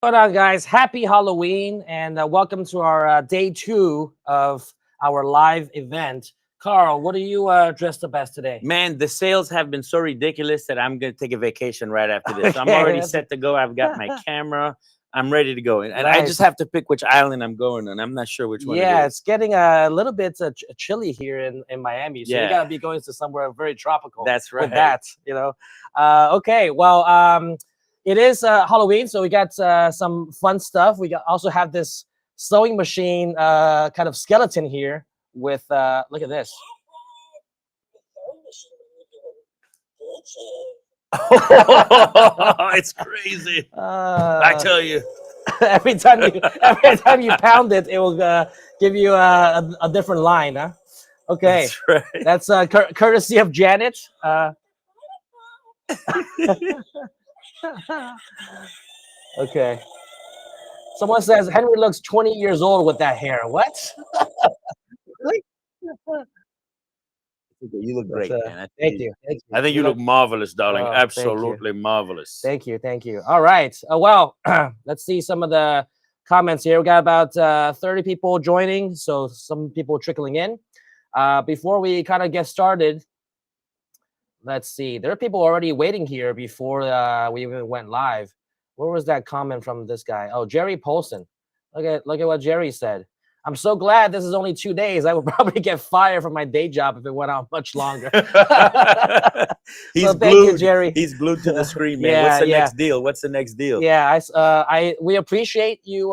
going on, guys? Happy Halloween and welcome to our day 2 of our live event. Carl, what are you dressed up as today? Man, the sales have been so ridiculous that I'm going to take a vacation right after this. So I'm Okay, already that's set to go. I've got my camera. I'm ready to go. And I just nice. have to pick which island I'm going on. I'm not sure which one it Yeah, is. it's getting a little bit chilly here in Miami, so you Yeah. gotta be going to somewhere very tropical. That's With right. that, okay, well, it is Halloween, so we got some fun stuff. Also have this sewing machine kind of skeleton here with look at this. It's crazy. I uh, tell you. every time you pound it, it will give you a different line, huh? Okay, That's right. that's courtesy of Janet. Okay. Someone says Henry looks 20 years old with that hair. What? Really? You look That's, great, man. thank you. Thank you. I think You you look marvelous, darling. oh, thank you. Absolutely marvelous. Thank you. Thank you. All right. Well, let's see some of the comments here. We got about 30 people joining, so some people trickling in. Before we kind of get started, let's see. There are people already waiting here before we even went live. Where was that comment from this guy? Oh, Jerry Polson. Look at what Jerry said. I'm so glad this is only 2 days. I would probably get fired from my day job if it went on much longer. He's So thank you, glued. Jerry. He's glued to the screen, man. What's the next deal? What's the next deal? Yeah, we appreciate you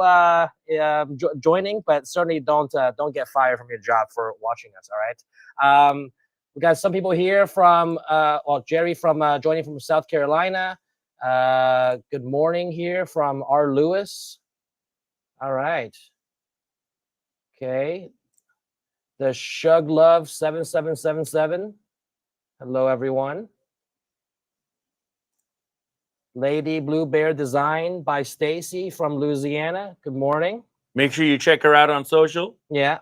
joining, but certainly don't get fired from your job for watching us. All right. We got some people here from Jerry from joining from South Carolina. Good morning here from R. Lewis. All right. Okay. The Shug Love 7777. Hello, everyone. Lady Blue Bear Design by Stacy from Louisiana. Good morning. Make sure you check her out on social. Yeah.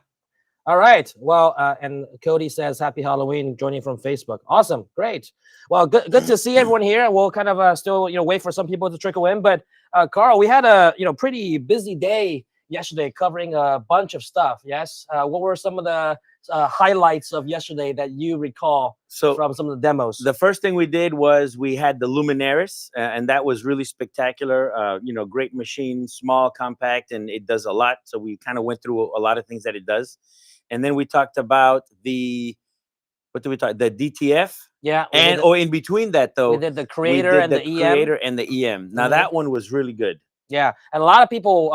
All right. Well, and Cody says Happy Halloween, joining from Facebook. Awesome. Great. Well, good to see everyone here. We'll kind of still wait for some people to trickle in. But Carl, we had a pretty busy day yesterday covering a bunch of stuff. Yes. What were some of the highlights of yesterday that you recall from some of the demos? The first thing we did was we had the Luminaris, and that was really spectacular. Great machine, small, compact, and it does a lot. So we kind of went through a lot of things that it does. And then we talked about the DTF. Yeah. And in between that, though, we did the creator and the EM. Creator and the EM. Now that one was really good. Yeah, and a lot of people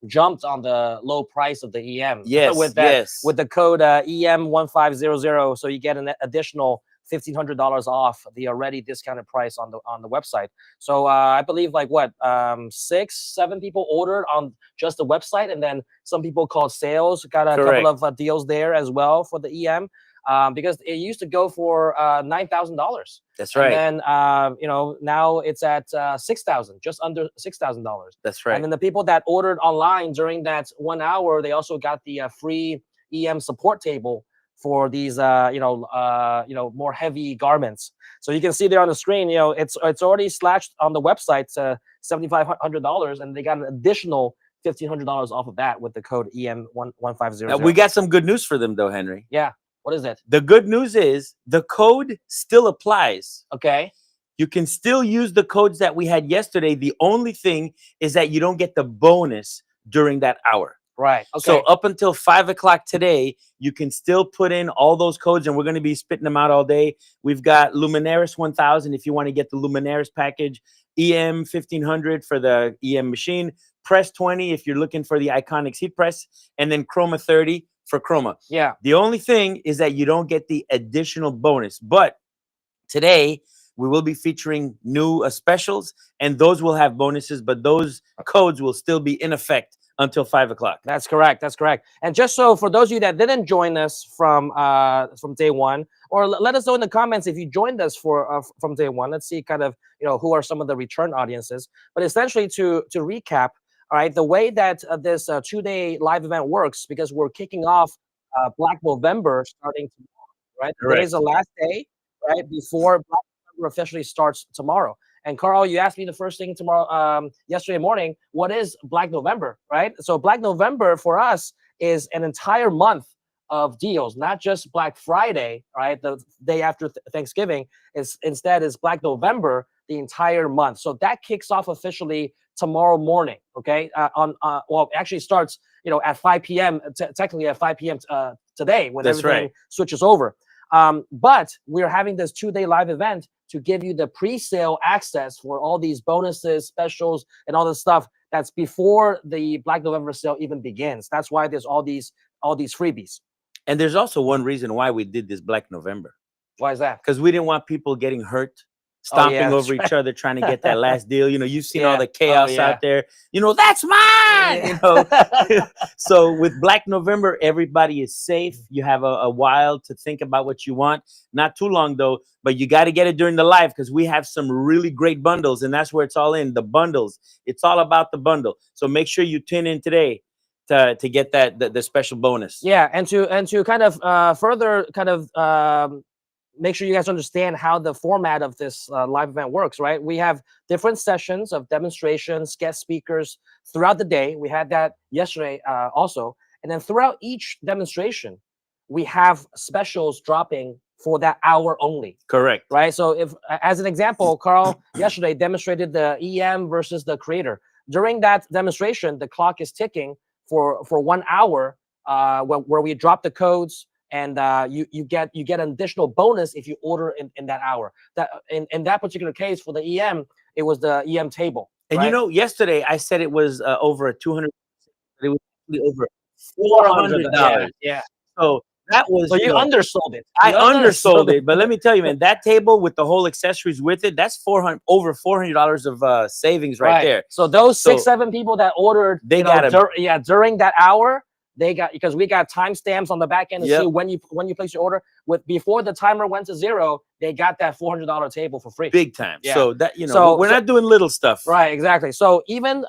jumped on the low price of the EM. Yes, with the code EM1500, so you get an additional $1,500 off the already discounted price on the website. So I believe 6-7 people ordered on just the website, and then some people called sales, got a couple of deals there as well for the EM. Because it used to go for $9,000. That's right. And then now it's at $6,000, just under $6,000. That's right. And then the people that ordered online during that 1 hour, they also got the free EM support table for these more heavy garments. So you can see there on the screen, it's already slashed on the website to $7,500, and they got an additional $1,500 off of that with the code EM1500. Now, we got some good news for them, though, Henry. Yeah. What is it? The good news is the code still applies. Okay. You can still use the codes that we had yesterday. The only thing is that you don't get the bonus during that hour. Right. Okay. So up until 5 o'clock today, you can still put in all those codes, and we're going to be spitting them out all day. We've got Luminaris 1000 if you want to get the Luminaris package, EM 1500 for the EM machine, Press 20 if you're looking for the Iconics heat press, and then Chroma 30 for Chroma. Yeah. The only thing is that you don't get the additional bonus. But today we will be featuring new specials, and those will have bonuses, but those codes will still be in effect until 5 o'clock. That's correct. That's correct. And just so for those of you that didn't join us from day one, or let us know in the comments if you joined us from day one. Let's see kind of who are some of the return audiences. But essentially, to recap. All right, the way that this 2-day live event works, because we're kicking off Black November starting tomorrow, right? Today is the last day, right, before Black November officially starts tomorrow. And Carl, you asked me the first thing yesterday morning, what is Black November, right? So Black November for us is an entire month of deals, not just Black Friday, right? The day after Thanksgiving. Instead is Black November, the entire month. So that kicks off officially tomorrow morning. Okay, well, it actually starts at 5 p.m. Technically at 5 p.m. Today when That's everything right. switches over. But we're having this 2-day live event to give you the pre-sale access for all these bonuses, specials, and all this stuff that's before the Black November sale even begins. That's why there's all these freebies. And there's also one reason why we did this Black November. Why is that? Because we didn't want people getting hurt, Oh, stomping yeah, that's over each right. other, trying to get that last deal. You've seen all Yeah. the Oh, chaos yeah. out there. That's mine. So with Black November, everybody is safe. You have a while to think about what you want. Not too long though, but you got to get it during the live because we have some really great bundles, and that's where it's all in. The bundles. It's all about the bundle. So make sure you tune in today to get the special bonus. Yeah, and to kind of further kind of make sure you guys understand how the format of this live event works, right? We have different sessions of demonstrations, guest speakers throughout the day. We had that yesterday also. And then throughout each demonstration, we have specials dropping for that hour only. Correct. Right? So if, as an example, Carl yesterday demonstrated the EM versus the creator. During that demonstration, the clock is ticking for 1 hour where we drop the codes, and you get an additional bonus if you order in that hour. That in that particular case for the EM, it was the EM table. And right? yesterday I said it was over a 200. It was actually over $400. $400. Yeah. So that was, So you undersold it. I You undersold it. But let me tell you, man, that table with the whole accessories with it, that's over $400 of savings right there. So those 6-7 people that ordered, they got during that hour, they got, because we got timestamps on the back end to Yep. see when you place your order. Before the timer went to 0, they got that $400 table for free. Big time. Yeah. So that So- we're not doing little stuff. Right, exactly. So even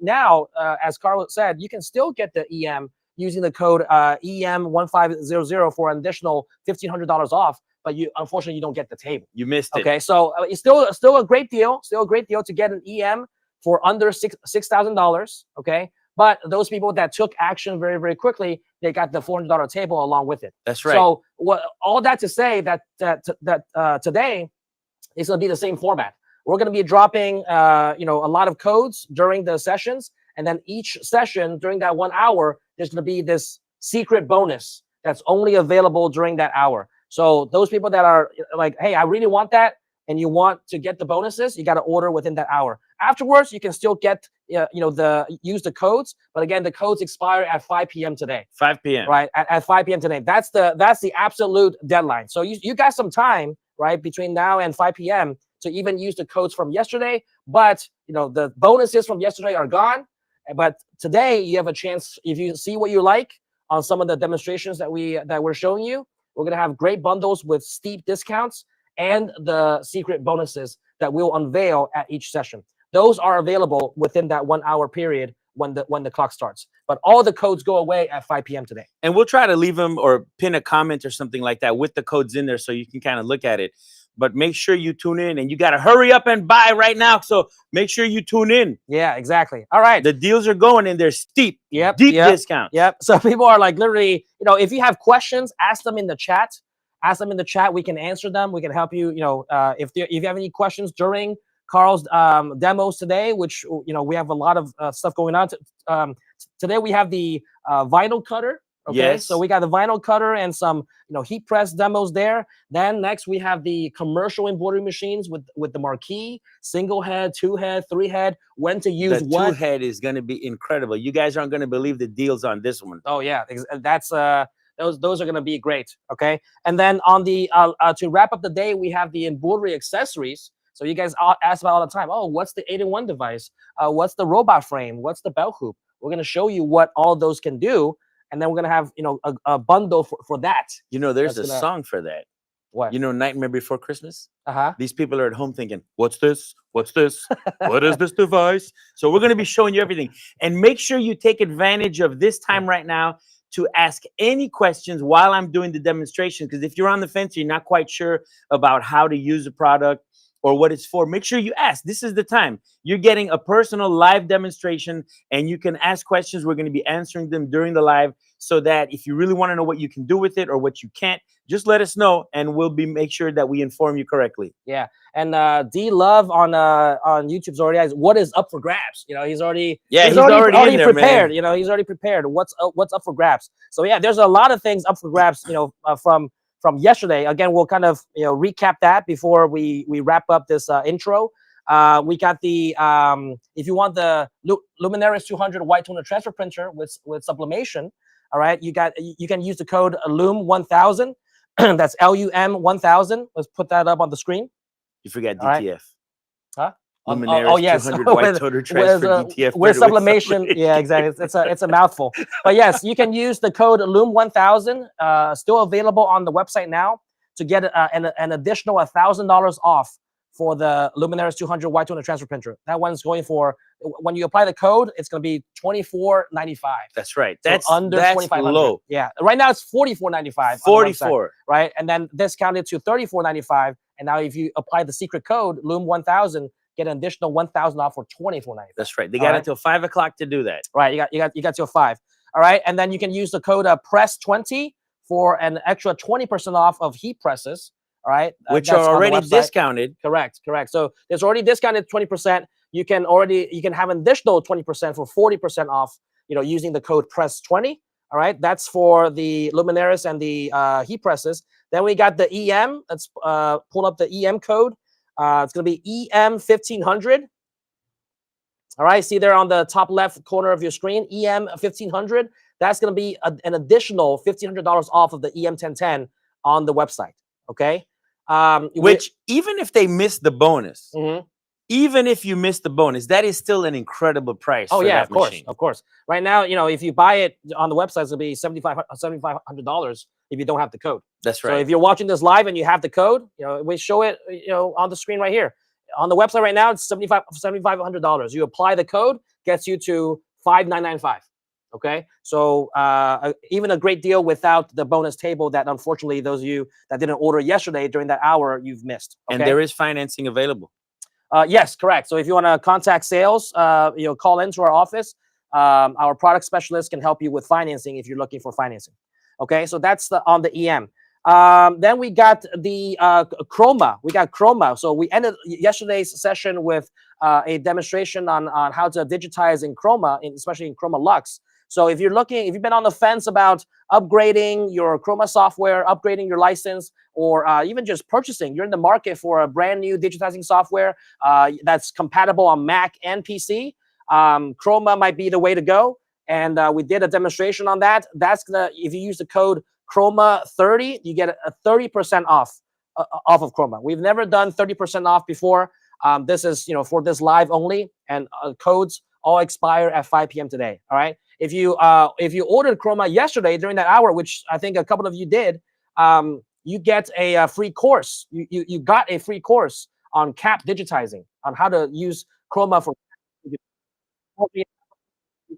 now, as Carl said, you can still get the EM using the code EM1500 for an additional $1,500 off. But unfortunately you don't get the table. You missed it. Okay, so it's still a great deal. Still a great deal to get an EM for under $6,000. Okay, but those people that took action very, very quickly, they got the $400 table along with it. That's right. So all that to say that today is going to be the same format. We're going to be dropping a lot of codes during the sessions, and then each session during that 1 hour, there's going to be this secret bonus that's only available during that hour. So those people that are like, hey, I really want that, and you want to get the bonuses, you got to order within that hour. Afterwards, you can still get use the codes, but again, the codes expire at 5 p.m. today. 5 p.m. Right, at 5 p.m. today. That's the absolute deadline. So you got some time, right, between now and 5 p.m. to even use the codes from yesterday. But the bonuses from yesterday are gone. But today you have a chance, if you see what you like on some of the demonstrations that we're showing you. We're going to have great bundles with steep discounts and the secret bonuses that we'll unveil at each session. Those are available within that 1 hour period when the clock starts. But all the codes go away at 5 p.m. today. And we'll try to leave them or pin a comment or something like that with the codes in there so you can kind of look at it. But make sure you tune in, and you got to hurry up and buy right now. So make sure you tune in. Yeah, exactly. All right. The deals are going, and they're steep. Yep. Deep discounts. Yep. So people are like literally, if you have questions, ask them in the chat. Ask them in the chat. We can answer them. We can help you. If you have any questions during Carl's demos today, which we have a lot of stuff going on. Today we have the vinyl cutter. Okay, yes. So we got the vinyl cutter and some heat press demos there. Then next we have the commercial embroidery machines with the marquee, single head, 2 head, 3 head. When to use what? The 2 head is going to be incredible. You guys aren't going to believe the deals on this one. Oh yeah, that's those are going to be great. Okay, and then on the to wrap up the day, we have the embroidery accessories. So you guys ask about all the time. Oh, what's the 8-in-1 device? What's the robot frame? What's the belt hoop? We're going to show you what all those can do. And then we're going to have, a bundle for that. There's a song for that. What? Nightmare Before Christmas? Uh-huh. These people are at home thinking, what's this? What's this? What is this device? So we're going to be showing you everything. And make sure you take advantage of this time right now to ask any questions while I'm doing the demonstration. Because if you're on the fence, you're not quite sure about how to use the product, or what it's for, make sure you ask. This is the time. You're getting a personal live demonstration, and you can ask questions. We're going to be answering them during the live, so that if you really want to know what you can do with it or what you can't, just let us know, and we'll make sure that we inform you correctly. Yeah, and D Love on YouTube's already has what is up for grabs. You know, he's already he's already in there, prepared. man. You know, he's already prepared. What's up for grabs? So yeah, there's a lot of things up for grabs. You know, from yesterday. Again, we'll kind of recap that before we wrap up this intro. We got the if you want the Luminaris 200 white toner transfer printer with sublimation, all right, you can use the code LUM1000. That's LUM1000. Let's put that up on the screen. You forgot DTF. Right. Huh? Luminaris yes. 200 white toner transfer DTF with sublimation. Yeah, exactly. It's a mouthful. But yes, you can use the code LUM1000. Still available on the website now to get an additional $1,000 off for the Luminaris 200 white toner transfer printer. That one's going for, when you apply the code, it's going to be $24.95. That's right. So that's under $2,500. low. Yeah. Right now it's $44.95. 44. Right, and then discounted to $34.95. And now if you apply the secret code LUM1000, get an additional $1,000 off for $24.95. That's right. They got until 5 o'clock to do that. Right. You got till 5. All right, and then you can use the code PRESS20 for an extra 20% off of heat presses. All right, which are already discounted. Correct. So there's already discounted 20%. You can have an additional 20% for 40% off. Using the code PRESS20. All right, that's for the Luminaris and the heat presses. Then we got the EM. Let's pull up the EM code. It's going to be EM1500. All right, see there on the top left corner of your screen, EM1500. That's going to be an additional $1,500 off of the EM1010 on the website. Okay. Which, even if they miss the bonus, mm-hmm. even if you miss the bonus, that is still an incredible price. Oh, for yeah, that machine. Of course. Right now, if you buy it on the website, it's going to be $7,500 if you don't have the code. That's right. So if you're watching this live and you have the code, we show it, on the screen right here. On the website right now, it's $7,500. You apply the code, gets you to $5,995. Okay, so even a great deal without the bonus table that unfortunately those of you that didn't order yesterday during that hour, you've missed. Okay? And there is financing available. Yes, correct. So if you want to contact sales, call into our office. Our product specialist can help you with financing if you're looking for financing. Okay, so that's on the EM. Then we got the Chroma. We got Chroma. So we ended yesterday's session with a demonstration on how to digitize in Chroma, especially in Chroma Lux. So if you've been on the fence about upgrading your Chroma software, upgrading your license, or even just purchasing, you're in the market for a brand new digitizing software that's compatible on Mac and PC, Chroma might be the way to go. And we did a demonstration on that. If you use the code Chroma30, you get a 30% off of Chroma. We've never done 30% off before. This is for this live only, and codes all expire at 5 p.m. today. All right. If you ordered Chroma yesterday during that hour, which I think a couple of you did, you get a free course. You got a free course on cap digitizing, on how to use Chroma for.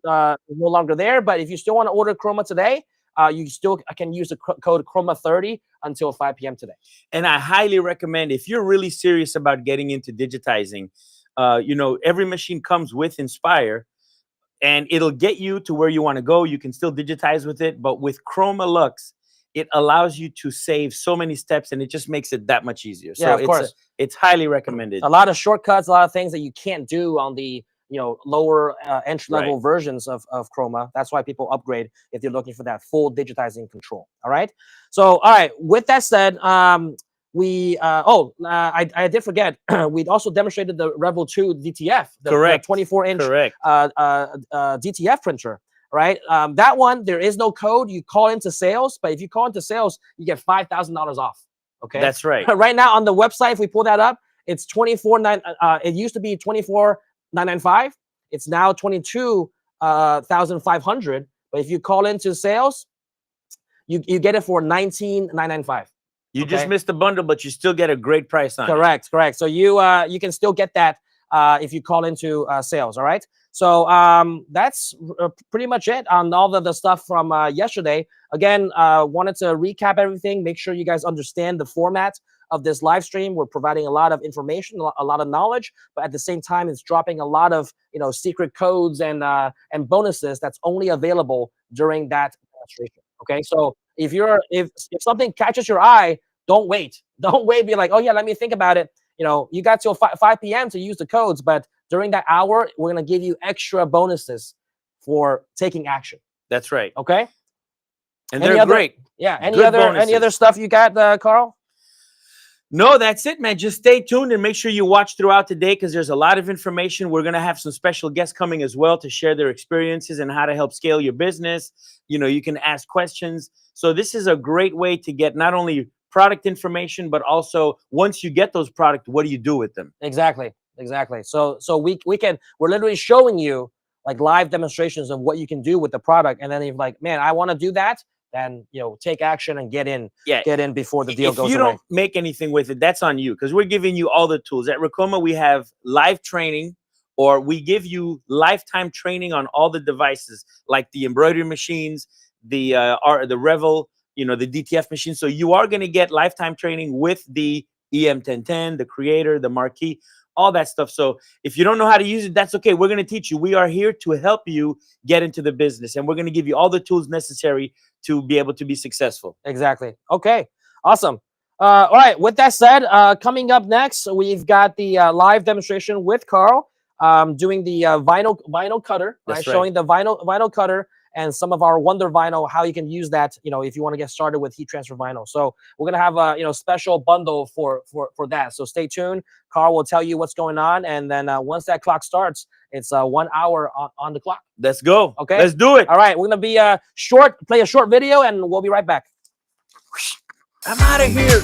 No longer there, but if you still want to order Chroma today, you still can use the code Chroma30 until 5 p.m. today. And I highly recommend, if you're really serious about getting into digitizing, every machine comes with Inspire, and it'll get you to where you want to go. You can still digitize with it, but with Chroma Lux, it allows you to save so many steps, and it just makes it that much easier. So yeah, of course. It's highly recommended. A lot of shortcuts, a lot of things that you can't do on the lower entry-level versions of Chroma. That's why people upgrade if they're looking for that full digitizing control. All right. So, all right. With that said, I did forget. We also demonstrated the Rebel 2 DTF, the 24-inch DTF printer. Right. That one, there is no code. You call into sales, but if you call into sales, you get $5,000 off. Okay. That's right. Right now on the website, if we pull that up, it's it used to be $24,995. It's now $22,500. But if you call into sales, you get it for $19,995. You just missed the bundle, but you still get a great price on it. Correct. So you can still get that if you call into sales. All right. So that's pretty much it on all of the stuff from yesterday. Again, wanted to recap everything. Make sure you guys understand the format of this live stream. We're providing a lot of information, a lot of knowledge, but at the same time, it's dropping a lot of secret codes and bonuses that's only available during that demonstration. Okay, so if something catches your eye, don't wait. Don't wait. Be like, oh yeah, let me think about it. You got till 5 p.m. to use the codes, but during that hour, we're gonna give you extra bonuses for taking action. That's right. Okay. And they're great. Yeah. Any Good other bonuses. stuff you got, Carl? No, that's it, man. Just stay tuned and make sure you watch throughout the day because there's a lot of information. We're going to have some special guests coming as well to share their experiences and how to help scale your business. You can ask questions. So this is a great way to get not only product information, but also once you get those products, what do you do with them? Exactly. So we're literally showing you like live demonstrations of what you can do with the product. And then you're like, man, I want to do that. Then take action and get in before the deal goes away. If you don't make anything with it, that's on you because we're giving you all the tools. At Racoma, we have live training, or we give you lifetime training on all the devices, like the embroidery machines, the Revel, the DTF machine. So you are going to get lifetime training with the EM1010, the Creator, the Marquee, all that stuff. So if you don't know how to use it, that's okay. We're going to teach you. We are here to help you get into the business, and we're going to give you all the tools necessary to be able to be successful. Exactly. Okay. Awesome. All right. With that said, coming up next, we've got the live demonstration with Carl, doing the vinyl cutter, right? Showing the vinyl cutter and some of our Wonder Vinyl, how you can use that, if you want to get started with heat transfer vinyl. So we're gonna have a special bundle for that. So stay tuned. Carl will tell you what's going on, and then once that clock starts, it's 1 hour on the clock. Let's go. Okay, let's do it. All right, we're gonna be play a short video, and we'll be right back. I'm out of here.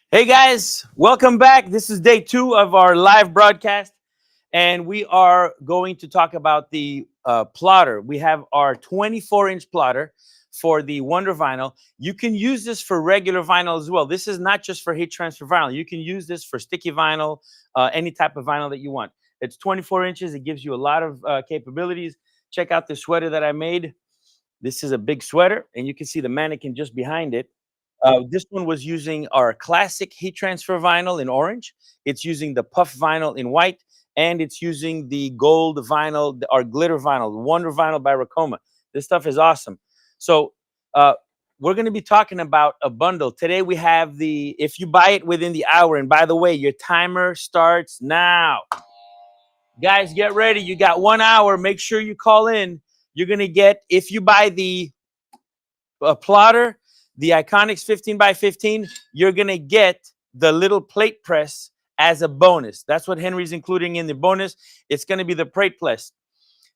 Hey guys, welcome back. This is day 2 of our live broadcast, and we are going to talk about the plotter. We have our 24-inch plotter for the Wonder Vinyl. You can use this for regular vinyl as well. This is not just for heat transfer vinyl. You can use this for sticky vinyl, any type of vinyl that you want. It's 24 inches. It gives you a lot of capabilities. Check out the sweater that I made. This is a big sweater, and you can see the mannequin just behind it. This one was using our classic heat transfer vinyl in orange. It's using the puff vinyl in white, and it's using the gold vinyl, our glitter vinyl, Wonder Vinyl by Racoma. This stuff is awesome. So uh, we're going to be talking about a bundle today. We have the if you buy it within the hour, and by the way, your timer starts now. Guys, get ready. You got 1 hour. Make sure you call in. You're going to get, if you buy the plotter, the Iconics 15 by 15, you're going to get the little plate press as a bonus. That's what Henry's including in the bonus. It's going to be the plate press.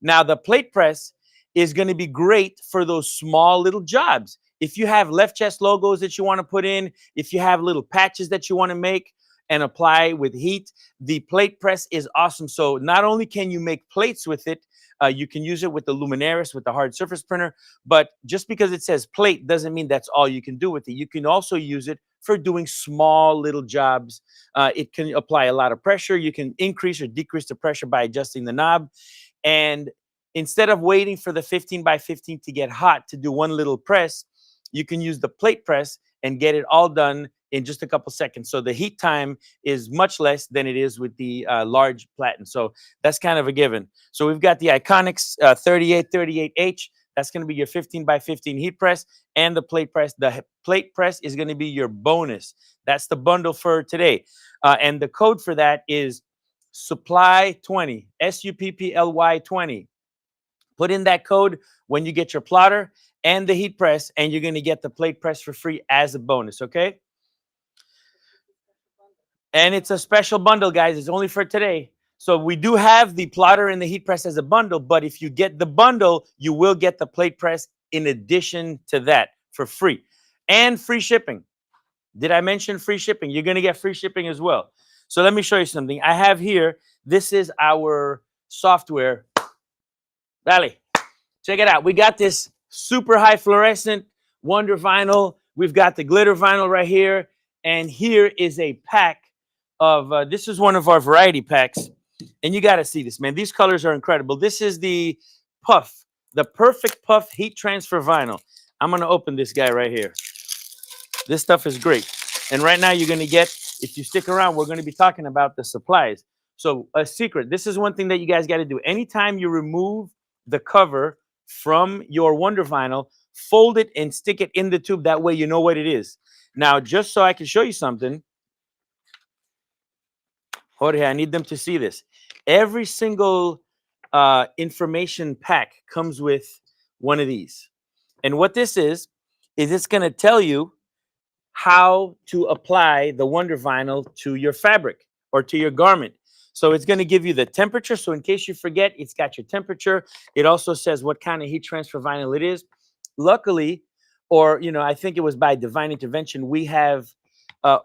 Now, the plate press is going to be great for those small little jobs. If you have left chest logos that you want to put in, if you have little patches that you want to make and apply with heat, the plate press is awesome. So not only can you make plates with it, you can use it with the Luminaris, with the hard surface printer, but just because it says plate doesn't mean that's all you can do with it. You can also use it for doing small little jobs. It can apply a lot of pressure. You can increase or decrease the pressure by adjusting the knob. And instead of waiting for the 15 by 15 to get hot to do one little press, you can use the plate press and get it all done in just a couple seconds. So the heat time is much less than it is with the large platen. So that's kind of a given. So we've got the Iconics 3838H. That's going to be your 15 by 15 heat press, and the plate press. The plate press is going to be your bonus. That's the bundle for today. And the code for that is supply 20, SUPPLY 20. Put in that code when you get your plotter and the heat press, and you're going to get the plate press for free as a bonus. Okay. And it's a special bundle, guys. It's only for today. So we do have the plotter and the heat press as a bundle, but if you get the bundle, you will get the plate press in addition to that for free. And free shipping. Did I mention free shipping? You're going to get free shipping as well. So let me show you something. I have here, this is our software. Valley, check it out. We got this super high fluorescent Wonder Vinyl. We've got the glitter vinyl right here. And here is a pack of, this is one of our variety packs. And you got to see this, man. These colors are incredible. This is the puff, the perfect puff heat transfer vinyl. I'm going to open this guy right here. This stuff is great. And right now you're going to get, if you stick around, we're going to be talking about the supplies. So a secret, this is one thing that you guys got to do. Anytime you remove the cover from your Wonder Vinyl, fold it and stick it in the tube. That way you know what it is. Now, just so I can show you something, Jorge, I need them to see this. Every single information pack comes with one of these. And what this is it's going to tell you how to apply the Wonder Vinyl to your fabric or to your garment. So it's going to give you the temperature. So in case you forget, it's got your temperature. It also says what kind of heat transfer vinyl it is. Luckily, or, I think it was by divine intervention, we have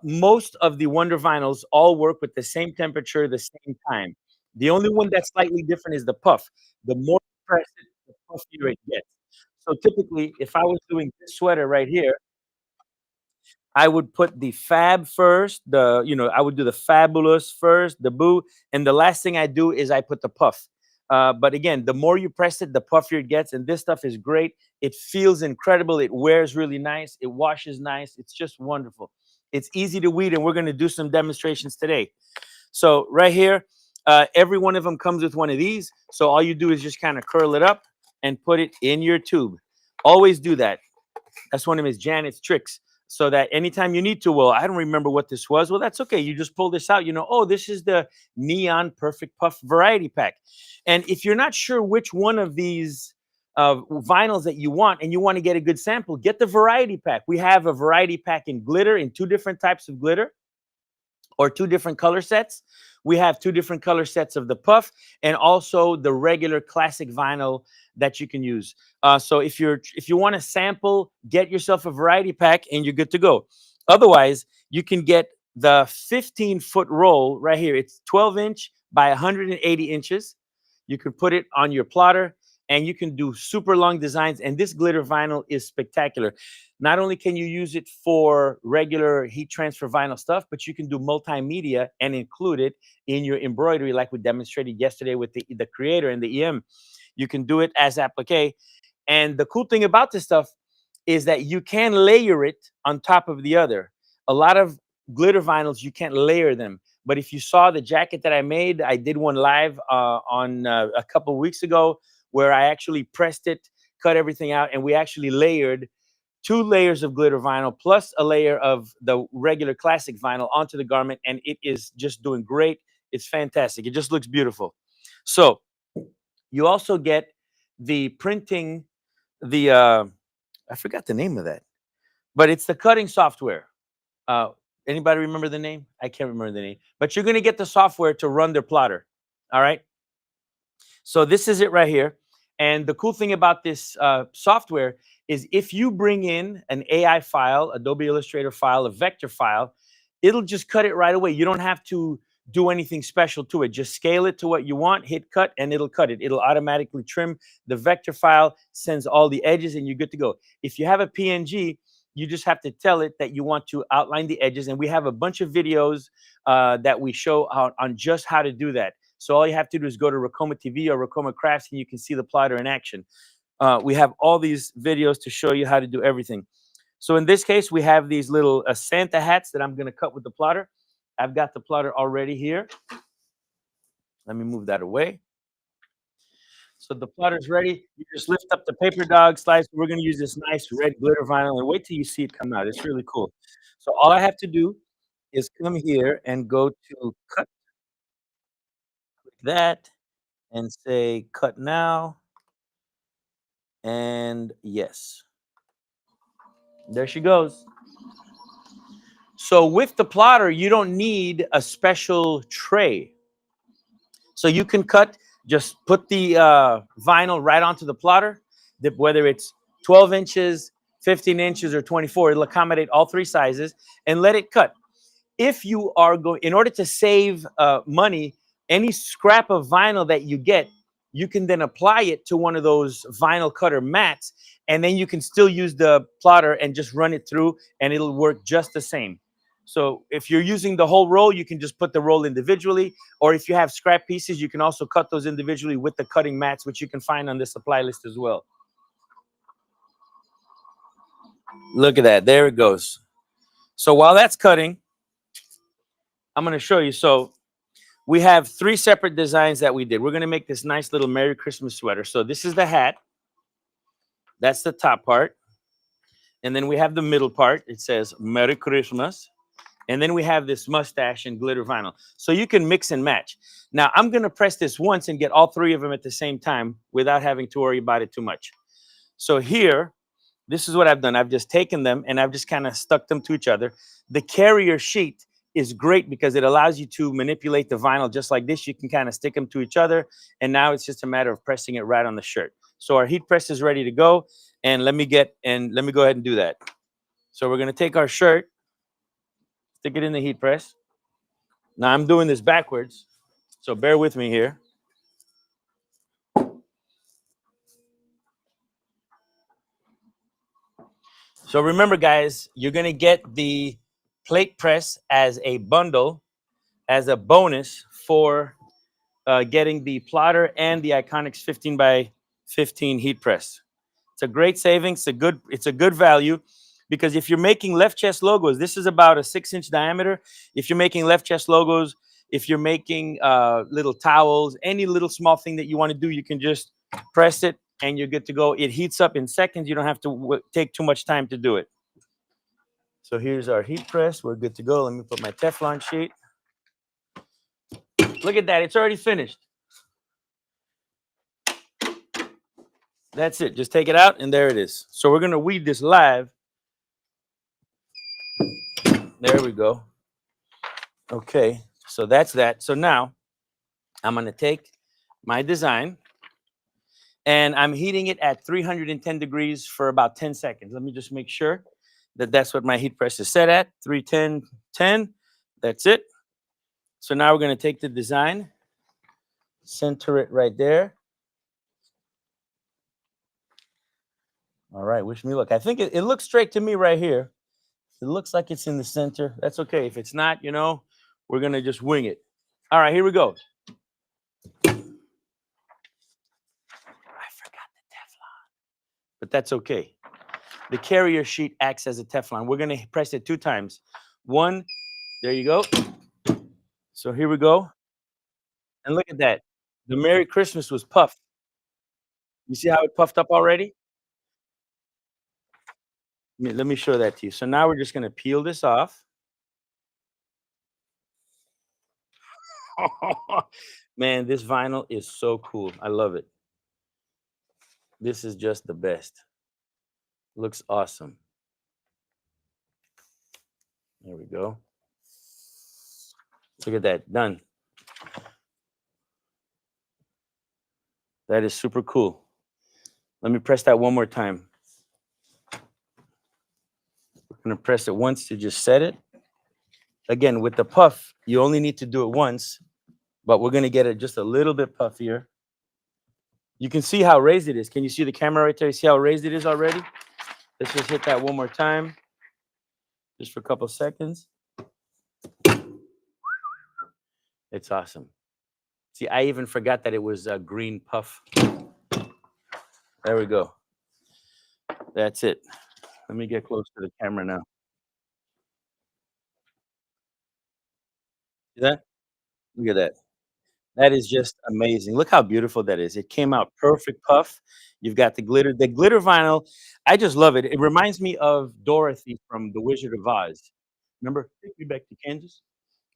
most of the Wonder Vinyls all work with the same temperature, the same time. The only one that's slightly different is the puff. The more you press it, the puffier it gets. So typically, if I was doing this sweater right here, I would put the fab first, I would do the fabulous first, the boo, and the last thing I do is I put the puff. But again, the more you press it, the puffier it gets, and this stuff is great. It feels incredible. It wears really nice. It washes nice. It's just wonderful. It's easy to weed, and we're going to do some demonstrations today. So right here, every one of them comes with one of these. So all you do is just kind of curl it up and put it in your tube. Always do that. That's one of Miss Janet's tricks. So that anytime you need to, well, I don't remember what this was. Well, that's okay. You just pull this out. Oh, this is the Neon Perfect Puff Variety Pack. And if you're not sure which one of these vinyls that you want and you want to get a good sample, get the Variety Pack. We have a Variety Pack in glitter, in 2 different types of glitter, or 2 different color sets. We have 2 different color sets of the puff and also the regular classic vinyl that you can use. So if you want to sample, get yourself a variety pack and you're good to go. Otherwise, you can get the 15-foot roll right here, it's 12-inch by 180 inches. You can put it on your plotter and you can do super long designs. And this glitter vinyl is spectacular. Not only can you use it for regular heat transfer vinyl stuff, but you can do multimedia and include it in your embroidery, like we demonstrated yesterday with the creator and the EM. You can do it as applique. And the cool thing about this stuff is that you can layer it on top of the other. A lot of glitter vinyls, you can't layer them. But if you saw the jacket that I made, I did one live on a couple of weeks ago where I actually pressed it, cut everything out, and we actually layered 2 layers of glitter vinyl plus a layer of the regular classic vinyl onto the garment, and it is just doing great. It's fantastic. It just looks beautiful. So you also get the printing, I forgot the name of that, but it's the cutting software. Uh, Anybody remember the name? I can't remember the name, but you're going to get the software to run their plotter. All right. So this is it right here. And the cool thing about this software is if you bring in an AI file, Adobe Illustrator file, a vector file, it'll just cut it right away. You don't have to do anything special to it. Just scale it to what you want, hit cut, and it'll cut it. It'll automatically trim the vector file, sends all the edges, and you're good to go. If you have a PNG, you just have to tell it that you want to outline the edges. And we have a bunch of videos that we show on just how to do that. So all you have to do is go to Racoma TV or Racoma Crafts, and you can see the plotter in action. We have all these videos to show you how to do everything. So in this case, we have these little Santa hats that I'm going to cut with the plotter. I've got the plotter already here. Let me move that away. So the plotter's ready. You just lift up the paper dog slice. We're going to use this nice red glitter vinyl, and wait till you see it come out. It's really cool. So all I have to do is come here and go to cut, click that, and say cut now. And yes, there she goes. So with the plotter, you don't need a special tray. So you can cut, just put the vinyl right onto the plotter, whether it's 12 inches, 15 inches, or 24, it'll accommodate all 3 sizes, and let it cut. If you are going, in order to save money, any scrap of vinyl that you get, you can then apply it to one of those vinyl cutter mats, and then you can still use the plotter and just run it through, and it'll work just the same. So if you're using the whole roll, you can just put the roll individually, or if you have scrap pieces, you can also cut those individually with the cutting mats, which you can find on the supply list as well. Look at that. There it goes. So while that's cutting, I'm going to show you. So we have 3 separate designs that we did. We're going to make this nice little Merry Christmas sweater. So this is the hat. That's the top part. And then we have the middle part. It says Merry Christmas. And then we have this mustache and glitter vinyl. So you can mix and match. Now, I'm going to press this once and get all 3 of them at the same time without having to worry about it too much. So here, this is what I've done. I've just taken them and I've just kind of stuck them to each other. The carrier sheet is great because it allows you to manipulate the vinyl just like this. You can kind of stick them to each other. And now it's just a matter of pressing it right on the shirt. So our heat press is ready to go. And let me go ahead and do that. So we're going to take our shirt, stick it in the heat press. Now I'm doing this backwards, so bear with me here. So remember, guys, you're going to get the plate press as a bundle, as a bonus for getting the plotter and the Iconics 15 by 15 heat press. It's a great savings. It's a good value. Because if you're making left chest logos, this is about a 6-inch diameter. If you're making left chest logos, if you're making little towels, any little small thing that you want to do, you can just press it and you're good to go. It heats up in seconds. You don't have to take too much time to do it. So here's our heat press. We're good to go. Let me put my Teflon sheet. Look at that. It's already finished. That's it. Just take it out and there it is. So we're going to weed this live. There we go. Okay, so that's that. So now I'm going to take my design and I'm heating it at 310 degrees for about 10 seconds. Let me just make sure that that's what my heat press is set at. 310, 10. That's it. So now we're going to take the design, center it right there. All right, wish me luck. I think it looks straight to me right here. It looks like it's in the center. That's okay. If it's not, we're going to just wing it. All right, here we go. I forgot the Teflon, but that's okay. The carrier sheet acts as a Teflon. We're going to press it 2 times. 1, there you go. So here we go. And look at that. The Merry Christmas was puffed. You see how it puffed up already? Let me show that to you. So now we're just going to peel this off. Man, this vinyl is so cool. I love it. This is just the best. Looks awesome. There we go. Look at that. Done. That is super cool. Let me press that one more time. We're going to press it once to just set it. Again, with the puff, you only need to do it once, but we're going to get it just a little bit puffier. You can see how raised it is. Can you see the camera right there? You see how raised it is already? Let's just hit that one more time, just for a couple seconds. It's awesome. See, I even forgot that it was a green puff. There we go. That's it. Let me get close to the camera now. See that? Look at that. That is just amazing. Look how beautiful that is. It came out perfect puff. You've got the glitter. The glitter vinyl, I just love it. It reminds me of Dorothy from The Wizard of Oz. Remember? Take me back to Kansas.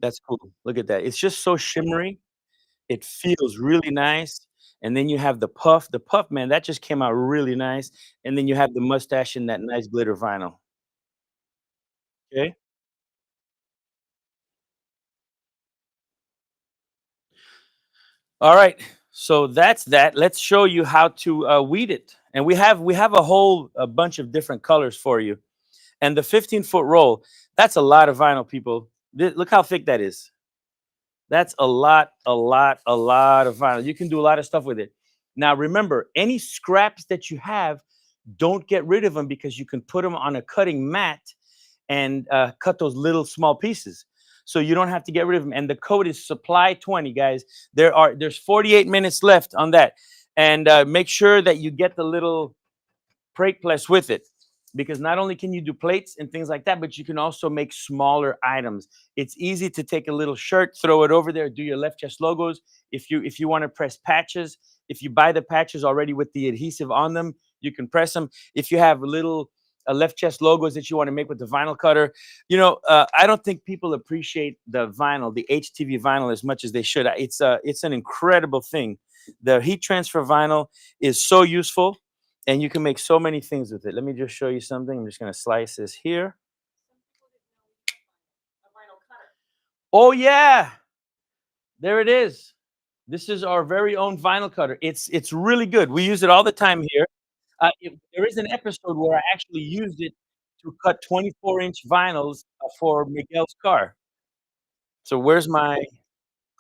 That's cool. Look at that. It's just so shimmery. It feels really nice. And then you have the puff. The puff, man, that just came out really nice. And then you have the mustache and that nice glitter vinyl. Okay. All right. So that's that. Let's show you how to weed it. And we have a bunch of different colors for you. And the 15-foot roll, that's a lot of vinyl, people. Look how thick that is. That's a lot of vinyl. You can do a lot of stuff with it. Now, remember, any scraps that you have, don't get rid of them because you can put them on a cutting mat and cut those little small pieces. So you don't have to get rid of them. And the code is supply 20, guys. There's 48 minutes left on that. And make sure that you get the little plate plus with it, because not only can you do plates and things like that, but you can also make smaller items. It's easy to take a little shirt, throw it over there, do your left chest logos. If you want to press patches, if you buy the patches already with the adhesive on them, you can press them. If you have little left chest logos that you want to make with the vinyl cutter, I don't think people appreciate the vinyl, the HTV vinyl, as much as they should. It's an incredible thing. The heat transfer vinyl is so useful. And you can make so many things with it. Let me just show you something. I'm just going to slice this here. Oh, yeah. There it is. This is our very own vinyl cutter. It's really good. We use it all the time here. There is an episode where I actually used it to cut 24-inch vinyls for Miguel's car. So where's my...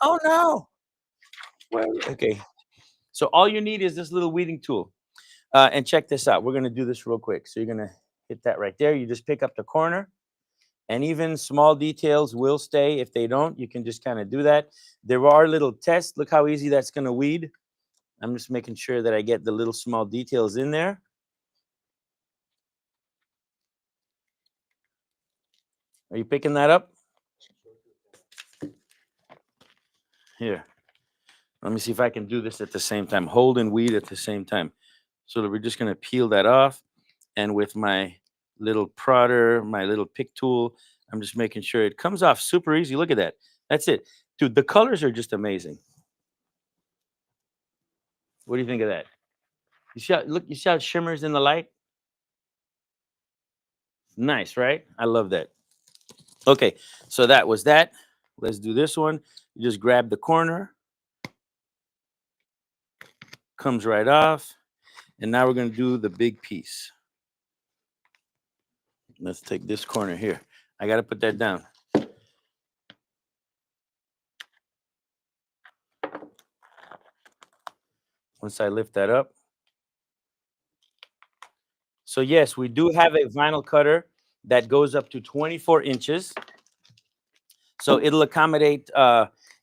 Oh, no. Okay. So all you need is this little weeding tool. And check this out. We're going to do this real quick. So you're going to hit that right there. You just pick up the corner, and even small details will stay. If they don't, you can just kind of do that. There are little tests. Look how easy that's going to weed. I'm just making sure that I get the little small details in there. Are you picking that up? Here. Let me see if I can do this at the same time. Hold and weed at the same time. So we're just going to peel that off. And with my little prodder, my little pick tool, I'm just making sure it comes off super easy. Look at that. That's it. Dude, the colors are just amazing. What do you think of that? You see how it shimmers in the light? Nice, right? I love that. Okay, so that was that. Let's do this one. You just grab the corner. Comes right off. And now we're going to do the big piece. Let's take this corner here. I got to put that down. once I lift that up. So yes, we do have a vinyl cutter that goes up to 24 inches. So it'll accommodate,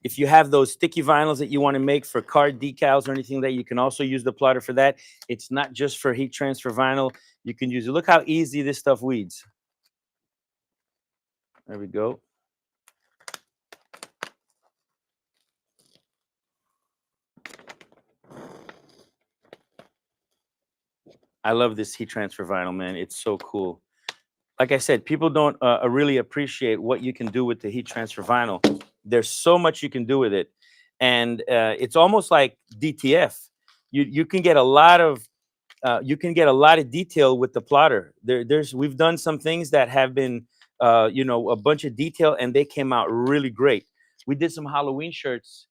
if you have those sticky vinyls that you want to make for card decals or anything, that you can also use the plotter for that. It's not just for heat transfer vinyl. You can use it. Look how easy this stuff weeds. There we go. I love this heat transfer vinyl, man. It's so cool. Like I said, people don't really appreciate what you can do with the heat transfer vinyl. There's so much you can do with it, and it's almost like DTF. You can get a lot of detail with the plotter. We've done some things that have been a bunch of detail, and they came out really great. We did some Halloween shirts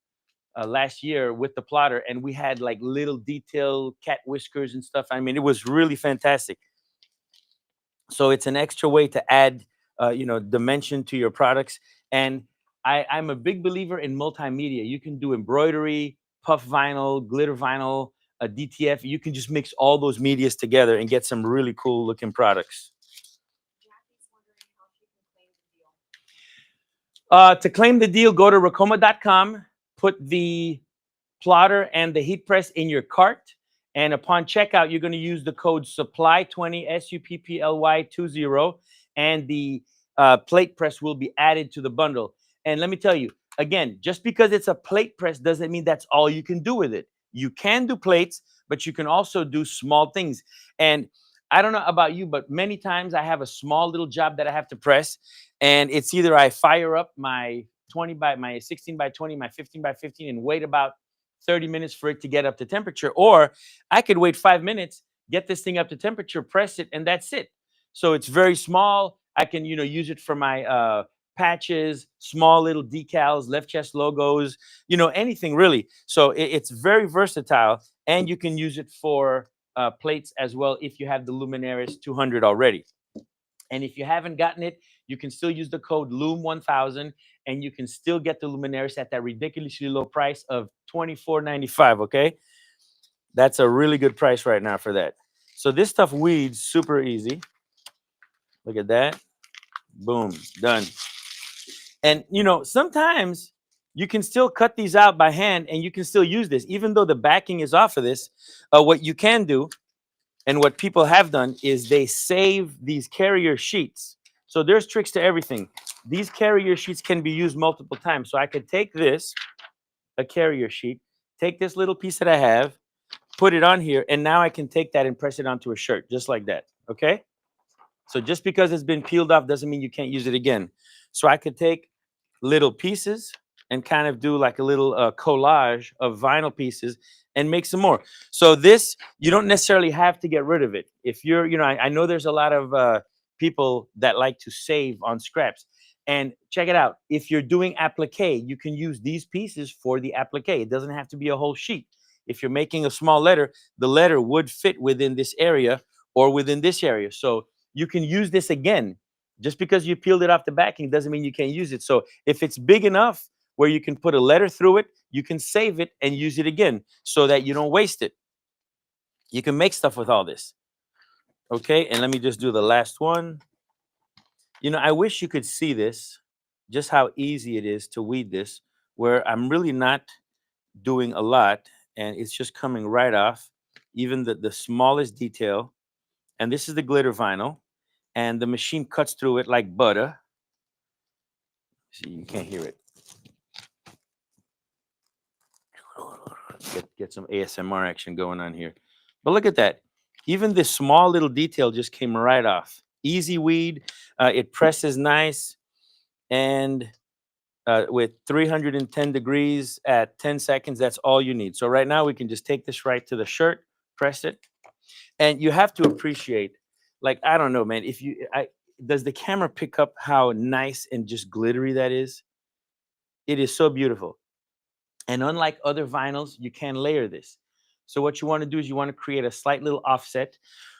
last year with the plotter, and we had like little detail cat whiskers and stuff. I mean, it was really fantastic. So it's an extra way to add dimension to your products. And I'm a big believer in multimedia. You can do embroidery, puff vinyl, glitter vinyl, a DTF. You can just mix all those medias together and get some really cool looking products. To claim the deal, go to Racoma.com, put the plotter and the heat press in your cart, and upon checkout, you're going to use the code SUPPLY20, SUPPLY20, and the plate press will be added to the bundle. And let me tell you, again, just because it's a plate press doesn't mean that's all you can do with it. You can do plates, but you can also do small things. And I don't know about you, but many times I have a small little job that I have to press, and it's either I fire up my 16 by 20, my 15 by 15, and wait about 30 minutes for it to get up to temperature, or I could wait 5 minutes, get this thing up to temperature, press it, and that's it. So it's very small. I can use it for my patches, small little decals, left chest logos, anything really. So it's very versatile, and you can use it for plates as well if you have the Luminaris 200 already. And if you haven't gotten it, you can still use the code LUM1000, and you can still get the Luminaris at that ridiculously low price of $24.95. Okay, that's a really good price right now for that. So this stuff weeds super easy. Look at that. Boom, done. And sometimes you can still cut these out by hand, and you can still use this, even though the backing is off of this. What you can do, and what people have done, is they save these carrier sheets. So there's tricks to everything. These carrier sheets can be used multiple times. So I could take this, a carrier sheet, take this little piece that I have, put it on here, and now I can take that and press it onto a shirt, just like that, okay? So just because it's been peeled off doesn't mean you can't use it again. So I could take little pieces and kind of do like a little collage of vinyl pieces and make some more. So this, you don't necessarily have to get rid of it. If you're, I know there's a lot of people that like to save on scraps. And check it out. If you're doing applique, you can use these pieces for the applique. It doesn't have to be a whole sheet. If you're making a small letter, the letter would fit within this area or within this area. So you can use this again. Just because you peeled it off the backing doesn't mean you can't use it. So if it's big enough where you can put a letter through it, you can save it and use it again so that you don't waste it. You can make stuff with all this. Okay, and let me just do the last one. I wish you could see this, just how easy it is to weed this, where I'm really not doing a lot, and it's just coming right off, even the smallest detail. And this is the glitter vinyl, and the machine cuts through it like butter. See, you can't hear it. Get some ASMR action going on here. But look at that. Even this small little detail just came right off. Easy weed. It presses nice. And with 310 degrees at 10 seconds, that's all you need. So right now we can just take this right to the shirt, press it. And you have to appreciate, like, I don't know, man, does the camera pick up how nice and just glittery that is? It is so beautiful. And unlike other vinyls, you can layer this. So what you want to do is you want to create a slight little offset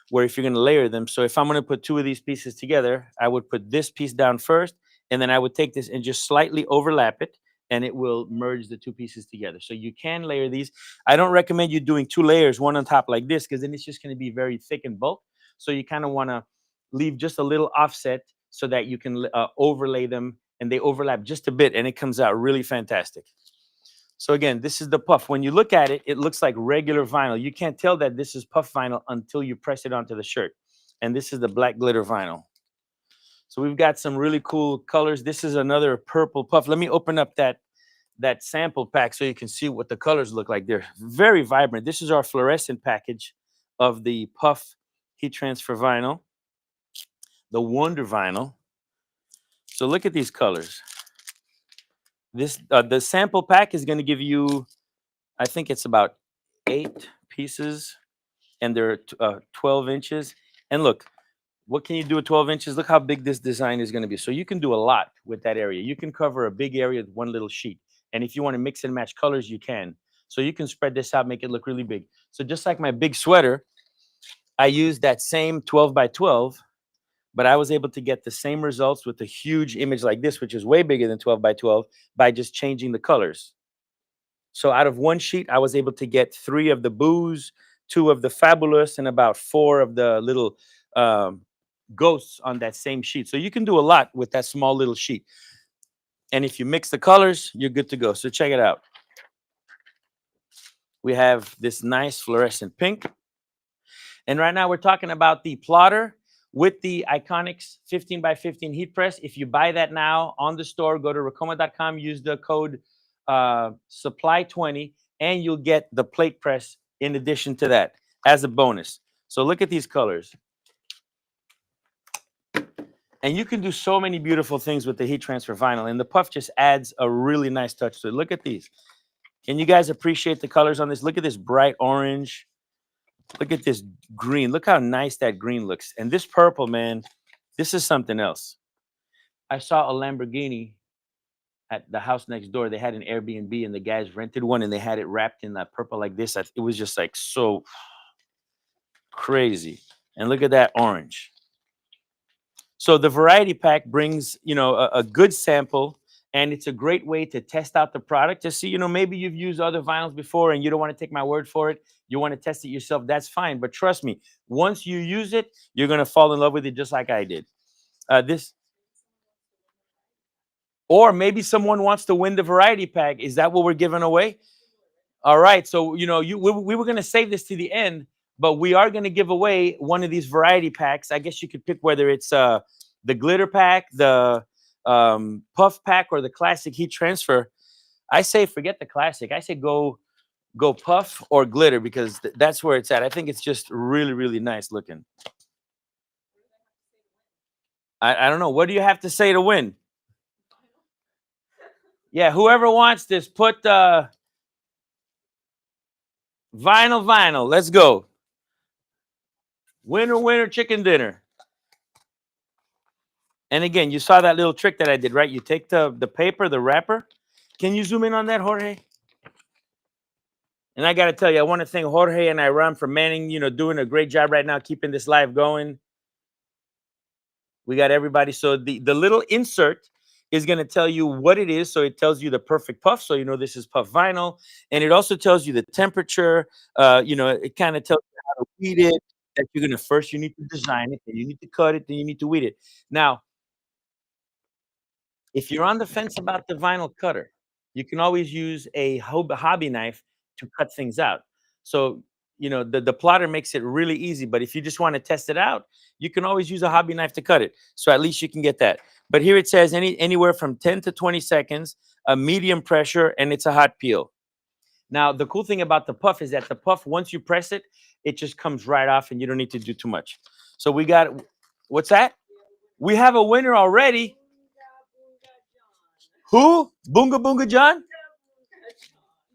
where if you're going to layer them. So if I'm going to put two of these pieces together, I would put this piece down first, and then I would take this and just slightly overlap it. and it will merge the two pieces together. So you can layer these. I don't recommend you doing 2 layers, one on top like this, because then it's just going to be very thick and bulk. So you kind of want to leave just a little offset so that you can overlay them, and they overlap just a bit, and it comes out really fantastic. So again, this is the puff. When you look at it, it looks like regular vinyl. You can't tell that this is puff vinyl until you press it onto the shirt. And this is the black glitter vinyl. So we've got some really cool colors. This is another purple puff. Let me open up that sample pack so you can see what the colors look like. They're very vibrant. This is our fluorescent package of the puff heat transfer vinyl, the Wonder vinyl. So look at these colors. This the sample pack is going to give you, I think it's about 8 pieces, and they're 12 inches. And look, what can you do with 12 inches? Look how big this design is going to be. So you can do a lot with that area. You can cover a big area with one little sheet. And if you want to mix and match colors, you can. So you can spread this out, make it look really big. So just like my big sweater, I used that same 12 by 12, but I was able to get the same results with a huge image like this, which is way bigger than 12 by 12, by just changing the colors. So out of one sheet, I was able to get 3 of the booze, 2 of the fabulous, and about 4 of the little ghosts on that same sheet. So you can do a lot with that small little sheet. And if you mix the colors, you're good to go. So check it out. We have this nice fluorescent pink. And right now we're talking about the plotter with the Iconics 15 by 15 heat press. If you buy that now on the store, go to Racoma.com, use the code supply20, and you'll get the plate press in addition to that as a bonus. So look at these colors. And you can do so many beautiful things with the heat transfer vinyl, and the puff just adds a really nice touch to it. Look at these. Can you guys appreciate the colors on this? Look at this bright orange. Look at this green. Look how nice that green looks. And this purple, man, this is something else. I saw a Lamborghini at the house next door. They had an Airbnb, and the guys rented one, and they had it wrapped in that purple like this. It was just like so crazy. And look at that orange. So the variety pack brings, a good sample, and it's a great way to test out the product to see, maybe you've used other vinyls before and you don't want to take my word for it. You want to test it yourself. That's fine. But trust me, once you use it, you're going to fall in love with it just like I did. Or maybe someone wants to win the variety pack. Is that what we're giving away? All right. So, we were going to save this to the end, but we are going to give away one of these variety packs. I guess you could pick whether it's the glitter pack, the puff pack, or the classic heat transfer. I say forget the classic. I say go puff or glitter, because that's where it's at. I think it's just really, really nice looking. I don't know. What do you have to say to win? Yeah, whoever wants this, put vinyl. Let's go. Winner, chicken dinner. And again, you saw that little trick that I did, right? You take the paper, the wrapper. Can you zoom in on that, Jorge? And I got to tell you, I want to thank Jorge and Iran for manning, doing a great job right now, keeping this live going. We got everybody. So the little insert is going to tell you what it is. So it tells you the perfect puff. So this is puff vinyl. And it also tells you the temperature. It kind of tells you how to weed it. That you're going to first, you need to design it, then you need to cut it, then you need to weed it. Now, if you're on the fence about the vinyl cutter, you can always use a hobby knife to cut things out. So, the plotter makes it really easy. But if you just want to test it out, you can always use a hobby knife to cut it. So at least you can get that. But here it says anywhere from 10 to 20 seconds, a medium pressure, and it's a hot peel. Now, the cool thing about the puff is that the puff, once you press it, it just comes right off, and you don't need to do too much. So we got, what's that? We have a winner already. Who? Boonga Boonga John?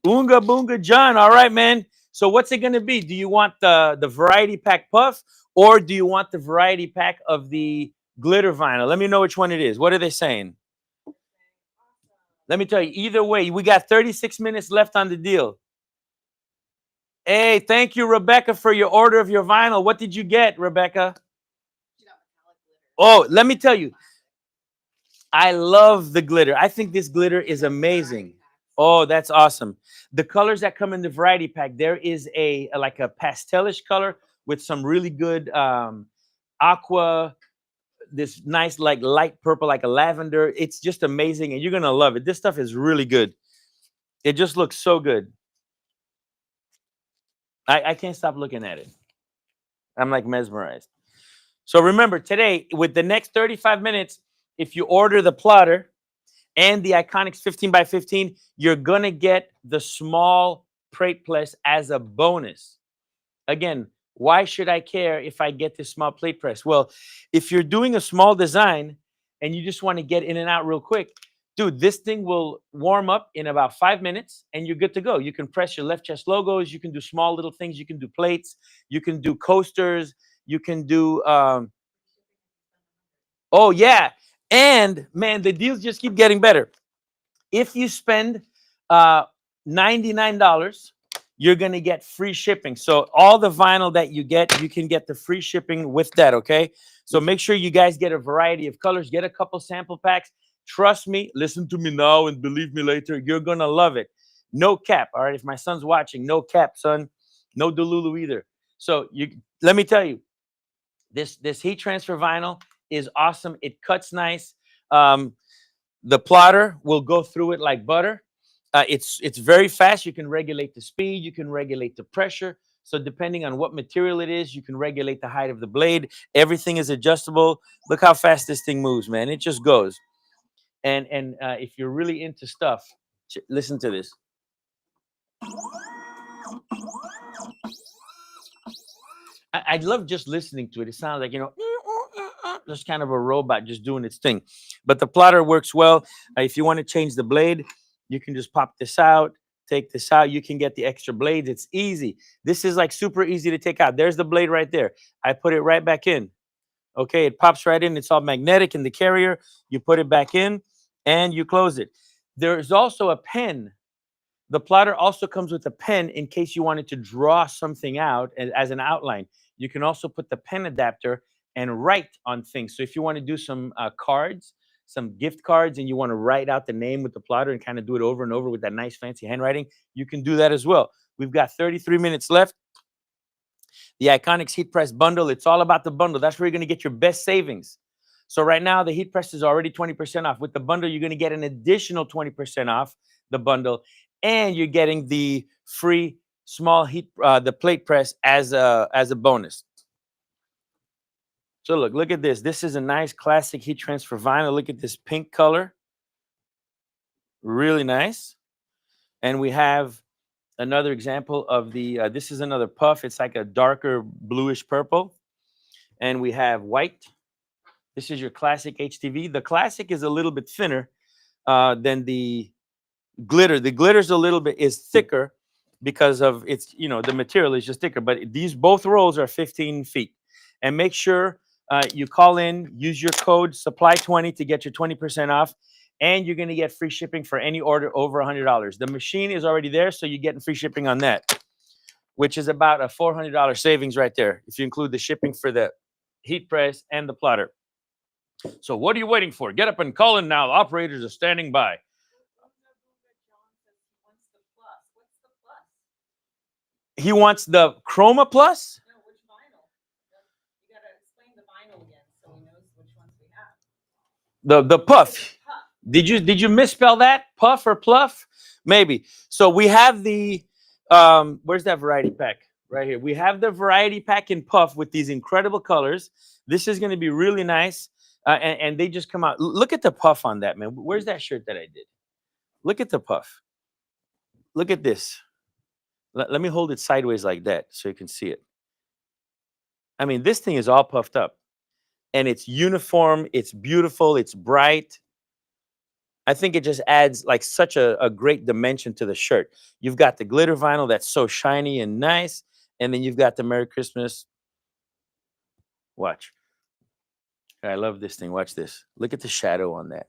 Boonga Boonga John. All right, man. So what's it going to be? Do you want the variety pack puff, or do you want the variety pack of the glitter vinyl? Let me know which one it is. What are they saying? Let me tell you, either way, we got 36 minutes left on the deal. Hey, thank you, Rebecca, for your order of your vinyl. What did you get, Rebecca? Oh, let me tell you. I love the glitter. I think this glitter is amazing. Oh, that's awesome. The colors that come in the variety pack, there is like a pastelish color with some really good aqua, this nice like light purple, like a lavender. It's just amazing, and you're gonna love it. This stuff is really good. It just looks so good. I can't stop looking at it. I'm like mesmerized. So remember today, with the next 35 minutes, if you order the plotter and the Iconics 15 by 15, you're gonna get the small plate press as a bonus. Again, why should I care if I get this small plate press? Well, if you're doing a small design and you just want to get in and out real quick, dude, this thing will warm up in about 5 minutes and you're good to go. You can press your left chest logos, you can do small little things, you can do plates, you can do coasters, you can do oh yeah. And man, the deals just keep getting better. If you spend uh, $99, you're going to get free shipping. So all the vinyl that you get, you can get the free shipping with that, okay? So make sure you guys get a variety of colors, get a couple sample packs. Trust me, listen to me now and believe me later, you're going to love it. No cap, all right? If my son's watching, no cap, son. No Delulu either. So let me tell you, this heat transfer vinyl is awesome. It cuts nice. The plotter will go through it like butter. It's very fast. You can regulate the speed. You can regulate the pressure. So depending on what material it is, you can regulate the height of the blade. Everything is adjustable. Look how fast this thing moves, man. It just goes. And if you're really into stuff, listen to this. I love just listening to it. It sounds like, just kind of a robot just doing its thing. But the plotter works well. If you want to change the blade, you can just pop this out, take this out. You can get the extra blades. It's easy. This is like super easy to take out. There's the blade right there. I put it right back in. Okay, it pops right in. It's all magnetic in the carrier. You put it back in and you close it. There's also a pen. The plotter also comes with a pen in case you wanted to draw something out as an outline. You can also put the pen adapter and write on things. So if you want to do some cards, some gift cards, and you want to write out the name with the plotter and kind of do it over and over with that nice fancy handwriting, you can do that as well. We've got 33 minutes left. The Iconics Heat Press Bundle, it's all about the bundle. That's where you're going to get your best savings. So right now, the heat press is already 20% off. With the bundle, you're going to get an additional 20% off the bundle, and you're getting the free small heat, the plate press as a bonus. So look at this. This is a nice classic heat transfer vinyl. Look at this pink color. Really nice. And we have another example of the, this is another puff. It's like a darker bluish purple. And we have white. This is your classic HTV. The classic is a little bit thinner than the glitter. The glitter's a little bit is thicker because of its, the material is just thicker. But these both rolls are 15 feet. And make sure you call in, use your code supply20 to get your 20% off. And you're going to get free shipping for any order over $100. The machine is already there, so you're getting free shipping on that, which is about a $400 savings right there if you include the shipping for the heat press and the plotter. So what are you waiting for? Get up and call in now. The operators are standing by. He wants the Chroma Plus? No, which vinyl? You gotta explain the vinyl again so he knows which ones we have. The puff. Did you misspell that? Puff or pluff? Maybe. So we have the where's that variety pack? Right here. We have the variety pack in puff with these incredible colors. This is going to be really nice. And they just come out. Look at the puff on that, man. Where's that shirt that I did? Look at the puff. Look at this. Let me hold it sideways like that so you can see it. I mean, this thing is all puffed up. And it's uniform. It's beautiful. It's bright. I think it just adds like such a great dimension to the shirt. You've got the glitter vinyl that's so shiny and nice. And then you've got the Merry Christmas. Watch. I love this thing. Watch this. Look at the shadow on that.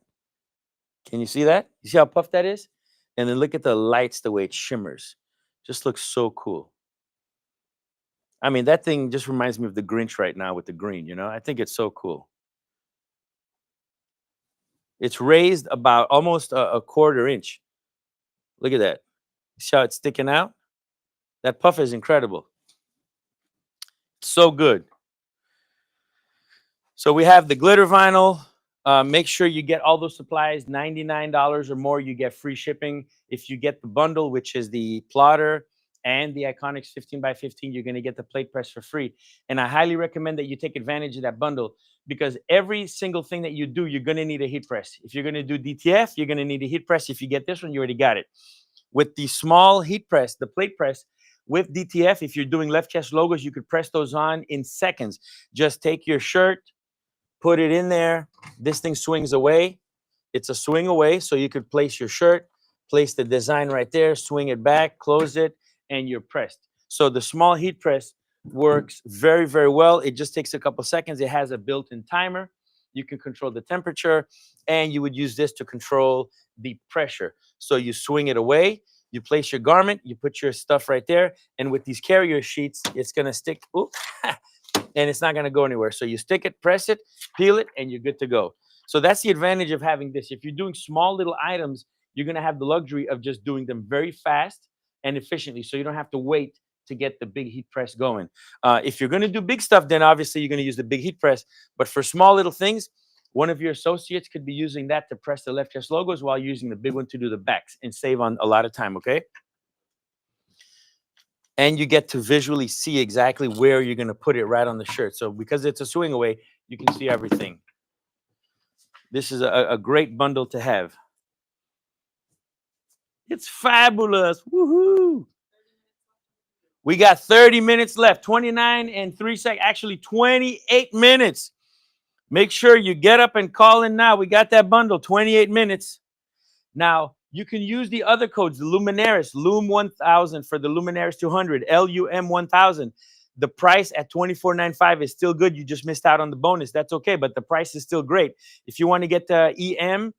Can you see that? You see how puffed that is? And then look at the lights, the way it shimmers. Just looks so cool. I mean, that thing just reminds me of the Grinch right now with the green, I think it's so cool. It's raised about almost a quarter inch. Look at that. See how it's sticking out? That puff is incredible. So good. So we have the glitter vinyl. Make sure you get all those supplies. $99 or more, you get free shipping. If you get the bundle, which is the plotter and the Iconics 15 by 15, you're going to get the plate press for free. And I highly recommend that you take advantage of that bundle, because every single thing that you do, you're going to need a heat press. If you're going to do DTF, you're going to need a heat press. If you get this one, you already got it. With the small heat press, the plate press, with DTF, if you're doing left chest logos, you could press those on in seconds. Just take your shirt, put it in there. This thing swings away. It's a swing away, so you could place your shirt, place the design right there, swing it back, close it, and you're pressed. So the small heat press works very, very well. It just takes a couple seconds. It has a built-in timer. You can control the temperature, and you would use this to control the pressure. So you swing it away, you place your garment, you put your stuff right there, and with these carrier sheets, it's going to stick. Ooh, and it's not going to go anywhere. So you stick it, press it, peel it, and you're good to go. So that's the advantage of having this. If you're doing small little items, you're going to have the luxury of just doing them very fast and efficiently, so you don't have to wait to get the big heat press going. If you're going to do big stuff, then obviously you're going to use the big heat press. But for small little things, one of your associates could be using that to press the left chest logos while you're using the big one to do the backs, and save on a lot of time, okay? And you get to visually see exactly where you're going to put it right on the shirt. So because it's a swing away, you can see everything. This is a great bundle to have. It's fabulous. Woohoo! We got 30 minutes left, 29 and 3 seconds, actually 28 minutes. Make sure you get up and call in now. We got that bundle, 28 minutes. Now, you can use the other codes, the Luminaris, Lum 1000 for the Luminaris 200, LUM 1000. The price at $24.95 is still good. You just missed out on the bonus. That's okay, but the price is still great. If you want to get the EM,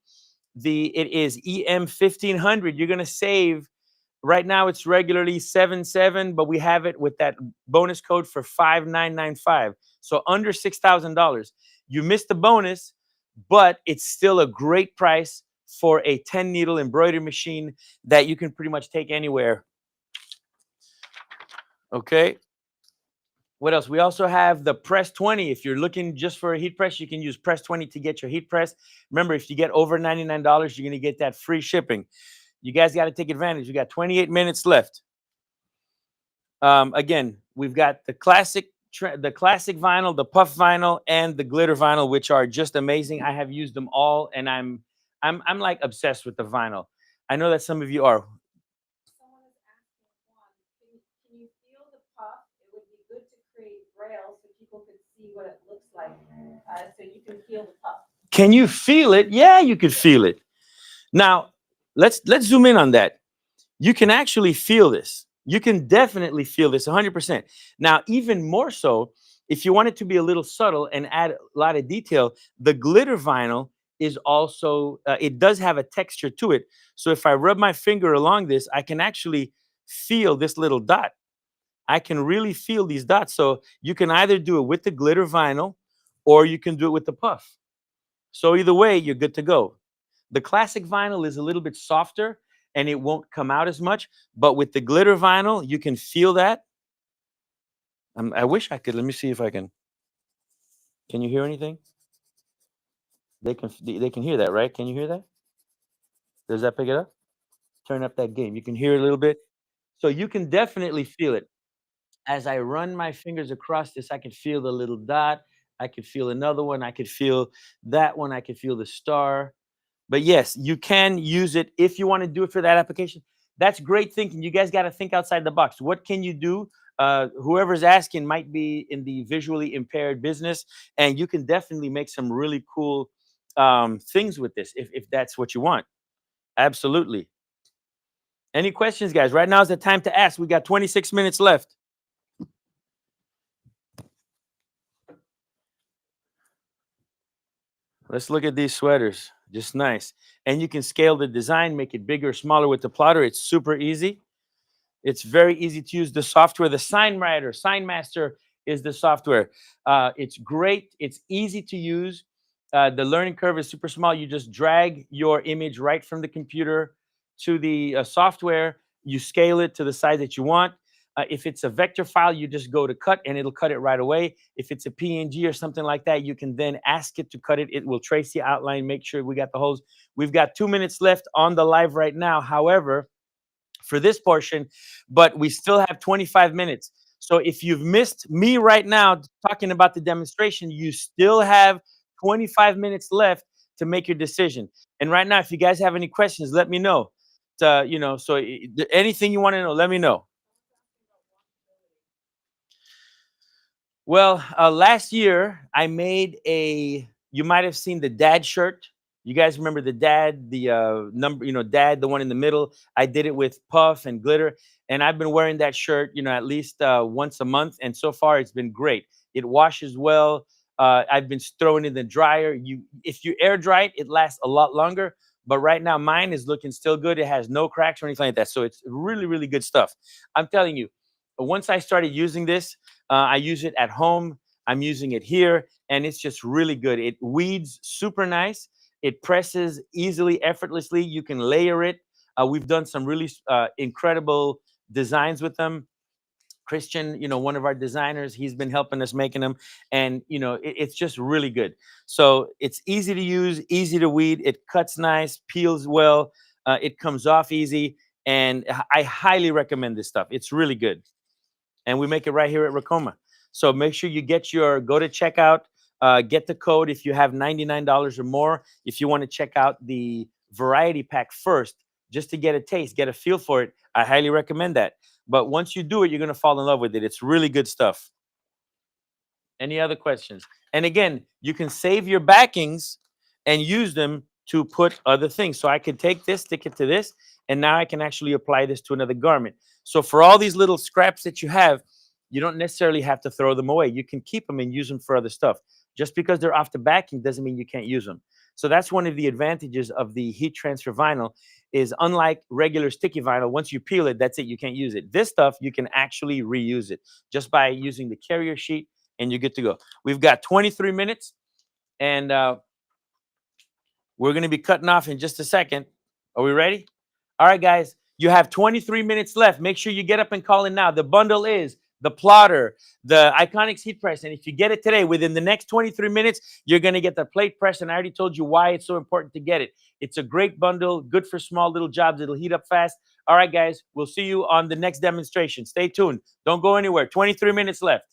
it is EM 1500. You're going to save. Right now, it's regularly $77, but we have it with that bonus code for $5995. So under $6,000. You missed the bonus, but it's still a great price for a 10 needle embroidery machine that you can pretty much take anywhere. Okay. What else? We also have the Press 20. If you're looking just for a heat press, you can use Press 20 to get your heat press. Remember, if you get over $99, you're going to get that free shipping. You guys got to take advantage. We got 28 minutes left. Again, we've got the classic vinyl, the puff vinyl, and the glitter vinyl, which are just amazing. I have used them all, and I'm like obsessed with the vinyl. I know that some of you are. Someone is asking, Juan, can you feel the puff? It would be good to create braille so people could see what it looks like, so you can feel the puff. Can you feel it? Yeah, you could feel it. Now, let's zoom in on that. You can actually feel this. You can definitely feel this 100%. Now, even more so, if you want it to be a little subtle and add a lot of detail, the glitter vinyl is also, it does have a texture to it. So if I rub my finger along this, I can actually feel this little dot. I can really feel these dots. So you can either do it with the glitter vinyl, or you can do it with the puff. So either way, you're good to go. The classic vinyl is a little bit softer and it won't come out as much, but with the glitter vinyl, you can feel that. I wish I could. Let me see if I can. Can you hear anything? They can hear that, right? Can you hear that? Does that pick it up? Turn up that gain. You can hear it a little bit. So you can definitely feel it. As I run my fingers across this, I can feel the little dot. I could feel another one. I could feel that one. I could feel the star. But yes, you can use it if you want to do it for that application. That's great thinking. You guys got to think outside the box. What can you do? Whoever's asking might be in the visually impaired business, and you can definitely make some really cool things with this if that's what you want. Absolutely. Any questions, guys? Right now is the time to ask. We got 26 minutes left. Let's look at these sweaters. Just nice. And you can scale the design, make it bigger or smaller with the plotter. It's super easy. It's very easy to use the software. The Sign Master is the software. It's great. It's easy to use. The learning curve is super small. You just drag your image right from the computer to the software. You scale it to the size that you want. If it's a vector file, you just go to cut and it'll cut it right away. If it's a PNG or something like that, you can then ask it to cut it. It will trace the outline, make sure we got the holes. We've got 2 minutes left on the live right now, however, for this portion, but we still have 25 minutes. So if you've missed me right now talking about the demonstration, you still have 25 minutes left to make your decision. And right now, if you guys have any questions, let me know. So anything you want to know, let me know. Well, last year I made you might have seen the dad shirt. You guys remember the dad, the dad, the one in the middle. I did it with puff and glitter, and I've been wearing that shirt, at least once a month, and so far it's been great. It washes well. I've been throwing it in the dryer. If you air dry it, it lasts a lot longer. But right now, mine is looking still good. It has no cracks or anything like that. So it's really, really good stuff. I'm telling you, once I started using this, I use it at home. I'm using it here, and it's just really good. It weeds super nice. It presses easily, effortlessly. You can layer it. We've done some really incredible designs with them. Christian, one of our designers, he's been helping us making them, and it's just really good. So it's easy to use, easy to weed. It cuts nice, peels well, it comes off easy, and I highly recommend this stuff. It's really good, and we make it right here at Racoma. So make sure you go to checkout, get the code if you have $99 or more. If you want to check out the variety pack first, just to get a taste, get a feel for it, I highly recommend that. But once you do it, you're going to fall in love with it. It's really good stuff. Any other questions? And again, you can save your backings and use them to put other things. So I could take this, stick it to this, and now I can actually apply this to another garment. So for all these little scraps that you have, you don't necessarily have to throw them away. You can keep them and use them for other stuff. Just because they're off the backing doesn't mean you can't use them. So that's one of the advantages of the heat transfer vinyl, is unlike regular sticky vinyl, once you peel it, that's it, you can't use it. This stuff, you can actually reuse it just by using the carrier sheet, and you're good to go. We've got 23 minutes, and we're going to be cutting off in just a second. Are we ready? All right, guys, you have 23 minutes left. Make sure you get up and call in now. The bundle is the plotter, the Iconics heat press. And if you get it today, within the next 23 minutes, you're going to get the plate press. And I already told you why it's so important to get it. It's a great bundle, good for small little jobs. It'll heat up fast. All right, guys, we'll see you on the next demonstration. Stay tuned. Don't go anywhere. 23 minutes left.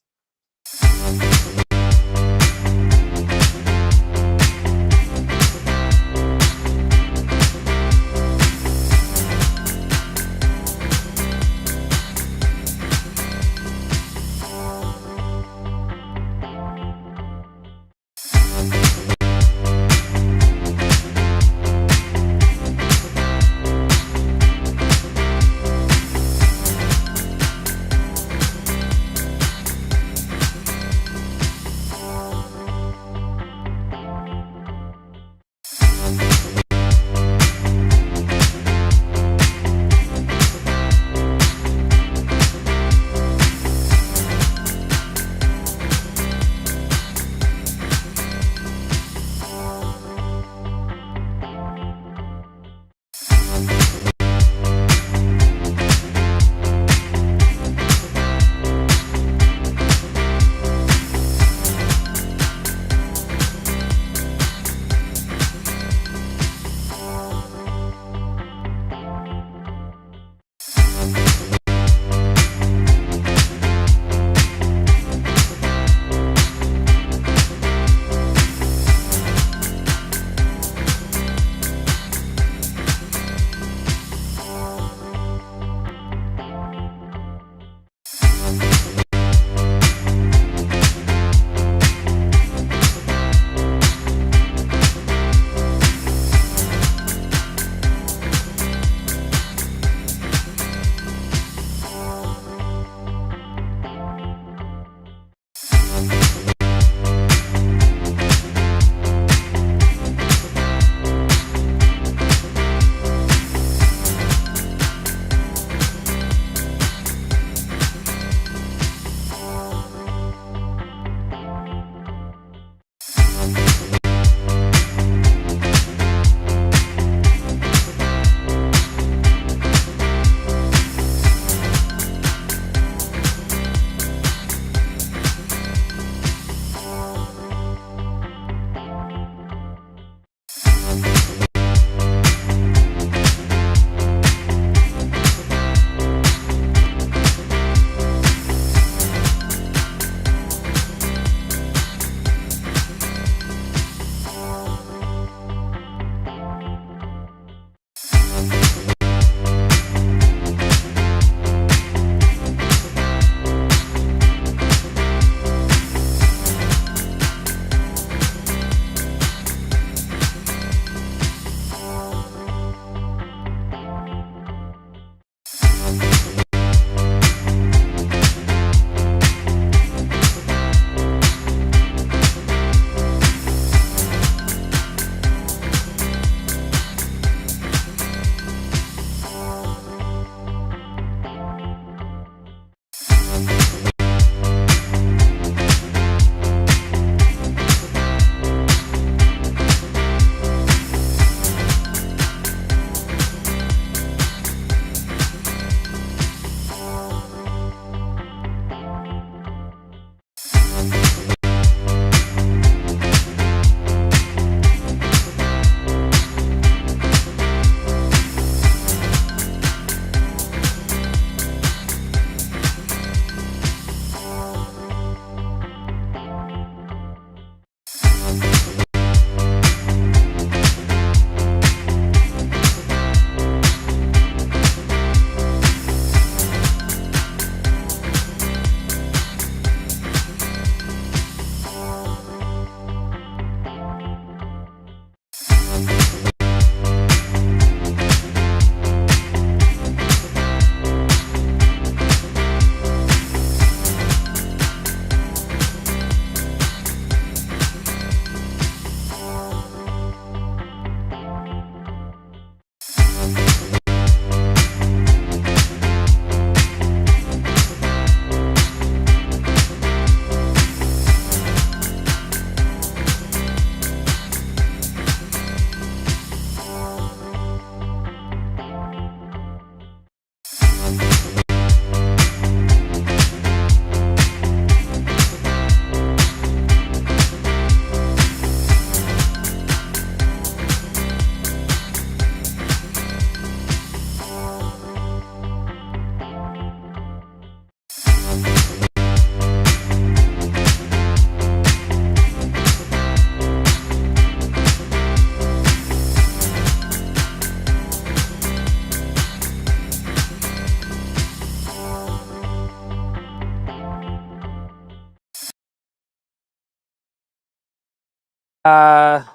to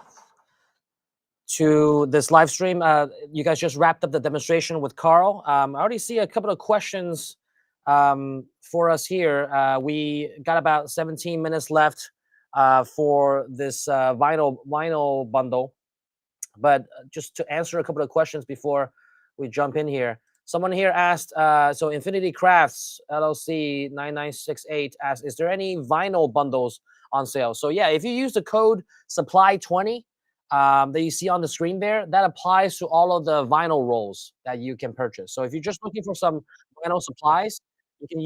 this live stream. You guys just wrapped up the demonstration with Carl. I already see a couple of questions for us here. We got about 17 minutes left for this vinyl bundle. But just to answer a couple of questions before we jump in here. Someone here asked, so Infinity Crafts LLC 9968 asked, is there any vinyl bundles on sale? So yeah, if you use the code supply20 that you see on the screen there, that applies to all of the vinyl rolls that you can purchase. So if you're just looking for some vinyl supplies, you can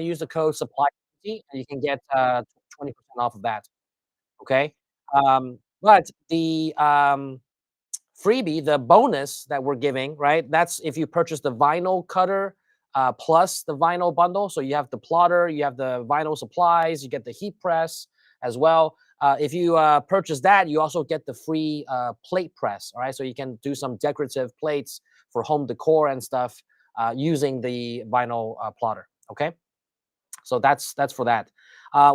use the code supply20 and you can get 20% off of that. Okay. But the freebie, the bonus that we're giving, right? That's if you purchase the vinyl cutter plus the vinyl bundle. So you have the plotter, you have the vinyl supplies, you get the heat press as well. If you purchase that, you also get the free plate press. All right, so you can do some decorative plates for home decor and stuff using the vinyl plotter. Okay, so that's for that.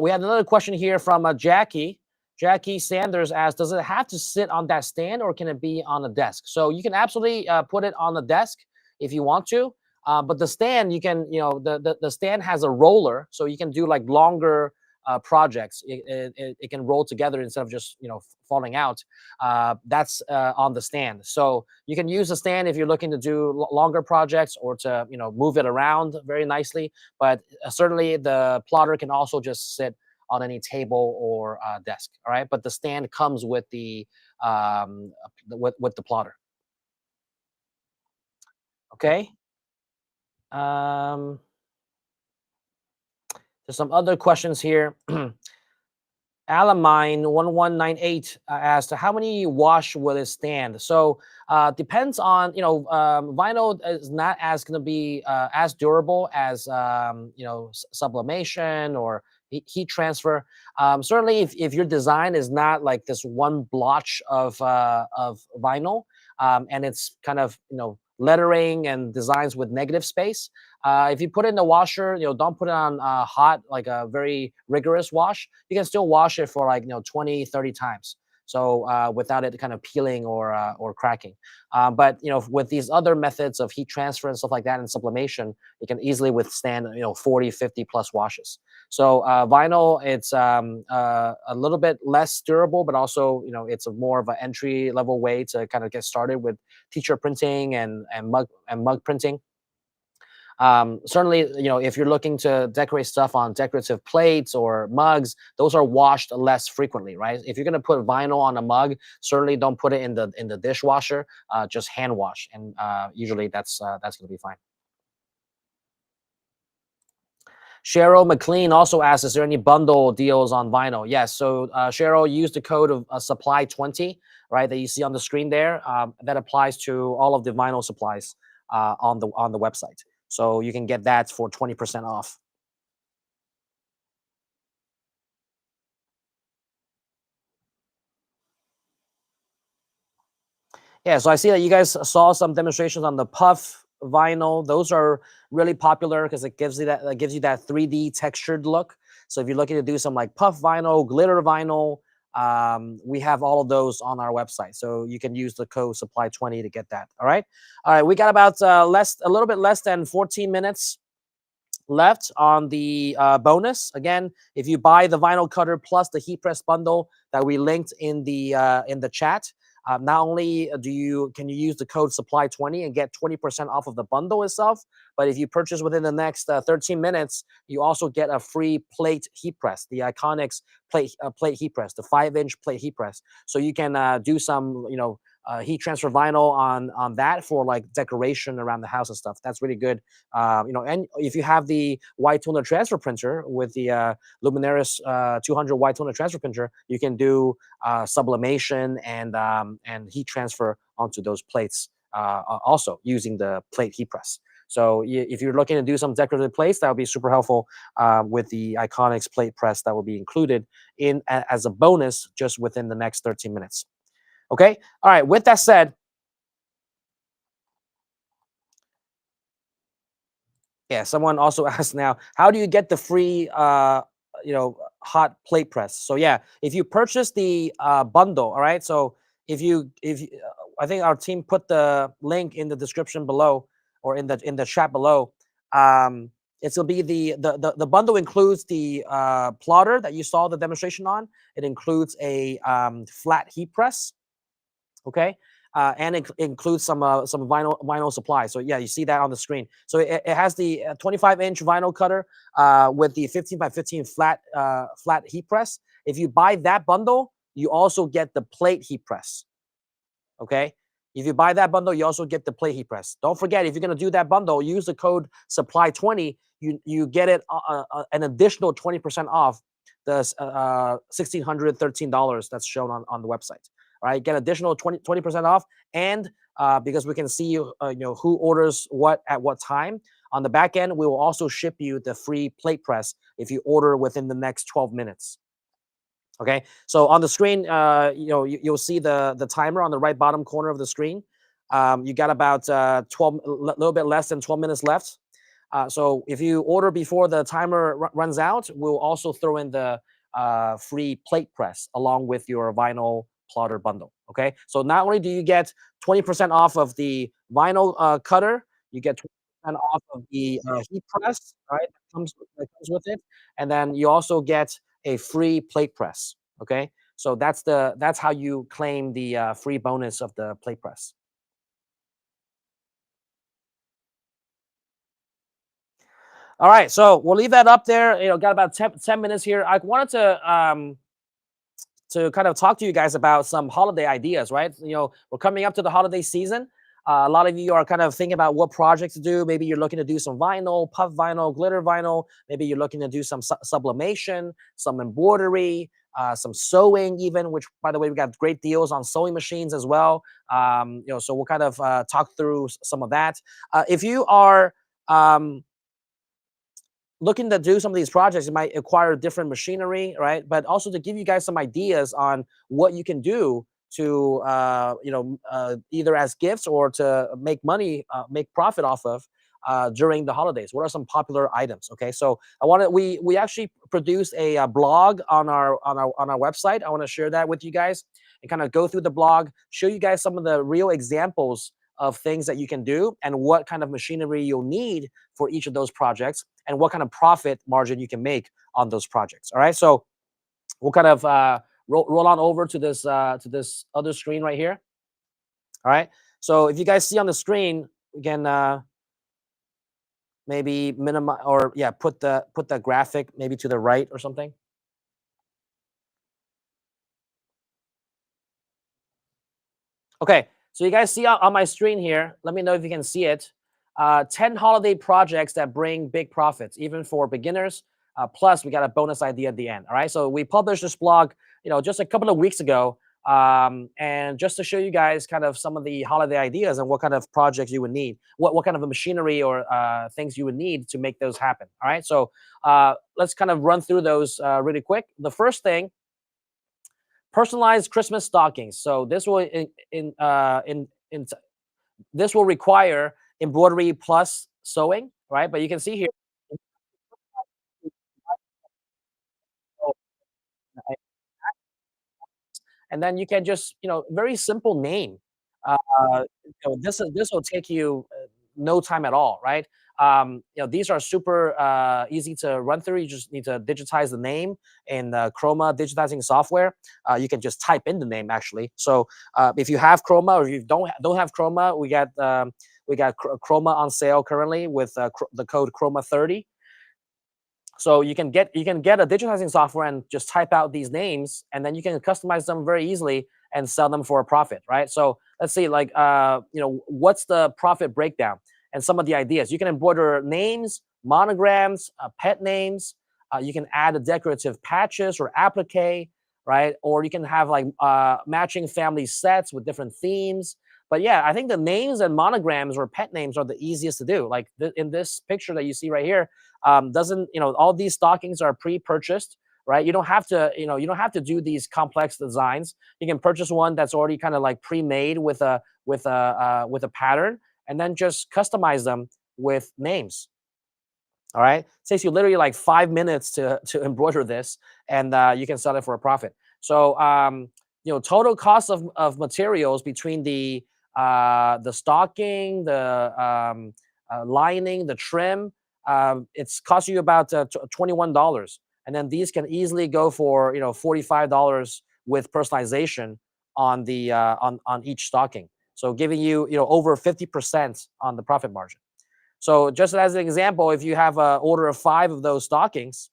We had another question here from Jackie. Jackie Sanders asked, does it have to sit on that stand or can it be on a desk? So you can absolutely put it on the desk if you want to. But the stand, you can, the stand has a roller, so you can do like longer projects. It can roll together instead of just, falling out. That's on the stand. So you can use the stand if you're looking to do longer projects or to, move it around very nicely. But certainly the plotter can also just sit on any table or desk. All right, but the stand comes with the with the plotter. Okay. There's some other questions here. Alamine 1198 asked, how many wash will it stand? So depends on, vinyl is not as going to be as durable as, sublimation or heat transfer. Certainly if your design is not like this one blotch of vinyl and it's kind of, lettering and designs with negative space. If you put it in the washer, don't put it on hot, like a very rigorous wash. You can still wash it for like, 20, 30 times. So without it kind of peeling or cracking. But, with these other methods of heat transfer and stuff like that and sublimation, it can easily withstand, 40, 50 plus washes. So vinyl, it's a little bit less durable, but also, it's a more of an entry level way to kind of get started with teacher printing and mug printing. Certainly, if you're looking to decorate stuff on decorative plates or mugs, those are washed less frequently, right? If you're going to put vinyl on a mug, certainly don't put it in the dishwasher. Just hand wash, and usually that's going to be fine. Cheryl McLean also asked, is there any bundle deals on vinyl? Yes. So Cheryl used the code of supply20, right, that you see on the screen there. That applies to all of the vinyl supplies on the website. So you can get that for 20% off. Yeah, so I see that you guys saw some demonstrations on the puff vinyl. Those are really popular because it gives you that 3D textured look. So if you're looking to do some like puff vinyl, glitter vinyl, we have all of those on our website. So you can use the code supply20 to get that. All right. We got about a little bit less than 14 minutes left on the bonus. Again, if you buy the vinyl cutter plus the heat press bundle that we linked in the chat, not only can you use the code supply20 and get 20% off of the bundle itself, but if you purchase within the next 13 minutes, you also get a free plate heat press, the Iconics plate heat press, the 5-inch plate heat press. So you can do some, heat transfer vinyl on that for like decoration around the house and stuff. That's really good. And if you have the white toner transfer printer with the Luminaris 200 white toner transfer printer, you can do sublimation and heat transfer onto those plates also using the plate heat press. So if you're looking to do some decorative plates, that would be super helpful with the Iconics plate press that will be included in as a bonus just within the next 13 minutes. Okay. All right. With that said, yeah, someone also asked now, how do you get the free, hot plate press. So yeah, if you purchase the bundle, all right. So I think our team put the link in the description below or in the chat below. It'll be the bundle includes the plotter that you saw the demonstration on. It includes a flat heat press, okay, and it includes some vinyl supply. So yeah, you see that on the screen. So it has the 25-inch vinyl cutter with the 15 by 15 flat heat press. If you buy that bundle, you also get the plate heat press. Okay. If you buy that bundle, you also get the plate heat press. Don't forget, if you're going to do that bundle, use the code supply20. You get it an additional 20% off the $1,613 that's shown on the website. All right, get additional 20% off, and because we can see you know who orders what at what time. On the back end, we will also ship you the free plate press if you order within the next 12 minutes. Okay, so on the screen, you know, you'll see the timer on the right bottom corner of the screen. You got about 12, a little bit less than 12 minutes left. So if you order before the timer runs out, we'll also throw in the free plate press along with your vinyl plotter bundle. Okay, so not only do you get 20% off of the vinyl cutter, you get 20% off of the heat press, right? That comes with it, and then you also get a free plate press. Okay, so that's how you claim the free bonus of the plate press. All right, so we'll leave that up there. You know, got about 10 minutes here. I wanted to kind of talk to you guys about some holiday ideas, right? You know, we're coming up to the holiday season. A lot of you are kind of thinking about what projects to do. Maybe you're looking to do some vinyl, puff vinyl, glitter vinyl. Maybe you're looking to do some sublimation, some embroidery, some sewing, even. Which, by the way, we got great deals on sewing machines as well. You know, so we'll kind of talk through some of that. If you are looking to do some of these projects, you might acquire different machinery, right? But also to give you guys some ideas on what you can do to, you know, either as gifts or to make money, make profit off of during the holidays. What are some popular items? Okay, so we actually produced a blog on our website. I want to share that with you guys and kind of go through the blog, show you guys some of the real examples of things that you can do and what kind of machinery you'll need for each of those projects and what kind of profit margin you can make on those projects. All right, so we'll kind of roll on over to this other screen right here. All right, so if you guys see on the screen, we can maybe minimize or yeah, put the graphic maybe to the right or something. Okay, so you guys see on my screen here, let me know if you can see it. 10 holiday projects that bring big profits, even for beginners. Plus, we got a bonus idea at the end. All right, so we published this blog, you know, just a couple of weeks ago, and just to show you guys kind of some of the holiday ideas and what kind of projects you would need, what kind of a machinery or things you would need to make those happen. All right, so let's kind of run through those really quick. The first thing, personalized Christmas stockings. So this will this will require embroidery plus sewing, right? But you can see here, and then you can just, you know, very simple name. You know, this will take you no time at all, right? You know, these are super easy to run through. You just need to digitize the name in Chroma digitizing software. You can just type in the name actually. So if you have Chroma or if you don't have Chroma, we got Chroma on sale currently with the code Chroma30. So you can get a digitizing software and just type out these names, and then you can customize them very easily and sell them for a profit, right? So let's see, like, you know, what's the profit breakdown and some of the ideas. You can embroider names, monograms, pet names. You can add decorative patches or applique, right? Or you can have like matching family sets with different themes. But yeah, I think the names and monograms or pet names are the easiest to do. Like in this picture that you see right here, doesn't, you know, all these stockings are pre-purchased, right? You don't have to, you know, you don't have to do these complex designs. You can purchase one that's already kind of like pre-made with a pattern, and then just customize them with names. All right, it takes you literally like 5 minutes to embroider this, and you can sell it for a profit. So total cost of materials between the stocking, the lining, the trim, it's cost you about $21, and then these can easily go for $45 with personalization on the on each stocking. So giving you over 50% on the profit margin. So just as an example, if you have an order of 5 of those stockings,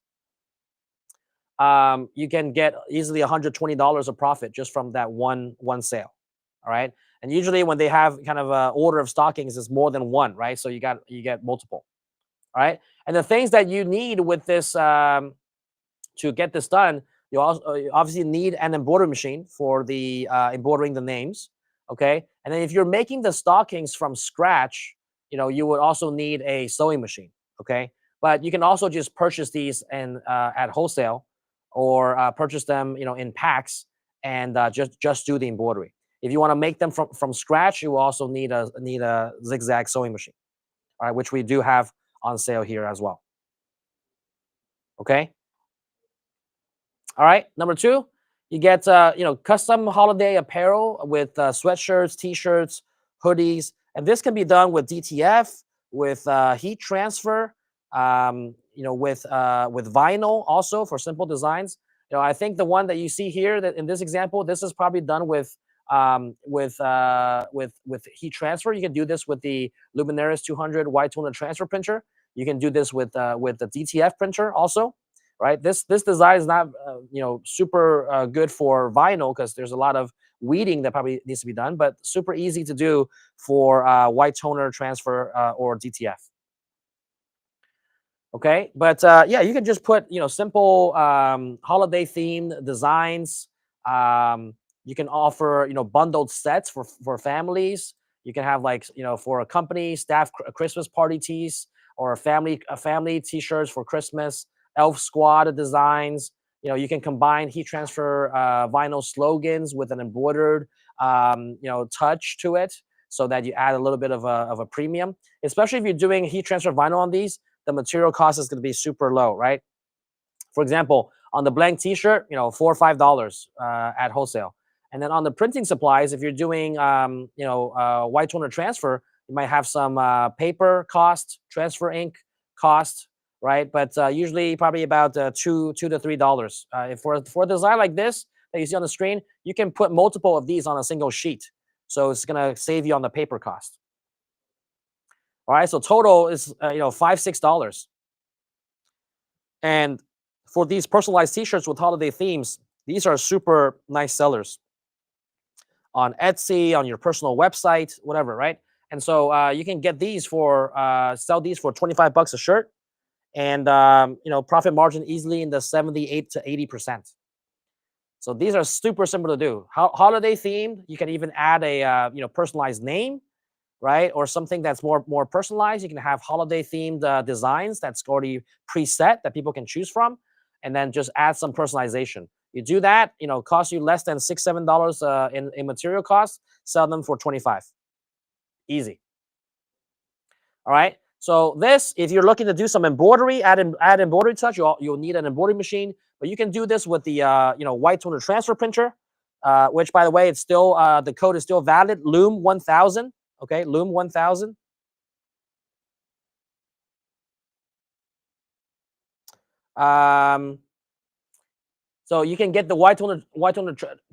you can get easily $120 of profit just from that one sale. All right, and usually when they have kind of an order of stockings, it's more than one, right? So you get multiple. All right, and the things that you need with this to get this done, you also obviously need an embroidery machine for the embroidering the names. Okay, and then if you're making the stockings from scratch, you would also need a sewing machine. Okay, but you can also just purchase these and at wholesale, or purchase them in packs, and just do the embroidery. If you want to make them from scratch, you will also need a zigzag sewing machine. All right, which we do have on sale here as well. Okay. All right, number 2, you get custom holiday apparel with sweatshirts, t-shirts, hoodies, and this can be done with DTF, with heat transfer, with vinyl also for simple designs. I think the one that you see here, that in this example, this is probably done with heat transfer. You can do this with the Luminaris 200 white toner transfer printer. You can do this with the DTF printer also. Right, this design is not super good for vinyl, because there's a lot of weeding that probably needs to be done, but super easy to do for white toner transfer or DTF. Okay, but yeah, you can just put simple holiday themed designs. You can offer bundled sets for families. You can have like for a company staff Christmas party tees, or a family t-shirts for Christmas. Elf Squad designs. You can combine heat transfer vinyl slogans with an embroidered touch to it, so that you add a little bit of a premium. Especially if you're doing heat transfer vinyl on these, the material cost is going to be super low, right? For example, on the blank T-shirt, $4 or $5 at wholesale. And then on the printing supplies, if you're doing white toner transfer, you might have some paper cost, transfer ink cost, right? But usually probably about $2 to $3. For a design like this that you see on the screen, you can put multiple of these on a single sheet, so it's gonna save you on the paper cost. All right, so total is $5-6, and for these personalized T-shirts with holiday themes, these are super nice sellers on Etsy, on your personal website, whatever, right? And so you can get these for sell these for $25 a shirt, and profit margin easily in the 78 to 80%. So these are super simple to do. Holiday themed, you can even add a personalized name, right? Or something that's more personalized. You can have holiday themed designs that's already preset that people can choose from, and then just add some personalization. You do that, cost you less than $6-7 in material costs. Sell them for 25. Easy. All right. So this, if you're looking to do some embroidery, add embroidery touch, you'll need an embroidery machine. But you can do this with the white toner transfer printer, which, by the way, it's still the code is still valid. Loom 1000. Okay, Loom 1000. So you can get the white toner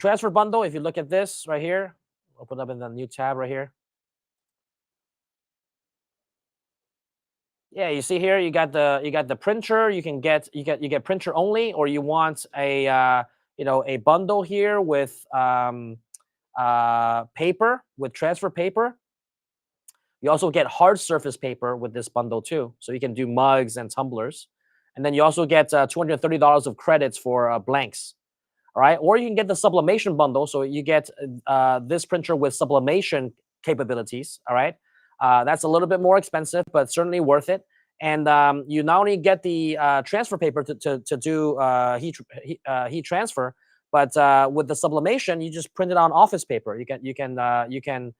transfer bundle. If you look at this right here, open up in the new tab right here. Yeah, you see here, you got the printer. You get printer only, or you want a a bundle here with paper, with transfer paper. You also get hard surface paper with this bundle too, so you can do mugs and tumblers. And then you also get $230 of credits for blanks. All right, or you can get the sublimation bundle, so you get this printer with sublimation capabilities. All right, that's a little bit more expensive, but certainly worth it. And you not only get the transfer paper to do heat transfer, but with the sublimation, you just print it on office paper. You can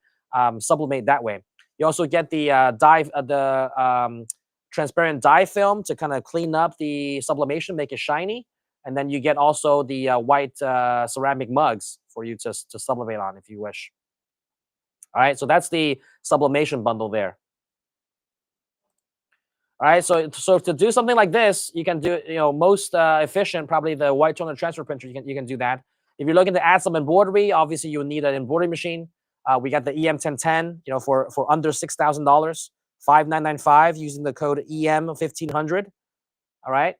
sublimate that way. You also get the transparent dye film to kind of clean up the sublimation, make it shiny. And then you get also the white ceramic mugs for you to sublimate on if you wish. All right, so that's the sublimation bundle there. All right, so to do something like this, you can do, most efficient, probably the white toner transfer printer. You can do that. If you're looking to add some embroidery, obviously you need an embroidery machine. We got the EM1010, for under $6,000, $5,995 using the code EM1500. All right.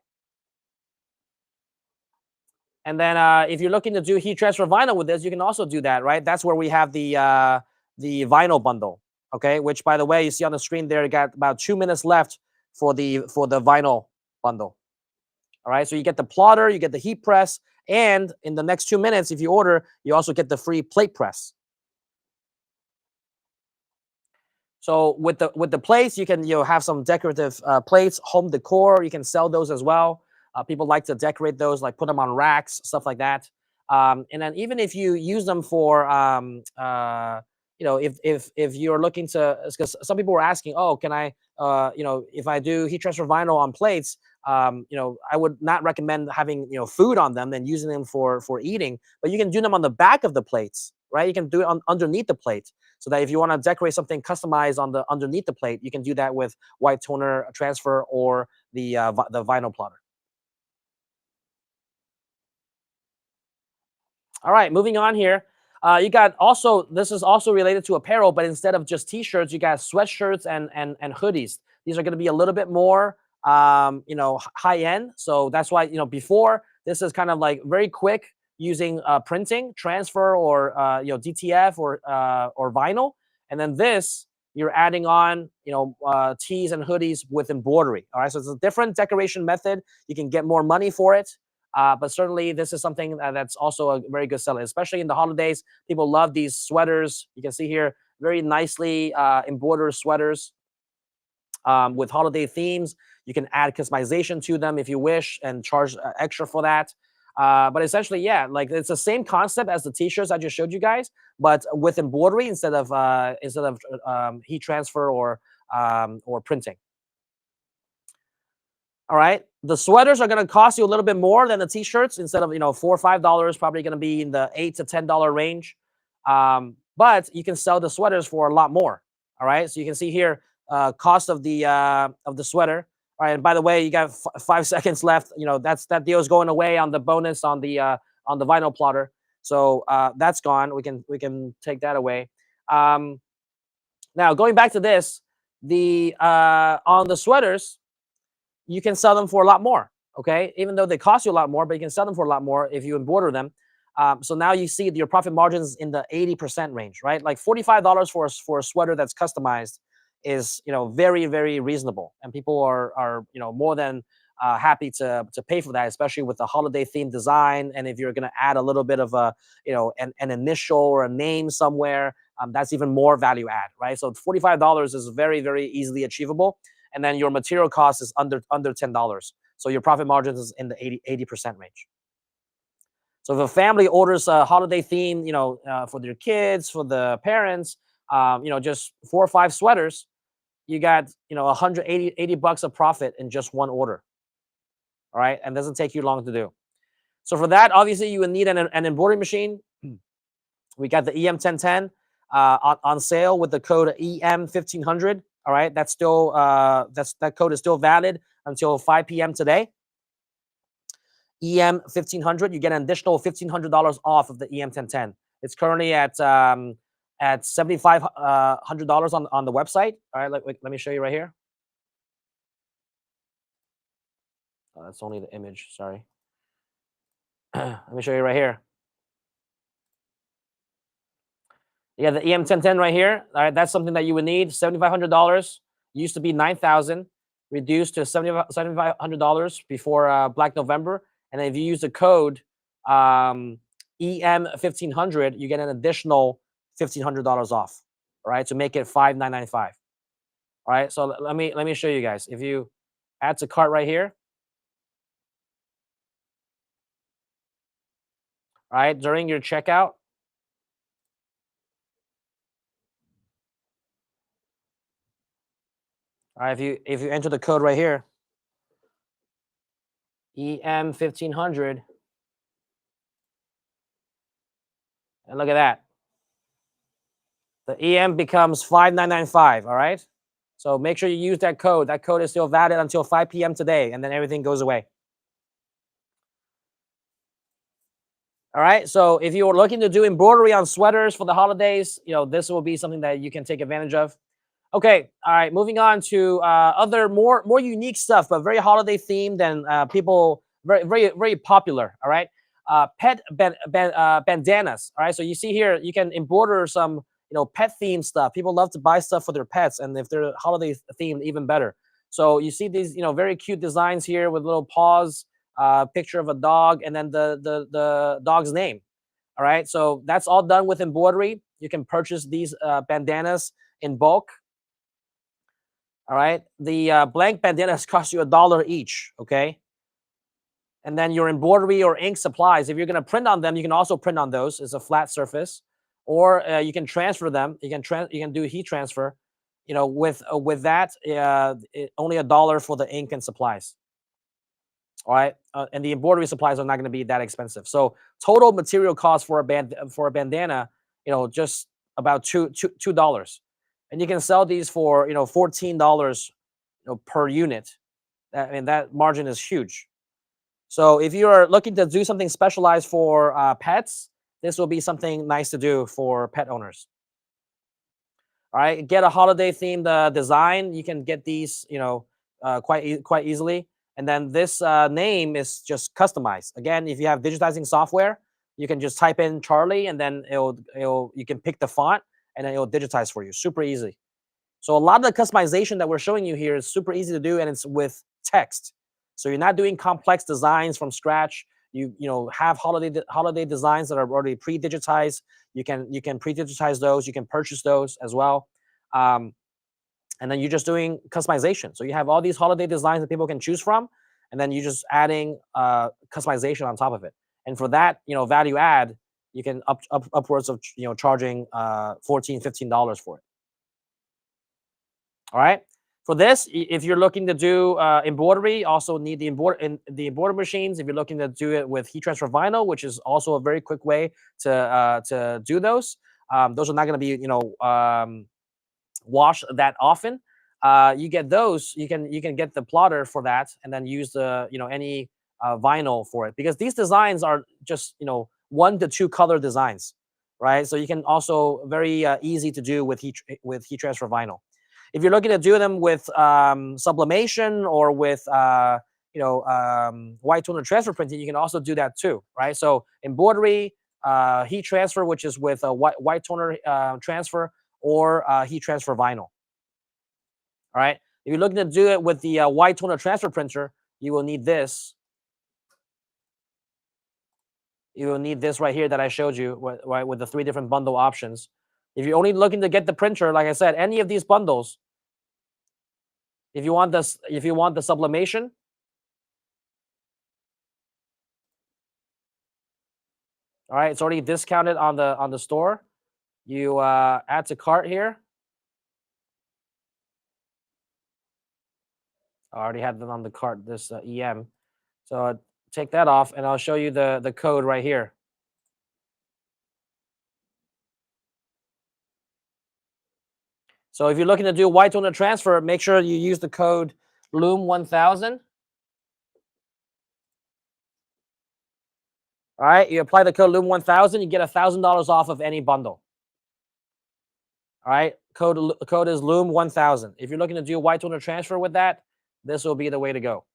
And then if you're looking to do heat transfer vinyl with this, you can also do that, right? That's where we have the vinyl bundle, okay? Which, by the way, you see on the screen there, you got about 2 minutes left for the vinyl bundle. All right, so you get the plotter, you get the heat press, and in the next 2 minutes, if you order, you also get the free plate press. So with the plates, you can have some decorative plates, home decor. You can sell those as well. People like to decorate those, like put them on racks, stuff like that. And then even if you use them for, if you're looking to, because some people were asking, oh, can I, if I do heat transfer vinyl on plates, I would not recommend having food on them and using them for eating. But you can do them on the back of the plates, right? You can do it underneath the plate. So that if you want to decorate something customized on the underneath the plate, you can do that with white toner transfer or the vinyl plotter. All right, moving on here. You got also, this is also related to apparel, but instead of just t-shirts, you got sweatshirts and hoodies. These are going to be a little bit more high end. So that's why before, this is kind of like very quick using printing, transfer, or DTF or vinyl. And then this, you're adding on tees and hoodies with embroidery. All right, so it's a different decoration method. You can get more money for it. But certainly this is something that's also a very good seller, especially in the holidays. People love these sweaters. You can see here very nicely embroidered sweaters with holiday themes. You can add customization to them if you wish and charge extra for that. But essentially, yeah, like it's the same concept as the t-shirts I just showed you guys, but with embroidery instead of heat transfer or printing. All right, the sweaters are going to cost you a little bit more than the t-shirts. Instead of $4 or $5, probably going to be in the $8 to $10 range. But you can sell the sweaters for a lot more. All right, so you can see here cost of the sweater. All right, and by the way, you got 5 seconds left. That deal is going away on the bonus on the vinyl plotter. So that's gone. We can take that away. Now going back to this, on the sweaters, you can sell them for a lot more, okay? Even though they cost you a lot more, but you can sell them for a lot more if you embroider them. So now you see your profit margins in the 80% range, right? Like $45 for a sweater that's customized is, very, very reasonable. And people are more than happy to pay for that, especially with the holiday themed design. And if you're going to add a little bit of an initial or a name somewhere, that's even more value add, right? So $45 is very, very easily achievable. And then your material cost is under $10. So your profit margin is in the 80% range. So if a family orders a holiday theme, for their kids, for the parents, just 4 or 5 sweaters, you got, $180 of profit in just one order. All right, and it doesn't take you long to do. So for that, obviously, you would need an embroidery machine. We got the EM1010 on sale with the code EM1500. All right, that's still that code is still valid until 5 p.m. today. EM1500, you get an additional $1,500 off of the EM1010. It's currently at $7,500 on the website. All right, let me show you right here. Oh, that's only the image. Sorry. Let me show you right here. You got the EM1010 right here. All right, that's something that you would need. $7,500 used to be $9,000, reduced to $7,500 before Black November. And then if you use the code EM1500, you get an additional $1,500 off. All right, to make it $5,995. All right, so let me show you guys. If you add to cart right here. All right, during your checkout, All right, if you enter the code right here, EM1500, and look at that. The EM becomes 5995, all right? So make sure you use that code. That code is still valid until 5 p.m. today, and then everything goes away. All right, so if you are looking to do embroidery on sweaters for the holidays, this will be something that you can take advantage of. Okay, all right, moving on to other more unique stuff, but very holiday themed and people very popular. All right, pet bandanas. All right, so you see here you can embroider some pet themed stuff. People love to buy stuff for their pets, and if they're holiday themed, even better. So you see these very cute designs here with little paws, picture of a dog, and then the dog's name. All right, so that's all done with embroidery. You can purchase these bandanas in bulk. All right, the blank bandanas cost you $1 each. Okay, and then your embroidery or ink supplies. If you're going to print on them, you can also print on those. It's a flat surface, or you can transfer them. You can do heat transfer. With that, only $1 for the ink and supplies. All right, and the embroidery supplies are not going to be that expensive. So total material cost for a bandana, just about $2. And you can sell these for $14 per unit. That margin is huge. So if you are looking to do something specialized for pets, this will be something nice to do for pet owners. All right, get a holiday themed design. You can get these quite easily. And then this name is just customized. Again, if you have digitizing software, you can just type in Charlie, and then you can pick the font, and then it'll digitize for you. Super easy. So a lot of the customization that we're showing you here is super easy to do, and it's with text. So you're not doing complex designs from scratch. You have holiday designs that are already pre-digitized. You can pre-digitize those. You can purchase those as well. And then you're just doing customization. So you have all these holiday designs that people can choose from, and then you're just adding customization on top of it. And for that, value add, you can upwards of charging $14, $15 for it. All right. For this, if you're looking to do embroidery, also need the embroidery machines. If you're looking to do it with heat transfer vinyl, which is also a very quick way to do those. Those are not going to be washed that often. You get those. You can get the plotter for that, and then use the any vinyl for it, because these designs are just 1 to 2 color designs, right? So you can also very easy to do with heat transfer vinyl. If you're looking to do them with sublimation or with white toner transfer printing, you can also do that too, right? So embroidery, heat transfer, which is with a white toner transfer, or heat transfer vinyl. All right. If you're looking to do it with the white toner transfer printer, you will need this. You will need this right here that I showed you, right, with the 3 different bundle options. If you're only looking to get the printer, like I said, any of these bundles. If you want the sublimation, all right, it's already discounted on the store. You add to cart here. I already had them on the cart, this EM. So take that off, and I'll show you the code right here. So if you're looking to do white toner transfer, make sure you use the code LOOM1000. All right, you apply the code LOOM1000, you get $1,000 off of any bundle. All right, code is LOOM1000. If you're looking to do white toner transfer with that, this will be the way to go.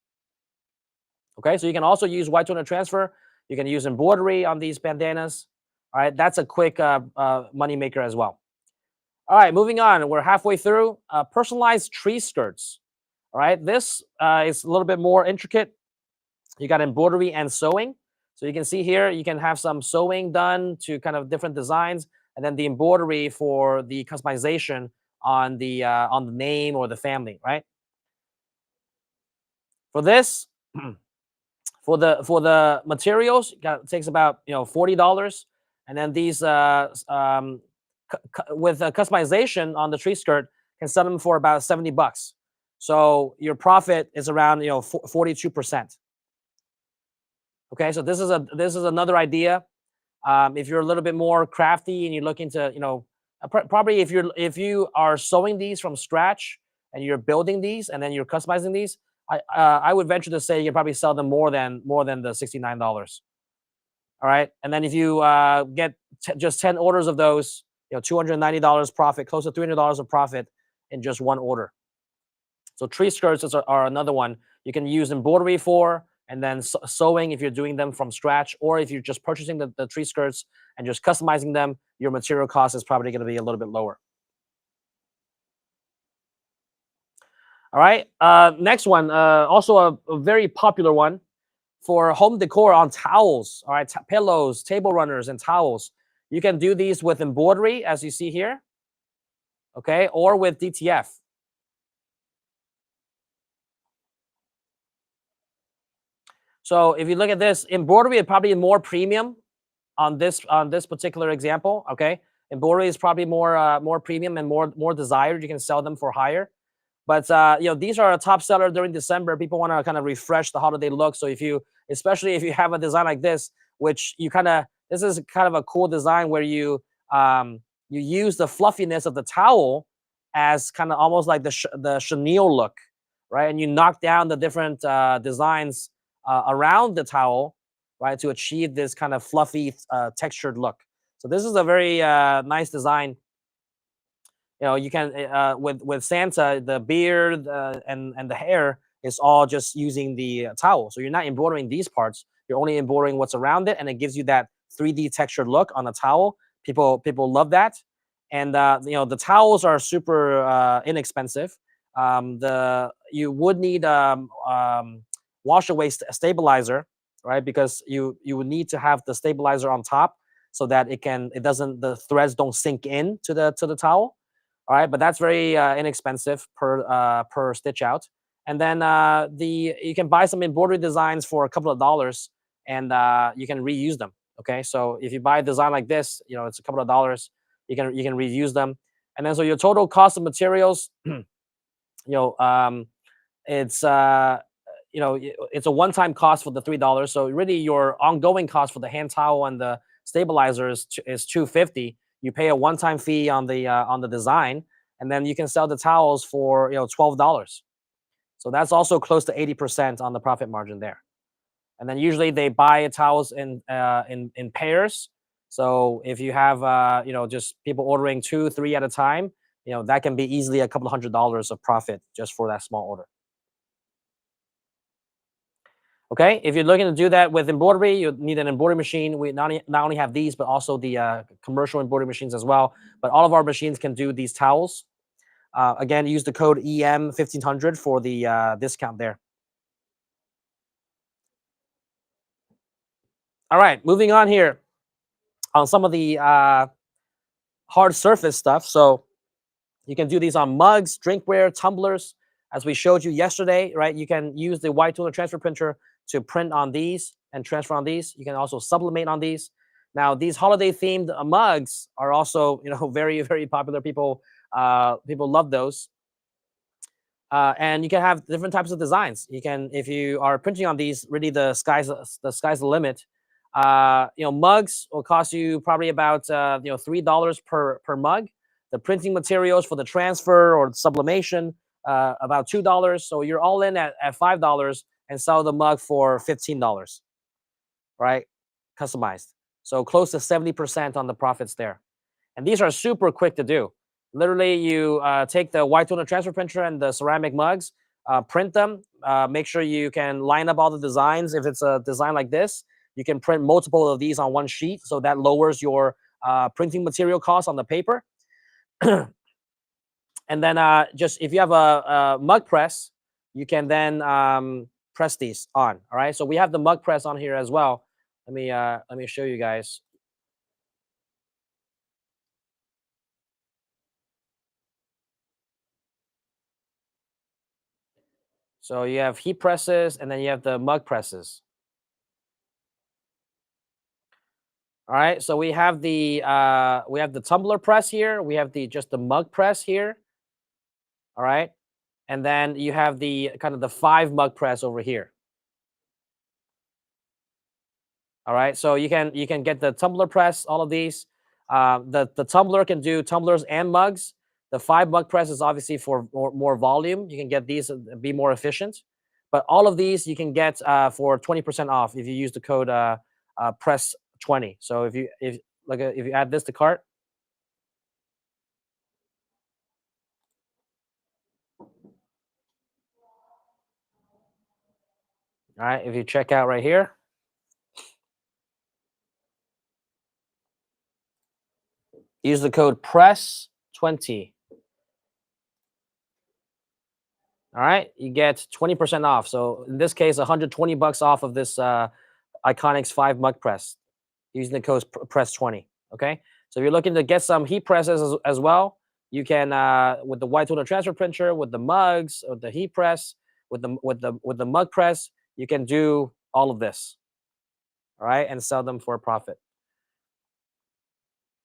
Okay, so you can also use white toner transfer. You can use embroidery on these bandanas. All right, that's a quick money maker as well. All right, moving on. We're halfway through. Personalized tree skirts. All right, this is a little bit more intricate. You got embroidery and sewing. So you can see here, you can have some sewing done to kind of different designs, and then the embroidery for the customization on the name or the family, right? For this, for the materials, it takes about $40, and then these with customization on the tree skirt can sell them for about $70. So your profit is around 42%. Okay, so this is another idea. If you're a little bit more crafty and you're looking to, probably if you are sewing these from scratch and you're building these and then you're customizing these, I would venture to say you can probably sell them more than the $69. All right, and then if you get just 10 orders of those, $290 profit, close to $300 of profit in just one order. So tree skirts are another one you can use embroidery for, and then sewing if you're doing them from scratch, or if you're just purchasing the tree skirts and just customizing them, your material cost is probably going to be a little bit lower. All right, next one, also a very popular one for home decor on towels. All right, pillows, table runners, and towels. You can do these with embroidery, as you see here, okay, or with DTF. So if you look at this, embroidery is probably more premium on this particular example. Okay, embroidery is probably more premium and more desired. You can sell them for higher. But these are a top seller during December. People want to kind of refresh the holiday look. So especially if you have a design like this, which this is kind of a cool design where you use the fluffiness of the towel as kind of almost like the chenille look, right? And you knock down the different designs around the towel, right, to achieve this kind of fluffy textured look. So this is a very nice design. You can with Santa, the beard and the hair is all just using the towel. So you're not embroidering these parts. You're only embroidering what's around it, and it gives you that 3D textured look on the towel. People love that, and the towels are super inexpensive. You would need wash away stabilizer, right? Because you would need to have the stabilizer on top so that the threads don't sink in to the towel. All right, but that's very inexpensive per stitch out. And then you can buy some embroidery designs for a couple of dollars, and you can reuse them. Okay, so if you buy a design like this, it's a couple of dollars. You can reuse them, and then so your total cost of materials, it's it's a one-time cost for the $3. So really, your ongoing cost for the hand towel and the stabilizer is $250. You pay a one-time fee on the design, and then you can sell the towels for $12. So that's also close to 80% on the profit margin there. And then usually they buy towels in pairs. So if you have just people ordering 2, 3 at a time, that can be easily a couple of $100s of profit just for that small order. Okay, if you're looking to do that with embroidery, you need an embroidery machine. We not only have these, but also the commercial embroidery machines as well. But all of our machines can do these towels. Again, use the code EM1500 for the discount there. All right, moving on here on some of the hard surface stuff. So you can do these on mugs, drinkware, tumblers, as we showed you yesterday, right? You can use the white toner transfer printer to print on these and transfer on these. You can also sublimate on these. Now, these holiday themed mugs are also, very, very popular. People love those. And you can have different types of designs. You can, if you are printing on these, really the sky's the limit. Mugs will cost you probably about $3 per mug. The printing materials for the transfer or the sublimation, about $2. So you're all in at $5 and sell the mug for $15, right? Customized. So close to 70% on the profits there. And these are super quick to do. Literally, you take the white toner transfer printer and the ceramic mugs, print them, make sure you can line up all the designs. If it's a design like this, you can print multiple of these on one sheet. So that lowers your printing material costs on the paper. And then just if you have a mug press, you can then press these on. All right. So we have the mug press on here as well. Let me show you guys. So you have heat presses, and then you have the mug presses. All right. So we have the tumbler press here. We have just the mug press here. All right. and then you have the kind of the 5 mug press over here. All right, so you can get the tumbler press, all of these. The tumbler can do tumblers and mugs. The 5 mug press is obviously for more volume. You can get these and be more efficient. But all of these you can get for 20% off if you use the code press 20. So if you add this to cart, all right, if you check out right here, use the code press 20. All right, you get 20% off. So in this case, 120 bucks off of this Iconics 5 mug press using the code press 20. Okay, so if you're looking to get some heat presses as well, you can with the white toner transfer printer, with the mugs, with the heat press, with the mug press, you can do all of this. All right, and sell them for a profit.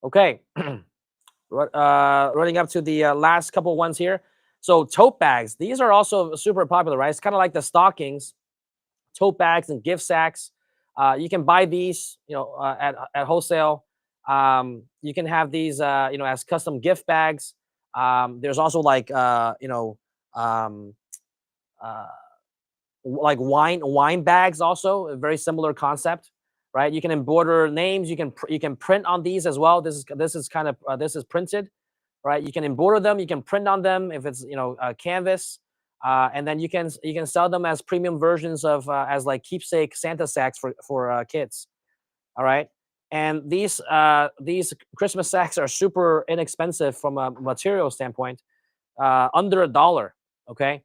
Okay, running up to the last couple ones here. So tote bags, these are also super popular, right? It's kind of like the stockings, tote bags and gift sacks. You can buy these, at wholesale. You can have these, as custom gift bags. There's also like, like wine bags, also a very similar concept, right? You can embroider names. You can print on these as well. This is kind of this is printed, right? You can embroider them. You can print on them if it's canvas. And then you can sell them as premium versions of as like keepsake Santa sacks for kids. All right, and these Christmas sacks are super inexpensive from a material standpoint, under $1. Okay,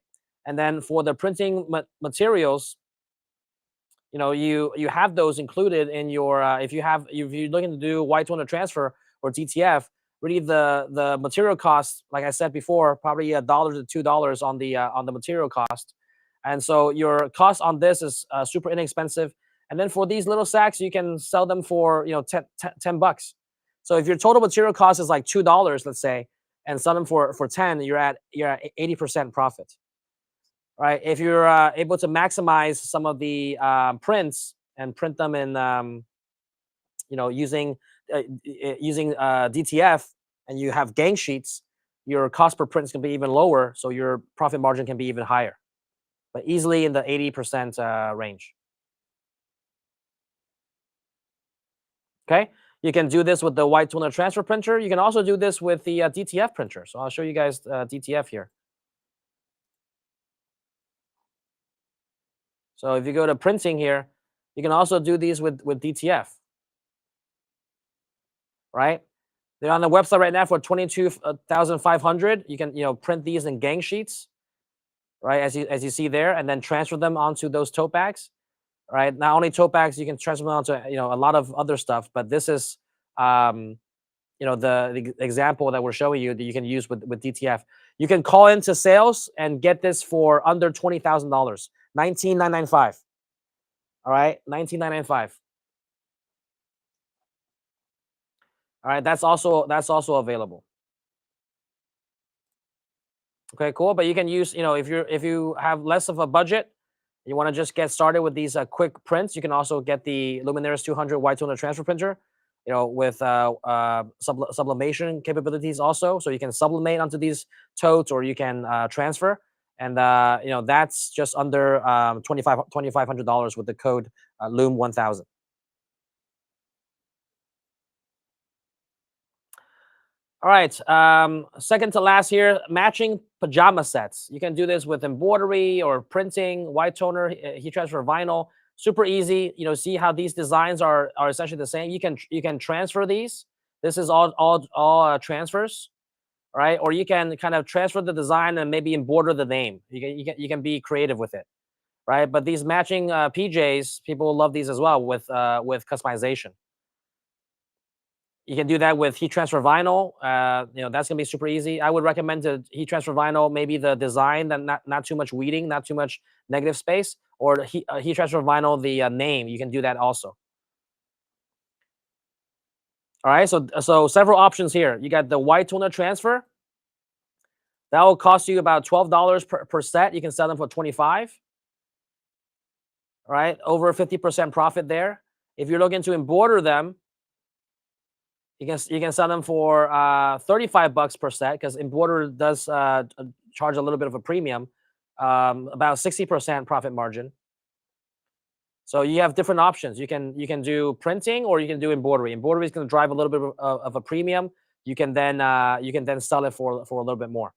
and then for the printing materials, you have those included in your if you're looking to do white toner transfer or DTF. Really, the material cost, like I said before, probably $1 to $2 on the material cost, and so your cost on this is super inexpensive. And then for these little sacks, you can sell them for 10 bucks. So if your total material cost is like $2, let's say, and sell them for 10, you're at 80% profit. Right? If you're able to maximize some of the prints and print them in using DTF, and you have gang sheets, your cost per print can be even lower, so your profit margin can be even higher, but easily in the 80% range. Okay, you can do this with the white toner transfer printer. You can also do this with the DTF printer. So I'll show you guys DTF here. So if you go to printing here, you can also do these with DTF. Right? They're on the website right now for 22,500. You can print these in gang sheets, right? As you see there, and then transfer them onto those tote bags. Right? Not only tote bags, you can transfer them onto a lot of other stuff. But this is the example that we're showing you that you can use with DTF. You can call into sales and get this for under $20,000, $19,995. All right, $19,995. All right, that's also available. Okay, cool. But you can use, if you have less of a budget, you want to just get started with these quick prints, you can also get the Luminaris 200 white toner transfer printer, with sublimation capabilities also. So you can sublimate onto these totes, or you can transfer. And that's just under $2,500 with the code LUM1000. All right, second to last here, matching pajama sets. You can do this with embroidery or printing, white toner, heat transfer vinyl. Super easy. See how these designs are essentially the same. You can transfer these. This is all transfers, right? Or you can kind of transfer the design and maybe embroider the name. You can be creative with it, right? But these matching PJs, people love these as well with customization. You can do that with heat transfer vinyl. That's gonna be super easy. I would recommend the heat transfer vinyl, maybe the design that not too much weeding, not too much negative space, or the heat transfer vinyl, the name. You can do that also. All right, so several options here. You got the white toner transfer. That will cost you about $12 per set. You can sell them for 25. All right, over 50% profit there. If you're looking to embroider them, you can sell them for $35 per set, because embroider does charge a little bit of a premium, about 60% profit margin. So you have different options. You can do printing, or you can do embroidery. Embroidery is going to drive a little bit of a premium. You can then sell it for a little bit more.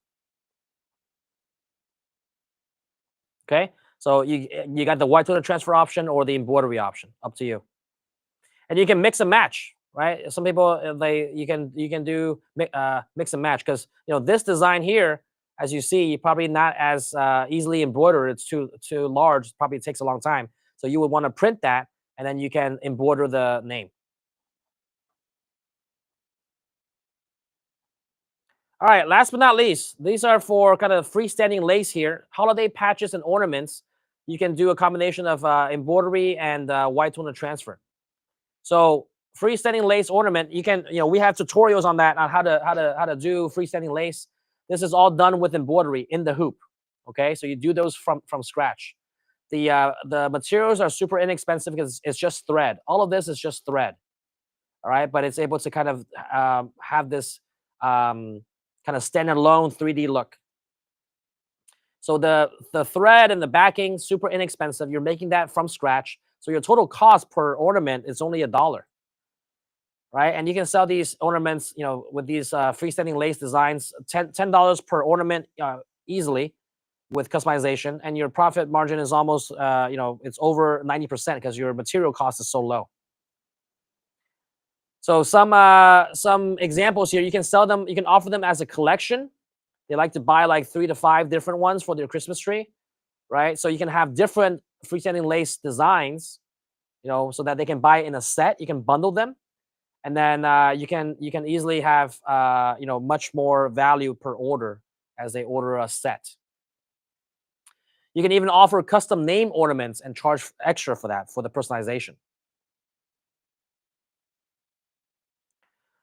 Okay, so you got the white toner transfer option or the embroidery option, up to you. And you can mix and match, right? Some people you can do mix and match, because this design here, as you see, probably not as easily embroidered. It's too large. Probably takes a long time. So you would want to print that, and then you can embroider the name. All right, last but not least, these are for kind of freestanding lace here. Holiday patches and ornaments. You can do a combination of embroidery and white toner transfer. So freestanding lace ornament, you can, we have tutorials on that, on how to do freestanding lace. This is all done with embroidery in the hoop. Okay, so you do those from scratch. The materials are super inexpensive because it's just thread. All of this is just thread. All right, but it's able to kind of have this kind of standalone 3D look. So the thread and the backing, super inexpensive. You're making that from scratch. So your total cost per ornament is only $1, right? And you can sell these ornaments, with these freestanding lace designs, $10 per ornament easily, with customization. And your profit margin is almost, it's over 90%, because your material cost is so low. So some examples here. You can sell them. You can offer them as a collection. They like to buy like 3 to 5 different ones for their Christmas tree, right? So you can have different freestanding lace designs, so that they can buy in a set. You can bundle them, and then you can easily have much more value per order as they order a set. You can even offer custom name ornaments and charge extra for that, for the personalization.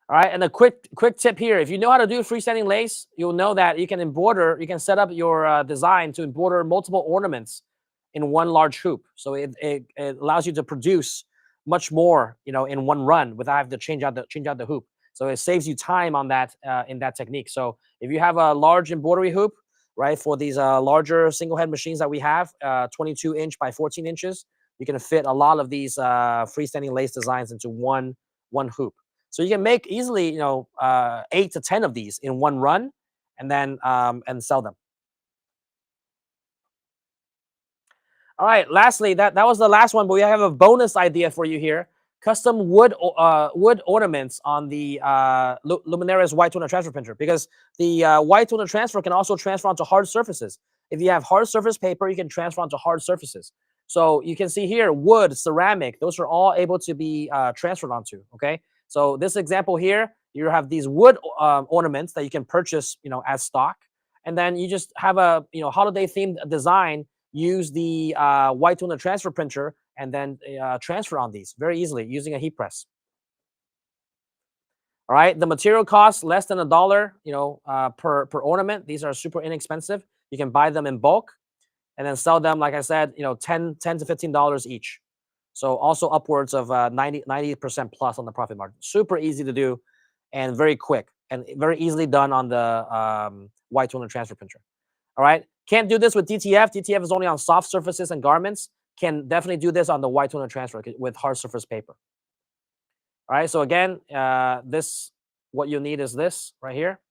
All right, and a quick tip here: if you know how to do freestanding lace, you'll know that you can embroider. You can set up your design to embroider multiple ornaments in one large hoop. So it allows you to produce much more, in one run, without having to change out the hoop. So it saves you time on that in that technique. So if you have a large embroidery hoop, right, for these larger single head machines that we have, 22 inch by 14 inches, you can fit a lot of these freestanding lace designs into one hoop. So you can make easily, 8 to 10 of these in one run, and then and sell them. All right. Lastly, that was the last one, but we have a bonus idea for you here: custom wood ornaments on the Luminaris white toner transfer printer, because the white toner transfer can also transfer onto hard surfaces. If you have hard surface paper, you can transfer onto hard surfaces. So you can see here, wood, ceramic, those are all able to be transferred onto. Okay. So this example here, you have these wood ornaments that you can purchase, as stock, and then you just have a holiday themed design. Use the white toner transfer printer, and then transfer on these very easily using a heat press. All right, the material costs less than $1, per ornament. These are super inexpensive. You can buy them in bulk, and then sell them, like I said, $10 to $15 each. So also upwards of 90% plus on the profit margin. Super easy to do, and very quick, and very easily done on the white toner transfer printer. All right, can't do this with DTF. DTF is only on soft surfaces and garments. Can definitely do this on the white toner transfer with hard surface paper. All right, so again, what you need is this right here.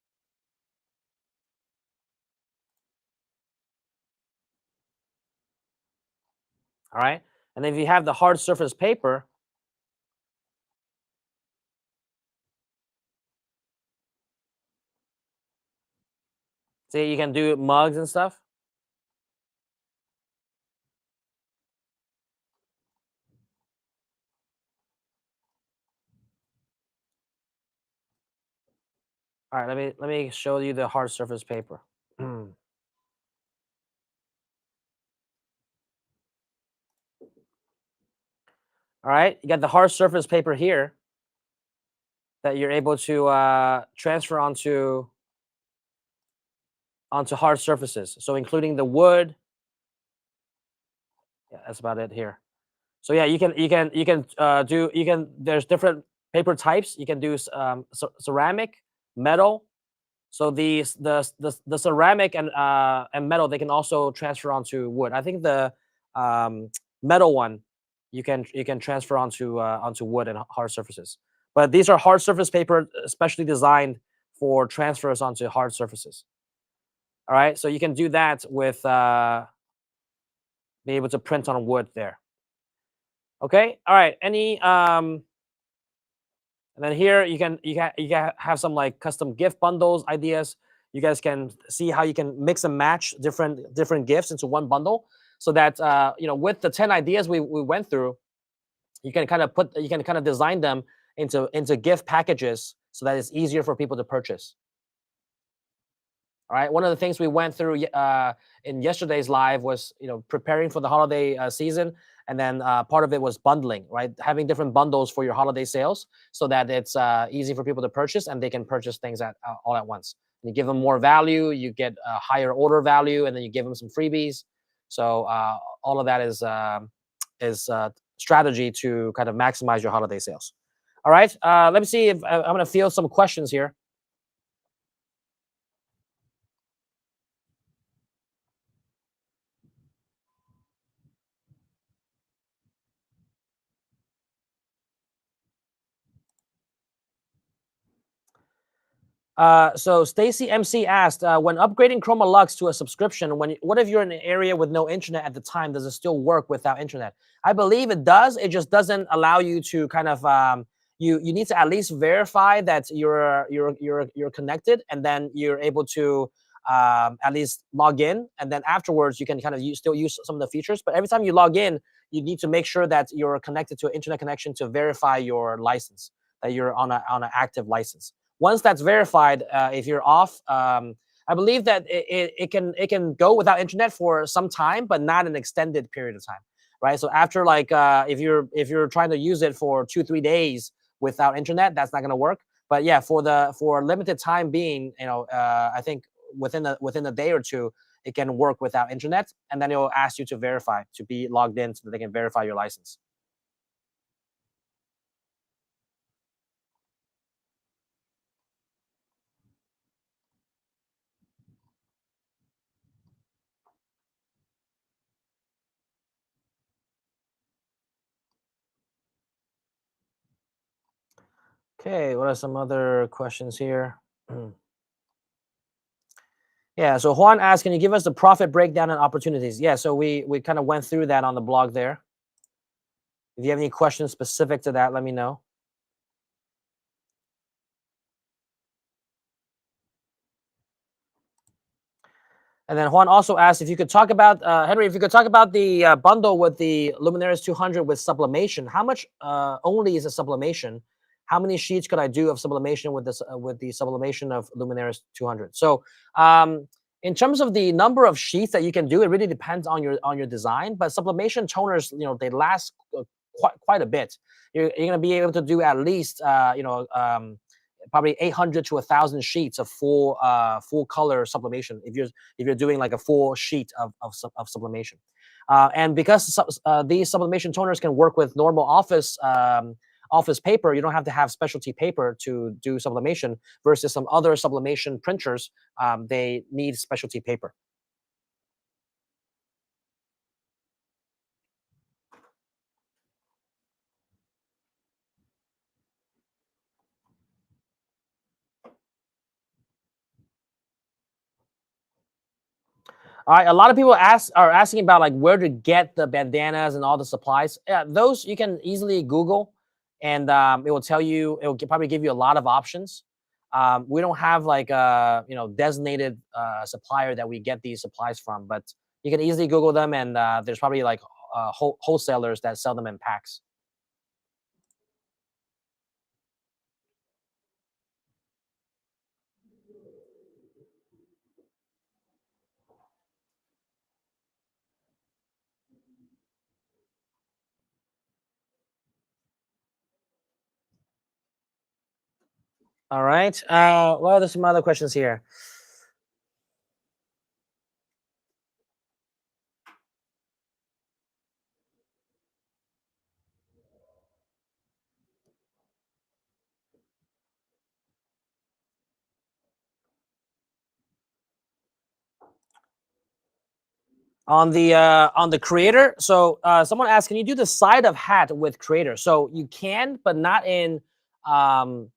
All right, and if you have the hard surface paper, see, you can do mugs and stuff. All right, let me show you the hard surface paper. All right, you got the hard surface paper here that you're able to transfer onto onto hard surfaces. So including the wood. Yeah, that's about it here. So yeah, there's different paper types. You can do ceramic, metal. So the ceramic and metal, they can also transfer onto wood. I think the metal one you can transfer onto wood and hard surfaces. But these are hard surface paper, especially designed for transfers onto hard surfaces. All right, so you can do that with be able to print on wood there. Okay, all right. And then here you can have some like custom gift bundles ideas. You guys can see how you can mix and match different gifts into one bundle, so that with the 10 ideas we went through, you can kind of design them into gift packages so that it's easier for people to purchase. All right. One of the things we went through in yesterday's live was preparing for the holiday season, and then part of it was bundling, right? Having different bundles for your holiday sales so that it's easy for people to purchase and they can purchase things all at once. And you give them more value, you get a higher order value, and then you give them some freebies. So all of that is strategy to kind of maximize your holiday sales. All right. Let me see if I'm going to field some questions here. So Stacy MC asked, when upgrading Chroma Lux to a subscription, what if you're in an area with no internet at the time? Does it still work without internet? I believe it does. It just doesn't allow you to kind of you need to at least verify that you're connected, and then you're able to at least log in, and then afterwards you can kind of still use some of the features. But every time you log in, you need to make sure that you're connected to an internet connection to verify your license, that you're on an active license. Once that's verified, if you're off, I believe that it can go without internet for some time, but not an extended period of time, right? So after like if you're trying to use it for 2-3 days without internet, that's not going to work. But yeah, for a limited time being, I think within a day or two, it can work without internet, and then it will ask you to verify to be logged in so that they can verify your license. Okay, what are some other questions here? Yeah, so Juan asked, can you give us the profit breakdown and opportunities? Yeah, so we kind of went through that on the blog there. If you have any questions specific to that, let me know. And then Juan also asked if you could talk about, Henry, if you could talk about the bundle with the Luminaris 200 with sublimation. How much only is a sublimation? How many sheets could I do of sublimation with this with the sublimation of Luminaris 200? So in terms of the number of sheets that you can do, it really depends on your design. But sublimation toners, they last quite a bit. You're going to be able to do at least probably 800 to 1,000 sheets of full color sublimation if you're doing like a full sheet of sublimation. And because these sublimation toners can work with normal office paper, you don't have to have specialty paper to do sublimation, versus some other sublimation printers, they need specialty paper. All right, a lot of people are asking about like where to get the bandanas and all the supplies. Yeah, those you can easily Google, and it will tell you. It will probably give you a lot of options. We don't have like a designated supplier that we get these supplies from, but you can easily Google them, and there's probably like wholesalers that sell them in packs. All right. What are some other questions here? On the creator, so someone asked, can you do the side of hat with creator? So you can, but um,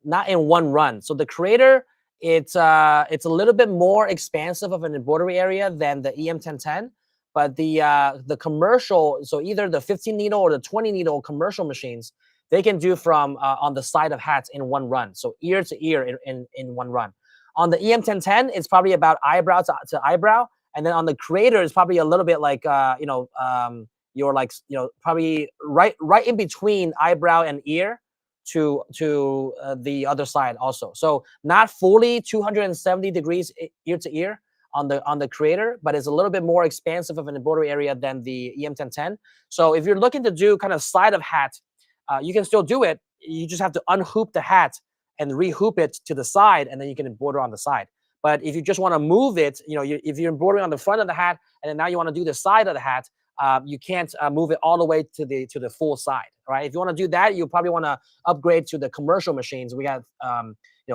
not in one run. So the creator, it's a little bit more expansive of an embroidery area than the EM1010, but the commercial, so either the 15 needle or the 20 needle commercial machines, they can do from on the side of hats in one run, so ear to ear in one run. On the EM1010, it's probably about eyebrow to eyebrow, and then on the creator, it's probably a little bit like you're like probably right in between eyebrow and ear to the other side also. So not fully 270 degrees ear to ear on the creator, but it's a little bit more expansive of an embroidery area than the EM1010. So if you're looking to do kind of side of hat, you can still do it. You just have to unhoop the hat and rehoop it to the side, and then you can embroider on the side. But if you just want to move it, if you're embroidering on the front of the hat, and then now you want to do the side of the hat, you can't move it all the way to the full side, right? If you want to do that, you probably want to upgrade to the commercial machines. We got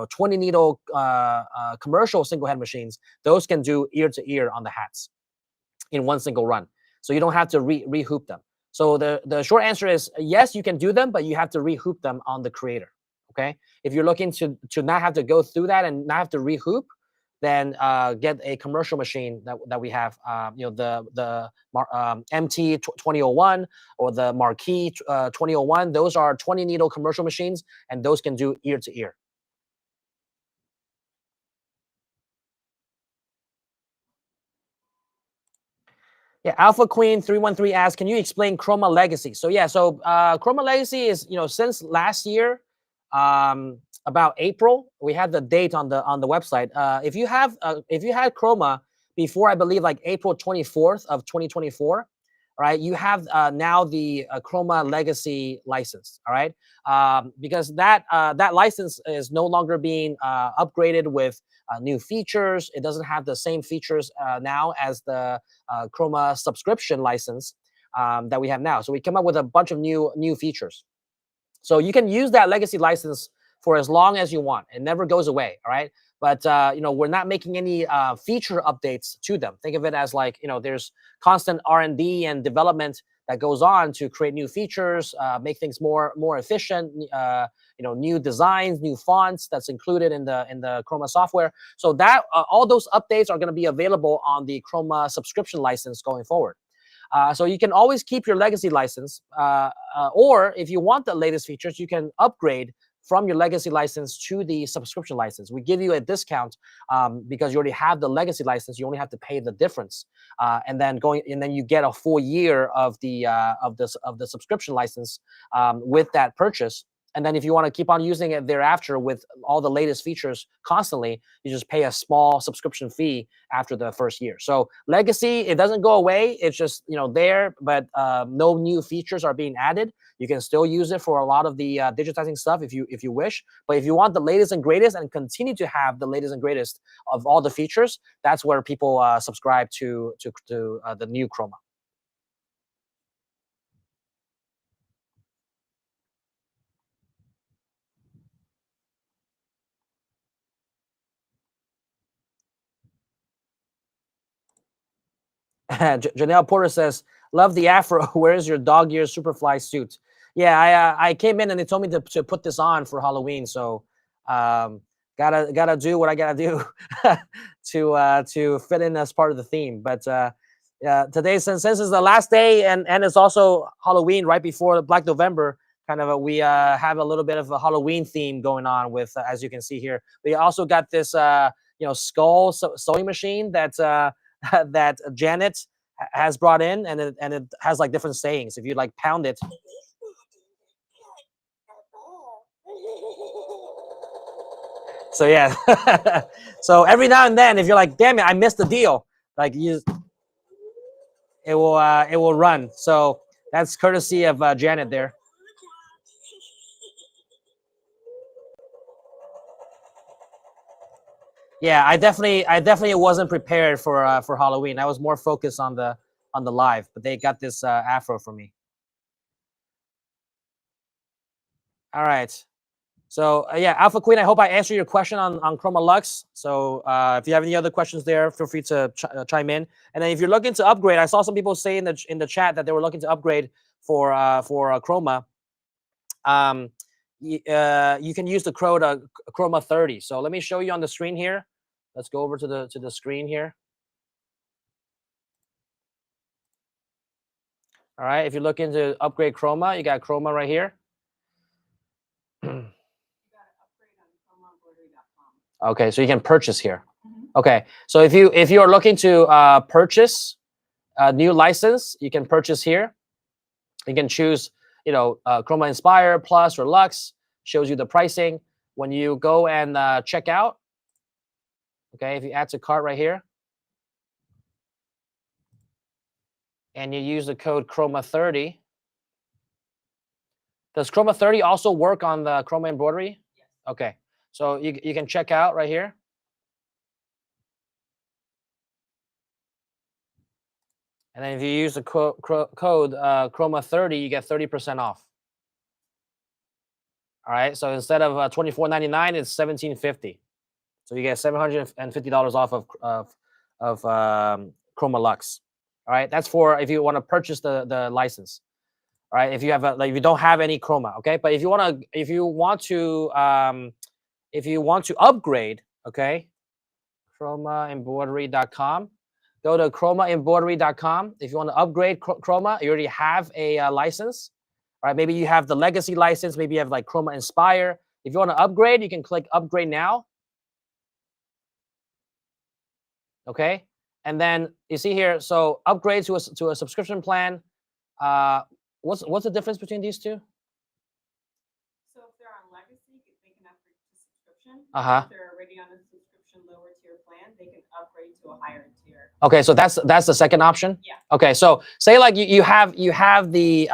20 needle commercial single head machines. Those can do ear to ear on the hats in one single run, so you don't have to rehoop them. So the short answer is yes, you can do them, but you have to rehoop them on the creator. Okay, if you're looking to not have to go through that and not have to rehoop, then get a commercial machine that we have. The MT 2001 or the Marquee 2001. Those are 20 needle commercial machines, and those can do ear to ear. Yeah, Alpha Queen 313 asks, can you explain Chroma Legacy? So yeah, Chroma Legacy is since last year, about April, we had the date on the website. If you had Chroma before, I believe like April 24th of 2024, right? You have now the Chroma Legacy license, all right? Because that license is no longer being upgraded with new features. It doesn't have the same features now as the Chroma subscription license that we have now. So we came up with a bunch of new features. So you can use that legacy license for as long as you want. It never goes away, all right? But we're not making any feature updates to them. Think of it as like there's constant R&D and development that goes on to create new features, make things more efficient. New designs, new fonts that's included in the Chroma software. So that all those updates are going to be available on the Chroma subscription license going forward. So you can always keep your legacy license, or if you want the latest features, you can upgrade from your legacy license to the subscription license. We give you a discount because you already have the legacy license. You only have to pay the difference, and then you get a full year of the subscription license with that purchase. And then if you want to keep on using it thereafter with all the latest features constantly, you just pay a small subscription fee after the first year. So legacy, it doesn't go away. It's just there, but no new features are being added. You can still use it for a lot of the digitizing stuff if you wish. But if you want the latest and greatest and continue to have the latest and greatest of all the features, that's where people subscribe to the new Chroma. Janelle Porter says, love the afro. Where is your dog ear Superfly suit? Yeah, I came in and they told me to put this on for Halloween. So gotta do what I gotta do to fit in as part of the theme. But today, since it's the last day and it's also Halloween right before Black November, kind of we have a little bit of a Halloween theme going on with, as you can see here. We also got this skull sewing machine that's that Janet has brought in, and it has like different sayings. If you like pound it. So yeah, so every now and then, if you're like, damn it, I missed the deal, like it will run. So that's courtesy of Janet there. Yeah, I definitely wasn't prepared for Halloween. I was more focused on the live, but they got this afro for me. All right. So yeah, Alpha Queen, I hope I answered your question on Chroma Lux. So if you have any other questions there, feel free to chime in. And then if you're looking to upgrade, I saw some people say in the chat that they were looking to upgrade for Chroma. You can use the code Chroma 30. So let me show you on the screen here. Let's go over to the screen here. All right, if you're looking to upgrade Chroma, you got Chroma right here. Okay, so you can purchase here. Okay, so if you are looking to purchase a new license, you can purchase here. You can choose, Chroma Inspire, Plus, or Lux. Shows you the pricing. When you go and check out, okay, if you add to cart right here, and you use the code Chroma 30. Does Chroma 30 also work on the Chroma embroidery? Yes. Okay, so you can check out right here. And then if you use the code Chroma 30, you get 30% off. All right, so instead of $24.99, it's $17.50. So you get $750 off of Chroma Lux. All right, that's for if you want to purchase the license. All right, if you have if you don't have any Chroma, okay. But if you want to upgrade, okay, chromaembroidery.com. Go to chromaembroidery.com. If you want to upgrade Chroma, you already have a license. All right, maybe you have the legacy license. Maybe you have like Chroma Inspire. If you want to upgrade, you can click upgrade now. Okay, and then you see here, so upgrade to a subscription plan. What's the difference between these two? So if they're on legacy, they can upgrade to subscription. Uh-huh. If they're already on a subscription lower tier plan, they can upgrade to a higher tier. Okay, so that's the second option. Yeah. Okay, so say like you have the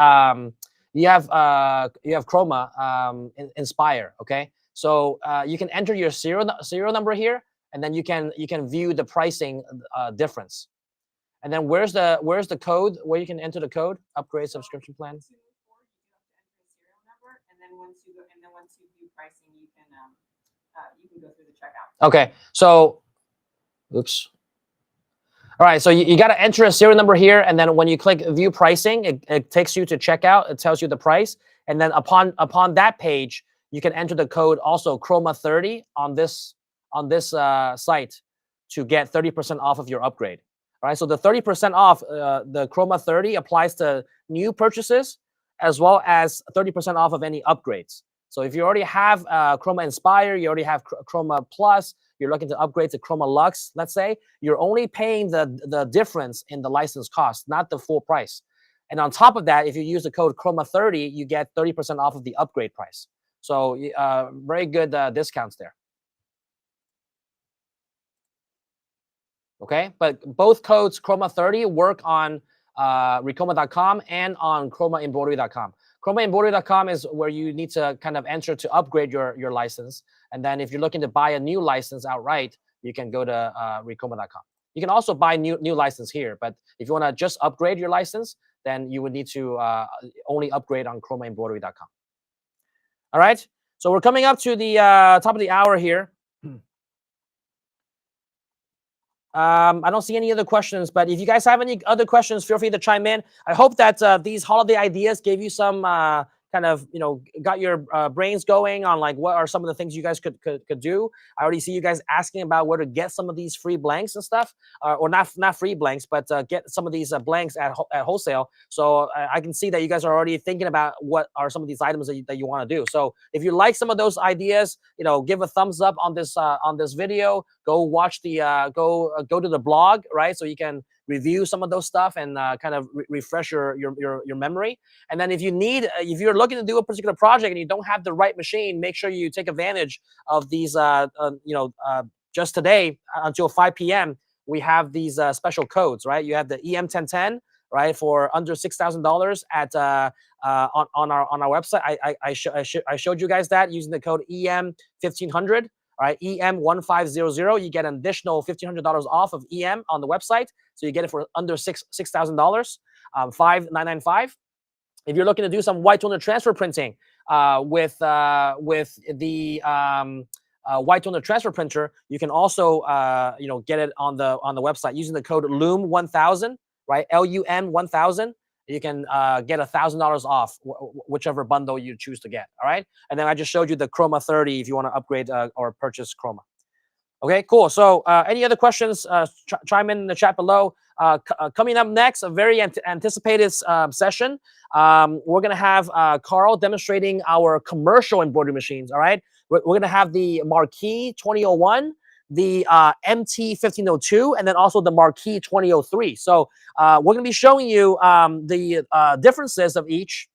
Chroma Inspire. Okay, so you can enter your serial number here, and then you can view the pricing difference. And then where's the code where you can enter the code upgrade subscription plan? To move forward, you do have to enter a serial number, and then once you view pricing, you can go through the checkout. Okay, so oops. All right, so you got to enter a serial number here, and then when you click view pricing, it takes you to checkout. It tells you the price, and then upon that page, you can enter the code also Chroma 30 on this site to get 30% off of your upgrade. All right, so the 30% off the Chroma 30 applies to new purchases as well as 30% off of any upgrades. So if you already have Chroma Inspire, you already have Chroma Plus, you're looking to upgrade to Chroma Lux, let's say, you're only paying the difference in the license cost, not the full price. And on top of that, if you use the code Chroma 30, you get 30% off of the upgrade price. So very good discounts there. Okay, but both codes Chroma 30 work on Rechroma.com and on chromaembroidery.com. Chromaembroidery.com is where you need to kind of enter to upgrade your license. And then if you're looking to buy a new license outright, you can go to Rechroma.com. You can also buy new license here, but if you want to just upgrade your license, then you would need to only upgrade on chromaembroidery.com. All right, so we're coming up to the top of the hour here. I don't see any other questions, but if you guys have any other questions, feel free to chime in. I hope that these holiday ideas gave you some kind of, got your brains going on like what are some of the things you guys could do. I already see you guys asking about where to get some of these free blanks and stuff, or not free blanks, but get some of these blanks at wholesale. So I can see that you guys are already thinking about what are some of these items that you want to do. So if you like some of those ideas, give a thumbs up on this video. Go watch the go to the blog, right? So you can review some of those stuff and kind of refresh your memory. And then if you're looking to do a particular project and you don't have the right machine, make sure you take advantage of these. Just today until 5 p.m. we have these special codes, right? You have the EM1010, right, for under $6,000 at on our website. I showed you guys that using the code EM1500. All right, EM1500, you get an additional $1,500 off of EM on the website. So you get it for under $6,000, $5,995. If you're looking to do some white toner transfer printing, with the white toner transfer printer, you can also get it on the website using the code LUM1000, right? LUM 1000. You can get $1,000 off whichever bundle you choose to get. All right, and then I just showed you the Chroma 30 if you want to upgrade or purchase Chroma. Okay, cool. So any other questions? Chime in the chat below. Coming up next, a very anticipated session. We're gonna have Carl demonstrating our commercial embroidery machines. All right, we're gonna have the Marquee 2001, the MT 1502, and then also the Marquee 2003. So we're gonna be showing you the differences of each.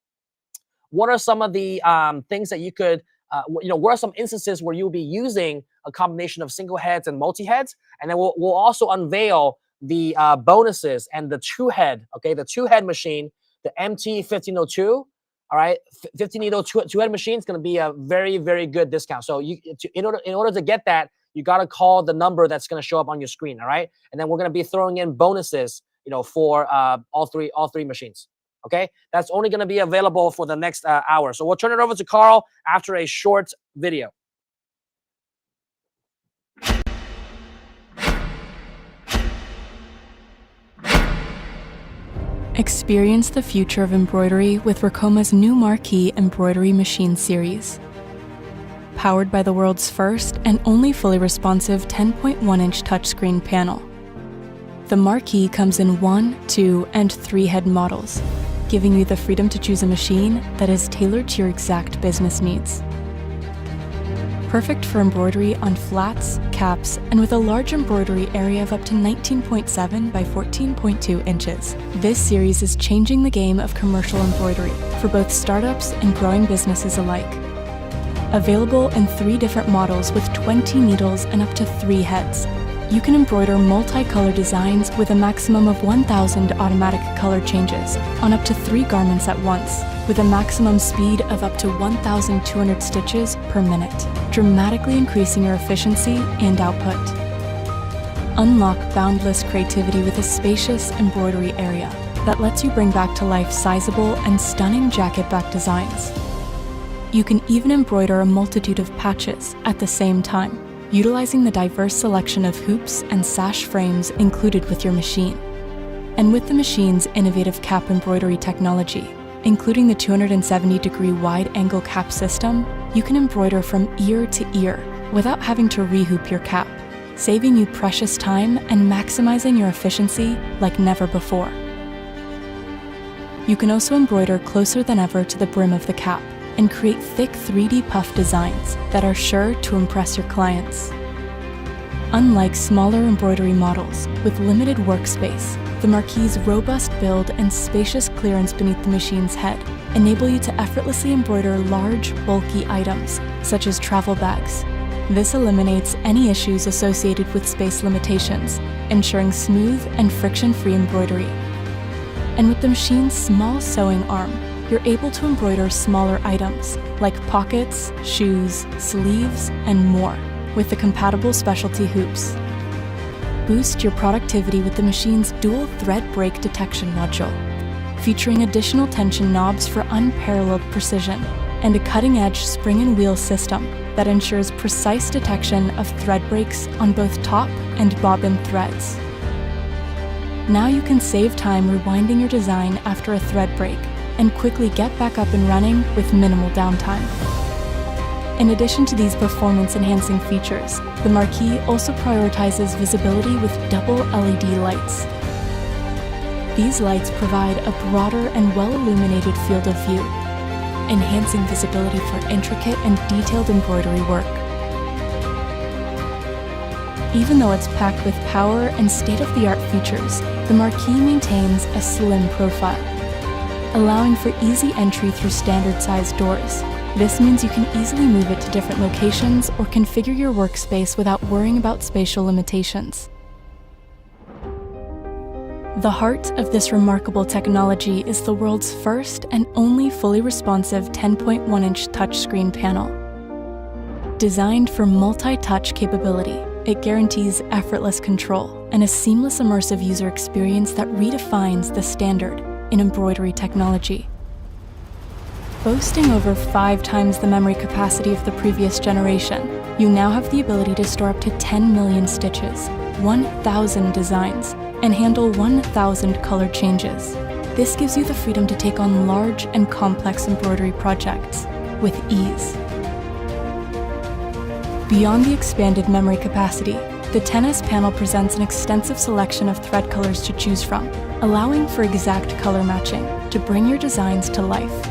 What are some of the things that you could, what are some instances where you'll be using a combination of single heads and multi-heads? And then we'll also unveil the bonuses and the two-head, okay? The two-head machine, the MT 1502, all right? 1502 two-head machine is going to be a very, very good discount. So in order to get that, you got to call the number that's going to show up on your screen, all right? And then we're going to be throwing in bonuses, for all three machines. Okay, that's only going to be available for the next hour. So we'll turn it over to Carl after a short video. Experience the future of embroidery with Ricoma's new Marquee embroidery machine series. Powered by the world's first and only fully responsive 10.1-inch touchscreen panel. The Marquee comes in 1, 2, and 3-head models, giving you the freedom to choose a machine that is tailored to your exact business needs. Perfect for embroidery on flats, caps, and with a large embroidery area of up to 19.7 by 14.2 inches. This series is changing the game of commercial embroidery for both startups and growing businesses alike. Available in 3 different models with 20 needles and up to 3 heads. You can embroider multi-color designs with a maximum of 1,000 automatic color changes on up to 3 garments at once, with a maximum speed of up to 1,200 stitches per minute, dramatically increasing your efficiency and output. Unlock boundless creativity with a spacious embroidery area that lets you bring back to life sizable and stunning jacket back designs. You can even embroider a multitude of patches at the same time, utilizing the diverse selection of hoops and sash frames included with your machine. And with the machine's innovative cap embroidery technology, including the 270-degree wide-angle cap system, you can embroider from ear to ear without having to rehoop your cap, saving you precious time and maximizing your efficiency like never before. You can also embroider closer than ever to the brim of the cap, and create thick 3D puff designs that are sure to impress your clients. Unlike smaller embroidery models with limited workspace, the Marquee's robust build and spacious clearance beneath the machine's head enable you to effortlessly embroider large, bulky items, such as travel bags. This eliminates any issues associated with space limitations, ensuring smooth and friction-free embroidery. And with the machine's small sewing arm, you're able to embroider smaller items like pockets, shoes, sleeves, and more with the compatible specialty hoops. Boost your productivity with the machine's dual thread break detection module, featuring additional tension knobs for unparalleled precision and a cutting-edge spring and wheel system that ensures precise detection of thread breaks on both top and bobbin threads. Now you can save time rewinding your design after a thread break and quickly get back up and running with minimal downtime. In addition to these performance-enhancing features, the Marquee also prioritizes visibility with double LED lights. These lights provide a broader and well-illuminated field of view, enhancing visibility for intricate and detailed embroidery work. Even though it's packed with power and state-of-the-art features, the Marquee maintains a slim profile, allowing for easy entry through standard-sized doors. This means you can easily move it to different locations or configure your workspace without worrying about spatial limitations. The heart of this remarkable technology is the world's first and only fully responsive 10.1-inch touchscreen panel. Designed for multi-touch capability, it guarantees effortless control and a seamless immersive user experience that redefines the standard in embroidery technology. Boasting over 5 times the memory capacity of the previous generation, you now have the ability to store up to 10 million stitches, 1,000 designs, and handle 1,000 color changes. This gives you the freedom to take on large and complex embroidery projects with ease. Beyond the expanded memory capacity, the 10S panel presents an extensive selection of thread colors to choose from, allowing for exact color matching to bring your designs to life.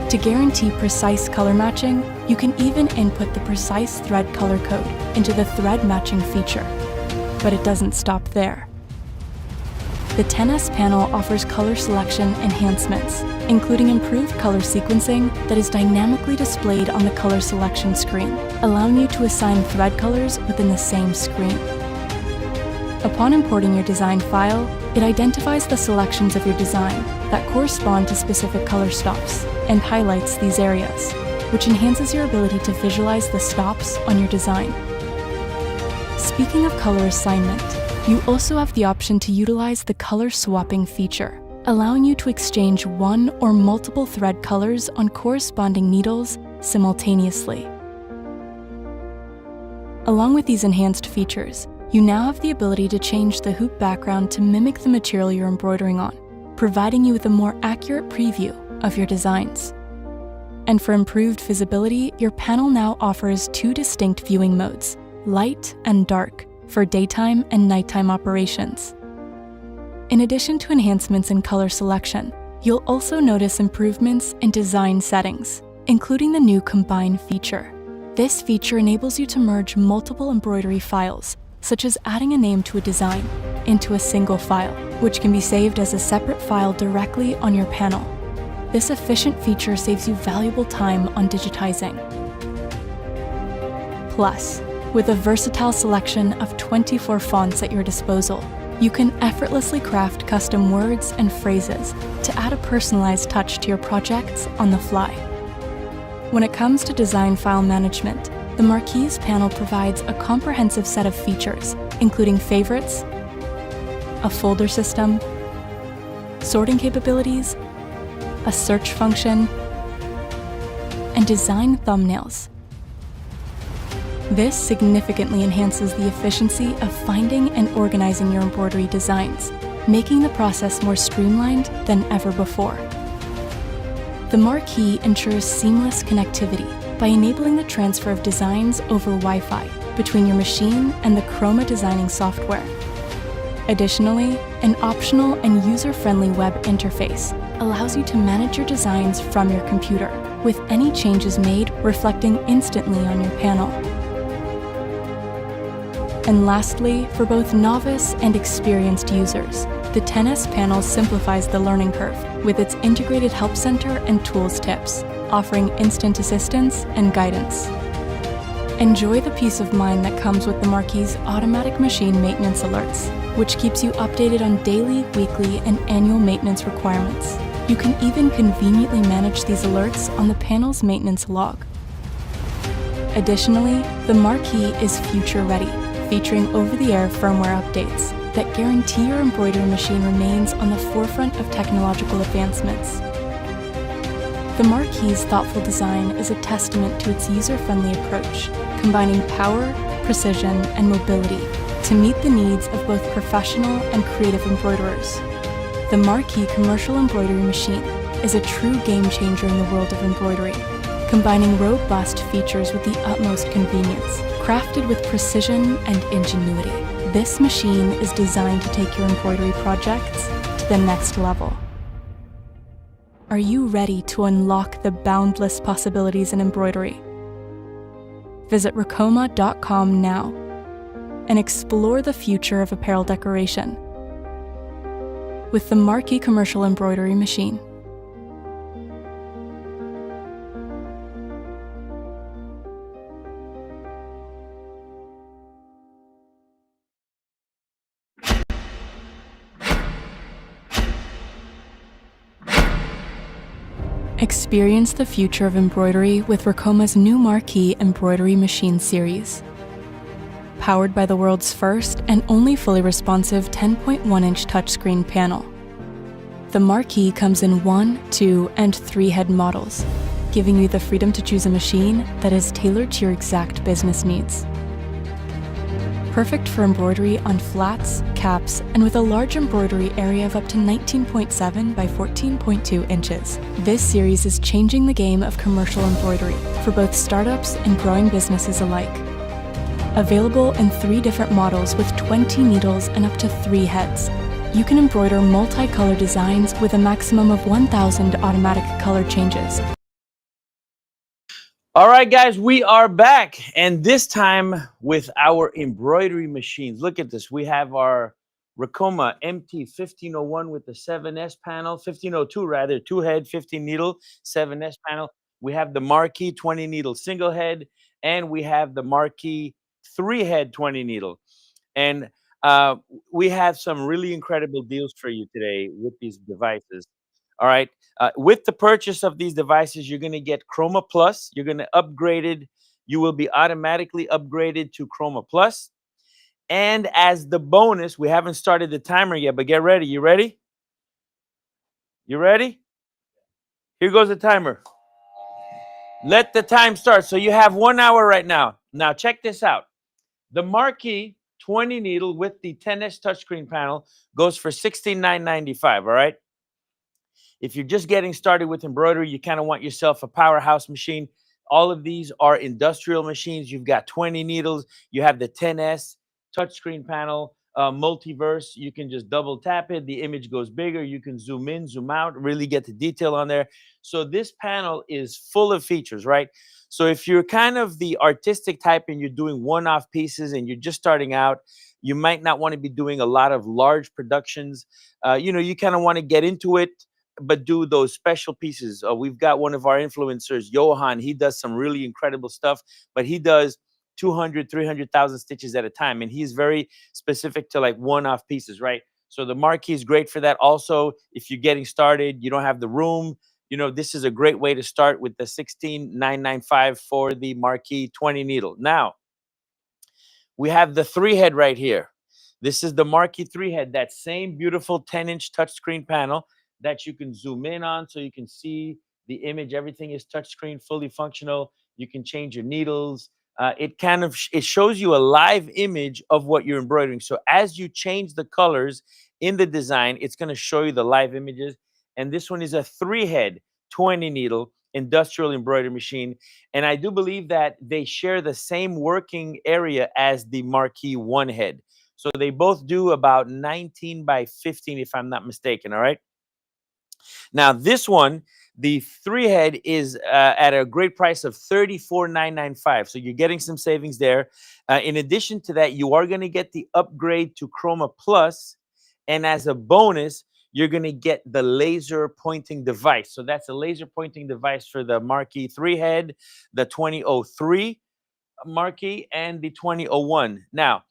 To guarantee precise color matching, you can even input the precise thread color code into the thread matching feature. But it doesn't stop there. The 10S panel offers color selection enhancements, including improved color sequencing that is dynamically displayed on the color selection screen, allowing you to assign thread colors within the same screen. Upon importing your design file, it identifies the selections of your design that correspond to specific color stops and highlights these areas, which enhances your ability to visualize the stops on your design. Speaking of color assignment, you also have the option to utilize the color swapping feature, allowing you to exchange one or multiple thread colors on corresponding needles simultaneously. Along with these enhanced features, you now have the ability to change the hoop background to mimic the material you're embroidering on, providing you with a more accurate preview of your designs. And for improved visibility, your panel now offers 2 distinct viewing modes, light and dark, for daytime and nighttime operations. In addition to enhancements in color selection, you'll also notice improvements in design settings, including the new Combine feature. This feature enables you to merge multiple embroidery files, such as adding a name to a design, into a single file, which can be saved as a separate file directly on your panel. This efficient feature saves you valuable time on digitizing. Plus, with a versatile selection of 24 fonts at your disposal, you can effortlessly craft custom words and phrases to add a personalized touch to your projects on the fly. When it comes to design file management, the Marquise panel provides a comprehensive set of features, including favorites, a folder system, sorting capabilities, a search function, and design thumbnails. This significantly enhances the efficiency of finding and organizing your embroidery designs, making the process more streamlined than ever before. The Marquee ensures seamless connectivity by enabling the transfer of designs over Wi-Fi between your machine and the Chroma designing software. Additionally, an optional and user-friendly web interface allows you to manage your designs from your computer, with any changes made reflecting instantly on your panel. And lastly, for both novice and experienced users, the 10S panel simplifies the learning curve with its integrated help center and tools tips, offering instant assistance and guidance. Enjoy the peace of mind that comes with the Marquee's automatic machine maintenance alerts, which keeps you updated on daily, weekly, and annual maintenance requirements. You can even conveniently manage these alerts on the panel's maintenance log. Additionally, the Marquee is future-ready, featuring over-the-air firmware updates that guarantee your embroidery machine remains on the forefront of technological advancements. The Marquee's thoughtful design is a testament to its user-friendly approach, combining power, precision, and mobility to meet the needs of both professional and creative embroiderers. The Marquee commercial embroidery machine is a true game-changer in the world of embroidery, combining robust features with the utmost convenience. Crafted with precision and ingenuity, this machine is designed to take your embroidery projects to the next level. Are you ready to unlock the boundless possibilities in embroidery? Visit Ricoma.com now and explore the future of apparel decoration with the Marquee commercial embroidery machine. Experience the future of embroidery with Ricoma's new Marquee embroidery machine series. Powered by the world's first and only fully responsive 10.1-inch touchscreen panel, The Marquee comes in 1, 2, and 3 head models, giving you the freedom to choose a machine that is tailored to your exact business needs. Perfect for embroidery on flats, caps, and with a large embroidery area of up to 19.7 by 14.2 inches. This series is changing the game of commercial embroidery for both startups and growing businesses alike. Available in 3 different models with 20 needles and up to 3 heads. You can embroider multicolor designs with a maximum of 1,000 automatic color changes. All right, guys, we are back, and this time with our embroidery machines. Look at this. We have our Ricoma MT 1501 with the 7S panel, 1502 rather, 2-head, 15 needle, 7S panel. We have the Marquee 20 needle single head, and we have the Marquee 3-head 20 needle. And we have some really incredible deals for you today with these devices. All right. With the purchase of these devices, you're going to get Chroma Plus. You're going to upgrade it. You will be automatically upgraded to Chroma Plus. And as the bonus, we haven't started the timer yet, but get ready. You ready? You ready? Here goes the timer. Let the time start. So you have 1 hour right now. Now check this out. The Marquee 20 needle with the 10S touchscreen panel goes for $16,995. All right. If you're just getting started with embroidery, you kind of want yourself a powerhouse machine. All of these are industrial machines. You've got 20 needles. You have the 10S touchscreen panel, multiverse. You can just double tap it. The image goes bigger. You can zoom in, zoom out, really get the detail on there. So this panel is full of features, right? So if you're kind of the artistic type and you're doing one-off pieces and you're just starting out, you might not want to be doing a lot of large productions. You kind of want to get into it, but do those special pieces. We've got one of our influencers, Johan. He does some really incredible stuff, but he does 200, 300,000 stitches at a time. And he's very specific to like one-off pieces, right? So the Marquee is great for that. Also, if you're getting started, you don't have the room, this is a great way to start with the 16,995 for the Marquee 20 needle. Now, we have the 3-head right here. This is the Marquee 3-head, that same beautiful 10-inch touchscreen panel that you can zoom in on so you can see the image. Everything is touchscreen, fully functional. You can change your needles. It shows you a live image of what you're embroidering. So as you change the colors in the design, it's going to show you the live images. And this one is a 3-head, 20 needle industrial embroidery machine. And I do believe that they share the same working area as the Marquee 1-head. So they both do about 19 by 15, if I'm not mistaken. All right. Now, this one, the 3-head is at a great price of $34,995. So you're getting some savings there. In addition to that, you are going to get the upgrade to Chroma Plus. And as a bonus, you're going to get the laser pointing device. So that's a laser pointing device for the Marquee 3-head, the 2003 Marquee, and the 2001. Now,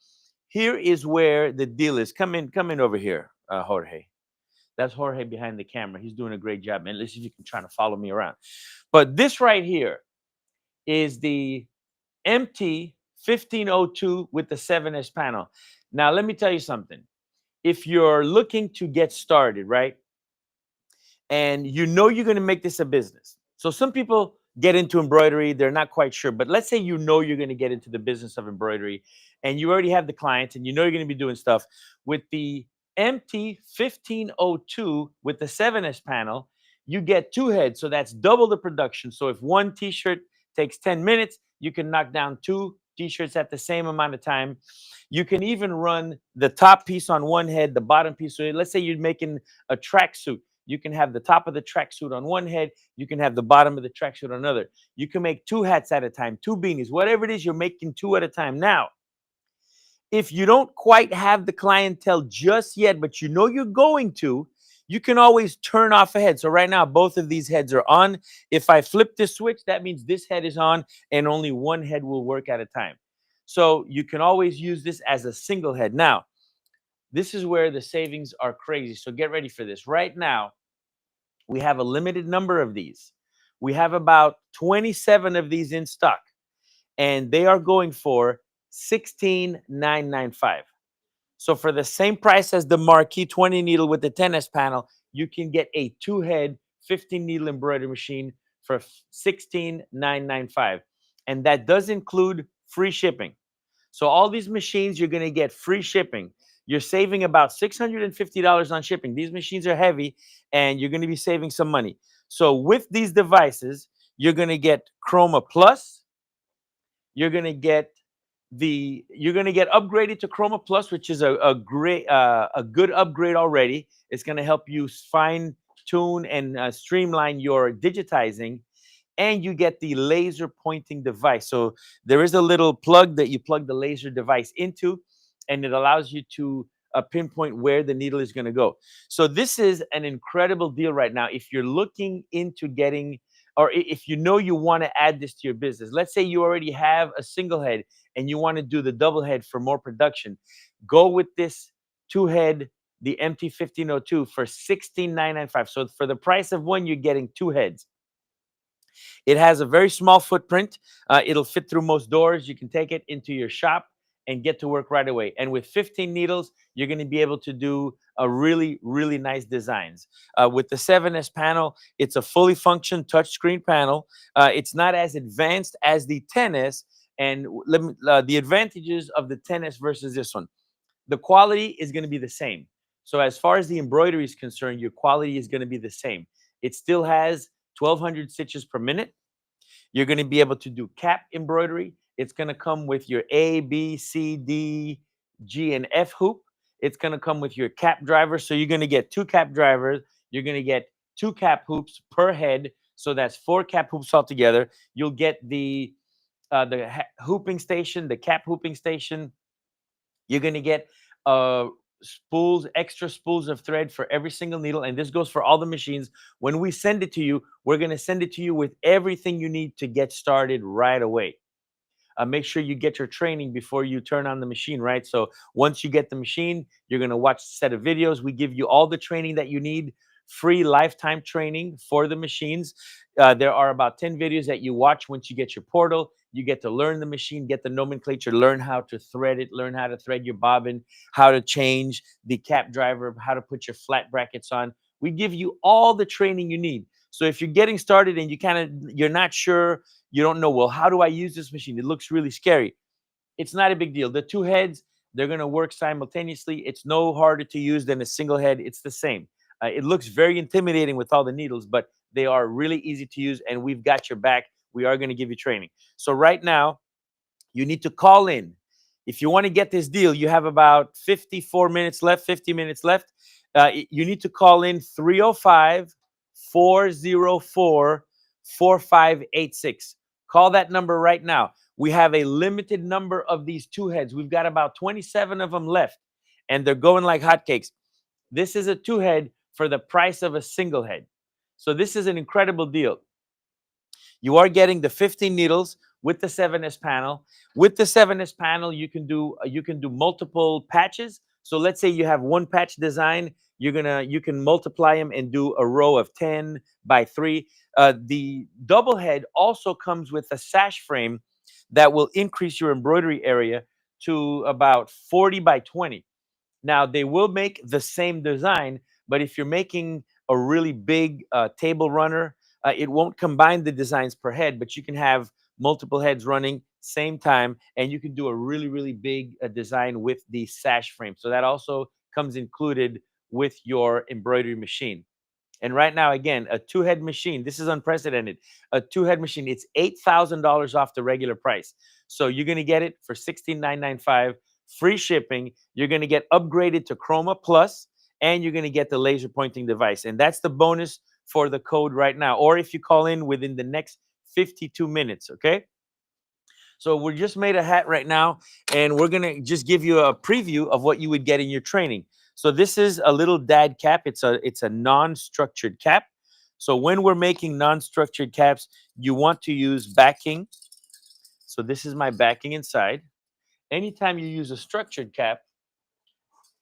here is where the deal is. Come in over here, Jorge. That's Jorge behind the camera. He's doing a great job, man. Let's see if you can try to follow me around. But this right here is the MT 1502 with the 7S panel. Now, let me tell you something. If you're looking to get started, right, and you're going to make this a business. So some people get into embroidery. They're not quite sure. But let's say you're going to get into the business of embroidery, and you already have the clients, and you're going to be doing stuff with the MT 1502 with the 7S panel. You get 2 heads, so that's double the production. So if one t-shirt takes 10 minutes, you can knock down 2 t-shirts at the same amount of time. You can even run the top piece on one head, the bottom piece. So let's say you're making a tracksuit. You can have the top of the tracksuit on one head. You can have the bottom of the tracksuit on another. You can make 2 hats at a time, 2 beanies, whatever it is, you're making 2 at a time. Now, if you don't quite have the clientele just yet, but you're going to, you can always turn off a head. So right now, both of these heads are on. If I flip this switch, that means this head is on and only one head will work at a time. So you can always use this as a single head. Now, this is where the savings are crazy. So get ready for this. Right now, we have a limited number of these. We have about 27 of these in stock, and they are going for $16,995. So for the same price as the Marquee 20 needle with the 10S panel, you can get a 2-head 15 needle embroidery machine for $16,995, and that does include free shipping. So all these machines, you're going to get free shipping. You're saving about $650 on shipping. These machines are heavy, and you're going to be saving some money. So with these devices, you're going to get Chroma Plus. You're going to get upgraded to Chroma Plus, which is a great a good upgrade already. It's going to help you fine tune and streamline your digitizing, and you get the laser pointing device. So there is a little plug that you plug the laser device into, and it allows you to pinpoint where the needle is going to go. So this is an incredible deal right now if you're looking into getting, or if you know you want to add this to your business. Let's say you already have a single head and you want to do the double head for more production. Go with this 2-head, the MT1502, for $16,995. So for the price of one, you're getting 2 heads. It has a very small footprint. It'll fit through most doors. You can take it into your shop and get to work right away. And with 15 needles, you're going to be able to do a really, really nice designs. With the 7S panel, it's a fully functioned touchscreen panel. It's not as advanced as the 10S. And the advantages of the 10S versus this one, the quality is going to be the same. So as far as the embroidery is concerned, your quality is going to be the same. It still has 1,200 stitches per minute. You're going to be able to do cap embroidery. It's going to come with your A, B, C, D, G, and F hoop. It's going to come with your cap driver. So you're going to get 2 cap drivers. You're going to get 2 cap hoops per head. So that's 4 cap hoops altogether. You'll get the hooping station, the cap hooping station. You're going to get extra spools of thread for every single needle, and this goes for all the machines. When we send it to you, we're going to send it to you with everything you need to get started right away. Make sure you get your training before you turn on the machine, right? So once you get the machine, you're going to watch a set of videos. We give you all the training that you need, free lifetime training for the machines. There are about 10 videos that you watch once you get your portal. You get to learn the machine, get the nomenclature, learn how to thread it, learn how to thread your bobbin, how to change the cap driver, how to put your flat brackets on. We give you all the training you need. So if you're getting started and you're not sure, you don't know, well, how do I use this machine? It looks really scary. It's not a big deal. The 2 heads, they're going to work simultaneously. It's no harder to use than a single head. It's the same. It looks very intimidating with all the needles, but they are really easy to use, and we've got your back. We are going to give you training. So right now, you need to call in. If you want to get this deal, you have about 50 minutes left. You need to call in 305-404-4586. Call that number right now. We have a limited number of these 2 heads. We've got about 27 of them left, and they're going like hotcakes. This is a 2-head for the price of a single head. So this is an incredible deal. You are getting the 15 needles with the 7S panel. With the 7S panel, you can do multiple patches. So let's say you have one patch design, you can multiply them and do a row of 10 by 3. The double head also comes with a sash frame that will increase your embroidery area to about 40 by 20. Now, they will make the same design, but if you're making a really big table runner, it won't combine the designs per head, but you can have multiple heads running same time, and you can do a really, really big design with the sash frame. So that also comes included with your embroidery machine. And right now, again, a 2-head machine, this is unprecedented. A 2-head machine, it's $8,000 off the regular price. So you're going to get it for $16,995, free shipping. You're going to get upgraded to Chroma Plus, and you're going to get the laser pointing device. And that's the bonus for the code right now, or if you call in within the next 52 minutes, okay? So we just made a hat right now, and we're going to just give you a preview of what you would get in your training. So this is a little dad cap. It's a non-structured cap. So when we're making non-structured caps, you want to use backing. So this is my backing inside. Anytime you use a structured cap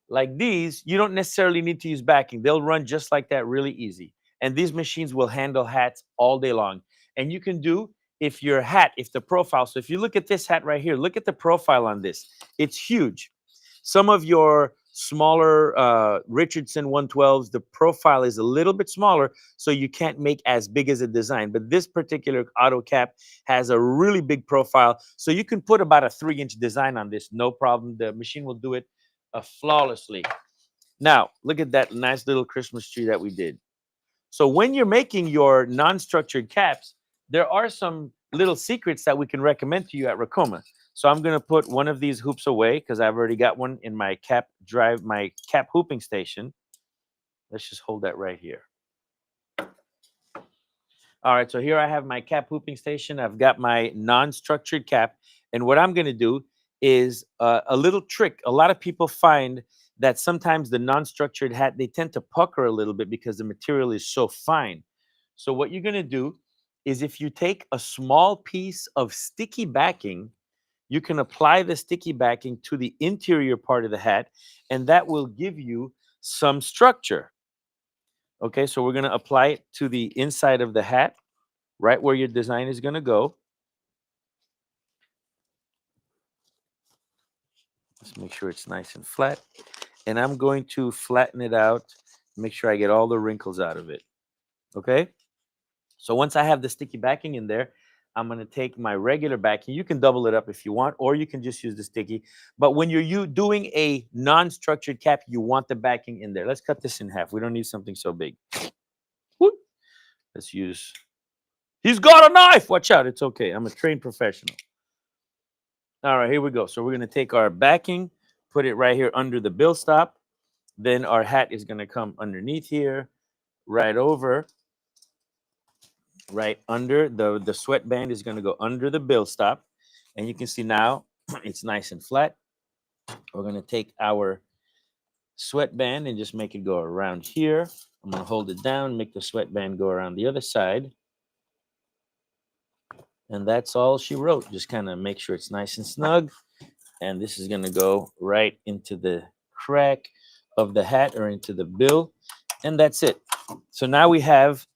like these, you don't necessarily need to use backing. They'll run just like that, really easy. And these machines will handle hats all day long. And you can do, if the profile, so if you look at this hat right here, look at the profile on this. It's huge. Some of your smaller Richardson 112s, the profile is a little bit smaller, so you can't make as big as a design. But this particular auto cap has a really big profile, so you can put about a 3-inch design on this, no problem. The machine will do it flawlessly. Now, look at that nice little Christmas tree that we did. So when you're making your non-structured caps, there are some little secrets that we can recommend to you at Racoma. So I'm going to put one of these hoops away because I've already got one in my cap hooping station. Let's just hold that right here. All right, so here I have my cap hooping station. I've got my non-structured cap. And what I'm going to do is a little trick. A lot of people find that sometimes the non-structured hat, they tend to pucker a little bit because the material is so fine. So what you're going to do is if you take a small piece of sticky backing, you can apply the sticky backing to the interior part of the hat, and that will give you some structure. Okay, so we're going to apply it to the inside of the hat, right where your design is going to go. Let's make sure it's nice and flat. And I'm going to flatten it out, make sure I get all the wrinkles out of it. Okay? So once I have the sticky backing in there, I'm going to take my regular backing. You can double it up if you want, or you can just use the sticky. But when you're doing a non-structured cap, you want the backing in there. Let's cut this in half. We don't need something so big. Whoop. Let's use... He's got a knife! Watch out. It's okay. I'm a trained professional. All right, here we go. So we're going to take our backing, put it right here under the bill stop. Then our hat is going to come underneath here, right over, right under. The sweatband is going to go under the bill stop. And you can see now it's nice and flat. We're going to take our sweatband and just make it go around here. I'm going to hold it down, make the sweatband go around the other side. And that's all she wrote. Just kind of make sure it's nice and snug. And this is going to go right into the crack of the hat or into the bill. And that's it. So now we have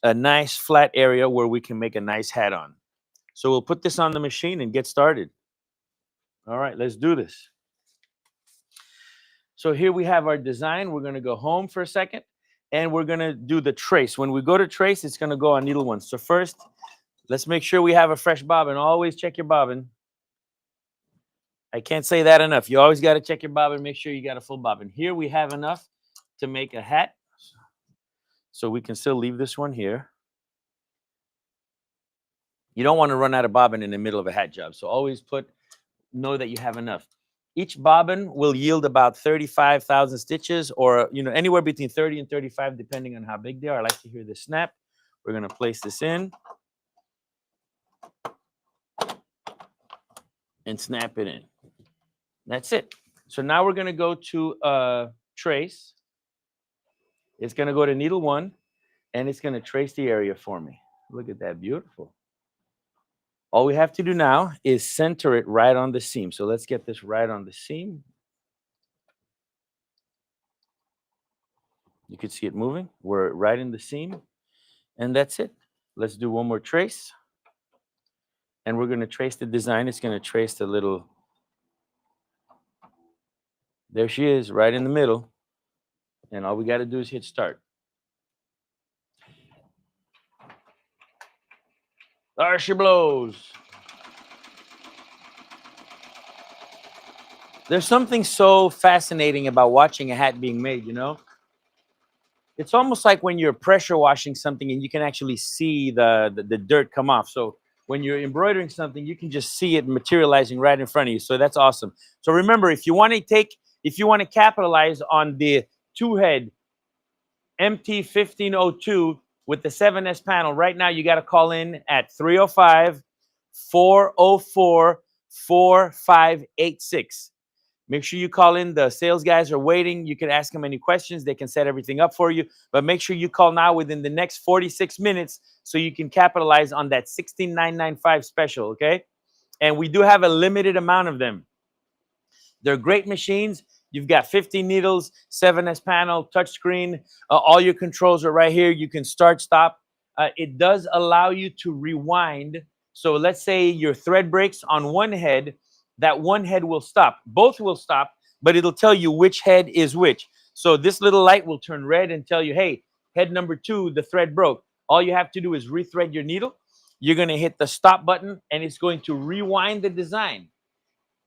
a nice flat area where we can make a nice hat on. So we'll put this on the machine and get started. All right, let's do this. So here we have our design. We're going to go home for a second and we're going to do the trace. When we go to trace, it's going to go on needle 1. So first, let's make sure we have a fresh bobbin. Always check your bobbin. I can't say that enough. You always got to check your bobbin. Make sure you got a full bobbin. Here we have enough to make a hat. So we can still leave this one here. You don't want to run out of bobbin in the middle of a hat job. So always know that you have enough. Each bobbin will yield about 35,000 stitches or, anywhere between 30 and 35, depending on how big they are. I like to hear this snap. We're going to place this in and snap it in. That's it. So now we're going to go to trace. It's going to go to needle 1 and it's going to trace the area for me. Look at that. Beautiful. All we have to do now is center it right on the seam. So let's get this right on the seam. You can see it moving. We're right in the seam. And that's it. Let's do one more trace. And we're going to trace the design. It's going to trace the little... There she is, right in the middle. And all we got to do is hit start. There she blows. There's something so fascinating about watching a hat being made, It's almost like when you're pressure washing something and you can actually see the dirt come off. So when you're embroidering something, you can just see it materializing right in front of you. So that's awesome. So remember, if you want to capitalize on the 2-head MT1502 with the 7S panel, right now you got to call in at 305-404-4586. Make sure you call in. The sales guys are waiting. You can ask them any questions. They can set everything up for you. But make sure you call now within the next 46 minutes so you can capitalize on that $16,995 special, okay? And we do have a limited amount of them. They're great machines. You've got 15 needles, 7S panel, touchscreen. All your controls are right here. You can start, stop. It does allow you to rewind. So let's say your thread breaks on one head. That one head will stop. Both will stop, but it'll tell you which head is which. So this little light will turn red and tell you, hey, head number 2, the thread broke. All you have to do is rethread your needle. You're going to hit the stop button, and it's going to rewind the design.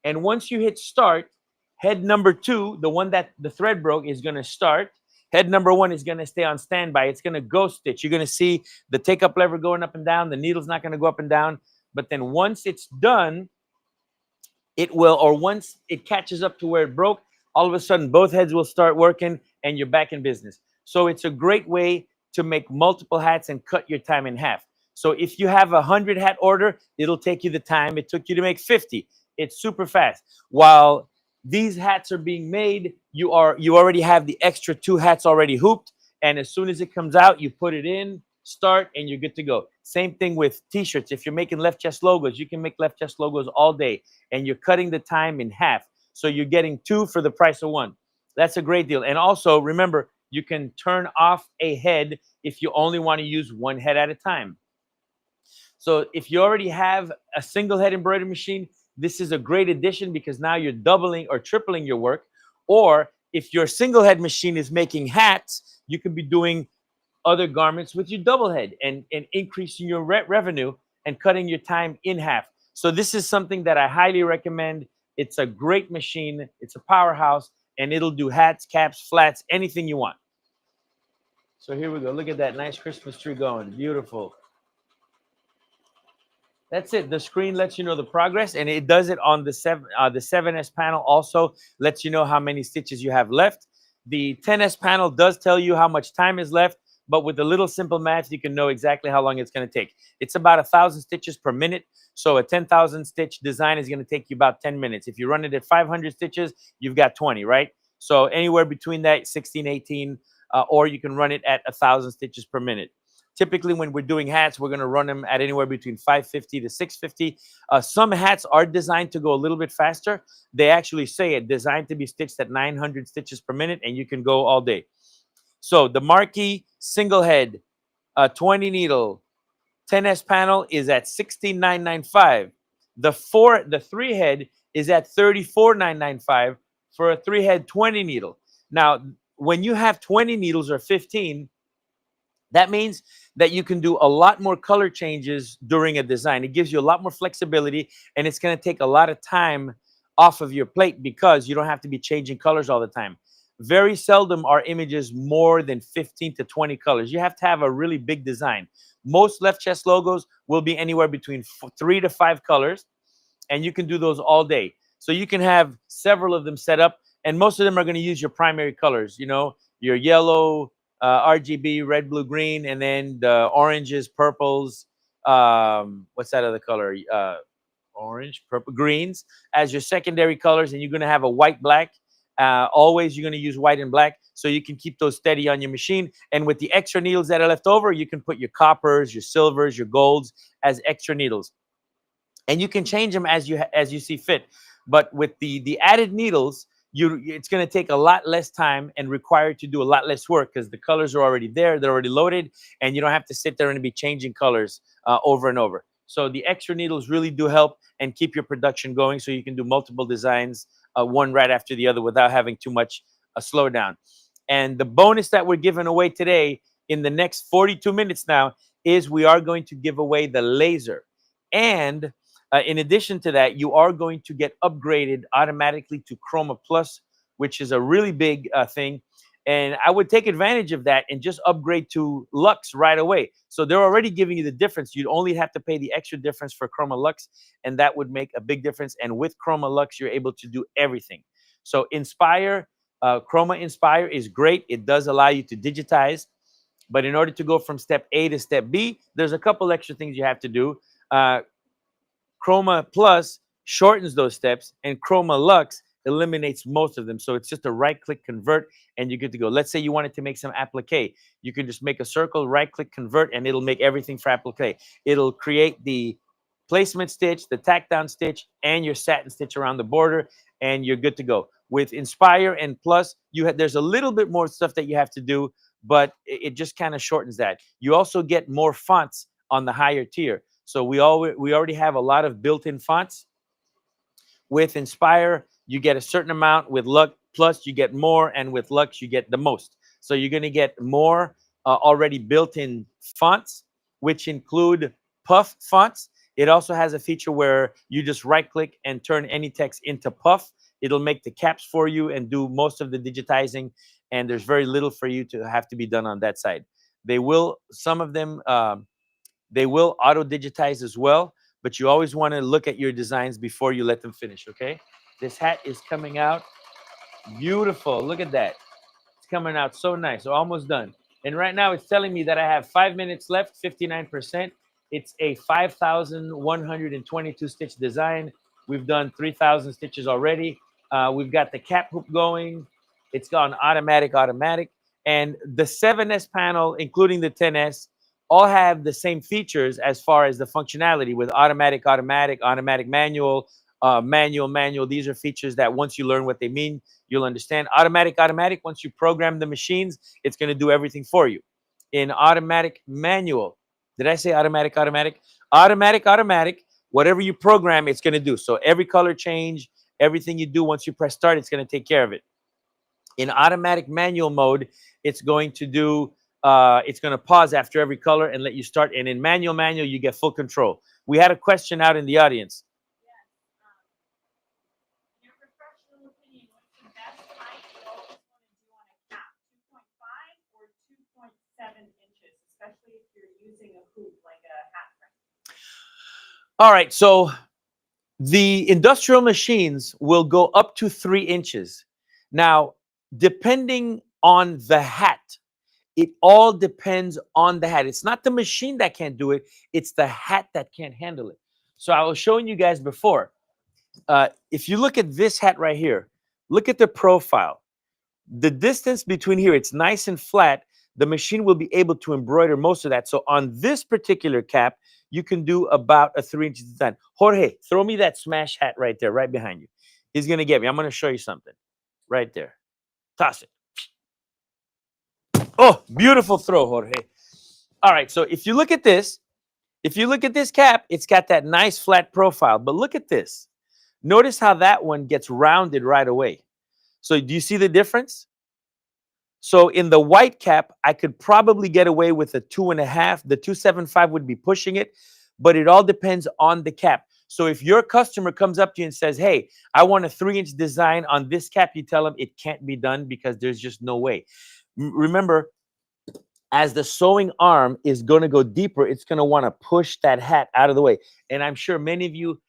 And once you hit start, head number 2, the one that the thread broke, is going to start. Head number 1 is going to stay on standby. It's going to ghost stitch. You're going to see the take up lever going up and down. The needle's not going to go up and down. But then once it's done, it will, or once it catches up to where it broke, all of a sudden both heads will start working and you're back in business. So it's a great way to make multiple hats and cut your time in half. So if you have 100 hat order, it'll take you the time it took you to make 50. It's super fast. While these hats are being made, you already have the extra 2 hats already hooped, and as soon as it comes out, you put it in, start, and you're good to go. Same thing with t-shirts. If you're making left chest logos, you can make left chest logos all day, and you're cutting the time in half. So you're getting 2 for the price of 1. That's a great deal. And also remember, you can turn off a head if you only want to use 1 head at a time. So if you already have a single head embroidery machine, this is a great addition because now you're doubling or tripling your work. Or if your single head machine is making hats, you could be doing other garments with your double head and increasing your revenue and cutting your time in half. So this is something that I highly recommend. It's a great machine. It's a powerhouse, and it'll do hats, caps, flats, anything you want. So here we go. Look at that nice Christmas tree going. Beautiful. That's it. The screen lets you know the progress, and it does it on the 7S panel. Also lets you know how many stitches you have left. The 10S panel does tell you how much time is left, but with a little simple math, you can know exactly how long it's going to take. It's about 1,000 stitches per minute. So a 10,000 stitch design is going to take you about 10 minutes. If you run it at 500 stitches, you've got 20, right? So anywhere between that, 16, 18, or you can run it at 1,000 stitches per minute. Typically, when we're doing hats, we're going to run them at anywhere between 550 to 650. Some hats are designed to go a little bit faster. They actually say it designed to be stitched at 900 stitches per minute, and you can go all day. So the Marquee single head, 20 needle, 10S panel is at $16,995. The 3 head is at $34,995 for a 3 head 20 needle. Now, when you have 20 needles or 15, that means that you can do a lot more color changes during a design. It gives you a lot more flexibility, and it's going to take a lot of time off of your plate because you don't have to be changing colors all the time. Very seldom are images more than 15 to 20 colors. You have to have a really big design. Most left chest logos will be anywhere between 3 to 5 colors, and you can do those all day. So you can have several of them set up, and most of them are going to use your primary colors, you know, your yellow, RGB, red, blue, green, and then the oranges, purples, what's that other color? Orange, purple, greens as your secondary colors, and you're going to have a white, black. Always you're going to use white and black so you can keep those steady on your machine. And with the extra needles that are left over, you can put your coppers, your silvers, your golds as extra needles. And you can change them as you see fit. But with the added needles, it's going to take a lot less time and require you to do a lot less work because the colors are already there, they're already loaded, and you don't have to sit there and be changing colors over and over. So the extra needles really do help and keep your production going so you can do multiple designs, one right after the other without having too much slowdown. And the bonus that we're giving away today in the next 42 minutes now is we are going to give away the laser. And in addition to that, you are going to get upgraded automatically to Chroma Plus, which is a really big thing. And I would take advantage of that and just upgrade to Lux right away. So they're already giving you the difference. You'd only have to pay the extra difference for Chroma Lux, and that would make a big difference. And with Chroma Lux, you're able to do everything. So Inspire, Chroma Inspire is great. It does allow you to digitize. But in order to go from step A to step B, there's a couple extra things you have to do. Chroma Plus shortens those steps, and Chroma Lux eliminates most of them. So it's just a right-click convert, and you're good to go. Let's say you wanted to make some applique. You can just make a circle, right-click convert, and it'll make everything for applique. It'll create the placement stitch, the tack down stitch, and your satin stitch around the border, and you're good to go. With Inspire and Plus, there's a little bit more stuff that you have to do, but it just kind of shortens that. You also get more fonts on the higher tier. So we already have a lot of built-in fonts. With Inspire, you get a certain amount. With luck plus, you get more, and with Lux, you get the most. So you're going to get more already built-in fonts, which include puff fonts. It also has a feature where you just right-click and turn any text into puff. It'll make the caps for you and do most of the digitizing, and there's very little for you to have to be done on that side. They will, some of them, they will auto-digitize as well, but you always want to look at your designs before you let them finish, okay? This hat is coming out beautiful. Look at that. It's coming out so nice. So almost done. And right now it's telling me that I have 5 minutes left, 59%. It's a 5,122 stitch design. We've done 3,000 stitches already. We've got the cap hoop going. It's gone automatic. And the 7S panel, including the 10S, all have the same features as far as the functionality with automatic, manual, manual. These are features that once you learn what they mean, you'll understand. Automatic, once you program the machines, it's going to do everything for you. In automatic manual, did I say automatic? Automatic, whatever you program, it's going to do. So every color change, everything you do, once you press start, it's going to take care of it. In automatic manual mode, it's going to do, it's going to pause after every color and let you start. And in manual, you get full control. We had a question out in the audience. In your professional opinion, what's the best height you always want to do on a cap? 2.5 or 2.7 inches, especially if you're using a hoop like a hat frame. All right, so the industrial machines will go up to 3 inches. Now, depending on the hat, it all depends on the hat. It's not the machine that can't do it, it's the hat that can't handle it. So I was showing you guys before. If you look at this hat right here, look at the profile. The distance between here, it's nice and flat. The machine will be able to embroider most of that. So on this particular cap, you can do about a 3-inch design. Jorge, throw me that smash hat right there, right behind you. He's going to get me. I'm going to show you something right there. Toss it. Oh, beautiful throw, Jorge. All right, so if you look at this cap, it's got that nice flat profile. But look at this. Notice how that one gets rounded right away. So do you see the difference? So in the white cap, I could probably get away with a 2.5. The 275 would be pushing it, but it all depends on the cap. So if your customer comes up to you and says, hey, I want a 3-inch design on this cap, you tell them it can't be done because there's just no way. Remember, as the sewing arm is going to go deeper, it's going to want to push that hat out of the way. And I'm sure many of you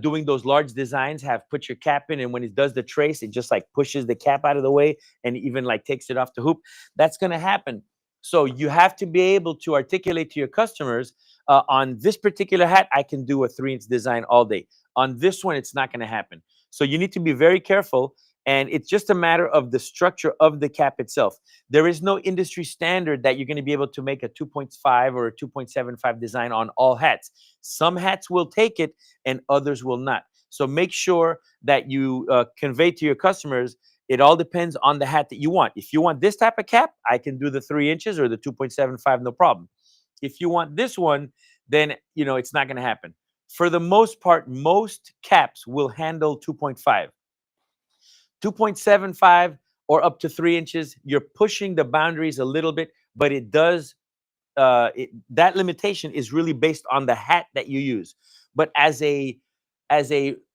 doing those large designs have put your cap in, and when it does the trace, it just like pushes the cap out of the way and even like takes it off the hoop. That's going to happen. So you have to be able to articulate to your customers, on this particular hat, I can do a 3-inch design all day. On this one, it's not going to happen. So you need to be very careful. And it's just a matter of the structure of the cap itself. There is no industry standard that you're going to be able to make a 2.5 or a 2.75 design on all hats. Some hats will take it and others will not. So make sure that you convey to your customers, it all depends on the hat that you want. If you want this type of cap, I can do the 3 inches or the 2.75, no problem. If you want this one, then it's not going to happen. For the most part, most caps will handle 2.5. 2.75 or up to 3 inches, you're pushing the boundaries a little bit, but it does, that limitation is really based on the hat that you use. But as a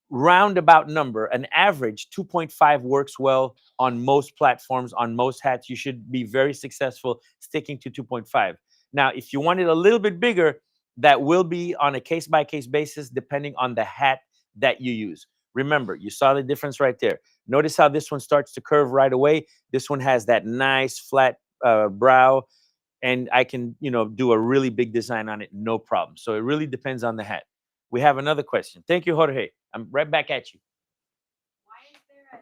roundabout number, an average 2.5 works well on most platforms, on most hats. You should be very successful sticking to 2.5. Now, if you want it a little bit bigger, that will be on a case-by-case basis, depending on the hat that you use. Remember, you saw the difference right there. Notice how this one starts to curve right away. This one has that nice flat brow, and I can, do a really big design on it, no problem. So it really depends on the hat. We have another question. Thank you, Jorge. I'm right back at you. Why is there a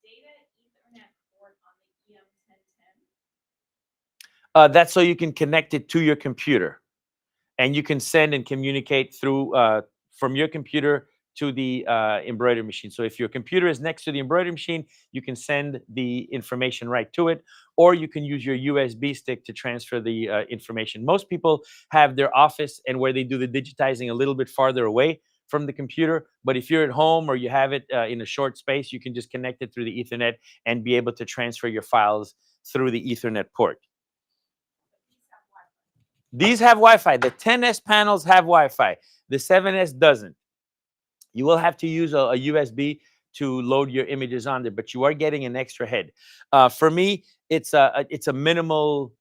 data Ethernet port on the EM1010? That's so you can connect it to your computer, and you can send and communicate through from your computer to the embroidery machine. So if your computer is next to the embroidery machine, you can send the information right to it, or you can use your USB stick to transfer the information. Most people have their office and where they do the digitizing a little bit farther away from the computer. But if you're at home or you have it in a short space, you can just connect it through the Ethernet and be able to transfer your files through the Ethernet port. These have Wi-Fi. The 10S panels have Wi-Fi. The 7S doesn't. You will have to use a USB to load your images on there, but you are getting an extra head. For me, it's a minimal.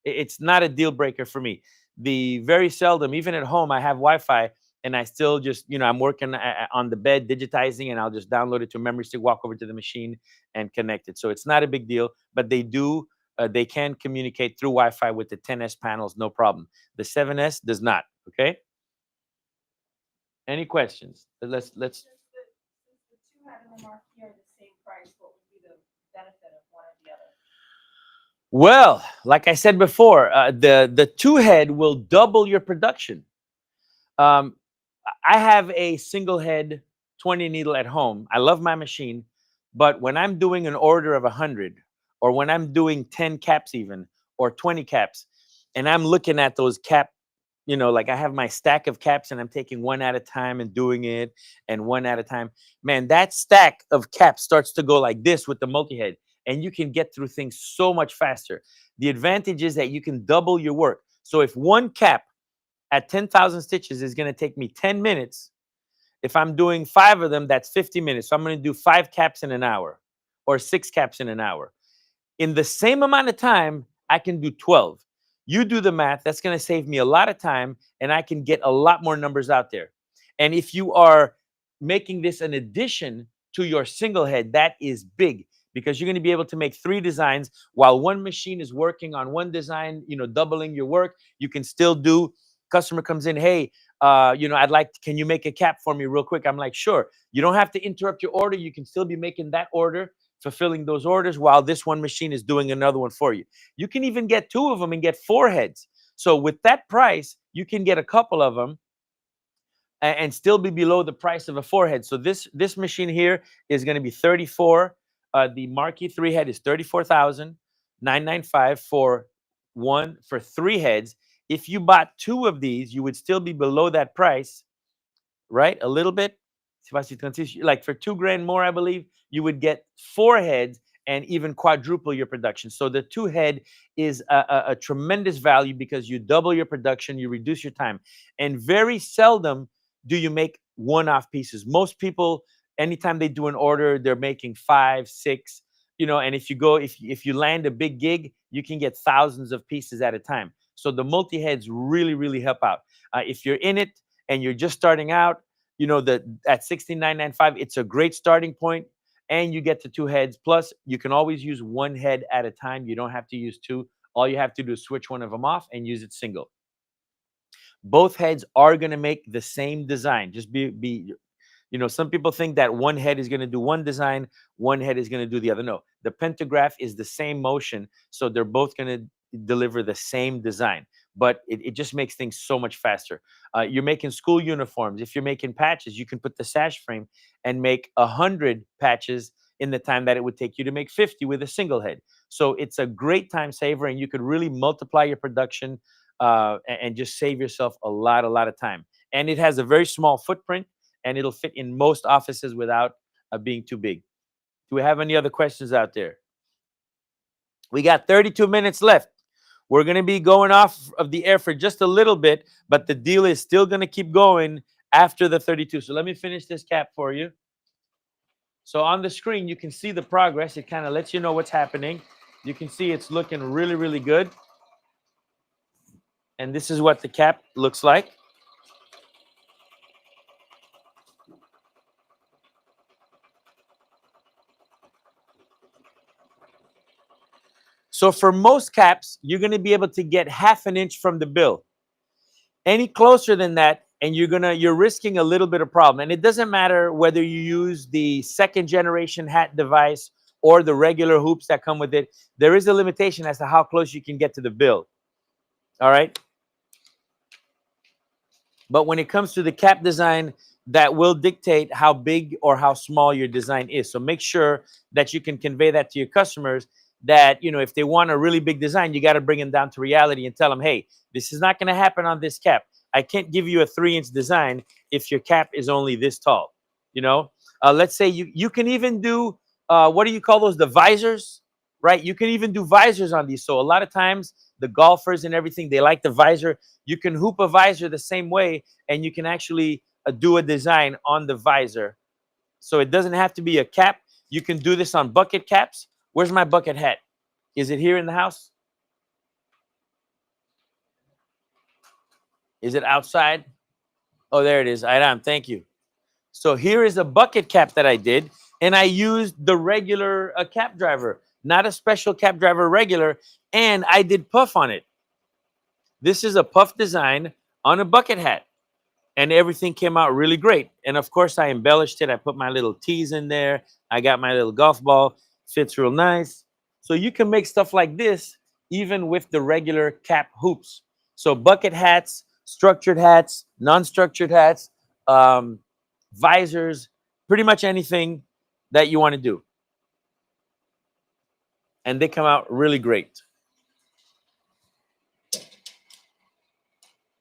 It's not a deal breaker for me. The very seldom, even at home, I have Wi-Fi, and I still just, I'm working on the bed digitizing, and I'll just download it to a memory stick, walk over to the machine, and connect it. So it's not a big deal, but they can communicate through Wi-Fi with the 10S panels, no problem. The 7S does not. Okay. Any questions? Let's. Since the two head and the marquee are the same price, what would be the benefit of one or the other? Well, like I said before, the two head will double your production. I have a single head 20 needle at home. I love my machine, but when I'm doing an order of 100, or when I'm doing 10 caps even, or 20 caps, and I'm looking at those cap, like I have my stack of caps and I'm taking one at a time and doing it, and one at a time, man, that stack of caps starts to go like this with the multi-head, and you can get through things so much faster. The advantage is that you can double your work. So if one cap at 10,000 stitches is going to take me 10 minutes, if I'm doing 5 of them, that's 50 minutes. So I'm going to do 5 caps in an hour, or 6 caps in an hour. In the same amount of time, I can do 12. You do the math. That's going to save me a lot of time, and I can get a lot more numbers out there. And if you are making this an addition to your single head, that is big, because you're going to be able to make 3 designs while one machine is working on one design, doubling your work. You can still do, customer comes in, hey, can you make a cap for me real quick? I'm like, sure. You don't have to interrupt your order. You can still be making that order, fulfilling those orders, while this one machine is doing another one for you. You can even get 2 of them and get 4 heads. So with that price, you can get a couple of them and still be below the price of a 4 head. So this machine here is going to be 34. The Marquee 3 head is 34,995 for 3 heads. If you bought 2 of these, you would still be below that price, right? A little bit. Like for $2,000 more, I believe, you would get 4 heads and even quadruple your production. So the 2 head is a tremendous value, because you double your production, you reduce your time. And very seldom do you make one-off pieces. Most people, anytime they do an order, they're making 5, 6, and if you land a big gig, you can get thousands of pieces at a time. So the multi-heads really, really help out. If you're in it and you're just starting out, at $69.95, it's a great starting point, and you get the 2 heads. Plus, you can always use 1 head at a time. You don't have to use 2. All you have to do is switch one of them off and use it single. Both heads are going to make the same design. Just some people think that 1 head is going to do one design, 1 head is going to do the other. No, the pantograph is the same motion, so they're both going to deliver the same design, but it just makes things so much faster. You're making school uniforms. If you're making patches, you can put the sash frame and make 100 patches in the time that it would take you to make 50 with a single head. So it's a great time saver, and you could really multiply your production and just save yourself a lot of time. And it has a very small footprint, and it'll fit in most offices without being too big. Do we have any other questions out there? We got 32 minutes left. We're going to be going off of the air for just a little bit, but the deal is still going to keep going after the 32. So let me finish this cap for you. So on the screen, you can see the progress. It kind of lets you know what's happening. You can see it's looking really, really good. And this is what the cap looks like. So for most caps, you're going to be able to get ½ an inch from the bill. Any closer than that, and you're risking a little bit of problem. And it doesn't matter whether you use the 2nd generation hat device or the regular hoops that come with it. There is a limitation as to how close you can get to the bill. All right. But when it comes to the cap design, that will dictate how big or how small your design is. So make sure that you can convey that to your customers, that, if they want a really big design, you got to bring them down to reality and tell them, hey, this is not going to happen on this cap. I can't give you a 3-inch design if your cap is only this tall. You know, let's say you can even do what do you call those? The visors, right? You can even do visors on these. So a lot of times the golfers and everything, they like the visor. You can hoop a visor the same way, and you can actually do a design on the visor. So it doesn't have to be a cap. You can do this on bucket caps. Where's my bucket hat? Is it here in the house? Is it outside? Oh, there it is. Iram, thank you. So here is a bucket cap that I did, and I used the regular cap driver, not a special cap driver, regular, and I did puff on it. This is a puff design on a bucket hat, and everything came out really great. And of course, I embellished it. I put my little tees in there. I got my little golf ball. Fits real nice. So you can make stuff like this even with the regular cap hoops. So bucket hats, structured hats, non-structured hats, visors, pretty much anything that you want to do. And they come out really great.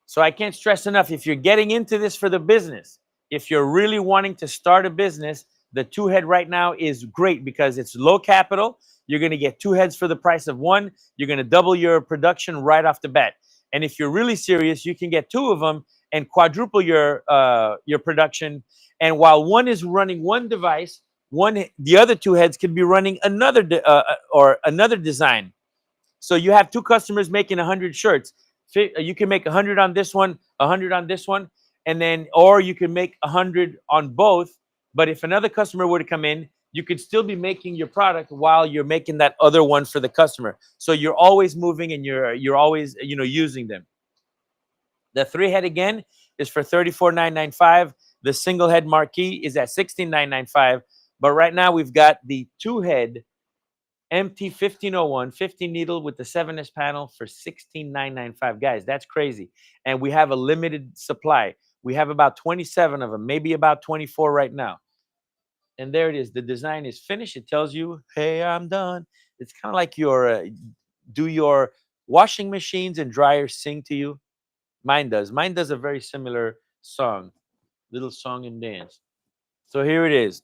So I can't stress enough, if you're getting into this for the business, if you're really wanting to start a business, the 2-head right now is great because it's low capital. You're going to get 2 heads for the price of 1. You're going to double your production right off the bat. And if you're really serious, you can get 2 of them and quadruple your production. And while one is running one device, the other 2 heads could be running another design. So you have 2 customers making 100 shirts. You can make 100 on this one, 100 on this one, and then, or you can make 100 on both. But if another customer were to come in, you could still be making your product while you're making that other one for the customer. So you're always moving, and you're always using them. The 3-head again is for $34,995. The single head marquee is at $16,995. But right now we've got the 2-head MT 1501 50 needle with the 7S panel for $16,995. Guys, that's crazy. And we have a limited supply. We have about 27 of them, maybe about 24 right now. And there it is. The design is finished. It tells you, hey, I'm done. It's kind of like do your washing machines and dryers sing to you? Mine does. Mine does a very similar song, little song and dance. So here it is.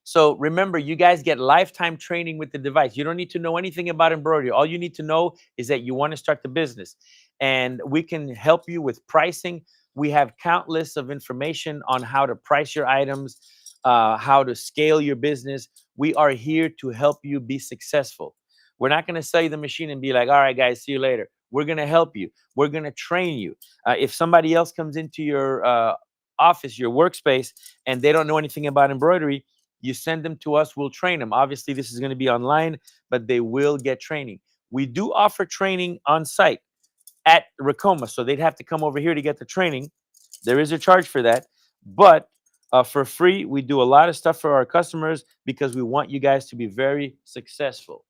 So remember, you guys get lifetime training with the device. You don't need to know anything about embroidery. All you need to know is that you want to start the business. And we can help you with pricing. We have countless of information on how to price your items, how to scale your business. We are here to help you be successful. We're not going to sell you the machine and be like, all right, guys, see you later. We're going to help you. We're going to train you. If somebody else comes into your office, your workspace, and they don't know anything about embroidery, you send them to us, we'll train them. Obviously, this is going to be online, but they will get training. We do offer training on site at Racoma, so they'd have to come over here to get the training. There is a charge for that, but for free, we do a lot of stuff for our customers because we want you guys to be very successful.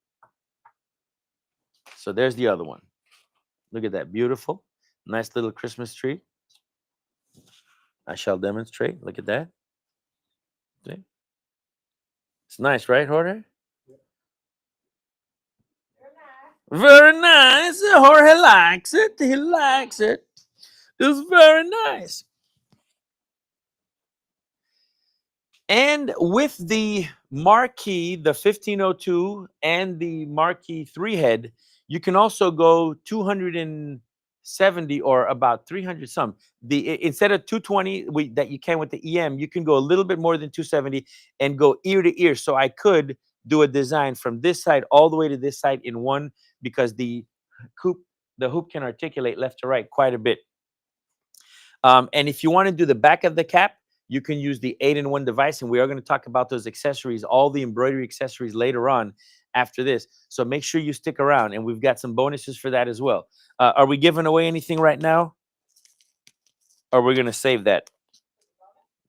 So there's the other one. Look at that, beautiful, nice little Christmas tree. I shall demonstrate. Look at that. See? It's nice, right, Jorge? Very nice. Jorge likes it. He likes it. It's very nice. And with the marquee, the 1502 and the marquee 3-head, you can also go 270 or about 300 some. Instead of 220 that you can with the EM, you can go a little bit more than 270 and go ear to ear. So I could do a design from this side all the way to this side in one, because the hoop can articulate left to right quite a bit. And if you want to do the back of the cap, you can use the 8-in-1 device, and we are going to talk about those accessories, all the embroidery accessories later on after this. So make sure you stick around, and we've got some bonuses for that as well. Are we giving away anything right now? Or we're going to save that?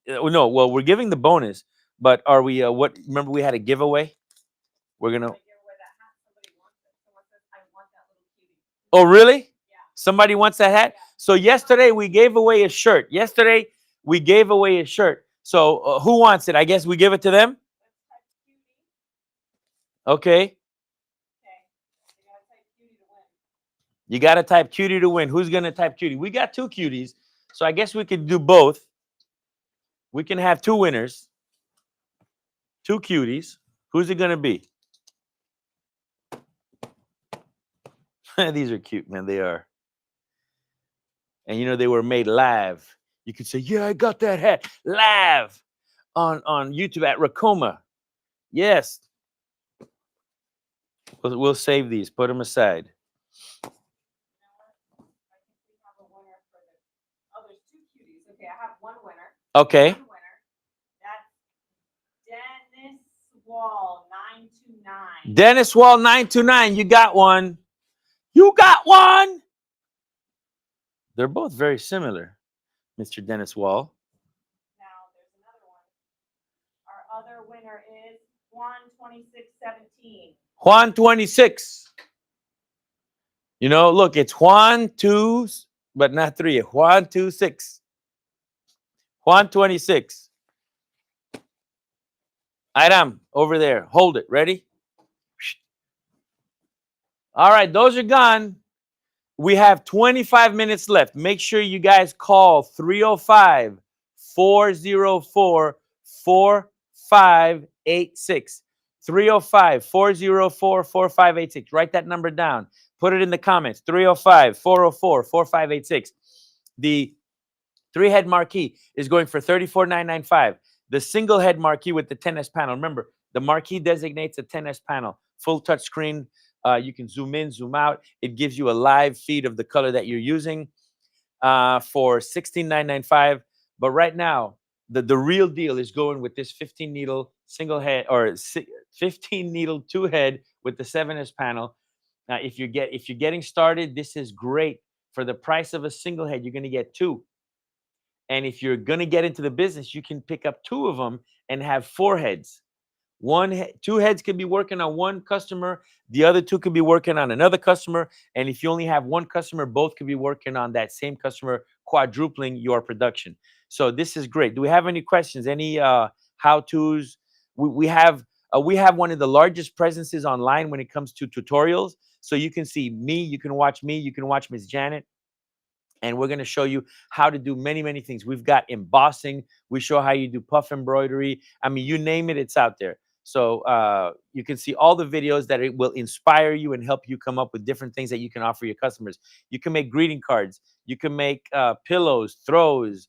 No, well, we're giving the bonus, but are we, remember we had a giveaway? We're going to. Oh, really? Yeah. Somebody wants that hat? Yeah. So yesterday we gave away a shirt. So who wants it? I guess we give it to them? Okay. You got to type cutie to win. Who's going to type cutie? We got 2 cuties. So I guess we could do both. We can have 2 winners, 2 cuties. Who's it going to be? These are cute, man. They are. And you know, they were made live. You could say, yeah, I got that hat live on YouTube at Racoma. Yes. We'll save these. Put them aside. You know what? I think we have a winner for the, oh, there's 2 cuties. Okay, I have one winner. Okay. One winner. That's Dennis Wall 929. Dennis Wall 929. You got one. You got one. They're both very similar, Mr. Dennis Wall. Now there's another one. Our other winner is Juan 2617. Juan 26. You know, look, it's Juan 2, but not 3. Juan 26. Juan 26. Iram, over there. Hold it. Ready? All right, those are gone. We have 25 minutes left. Make sure you guys call 305 404 4586. 305 404 4586. Write that number down. Put it in the comments. 305 404 4586. The 3-head marquee is going for $34,995. The single head marquee with the 10S panel. Remember, the marquee designates a 10S panel. Full touch screen. You can zoom in, zoom out. It gives you a live feed of the color that you're using for $16,995. But right now, the real deal is going with this 15 needle single head or 15 needle 2-head with the 7S panel. Now, if you're getting started, this is great. For the price of a single head, you're going to get 2. And if you're going to get into the business, you can pick up 2 of them and have 4 heads. 2 heads could be working on one customer. The other 2 could be working on another customer. And if you only have one customer, both could be working on that same customer, quadrupling your production. So this is great. Do we have any questions? Any how-tos? We have one of the largest presences online when it comes to tutorials. So you can see me, you can watch Miss Janet. And we're going to show you how to do many, many things. We've got embossing. We show how you do puff embroidery. I mean, you name it, it's out there. So you can see all the videos that it will inspire you and help you come up with different things that you can offer your customers. You can make greeting cards. You can make pillows, throws,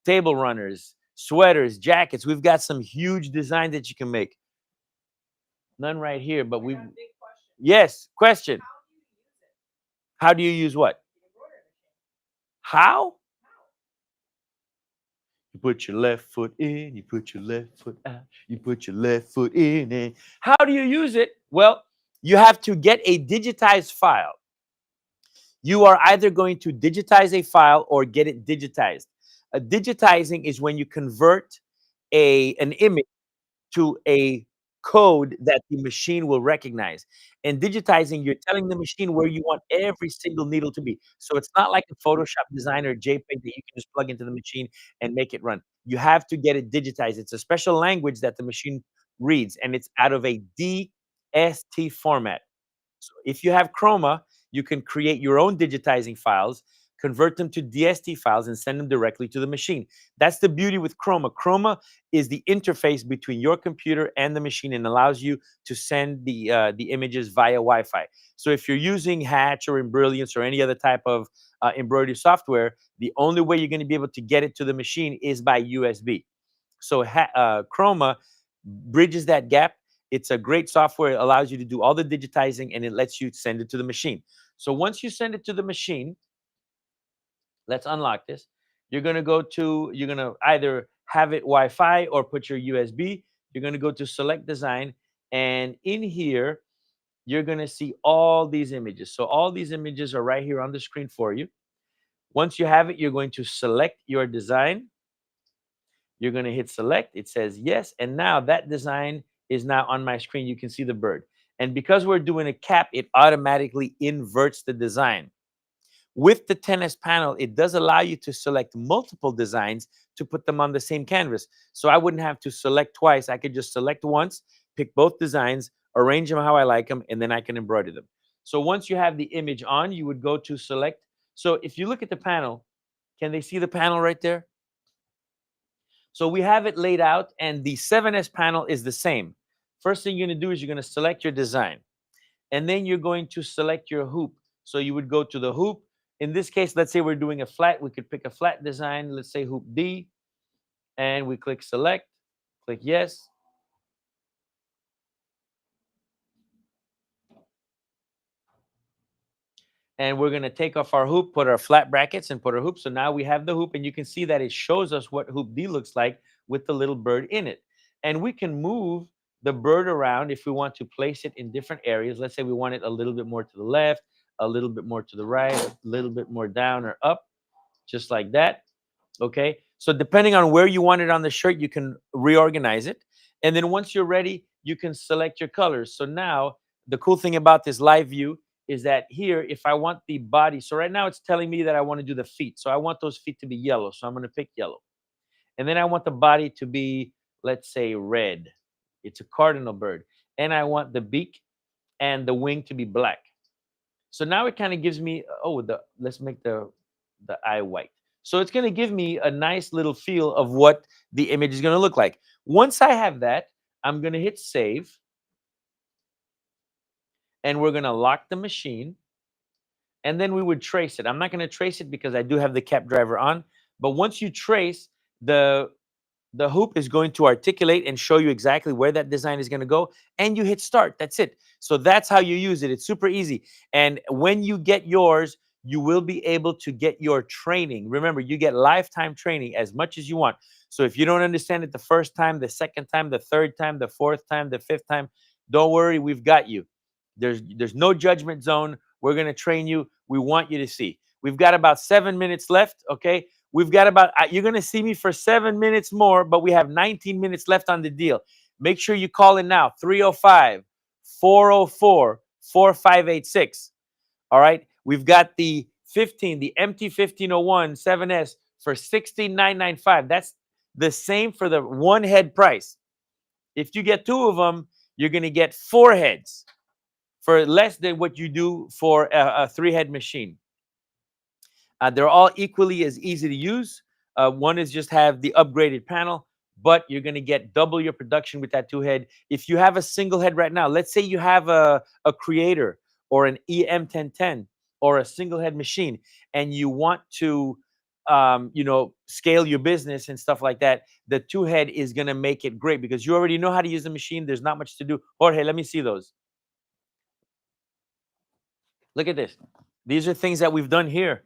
table runners, sweaters, jackets. We've got some huge designs that you can make. None right here, but we. Yes, question. How do you use what? How? You put your left foot in, you put your left foot out, you put your left foot in. And how do you use it? Well, you have to get a digitized file. You are either going to digitize a file or get it digitized. Digitizing is when you convert an image to a code that the machine will recognize. And digitizing, you're telling the machine where you want every single needle to be. So it's not like a Photoshop design or JPEG that you can just plug into the machine and make it run. You have to get it digitized. It's a special language that the machine reads, and it's out of a DST format. So if you have Chroma, you can create your own digitizing files, convert them to DST files, and send them directly to the machine. That's the beauty with Chroma. Chroma is the interface between your computer and the machine and allows you to send the images via Wi-Fi. So if you're using Hatch or Embrilliance or any other type of embroidery software, the only way you're going to be able to get it to the machine is by USB. So Chroma bridges that gap. It's a great software. It allows you to do all the digitizing, and it lets you send it to the machine. So once you send it to the machine, let's unlock this. You're going to either have it Wi-Fi or put your USB. You're going to go to select design. And in here, you're going to see all these images. So all these images are right here on the screen for you. Once you have it, you're going to select your design. You're going to hit select. It says yes. And now that design is now on my screen. You can see the bird. And because we're doing a cap, it automatically inverts the design. With the 10S panel, it does allow you to select multiple designs to put them on the same canvas. So I wouldn't have to select twice. I could just select once, pick both designs, arrange them how I like them, and then I can embroider them. So once you have the image on, you would go to select. So if you look at the panel, can they see the panel right there? So we have it laid out, and the 7S panel is the same. First thing you're going to do is you're going to select your design, and then you're going to select your hoop. So you would go to the hoop. In this case, let's say we're doing a flat. We could pick a flat design. Let's say hoop D, and we click select, click yes. And we're going to take off our hoop, put our flat brackets, and put our hoop. So now we have the hoop, and you can see that it shows us what hoop D looks like with the little bird in it. And we can move the bird around if we want to place it in different areas. Let's say we want it a little bit more to the left, a little bit more to the right, a little bit more down or up, just like that. Okay. So depending on where you want it on the shirt, you can reorganize it. And then once you're ready, you can select your colors. So now the cool thing about this live view is that here, if I want the body, so right now it's telling me that I want to do the feet. So I want those feet to be yellow. So I'm going to pick yellow. And then I want the body to be, let's say, red. It's a cardinal bird. And I want the beak and the wing to be black. So now it kind of gives me, let's make the eye white. So it's going to give me a nice little feel of what the image is going to look like. Once I have that, I'm going to hit save. And we're going to lock the machine. And then we would trace it. I'm not going to trace it because I do have the cap driver on. But once you trace, the hoop is going to articulate and show you exactly where that design is going to go. And you hit start. That's it. So that's how you use it. It's super easy. And when you get yours, you will be able to get your training. Remember, you get lifetime training as much as you want. So if you don't understand it the first time, the second time, the third time, the fourth time, the fifth time, don't worry, we've got you. There's no judgment zone. We're going to train you. We want you to see. We've got about 7 minutes left, okay? We've got about, you're going to see me for 7 minutes more, but we have 19 minutes left on the deal. Make sure you call in now, 305-404-4586. All right? We've got the empty 1501 7S for $16,995. That's the same for the one head price. If you get two of them, you're going to get 4 heads for less than what you do for a 3-head machine. They're all equally as easy to use. One is just have the upgraded panel, but you're going to get double your production with that 2-head. If you have a single head right now, let's say you have a Creator or an EM1010 or a single head machine, and you want to scale your business and stuff like that, the 2-head is going to make it great because you already know how to use the machine. There's not much to do. Jorge, let me see those. Look at this. These are things that we've done here.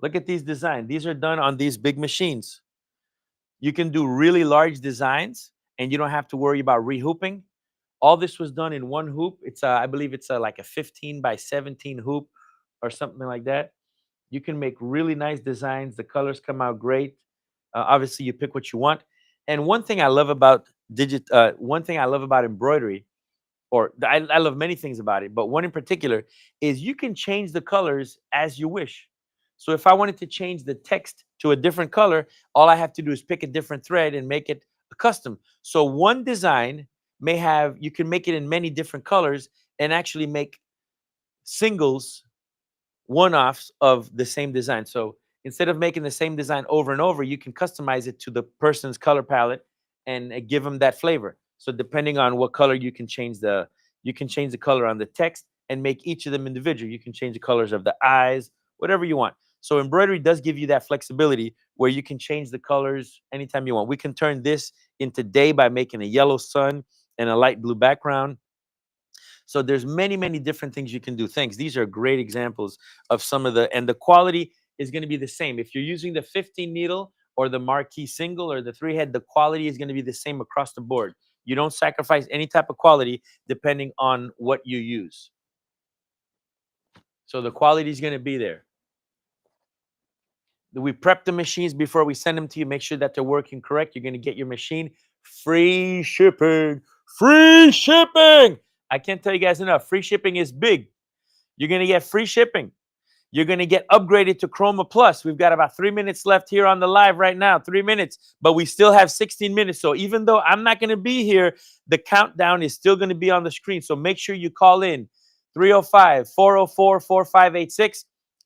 Look at these designs. These are done on these big machines. You can do really large designs, and you don't have to worry about rehooping. All this was done in one hoop. It's I believe it's like a 15 by 17 hoop or something like that. You can make really nice designs. The colors come out great. Obviously, you pick what you want. And one thing I love about embroidery, or I love many things about it, but one in particular is you can change the colors as you wish. So if I wanted to change the text to a different color, all I have to do is pick a different thread and make it a custom. So one design you can make it in many different colors and actually make singles, one-offs of the same design. So instead of making the same design over and over, you can customize it to the person's color palette and give them that flavor. So depending on what color, you can change the color on the text and make each of them individual. You can change the colors of the eyes, whatever you want. So embroidery does give you that flexibility where you can change the colors anytime you want. We can turn this into day by making a yellow sun and a light blue background. So there's many, many different things you can do. These are great examples of some of and the quality is going to be the same. If you're using the 15 needle or the marquee single or the 3-head, the quality is going to be the same across the board. You don't sacrifice any type of quality depending on what you use. So the quality is going to be there. We prep the machines before we send them to you. Make sure that they're working correct. You're going to get your machine free shipping. Free shipping. I can't tell you guys enough. Free shipping is big. You're going to get free shipping. You're going to get upgraded to Chroma Plus. We've got about 3 minutes left here on the live right now, 3 minutes, but we still have 16 minutes. So even though I'm not going to be here, the countdown is still going to be on the screen. So make sure you call in 305-404-4586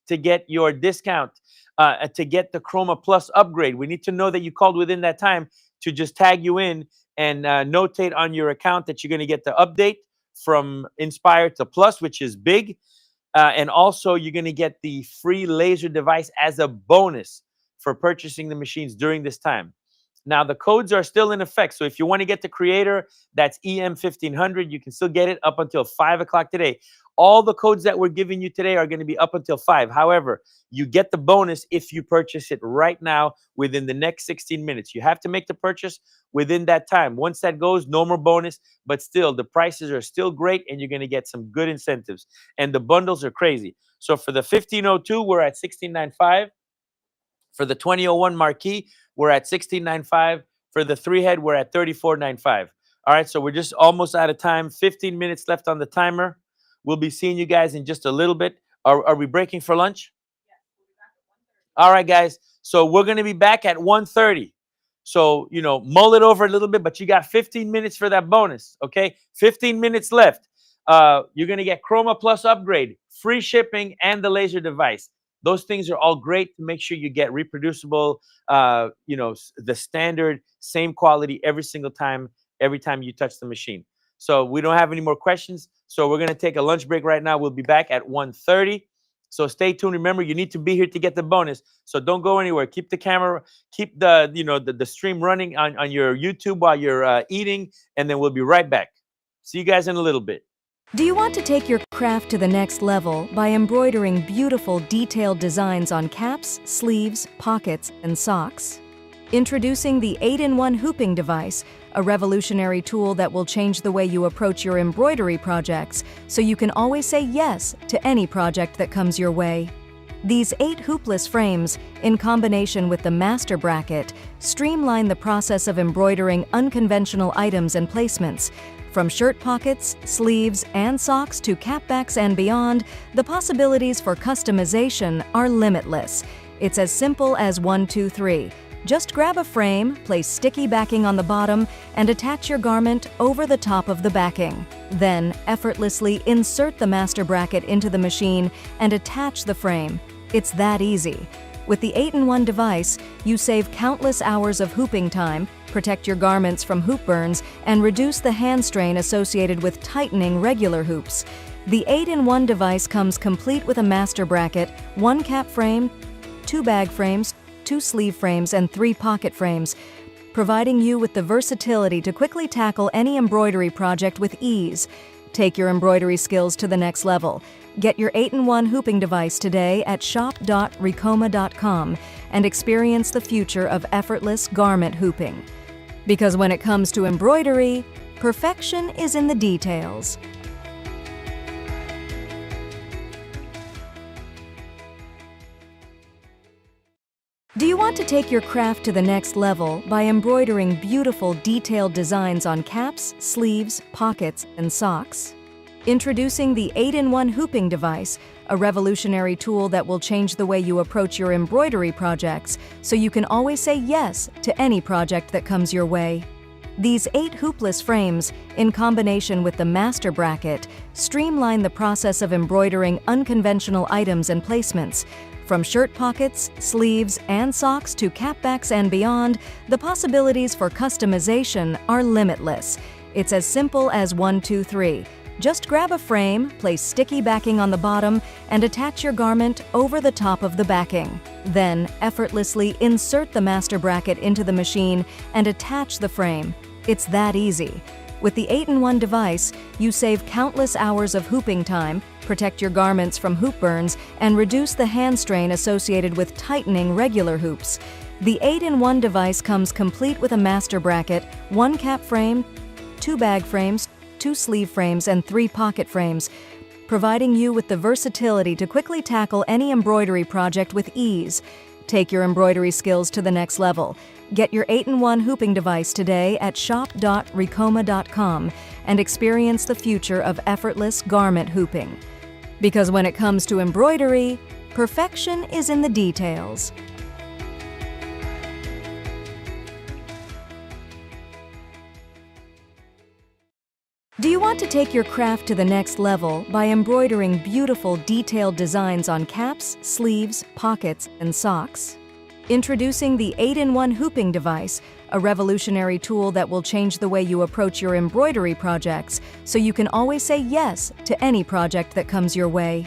to get your discount, to get the Chroma Plus upgrade. We need to know that you called within that time to just tag you in and notate on your account that you're going to get the update from Inspire to Plus, which is big. And also, you're going to get the free laser device as a bonus for purchasing the machines during this time. Now, the codes are still in effect. So if you want to get the Creator, that's EM1500. You can still get it up until 5 o'clock today. All the codes that we're giving you today are going to be up until 5. However, you get the bonus if you purchase it right now within the next 16 minutes. You have to make the purchase within that time. Once that goes, no more bonus. But still, the prices are still great, and you're going to get some good incentives. And the bundles are crazy. So for the 1502, we're at $16.95. For the 2001 Marquee, we're at $16.95. For the 3-head, we're at $34.95. All right, so we're just almost out of time. 15 minutes left on the timer. We'll be seeing you guys in just a little bit. Are we breaking for lunch? Yes, we'll be back at 1:30. All right, guys. So we're going to be back at 1:30. So, mull it over a little bit, but you got 15 minutes for that bonus, okay? 15 minutes left. You're going to get Chroma Plus upgrade, free shipping, and the laser device. Those things are all great to make sure you get reproducible, the standard, same quality every single time, every time you touch the machine. So we don't have any more questions. So we're going to take a lunch break right now. We'll be back at 1:30. So stay tuned. Remember, you need to be here to get the bonus. So don't go anywhere. Keep the camera, keep the stream running on your YouTube while you're eating, and then we'll be right back. See you guys in a little bit. Do you want to take your craft to the next level by embroidering beautiful, detailed designs on caps, sleeves, pockets, and socks? Introducing the 8-in-1 hooping device, a revolutionary tool that will change the way you approach your embroidery projects, so you can always say yes to any project that comes your way. These 8 hoopless frames, in combination with the master bracket, streamline the process of embroidering unconventional items and placements. From shirt pockets, sleeves, and socks to capbacks and beyond, the possibilities for customization are limitless. It's as simple as 1, 2, 3. Just grab a frame, place sticky backing on the bottom, and attach your garment over the top of the backing. Then, effortlessly insert the master bracket into the machine and attach the frame. It's that easy. With the 8-in-1 device, you save countless hours of hooping time, protect your garments from hoop burns, and reduce the hand strain associated with tightening regular hoops. The 8-in-1 device comes complete with a master bracket, 1 cap frame, 2 bag frames, 2 sleeve frames, and 3 pocket frames, providing you with the versatility to quickly tackle any embroidery project with ease. Take your embroidery skills to the next level. Get your 8-in-1 hooping device today at shop.recoma.com and experience the future of effortless garment hooping. Because when it comes to embroidery, perfection is in the details. Do you want to take your craft to the next level by embroidering beautiful, detailed designs on caps, sleeves, pockets, and socks? Introducing the 8-in-1 hooping device, a revolutionary tool that will change the way you approach your embroidery projects, so you can always say yes to any project that comes your way. These 8 hoopless frames, in combination with the master bracket, streamline the process of embroidering unconventional items and placements. From shirt pockets, sleeves, and socks to capbacks and beyond, the possibilities for customization are limitless. It's as simple as 1, 2, 3. Just grab a frame, place sticky backing on the bottom, and attach your garment over the top of the backing. Then, effortlessly insert the master bracket into the machine and attach the frame. It's that easy. With the 8-in-1 device, you save countless hours of hooping time, protect your garments from hoop burns, and reduce the hand strain associated with tightening regular hoops. The 8-in-1 device comes complete with a master bracket, 1 cap frame, 2 bag frames, 2 sleeve frames, and 3 pocket frames, providing you with the versatility to quickly tackle any embroidery project with ease. Take your embroidery skills to the next level. Get your 8-in-1 hooping device today at shop.recoma.com and experience the future of effortless garment hooping. Because when it comes to embroidery, perfection is in the details. Do you Do you want to take your craft to the next level by embroidering beautiful, detailed designs on caps, sleeves, pockets, and socks? Introducing the 8-in-1 hooping device, a revolutionary tool that will change the way you approach your embroidery projects, so you can always say yes to any project that comes your way.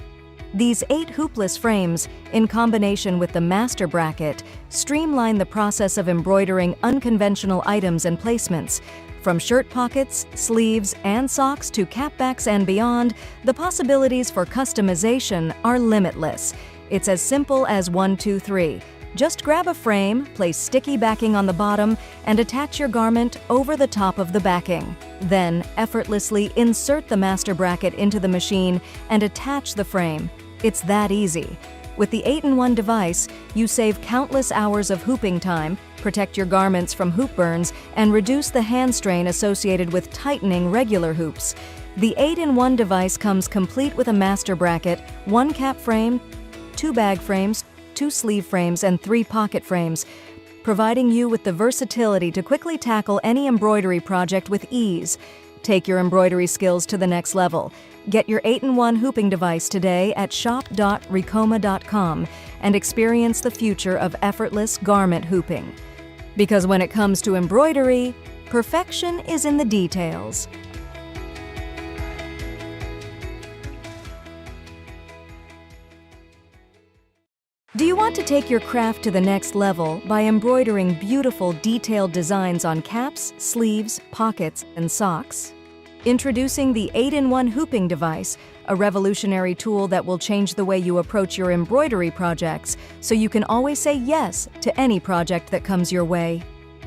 These 8 hoopless frames, in combination with the master bracket, streamline the process of embroidering unconventional items and placements. From shirt pockets, sleeves, and socks to capbacks and beyond, the possibilities for customization are limitless. It's as simple as 1, 2, 3. Just grab a frame, place sticky backing on the bottom, and attach your garment over the top of the backing. Then, effortlessly insert the master bracket into the machine and attach the frame. It's that easy. With the 8-in-1 device, you save countless hours of hooping time, protect your garments from hoop burns, and reduce the hand strain associated with tightening regular hoops. The 8-in-1 device comes complete with a master bracket, 1 cap frame, 2 bag frames, 2 sleeve frames, and 3 pocket frames, providing you with the versatility to quickly tackle any embroidery project with ease. Take your embroidery skills to the next level. Get your 8-in-1 hooping device today at shop.recoma.com and experience the future of effortless garment hooping. Because when it comes to embroidery, perfection is in the details. Do you want to take your craft to the next level by embroidering beautiful, detailed designs on caps, sleeves, pockets, and socks? Introducing the 8-in-1 hooping device, a revolutionary tool that will change the way you approach your embroidery projects, so you can always say yes to any project that comes your way.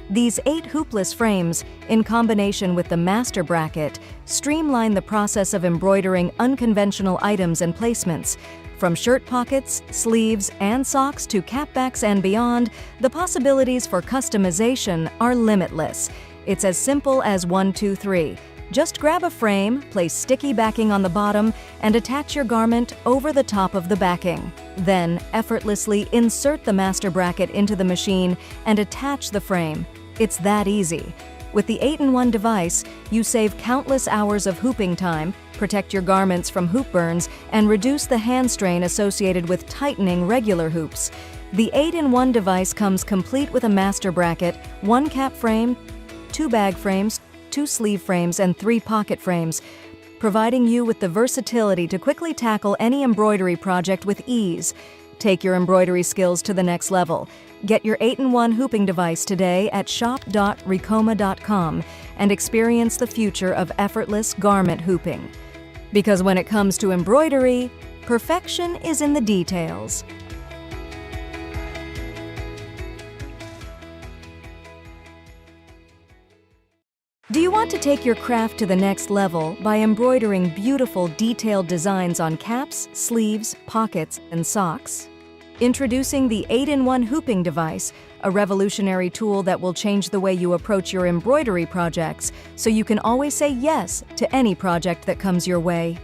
These 8 hoopless frames, in combination with the master bracket, streamline the process of embroidering unconventional items and placements. From shirt pockets, sleeves, and socks to capbacks and beyond, the possibilities for customization are limitless. It's as simple as 1, 2, 3. Just grab a frame, place sticky backing on the bottom, and attach your garment over the top of the backing. Then, effortlessly insert the master bracket into the machine and attach the frame. It's that easy. With the 8-in-1 device, you save countless hours of hooping time, protect your garments from hoop burns, and reduce the hand strain associated with tightening regular hoops. The 8-in-1 device comes complete with a master bracket, 1 cap frame, 2 bag frames, 2 sleeve frames, and 3 pocket frames, providing you with the versatility to quickly tackle any embroidery project with ease. Take your embroidery skills to the next level. Get your 8-in-1 hooping device today at shop.recoma.com and experience the future of effortless garment hooping. Because when it comes to embroidery, perfection is in the details. Do you want to take your craft to the next level by embroidering beautiful, detailed designs on caps, sleeves, pockets, and socks? Introducing the 8-in-1 hooping device, a revolutionary tool that will change the way you approach your embroidery projects, so you can always say yes to any project that comes your way.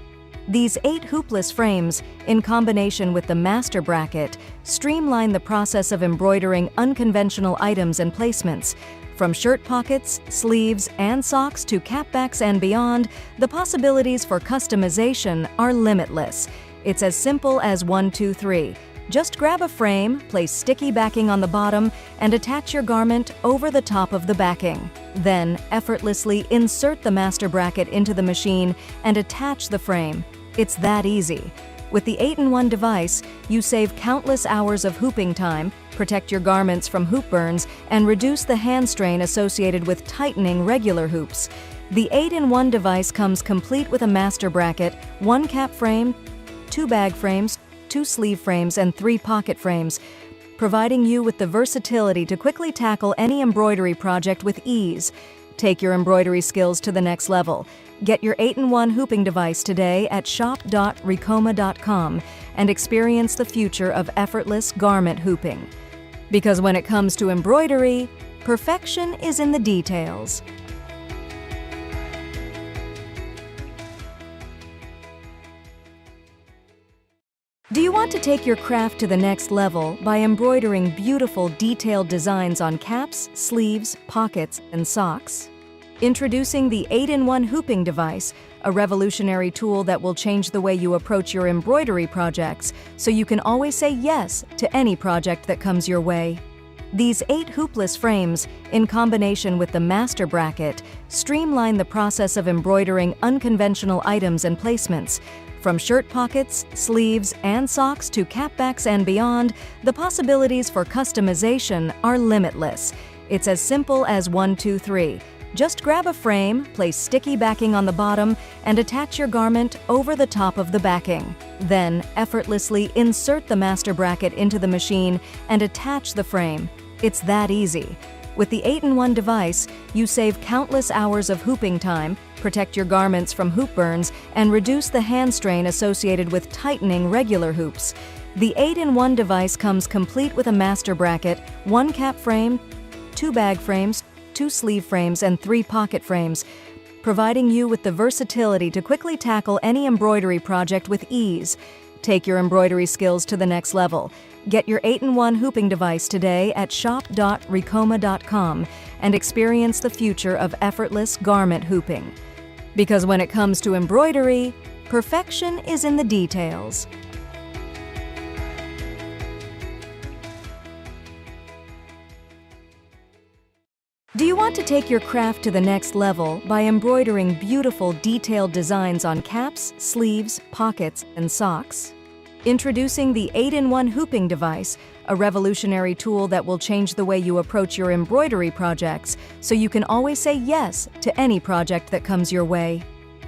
These 8 hoopless frames, in combination with the master bracket, streamline the process of embroidering unconventional items and placements. From shirt pockets, sleeves, and socks to capbacks and beyond, the possibilities for customization are limitless. It's as simple as 1, 2, 3. Just grab a frame, place sticky backing on the bottom, and attach your garment over the top of the backing. Then, effortlessly insert the master bracket into the machine and attach the frame. It's that easy. With the 8-in-1 device, you save countless hours of hooping time, protect your garments from hoop burns, and reduce the hand strain associated with tightening regular hoops. The 8-in-1 device comes complete with a master bracket, 1 cap frame, 2 bag frames, 2 sleeve frames, and 3 pocket frames, providing you with the versatility to quickly tackle any embroidery project with ease. Take your embroidery skills to the next level. Get your 8-in-1 hooping device today at shop.recoma.com and experience the future of effortless garment hooping. Because when it comes to embroidery, perfection is in the details. Do you want to take your craft to the next level by embroidering beautiful, detailed designs on caps, sleeves, pockets, and socks? Introducing the 8-in-1 hooping device, a revolutionary tool that will change the way you approach your embroidery projects, so you can always say yes to any project that comes your way. These 8 hoopless frames, in combination with the master bracket, streamline the process of embroidering unconventional items and placements. From shirt pockets, sleeves, and socks to capbacks and beyond, the possibilities for customization are limitless. It's as simple as 1, 2, 3. Just grab a frame, place sticky backing on the bottom, and attach your garment over the top of the backing. Then, effortlessly insert the master bracket into the machine and attach the frame. It's that easy. With the 8-in-1 device, you save countless hours of hooping time, protect your garments from hoop burns, and reduce the hand strain associated with tightening regular hoops. The 8-in-1 device comes complete with a master bracket, 1 cap frame, 2 bag frames, 2 sleeve frames, and 3 pocket frames, providing you with the versatility to quickly tackle any embroidery project with ease. Take your embroidery skills to the next level. Get your 8-in-1 hooping device today at shop.recoma.com and experience the future of effortless garment hooping. Because when it comes to embroidery, perfection is in the details. Do you want to take your craft to the next level by embroidering beautiful, detailed designs on caps, sleeves, pockets, and socks? Introducing the 8-in-1 hooping device, a revolutionary tool that will change the way you approach your embroidery projects, so you can always say yes to any project that comes your way.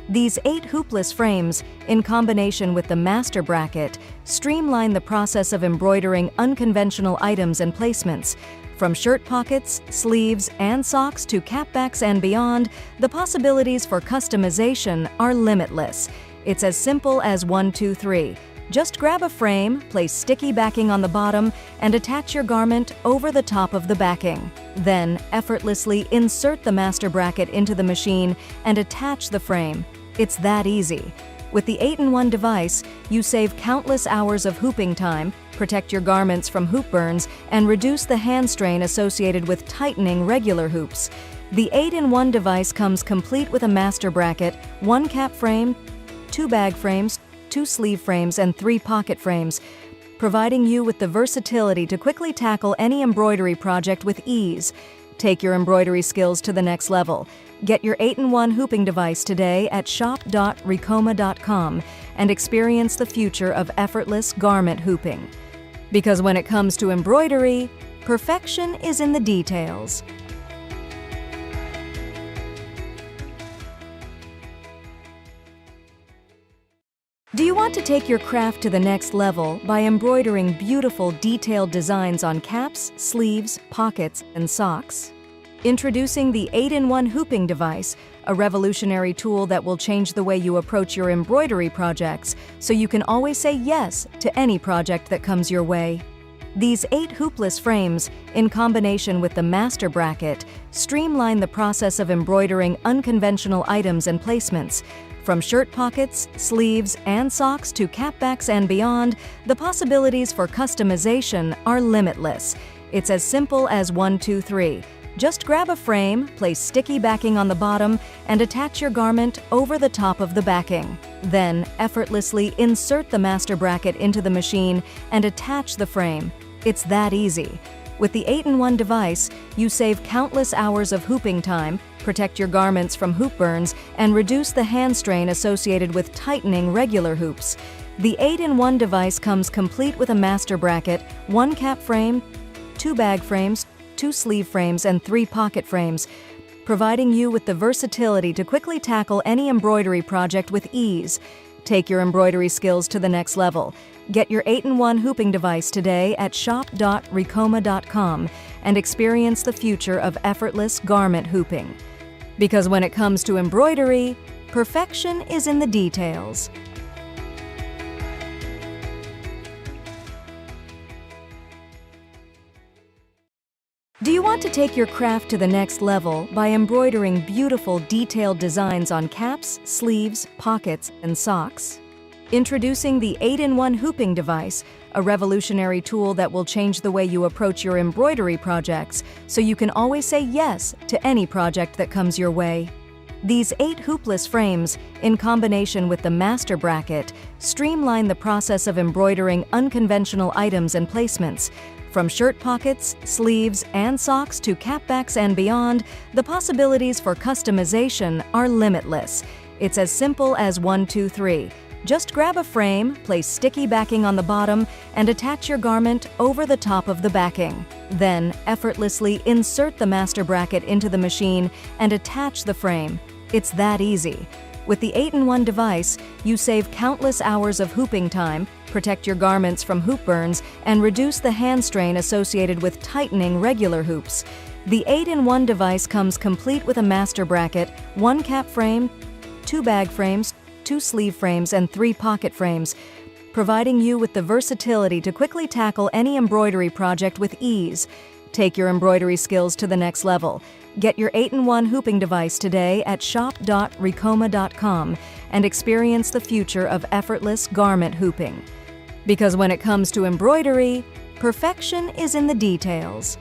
These 8 hoopless frames, in combination with the master bracket, streamline the process of embroidering unconventional items and placements. From shirt pockets, sleeves, and socks to capbacks and beyond, the possibilities for customization are limitless. It's as simple as 1, 2, 3. Just grab a frame, place sticky backing on the bottom, and attach your garment over the top of the backing. Then, effortlessly insert the master bracket into the machine and attach the frame. It's that easy. With the 8-in-1 device, you save countless hours of hooping time, protect your garments from hoop burns, and reduce the hand strain associated with tightening regular hoops. The 8-in-1 device comes complete with a master bracket, 1 cap frame, 2 bag frames, 2 sleeve frames, and 3 pocket frames, providing you with the versatility to quickly tackle any embroidery project with ease. Take your embroidery skills to the next level. Get your 8-in-1 hooping device today at shop.recoma.com and experience the future of effortless garment hooping. Because when it comes to embroidery, perfection is in the details. Do you want to take your craft to the next level by embroidering beautiful, detailed designs on caps, sleeves, pockets, and socks? Introducing the 8-in-1 hooping device, a revolutionary tool that will change the way you approach your embroidery projects, so you can always say yes to any project that comes your way. These 8 hoopless frames, in combination with the master bracket, streamline the process of embroidering unconventional items and placements. From shirt pockets, sleeves, and socks to capbacks and beyond, the possibilities for customization are limitless. It's as simple as 1, 2, 3. Just grab a frame, place sticky backing on the bottom, and attach your garment over the top of the backing. Then, effortlessly insert the master bracket into the machine and attach the frame. It's that easy. With the 8-in-1 device, you save countless hours of hooping time, protect your garments from hoop burns, and reduce the hand strain associated with tightening regular hoops. The 8-in-1 device comes complete with a master bracket, 1 cap frame, 2 bag frames, 2 sleeve frames, and 3 pocket frames, providing you with the versatility to quickly tackle any embroidery project with ease. Take your embroidery skills to the next level. Get your 8-in-1 hooping device today at shop.recoma.com and experience the future of effortless garment hooping. Because when it comes to embroidery, perfection is in the details. Do you want to take your craft to the next level by embroidering beautiful, detailed designs on caps, sleeves, pockets, and socks? Introducing the 8-in-1 hooping device, a revolutionary tool that will change the way you approach your embroidery projects, so you can always say yes to any project that comes your way. These 8 hoopless frames, in combination with the master bracket, streamline the process of embroidering unconventional items and placements. From shirt pockets, sleeves, and socks to capbacks and beyond, the possibilities for customization are limitless. It's as simple as 1, 2, 3. Just grab a frame, place sticky backing on the bottom, and attach your garment over the top of the backing. Then, effortlessly insert the master bracket into the machine and attach the frame. It's that easy. With the 8-in-1 device, you save countless hours of hooping time, protect your garments from hoop burns, and reduce the hand strain associated with tightening regular hoops. The 8-in-1 device comes complete with a master bracket, 1 cap frame, 2 bag frames, 2 sleeve frames, and 3 pocket frames, providing you with the versatility to quickly tackle any embroidery project with ease. Take your embroidery skills to the next level. Get your 8-in-1 hooping device today at shop.recoma.com and experience the future of effortless garment hooping. Because when it comes to embroidery, perfection is in the details.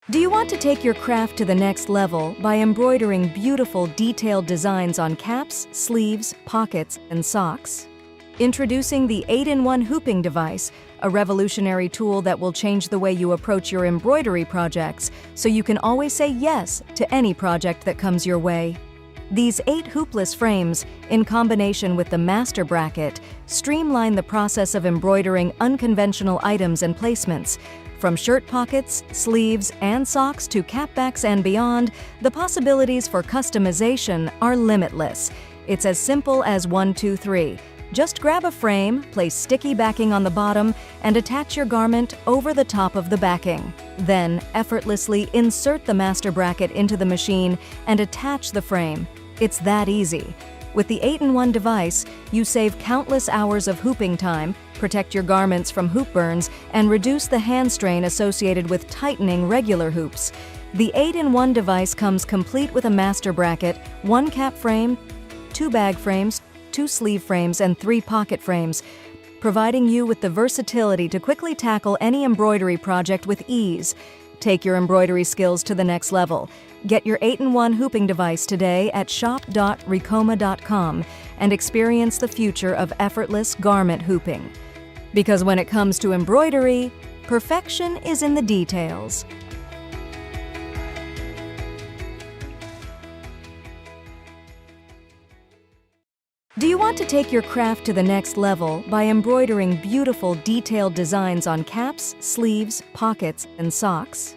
Do you want to take your craft to the next level by embroidering beautiful, detailed designs on caps, sleeves, pockets, and socks? Introducing the 8-in-1 hooping device, a revolutionary tool that will change the way you approach your embroidery projects, so you can always say yes to any project that comes your way. These 8 hoopless frames, in combination with the master bracket, streamline the process of embroidering unconventional items and placements. From shirt pockets, sleeves, and socks to capbacks and beyond, the possibilities for customization are limitless. It's as simple as 1, 2, 3. Just grab a frame, place sticky backing on the bottom, and attach your garment over the top of the backing. Then, effortlessly insert the master bracket into the machine and attach the frame. It's that easy. With the 8-in-1 device, you save countless hours of hooping time, protect your garments from hoop burns, and reduce the hand strain associated with tightening regular hoops. The 8-in-1 device comes complete with a master bracket, 1 cap frame, 2 bag frames, 2 sleeve frames, and 3 pocket frames, providing you with the versatility to quickly tackle any embroidery project with ease. Take your embroidery skills to the next level. Get your 8-in-1 hooping device today at shop.recoma.com and experience the future of effortless garment hooping. Because when it comes to embroidery, perfection is in the details. Do you want to take your craft to the next level by embroidering beautiful, detailed designs on caps, sleeves, pockets, and socks?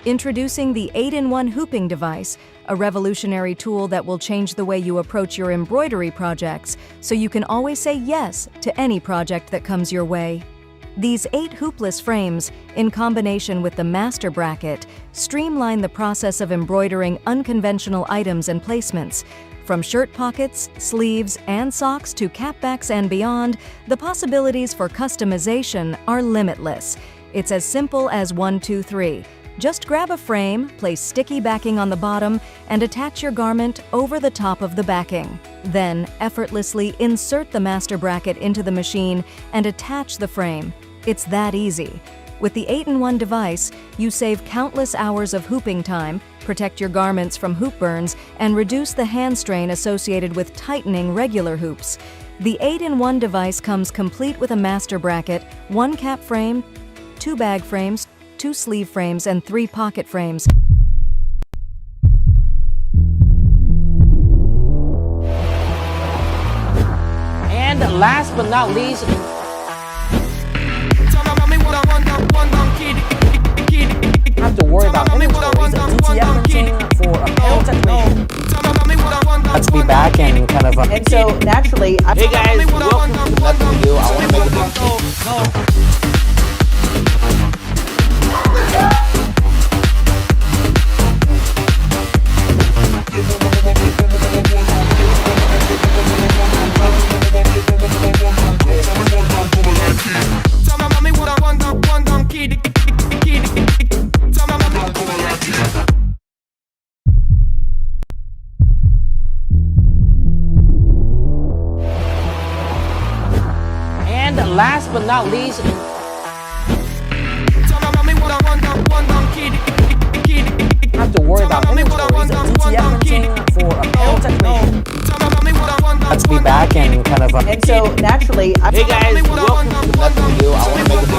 Introducing the 8-in-1 hooping device, a revolutionary tool that will change the way you approach your embroidery projects, so you can always say yes to any project that comes your way. These 8 hoopless frames, in combination with the master bracket, streamline the process of embroidering unconventional items and placements. From shirt pockets, sleeves, and socks to capbacks and beyond, the possibilities for customization are limitless. It's as simple as 1, 2, 3. Just grab a frame, place sticky backing on the bottom, and attach your garment over the top of the backing. Then, effortlessly insert the master bracket into the machine and attach the frame. It's that easy. With the 8-in-1 device, you save countless hours of hooping time, protect your garments from hoop burns, and reduce the hand strain associated with tightening regular hoops. The 8-in-1 device comes complete with a master bracket, 1 cap frame, 2 bag frames, 2 sleeve frames, and 3 pocket frames. And last but not least, have to worry about inventories and DTF printing for apparel technology. Let's be back and kind of. And so naturally, Hey guys, welcome to Nothing to Do. I want to make a big last but not least, have to worry about inventories and DTF printing for apparel technician. Let's be back and kind of And so naturally, Hey guys, welcome to Nothing New. I want to make a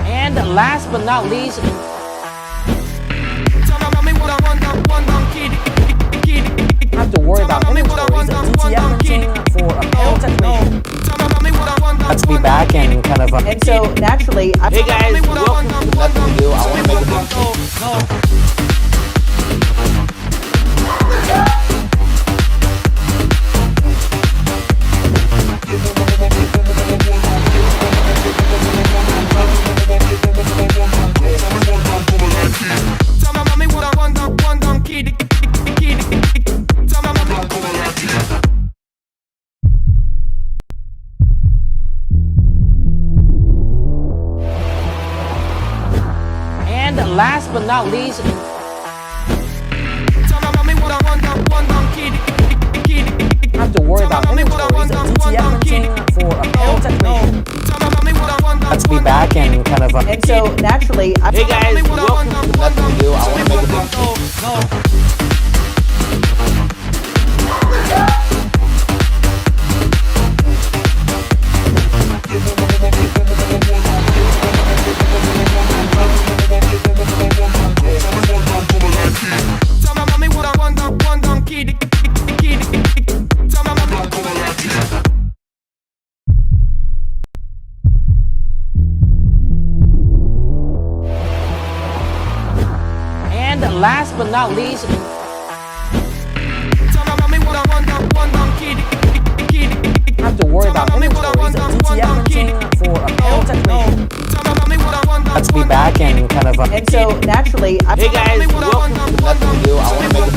And last but not least, have to worry about inventories and DTF printing for apparel technician. Let's be back and kind of and so naturally, Hey guys, welcome to Nothing New. I want to make a And last but not least, have to worry about inventories and DTF printing for apparel technician. Let's be back and kind of and so naturally, Hey guys, welcome to Nothing New. I want to make a And last but not least, have to worry about inventories and DTF printing for apparel technician. Let's be back and kind of and so naturally, Hey guys, welcome to Nothing New. I want to make a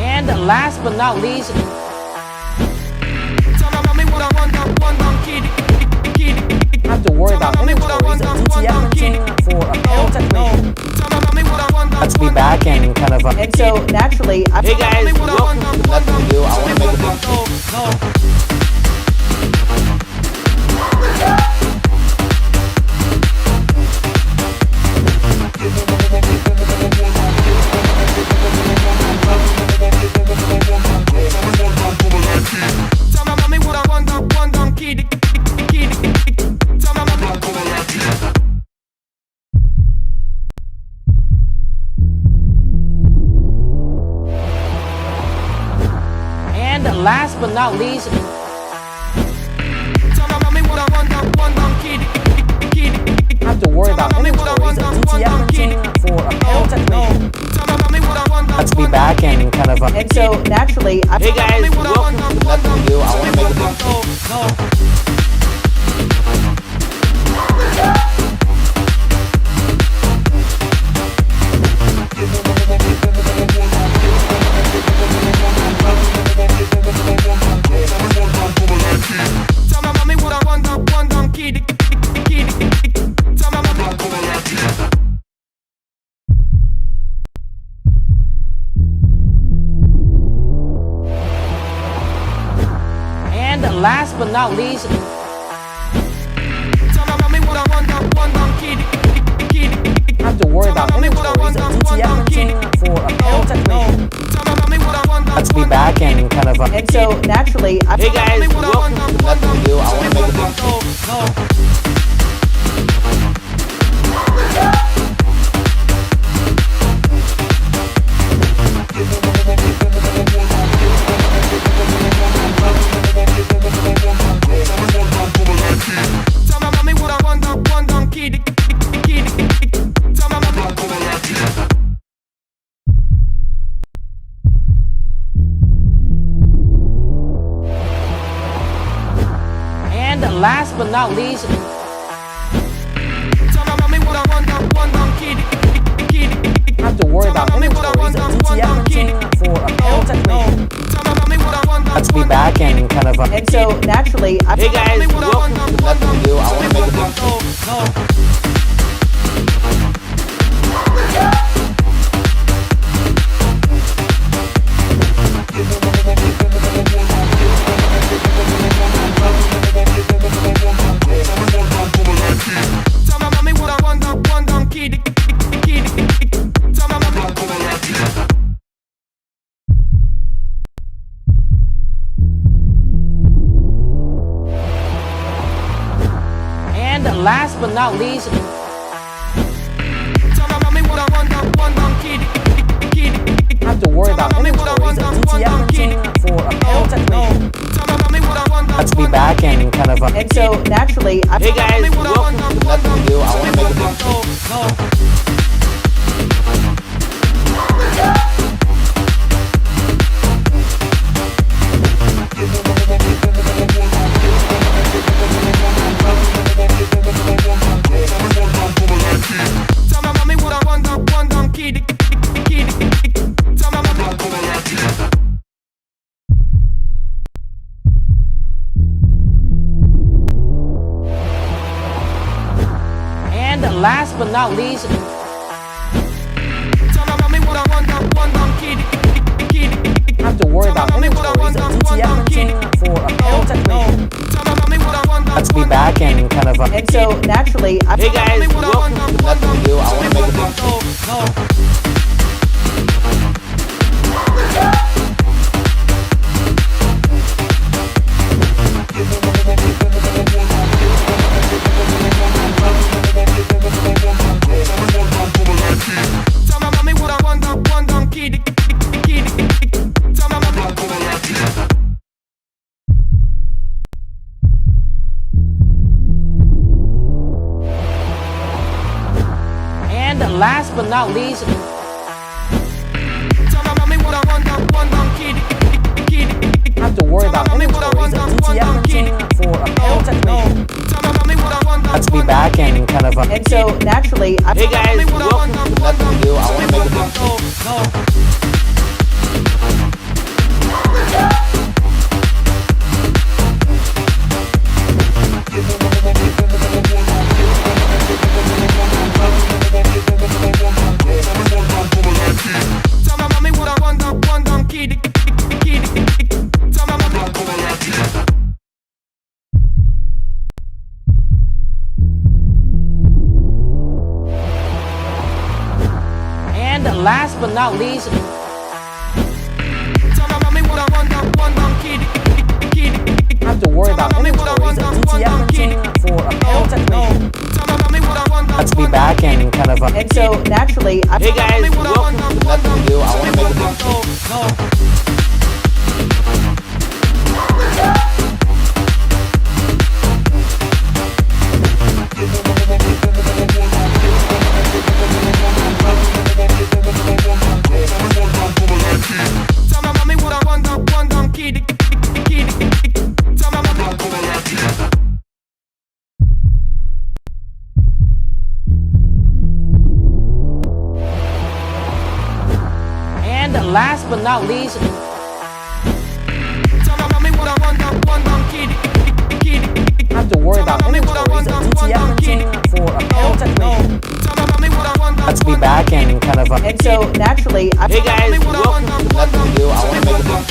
And last but not least, have to worry about inventories and DTF printing for apparel technician. Let's be back and kind of and so naturally, Hey guys, welcome to Nothing New. I want to make a And last but not least, have to worry about inventories and DTF printing for apparel technician. Let's be back and kind of and so naturally, Hey guys, welcome to Nothing New. I want to make a And last but not least, have to worry about inventories and DTF printing for apparel technician. Let's be back and kind of and so naturally, Hey guys, welcome to Nothing New. I want to make a last but not least, have to worry about inventories of DTF printing for apparel technology. Let's be back and kind of And so naturally, Hey guys, welcome to Nothing New. I want to make a big And last but not least, have to worry about inventories of DTF printing for apparel technology. Let's be back and kind of and so naturally, Hey guys, welcome to Nothing New. I want to make a big And last but not least, have to worry about inventories of DTF printing for apparel technology. Let's be back and kind of and so naturally, Hey guys, welcome to Nothing New. I want to make a big And last but not least, have to worry about inventories of DTF printing for apparel technology. Let's be back and kind of and so naturally, Hey guys, welcome to Nothing New. I want to make a big and last but not least, have to worry about inventories of DTF printing for apparel technology. Let's be back and kind of and so naturally, Hey guys, welcome to Nothing New. I want to make a big and last but not least, have to worry about inventories of DTF printing for apparel technology. Let's be back and kind of and so naturally, Hey guys, welcome to Nothing New. I want to make a big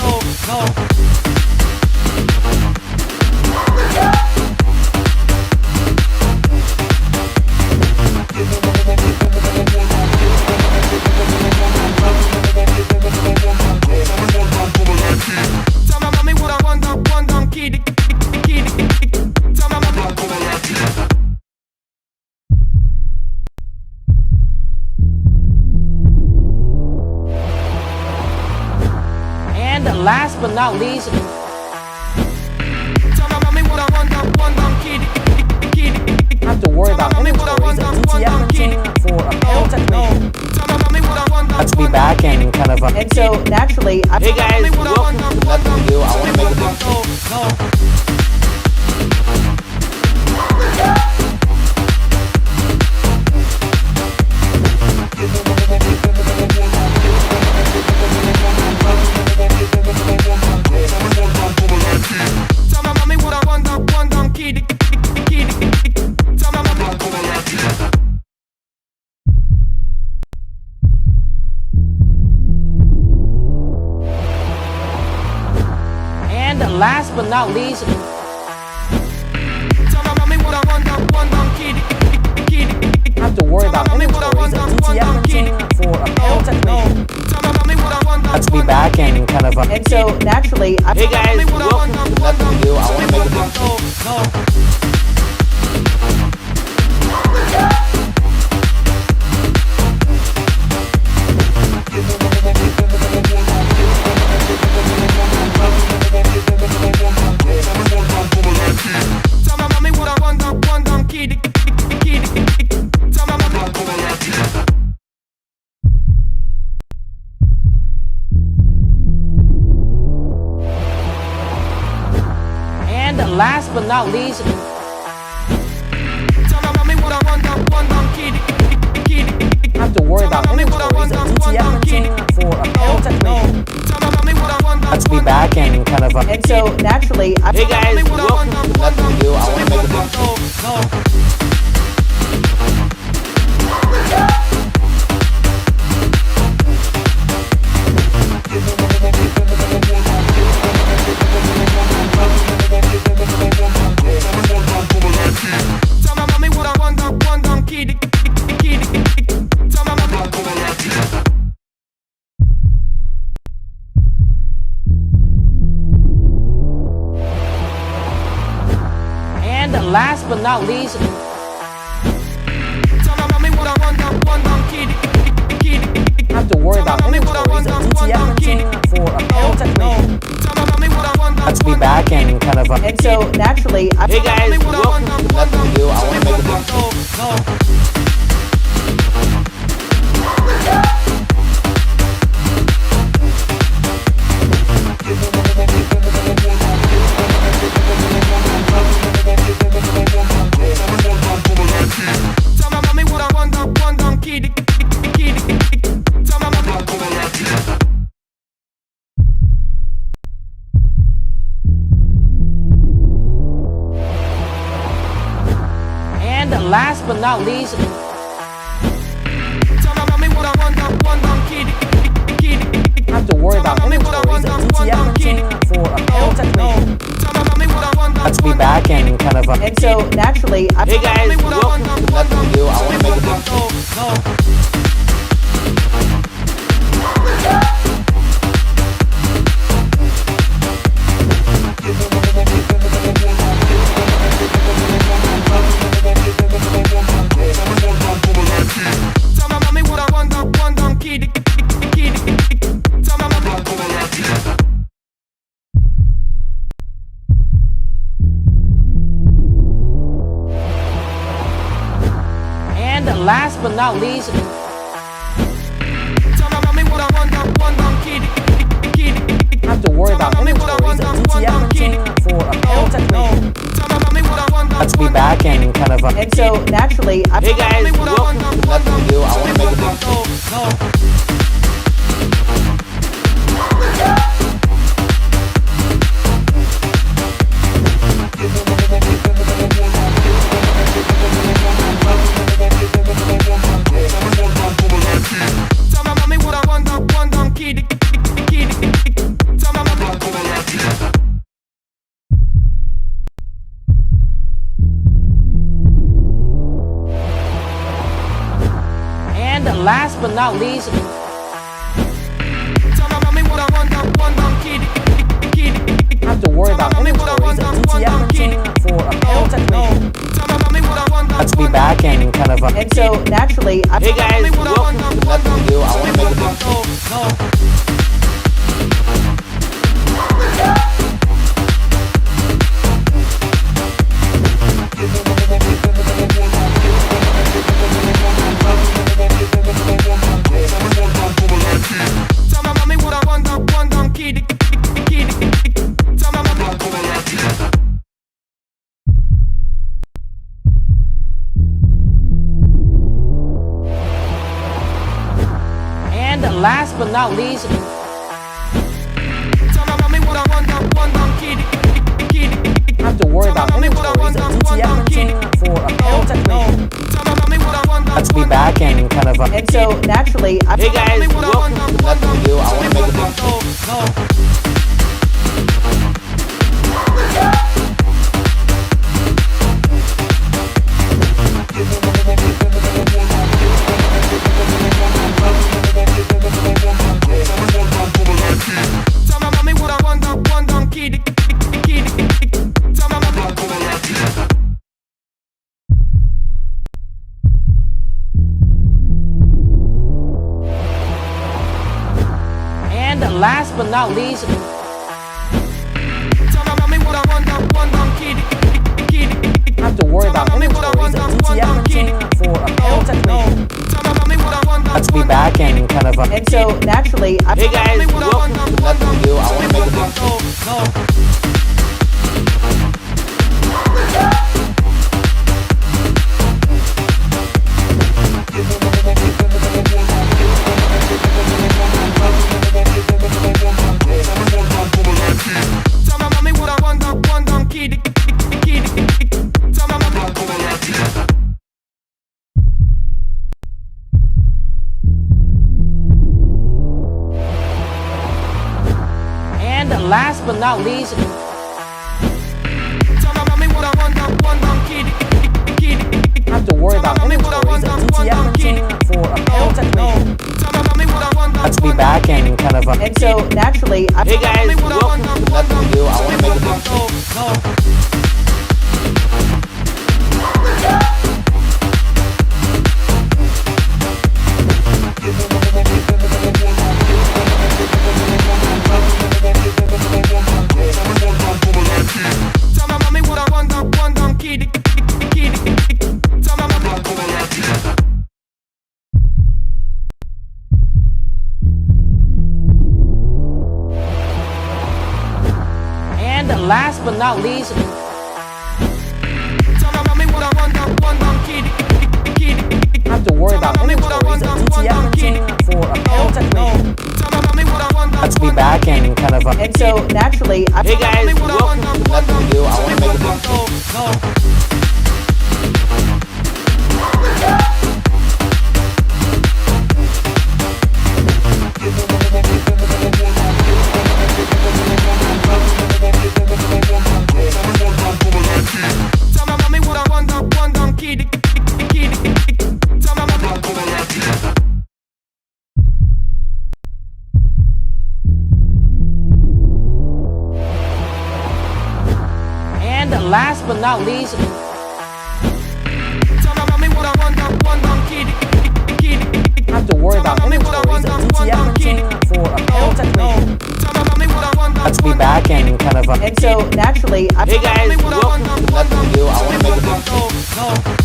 and last but not least, have to worry about inventories of DTF printing for apparel technology. Let's be back and kind of and so naturally, Hey guys, welcome to Nothing New. I want to make a big And last but not least, have to worry about inventories of DTF printing for apparel technician. Let's be back and kind of And so naturally, Hey guys, welcome to Nothing New. I want to make a big And last but not least, have to worry about inventories of DTF printing for apparel technician. Let's be back and kind of and so naturally, Hey guys, welcome to Nothing New. I want to make a big And last but not least, have to worry about inventories of DTF printing for apparel technician. Let's be back and kind of and so naturally, Hey guys, welcome to Nothing New. I want to make a big And last but not least, have to worry about inventories of DTF printing for apparel technician. Let's be back and kind of and so naturally, Hey guys, welcome to Nothing New. I want to make a big And last but not least, have to worry about inventories of DTF printing for apparel technician. Let's be back and kind of and so naturally, Hey guys, welcome to Nothing New. I want to make a big And last but not least, have to worry about inventories of DTF printing for apparel technician. Let's be back and kind of and so naturally, Hey guys, welcome to Nothing New. I want to make a big And last but not least, have to worry about inventories of DTF printing for apparel technician. Let's be back and kind of and so naturally, Hey guys, welcome to Nothing New. I want to make a big TTF printing for apparel technology. Let's be back and kind of. And so naturally, Hey guys, welcome to Nothing to Do. I want to make a big And last but not least, have to worry about inventories of TTF printing for apparel technology. Let's be back and kind of. and so naturally, Hey guys, welcome to Nothing to Do. I want to make a big And last but not least, have to worry about inventories of TTF printing for apparel technology. Let's be back and kind of. and so naturally, Hey guys, welcome to Nothing to Do. I want to make a big And last but not least, have to worry about inventories of TTF printing for apparel technology. Let's be back and kind of. and so naturally, Hey guys, welcome to Nothing to Do. I want to make a big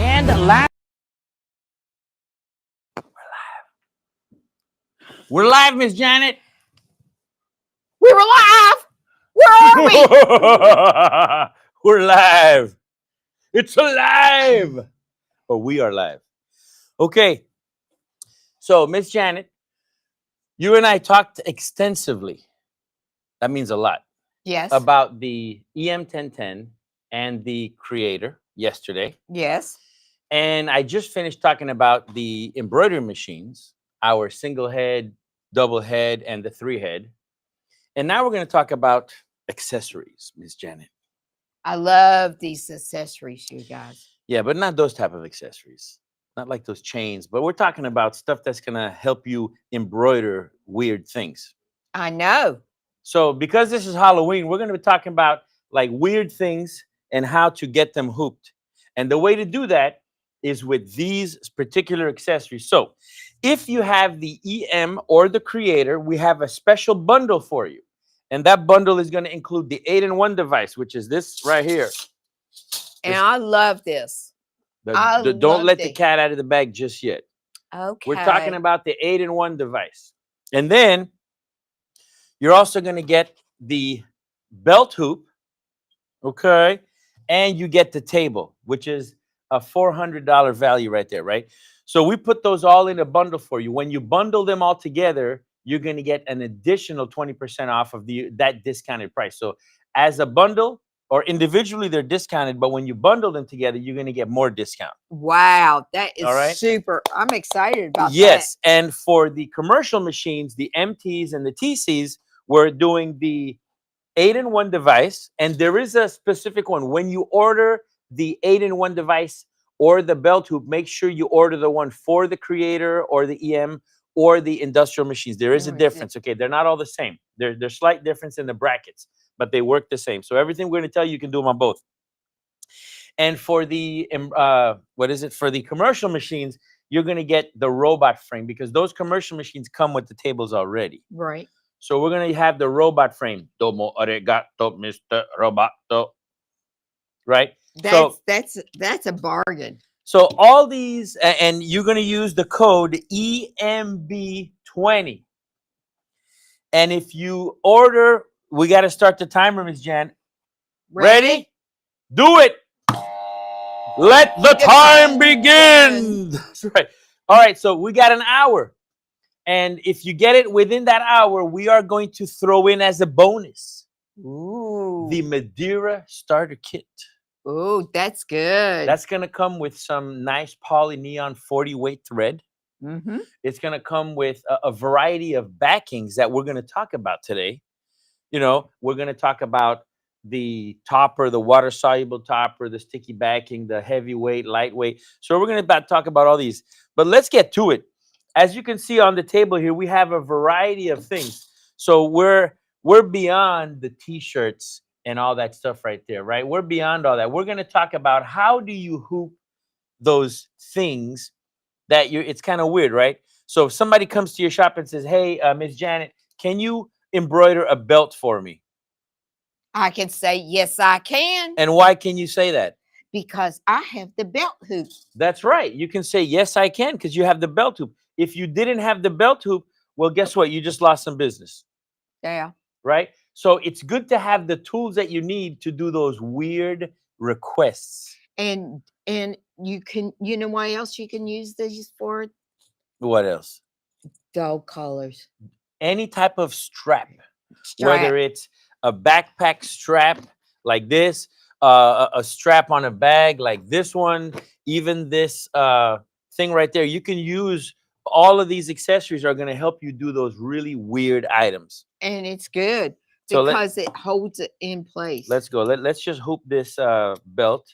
And last. We're live, Miss Janet. We were live. Where are we? We're live. It's alive. But we are live. Okay. So, Miss Janet, you and I talked extensively. That means a lot. Yes. About the EM1010 and the Creator yesterday. Yes. And I just finished talking about the embroidery machines, our single head, double head, and the 3-head. And now we're going to talk about accessories, Miss Janet. I love these accessories, you guys. Yeah, but not those type of accessories. Not like those chains, but we're talking about stuff that's going to help you embroider weird things. I know. So because this is Halloween, we're going to be talking about like weird things and how to get them hooped. And the way to do that is with these particular accessories. So if you have the EM or the Creator, we have a special bundle for you. And that bundle is going to include the 8-in-1 device, which is this right here. And I love this. Don't love let the this. cat out of the bag just yet. Okay. We're talking about the 8-in-1 device. And then you're also going to get the belt hoop, okay? And you get the table, which is a $400 value right there, right? So we put those all in a bundle for you. When you bundle them all together, you're going to get an additional 20% off of that discounted price. So as a bundle or individually, they're discounted, but when you bundle them together, you're going to get more discount. Wow, that is All right. super. I'm excited about Yes, and for the commercial machines, the MTs and the TCs, we're doing the 8-in-1 device, and there is a specific one. When you order the 8-in-1 device or the belt hoop, make sure you order the one for the creator or the EM or the industrial machines. There is a difference. Okay, they're not all the same. There's slight difference in the brackets, but they work the same. So everything we're going to tell you, you can do them on both. And for the for the commercial machines, you're going to get the robot frame, because those commercial machines come with the tables already. Right. So we're going to have the robot frame. Domo arigato, Mr. Roboto. Right? That's a bargain. So all these, and you're going to use the code EMB20. And if you order, we got to start the timer, Ms. Jan. Ready? Do it. Let the time begin. That's right. All right, so we got an hour. And if you get it within that hour, we are going to throw in as a bonus the Madeira starter kit. Oh, that's good. That's going to come with some nice poly neon 40 weight thread. Mm-hmm. It's going to come with a variety of backings that we're going to talk about today. You know, we're going to talk about the topper, the water soluble topper, the sticky backing, the heavyweight, lightweight. So we're going to talk about all these, but let's get to it. As you can see on the table here, we have a variety of things. So we're beyond the t-shirts and all that stuff right there, right? We're beyond all that. We're going to talk about how do you hoop those things that it's kind of weird, right? So if somebody comes to your shop and says, hey, Miss Janet, can you embroider a belt for me? I can say, yes, I can. And why can you say that? Because I have the belt hoop. That's right. You can say, yes, I can, because you have the belt hoop. If you didn't have the belt hoop, well, guess what? You just lost some business. Yeah. Right? So it's good to have the tools that you need to do those weird requests. And you can, you know why else you can use these for? What else? Dog collars. Any type of strap. Whether it's a backpack strap like this, a strap on a bag like this one, even this thing right there. You can use all of these accessories are going to help you do those really weird items. And it's good So because it holds it in place. Let's go. Let's just hoop this belt.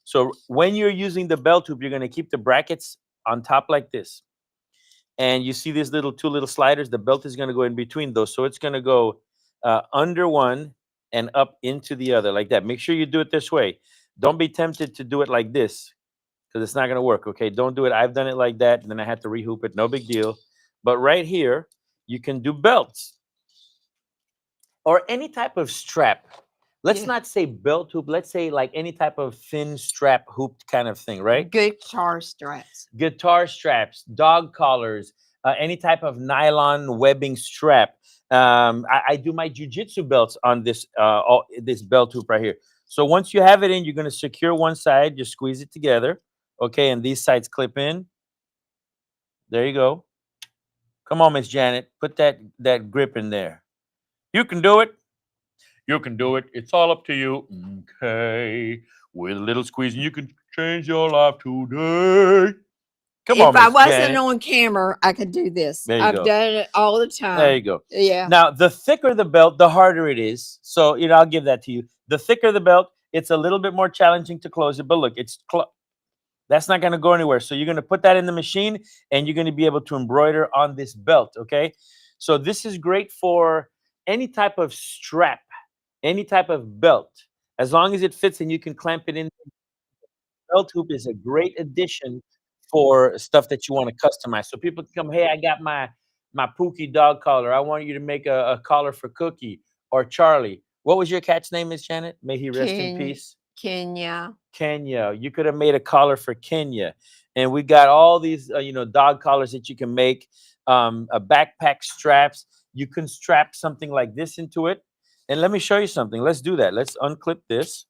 So when you're using the belt hoop, you're going to keep the brackets on top like this. And you see these two little sliders. The belt is going to go in between those. So it's going to go under one and up into the other like that. Make sure you do it this way. Don't be tempted to do it like this, because it's not going to work. Okay, don't do it. I've done it like that, and then I had to rehoop it. No big deal. But right here, you can do belts or any type of strap. Let's not say belt hoop. Let's say like any type of thin strap hooped kind of thing, right? Guitar straps. Guitar straps, dog collars, any type of nylon webbing strap. I do my jiu-jitsu belts on this this belt hoop right here. So once you have it in, you're going to secure one side, just squeeze it together. Okay, and these sides clip in. There you go. Come on, Miss Janet, put that grip in there. You can do it. You can do it. It's all up to you. Okay, with a little squeezing, you can change your life today. Come on, if I Miss wasn't Janet. on camera, I could do this. There you I've go. done it all the time. There you go. Yeah. Now, the thicker the belt, the harder it is. So, I'll give that to you. The thicker the belt, it's a little bit more challenging to close it. But look, that's not going to go anywhere. So you're going to put that in the machine, and you're going to be able to embroider on this belt, okay? So this is great for any type of strap, any type of belt. As long as it fits and you can clamp it in, belt hoop is a great addition for stuff that you want to customize. So people can come, hey, I got my Pookie dog collar. I want you to make a collar for Cookie or Charlie. What was your cat's name, Miss Janet? May he rest in peace. Kenya. You could have made a collar for Kenya. And we got all these, dog collars that you can make, a backpack straps. You can strap something like this into it. And let me show you something. Let's do that. Let's unclip this.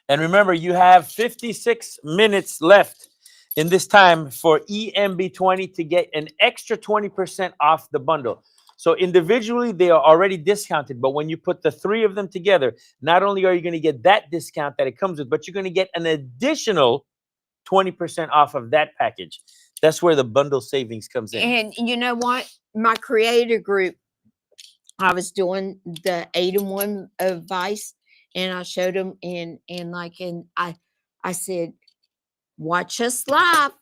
And remember, you have 56 minutes left in this time for EMB20 to get an extra 20% off the bundle. So individually, they are already discounted. But when you put the three of them together, not only are you going to get that discount that it comes with, but you're going to get an additional 20% off of that package. That's where the bundle savings comes in. And you know what? My creator group, I was doing the 8-in-1 advice, and I showed them I I said, watch us live.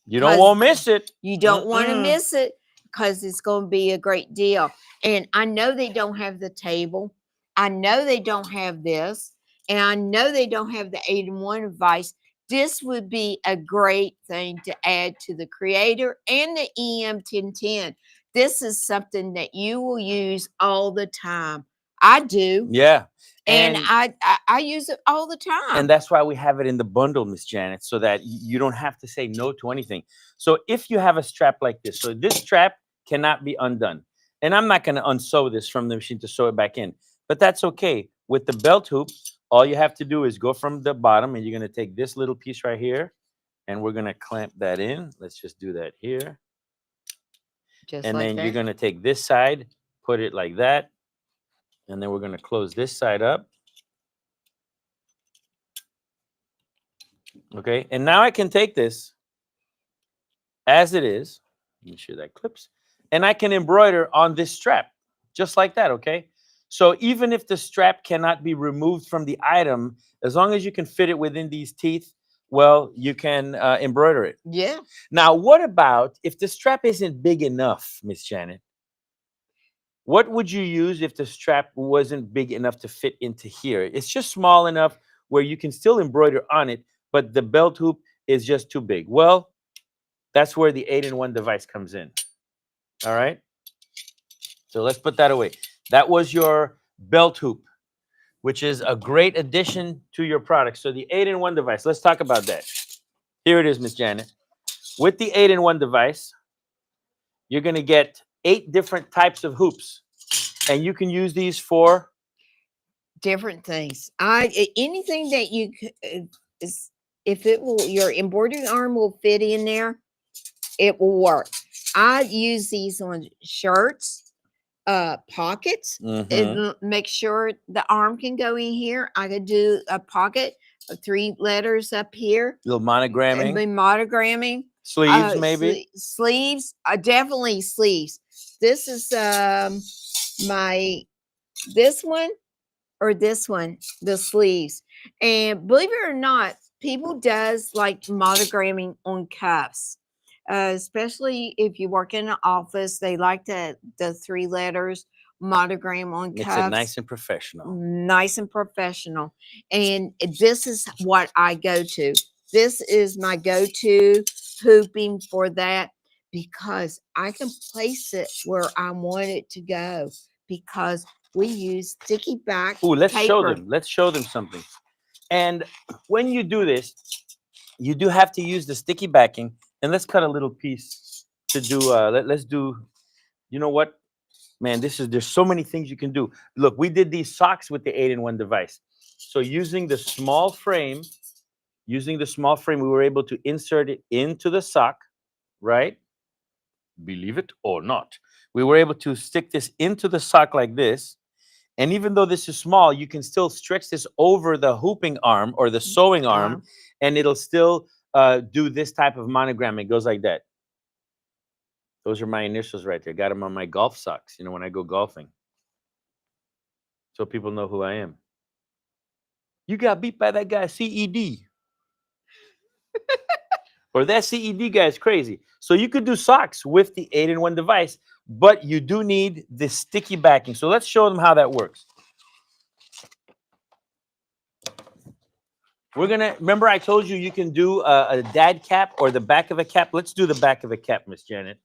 You don't 'Cause want to miss it. You don't want to Mm-mm. miss it because it's going to be a great deal. And I know they don't have the table. I know they don't have this. And I know they don't have the 8-in-1 device. This would be a great thing to add to the Creator and the EM1010. This is something that you will use all the time. I do. Yeah. And I use it all the time. And that's why we have it in the bundle, Miss Janet, so that you don't have to say no to anything. So if you have a strap like this, so this strap cannot be undone. And I'm not going to unsew this from the machine to sew it back in, but that's okay. With the belt hoop, all you have to do is go from the bottom, and you're going to take this little piece right here, and we're going to clamp that in. Let's just do that here. Just And like then that. you're going to take this side, put it like that, and then we're going to close this side up. Okay, and now I can take this as it is. Make sure that clips. And I can embroider on this strap, just like that, okay? So even if the strap cannot be removed from the item, as long as you can fit it within these teeth, well, you can embroider it. Yeah. Now, what about if the strap isn't big enough, Miss Janet? What would you use if the strap wasn't big enough to fit into here? It's just small enough where you can still embroider on it, but the belt hoop is just too big. Well, that's where the 8-in-1 device comes in. All right. So let's put that away. That was your belt hoop, which is a great addition to your product. So the 8-in-1 device, let's talk about that. Here it is, Miss Janet. With the 8-in-1 device, you're going to get 8 different types of hoops, and you can use these for Different things. Anything that you is, if it will, your embroidery arm will fit in there, it will work. I use these on shirts, pockets, and make sure the arm can go in here. I could do a pocket of 3 letters up here little and monogramming, be monogramming. sleeves, maybe. Sleeves, definitely sleeves. This is this one or this one, the sleeves. And believe it or not, people does like monogramming on cuffs. Especially if you work in an office, they like the 3 letters monogram on Makes cuffs. it nice and professional. Nice and professional. And this is what I go to. This is my go-to hooping for that because I can place it where I want it to go because we use sticky back Ooh, let's show paper. them. Let's show them something. And when you do this, you do have to use the sticky backing. And let's cut a little piece to do. Let's do. You know what, man? There's so many things you can do. Look, we did these socks with the 8-in-1 device. So using the small frame, we were able to insert it into the sock, right? Believe it or not, we were able to stick this into the sock like this. And even though this is small, you can still stretch this over the hooping arm or the sewing arm, and it'll still do this type of monogram. It goes like that. Those are my initials right there. Got them on my golf socks, when I go golfing. So people know who I am. You got beat by that guy, CED. Or that CED guy is crazy. So you could do socks with the 8-in-1 device, but you do need the sticky backing. So let's show them how that works. We're gonna remember I told you can do a dad cap or the back of a cap. Let's do the back of a cap, Miss Janet,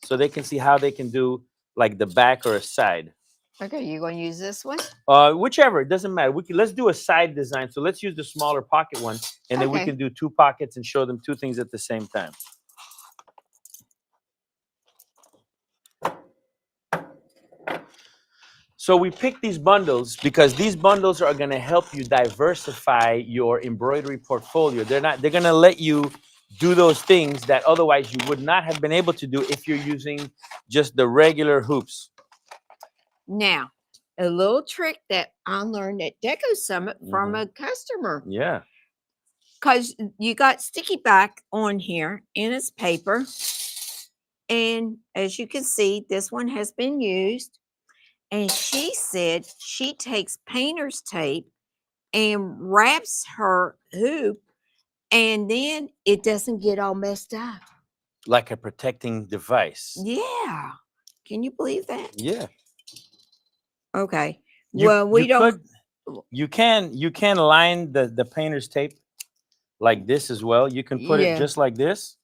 so they can see how they can do like the back or a side. Okay, you're going to use this one? Whichever, it doesn't matter. Let's do a side design. So let's use the smaller pocket one, and then we can do 2 pockets and show them 2 things at the same time. So we picked these bundles because these bundles are going to help you diversify your embroidery portfolio. They're going to let you do those things that otherwise you would not have been able to do if you're using just the regular hoops. Now, a little trick that I learned at Deco Summit from a customer. Yeah. Because you got sticky back on here and it's paper. And as you can see, this one has been used. And she said she takes painter's tape and wraps her hoop And then it doesn't get all messed up. Like a protecting device. Yeah. Can you believe that? Yeah. Okay. You, Well, we you don't. could, you can line the painter's tape like this as well. You can put it Yeah. just like this,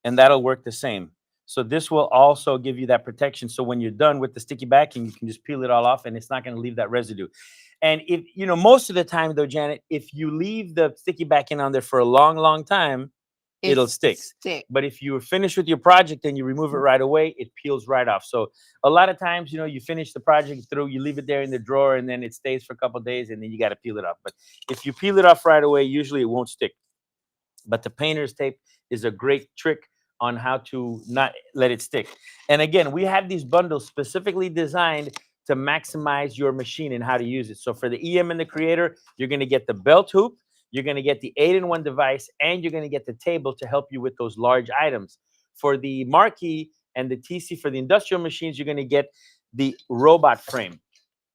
and that'll work the same. So this will also give you that protection. So when you're done with the sticky backing, you can just peel it all off, and it's not going to leave that residue. And if you know, most of the time though, Janet, if you leave the sticky backing on there for a long, long time, it'll It's stick. stick. But if you are finished with your project and you remove it right away, it peels right off. So a lot of times, you know, you finish the project through, you leave it there in the drawer, and then it stays for a couple of days, and then you got to peel it off. But if you peel it off right away, usually it won't stick. But the painter's tape is a great trick on how to not let it stick. And again, we have these bundles specifically designed to maximize your machine and how to use it. So for the EM and the Creator, you're going to get the belt hoop, you're going to get the 8-in-1 device, and you're going to get the table to help you with those large items. For the Marquee and the TC, for the industrial machines, you're going to get the robot frame.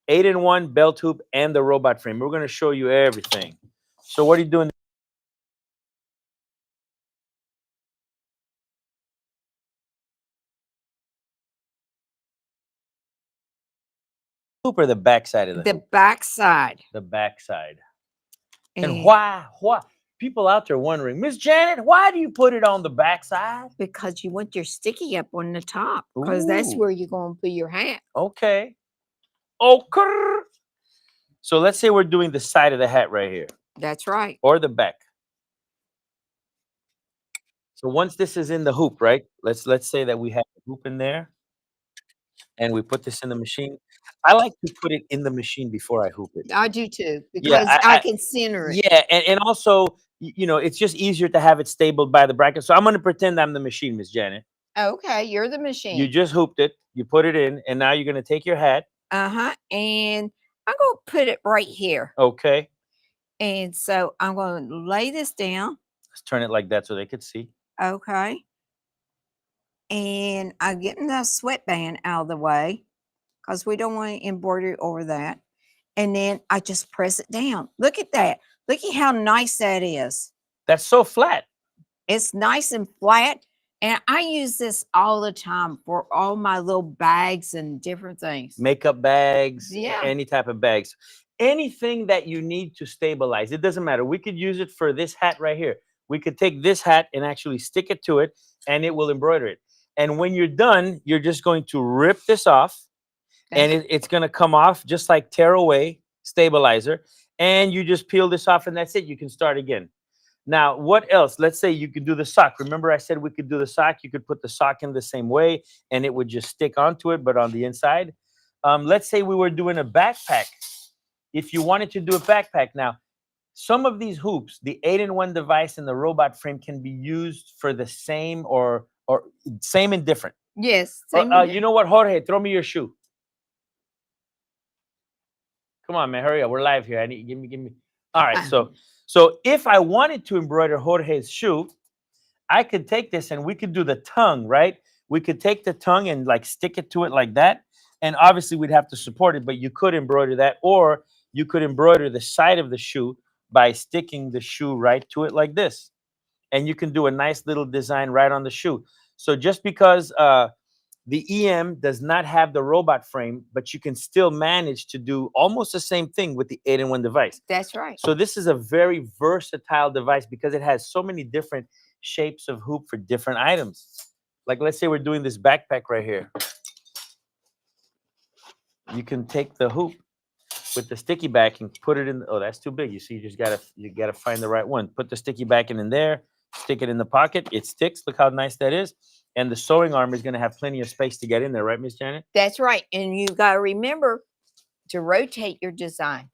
8-in-1 belt hoop and the robot frame. We're going to show you everything. So what are you doing? Hoop or the backside of the The hoop? backside. The backside. And And why? People out there wondering, Miss Janet, why do you put it on the backside? because you want your sticky up on the top, because that's Ooh. where you're going to put your hat. Okay. Okay. So let's say we're doing the side of the hat right here, That's right. or the back. So once this is in the hoop, right? Let's say that we have a hoop in there, and we put this in the machine. I like to put it in the machine before I hoop it. I do too, Yeah, because I can center it. yeah, and also, you know, it's just easier to have it stabled by the bracket. So I'm going to pretend I'm the machine, Miss Janet. Okay, you're the You machine. just hooped it, you put it in, and now you're going to take your hat. Uh-huh. And I'm going to put it right here. Okay. And so I'm going to lay this down. Let's turn it like that so they could see. Okay. And I'm getting the sweatband out of the way because we don't want to embroider over that. And then I just press it down. Look at that. Look at how nice that is. That's so flat. It's nice and flat. And I use this all the time for all my little bags and different things. Makeup bags, Yeah. any type of bags. Anything that you need to stabilize. It doesn't matter. We could use it for this hat right here. We could take this hat and actually stick it to it, and it will embroider it. And when you're done, you're just going to rip this off, and it's going to come off just like tear away stabilizer. And you just peel this off, and that's it. You can start again. Now, what else? Let's say you could do the sock. Remember I said we could do the sock? You could put the sock in the same way, and it would just stick onto it, but on the inside. Let's say we were doing a backpack. If you wanted to do a backpack. Now, some of these hoops, the 8-in-1 device and the robot frame, can be used for the same or same and different. Yes. You know what, Jorge? Throw me your shoe. Come on, man, hurry up. We're live here. I need give me. All right, so if I wanted to embroider Jorge's shoe, I could take this and we could do the tongue, right? We could take the tongue and like stick it to it like that. And obviously we'd have to support it, but you could embroider that, or you could embroider the side of the shoe by sticking the shoe right to it like this. And you can do a nice little design right on the shoe. So just because the EM does not have the robot frame, but you can still manage to do almost the same thing with the 8-in-1 device. That's right. So this is a very versatile device because it has so many different shapes of hoop for different items. Like let's say we're doing this backpack right here. You can take the hoop with the sticky backing, put it in. Oh, that's too big. You see, you gotta find the right one. Put the sticky backing in there, stick it in the pocket. It sticks. Look how nice that is. And the sewing arm is going to have plenty of space to get in there, right, Miss Janet? That's right. And you got to remember to rotate your design.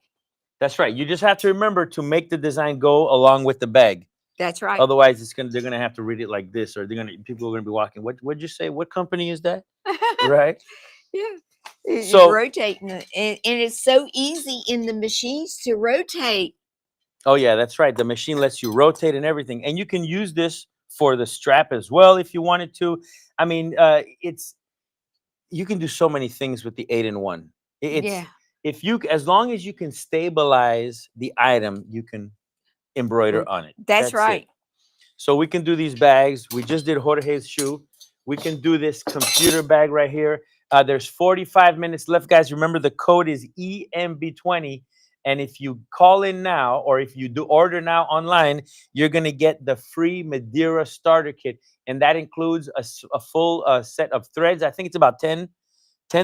That's right. You just have to remember to make the design go along with the bag. That's right. Otherwise, they're gonna have to read it like this, or people are gonna be walking. What'd you say? What company is that? Right? Yeah. So rotating it. And it's so easy in the machines to rotate. Oh yeah, that's right. The machine lets you rotate and everything, and you can use this for the strap as well if you wanted to. I mean, you can do so many things with the 8-in-1. Yeah. As long as you can stabilize the item, you can embroider on it. That's it. right. So we can do these bags. We just did Jorge's shoe. We can do this computer bag right here. There's 45 minutes left, guys. Remember, the code is EMB20. And if you call in now, or if you do order now online, you're going to get the free Madeira starter kit. And that includes a full set of threads. I think it's about 10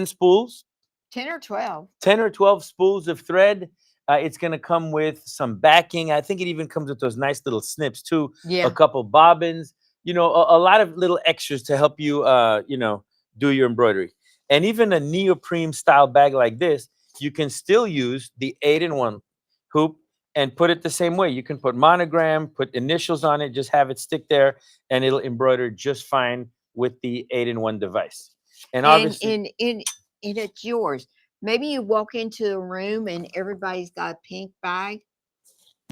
spools. 10 or 12. 10 or 12 spools of thread. It's going to come with some backing. I think it even comes with those nice little snips too. Yeah. A couple bobbins, you know, a lot of little extras to help you, you know, do your embroidery. And even a neoprene style bag like this, you can still use the 8-in-1 hoop and put it the same way. You can put monogram, put initials on it, just have it stick there, and it'll embroider just fine with the 8-in-1 device. And obviously, and it's yours. Maybe you walk into a room and everybody's got a pink bag.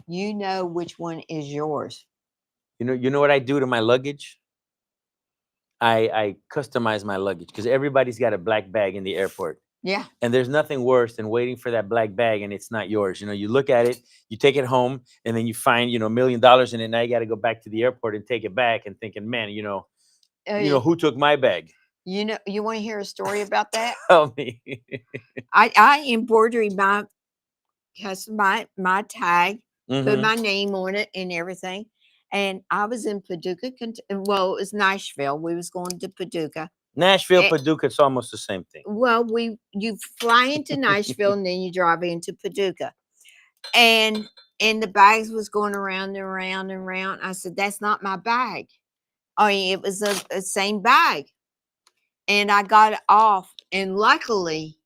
You know which one is yours. you know what I do to my luggage? I customize my luggage because everybody's got a black bag in the airport. Yeah. And there's nothing worse than waiting for that black bag and it's not yours. You know, you look at it, you take it home, and then you find, you know, $1 million in it. Now you got to go back to the airport and take it back and thinking, man, you know, who took my bag? You know, you want to hear a story about that? Tell me. I embroidered my tag, put Mhm. my name on it and everything. And I was in Paducah, well, it was Nashville. We was going to Paducah. Nashville, Eh, Paducah, it's almost the same thing. Well, you fly into Nashville and then you drive into Paducah. And the bags was going around and around and around. I said, that's not my bag. I mean, it was a same bag. And I got it off. And luckily,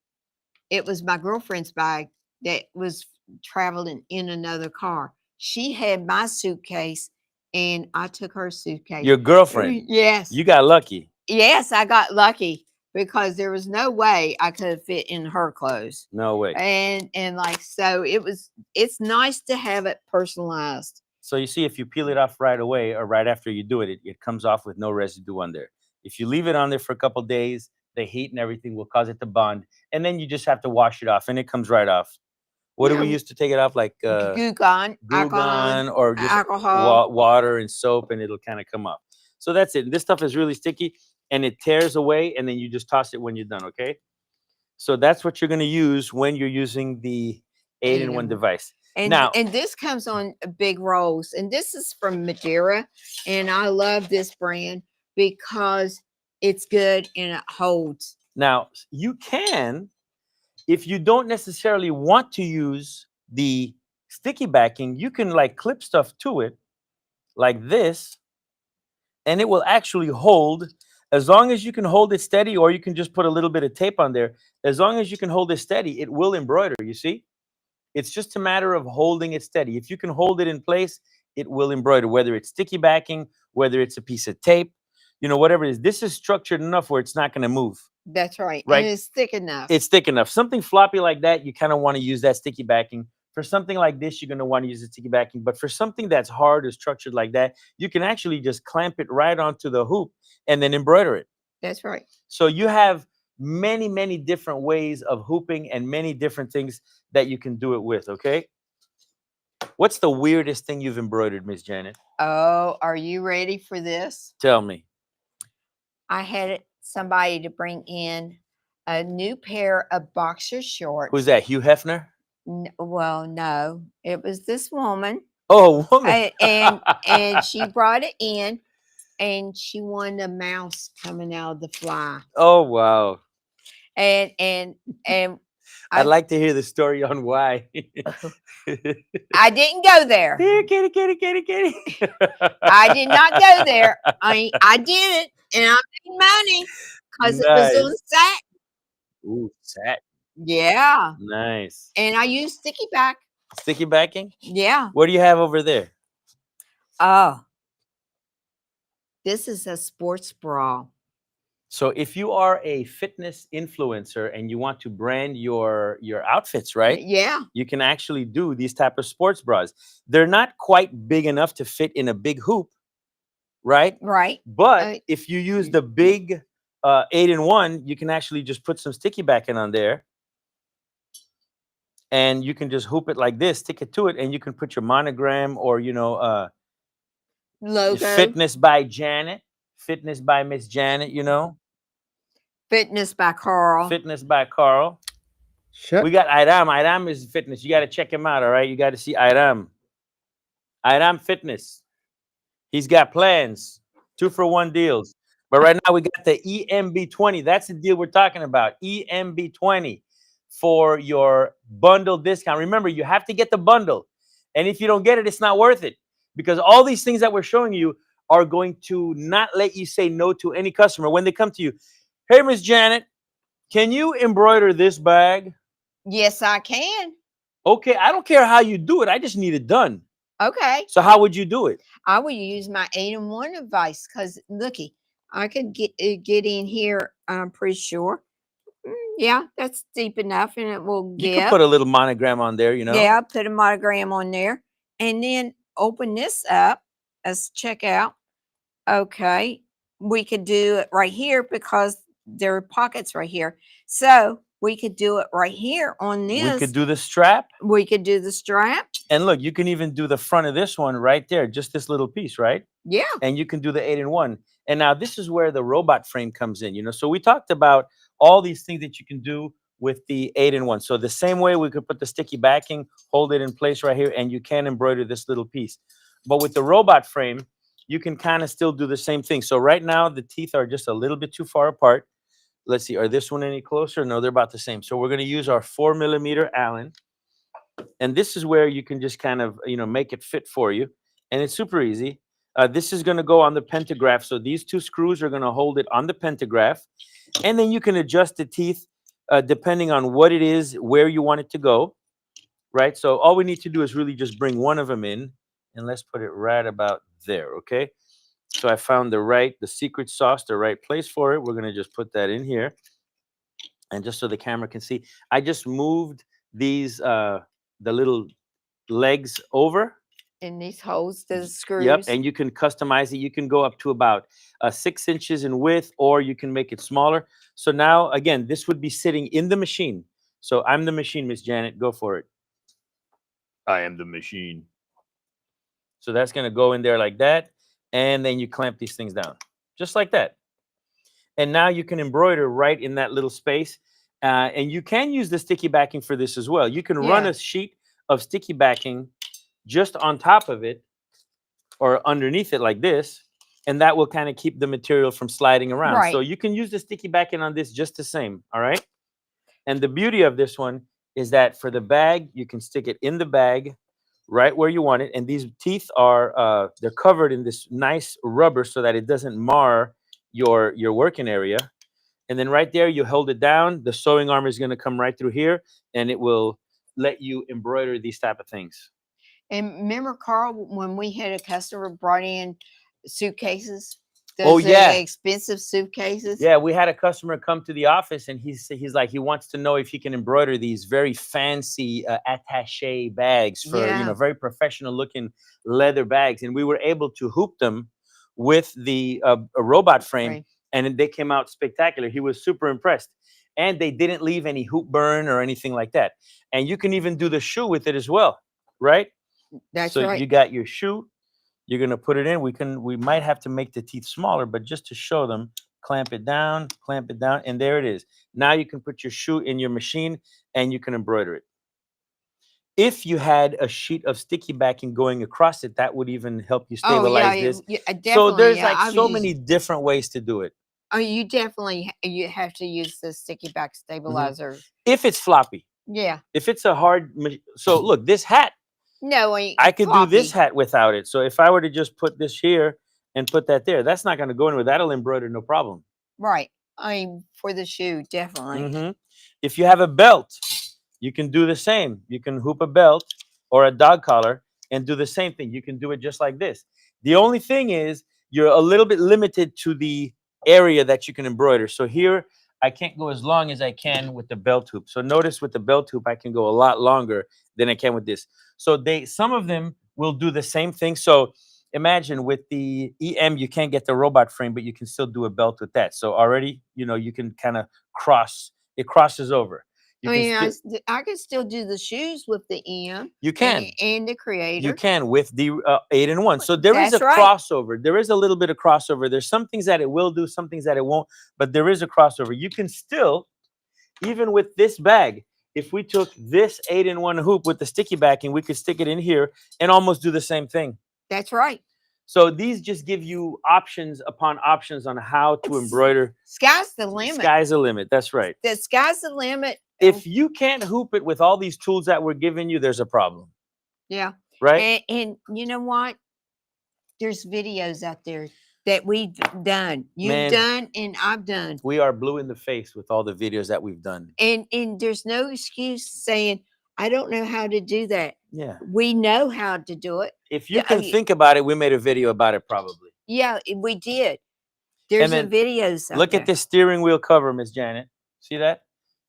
it was my girlfriend's bag that was traveling in another car. She had my suitcase and I took her suitcase. Your girlfriend. Yes. You got lucky. Yes, I got lucky because there was no way I could have fit in her clothes. No way. And like, so it's nice to have it personalized. So you see, if you peel it off right away or right after you do it, it comes off with no residue on there. If you leave it on there for a couple of days, the heat and everything will cause it to bond. And then you just have to wash it off and it comes right off. What do we Yeah. use to take it off? Like Goo glue gun, gun or just alcohol. water and soap, and it'll kind of come off. So that's it. This stuff is really sticky and it tears away, and then you just toss it when you're done, okay? So that's what you're going to use when you're using the 8-in-1 device. And Now, and this comes on big rolls. And this is from Madeira. And I love this brand because it's good and it holds. now you can, if you don't necessarily want to use the sticky backing, you can like clip stuff to it like this, and it will actually hold as long as you can hold it steady, or you can just put a little bit of tape on there. As long as you can hold it steady, it will embroider, you see? It's just a matter of holding it steady. If you can hold it in place, it will embroider, whether it's sticky backing, whether it's a piece of tape, you know, whatever it is. This is structured enough where it's not going to move. That's right. Right. And it's thick enough. It's thick enough. Something floppy like that, you kind of want to use that sticky backing. For something like this, you're going to want to use the sticky backing. But for something that's hard or structured like that, you can actually just clamp it right onto the hoop and then embroider it. That's right. So you have many, many different ways of hooping and many different things that you can do it with, okay? What's the weirdest thing you've embroidered, Miss Janet? Oh, are you ready for this? Tell me. I had somebody to bring in a new pair of boxer shorts. Who's that, Hugh Hefner? Well, no, it was this woman. Oh, woman. And she brought it in and she wanted a mouse coming out of the fly. Oh, wow. And I'd like to hear the story on why. I didn't go there. Here, kitty, kitty, kitty, kitty. I did not go there. I did it and I made money because it was on satin. Ooh, satin. Yeah. Nice. And I used sticky back. Sticky backing? Yeah. What do you have over there? Oh. This is a sports bra. So if you are a fitness influencer and you want to brand your outfits, right? Yeah. You can actually do these type of sports bras. They're not quite big enough to fit in a big hoop, right? Right. But if you use the big 8-in-1, you can actually just put some sticky backing on there. and you can just hoop it like this, stick it to it, and you can put your monogram or Logo, fitness by Janet, fitness by Miss Janet, fitness by Carl. fitness by Carl. We got Iram. Iram is fitness. You got to check him out. All right, you got to see Iram. Iram Fitness. He's got plans, 2-for-1 deals. But right now we got the EMB20. That's the deal we're talking about. EMB20 for your bundle discount. Remember, you have to get the bundle. And if you don't get it, it's not worth it. Because all these things that we're showing you are going to not let you say no to any customer when they come to you. Hey, Miss Janet, can you embroider this bag? Yes, I can. Okay, I don't care how you do it. I just need it done. Okay. So how would you do it? I will use my 8-in-1 device because looky, I could get in here. I'm pretty sure. Yeah, that's deep enough, and it will You give. could put a little monogram on there, Yeah, put a monogram on there, and then open this up. Let's check out. Okay, we could do it right here because there are pockets right here. So we could do it right here on this. We could do the strap. We could do the strap. And look, you can even do the front of this one right there, just this little piece, right? Yeah. And you can do the 8-in-1. And now this is where the robot frame comes in, So we talked about all these things that you can do with the 8-in-1. So the same way we could put the sticky backing, hold it in place right here, and you can embroider this little piece. But with the robot frame, you can kind of still do the same thing. So right now the teeth are just a little bit too far apart. Let's see, are this one any closer? No, they're about the same. So we're going to use our 4mm Allen. And this is where you can just kind of, make it fit for you. And it's super easy. This is going to go on the pentagraph. So these two screws are going to hold it on the pentagraph. And then you can adjust the teeth depending on what it is, where you want it to go. Right. So all we need to do is really just bring one of them in. And let's put it right about there. Okay. So I found the secret sauce, the right place for it. We're going to just put that in here. And just so the camera can see, I just moved these, the little legs over. In these holes, the screws. Yep. And you can customize it. You can go up to about 6 inches in width, or you can make it smaller. So now, again, this would be sitting in the machine. So I'm the machine, Miss Janet. Go for it. I am the machine. So that's going to go in there like that. And then you clamp these things down just like that. And now you can embroider right in that little space. And you can use the sticky backing for this as well. You can run a sheet of sticky backing just on top of it or underneath it like this. And that will kind of keep the material from sliding around. Right. So you can use the sticky backing on this just the same. All right. And the beauty of this one is that for the bag, you can stick it in the bag right where you want it. And these teeth are, they're covered in this nice rubber so that it doesn't mar your working area. And then right there, you hold it down. The sewing arm is going to come right through here, and it will let you embroider these type of things. And remember, Carl, when we had a customer brought in suitcases? Oh, Those, yeah. expensive suitcases. Yeah, we had a customer come to the office, and he's like, he wants to know if he can embroider these very fancy attaché bags for, very professional looking leather bags. And we were able to hoop them with the a robot frame. Right. And they came out spectacular. He was super impressed. And they didn't leave any hoop burn or anything like that. And you can even do the shoe with it as well, right? That's so right. You got your shoe. You're going to put it in. We might have to make the teeth smaller, but just to show them, clamp it down, and there it is. Now you can put your shoe in your machine and you can embroider it. If you had a sheet of sticky backing going across it, that would even help you stabilize this. So there's so many different ways to do it. Oh, you definitely you have to use the sticky back stabilizer. If it's floppy. Yeah. If it's a hard, so look, this hat. No, I could do this hat without it. So if I were to just put this here and put that there, that's not going to go anywhere. That'll embroider no problem. Right. I mean, for the shoe, definitely. If you have a belt, you can do the same. You can hoop a belt or a dog collar and do the same thing. You can do it just like this. The only thing is you're a little bit limited to the area that you can embroider. So here, I can't go as long as I can with the belt hoop. So notice with the belt hoop, I can go a lot longer than I can with this. So some of them will do the same thing. So imagine with the EM, you can't get the robot frame, but you can still do a belt with that. So already, you can kind of it crosses over. You I can mean, still, I could still do the shoes with the EM you can. and the You creator. can with the 8-in-1. So there is That's a right. crossover. There is a little bit of crossover. There's some things that it will do, some things that it won't, but there is a crossover. You can still, even with this bag, if we took this 8-in-1 hoop with the sticky backing, we could stick it in here and almost do the same thing. That's right. So these just give you options upon options on how to embroider. Sky's the limit. Sky's the limit. That's right. The sky's the limit. If you can't hoop it with all these tools that we're giving you, there's a problem, Yeah. right? And you know what? There's videos out there that we've done. You've Man. done and I've done. We are blue in the face with all the videos that we've done. And there's no excuse saying, I don't know how to do that. Yeah. We know how to do it. If you Yeah, can think about it, we made a video about it probably. Yeah, we did. There's then videos out Look there. at this steering wheel cover, Miss Janet. See that?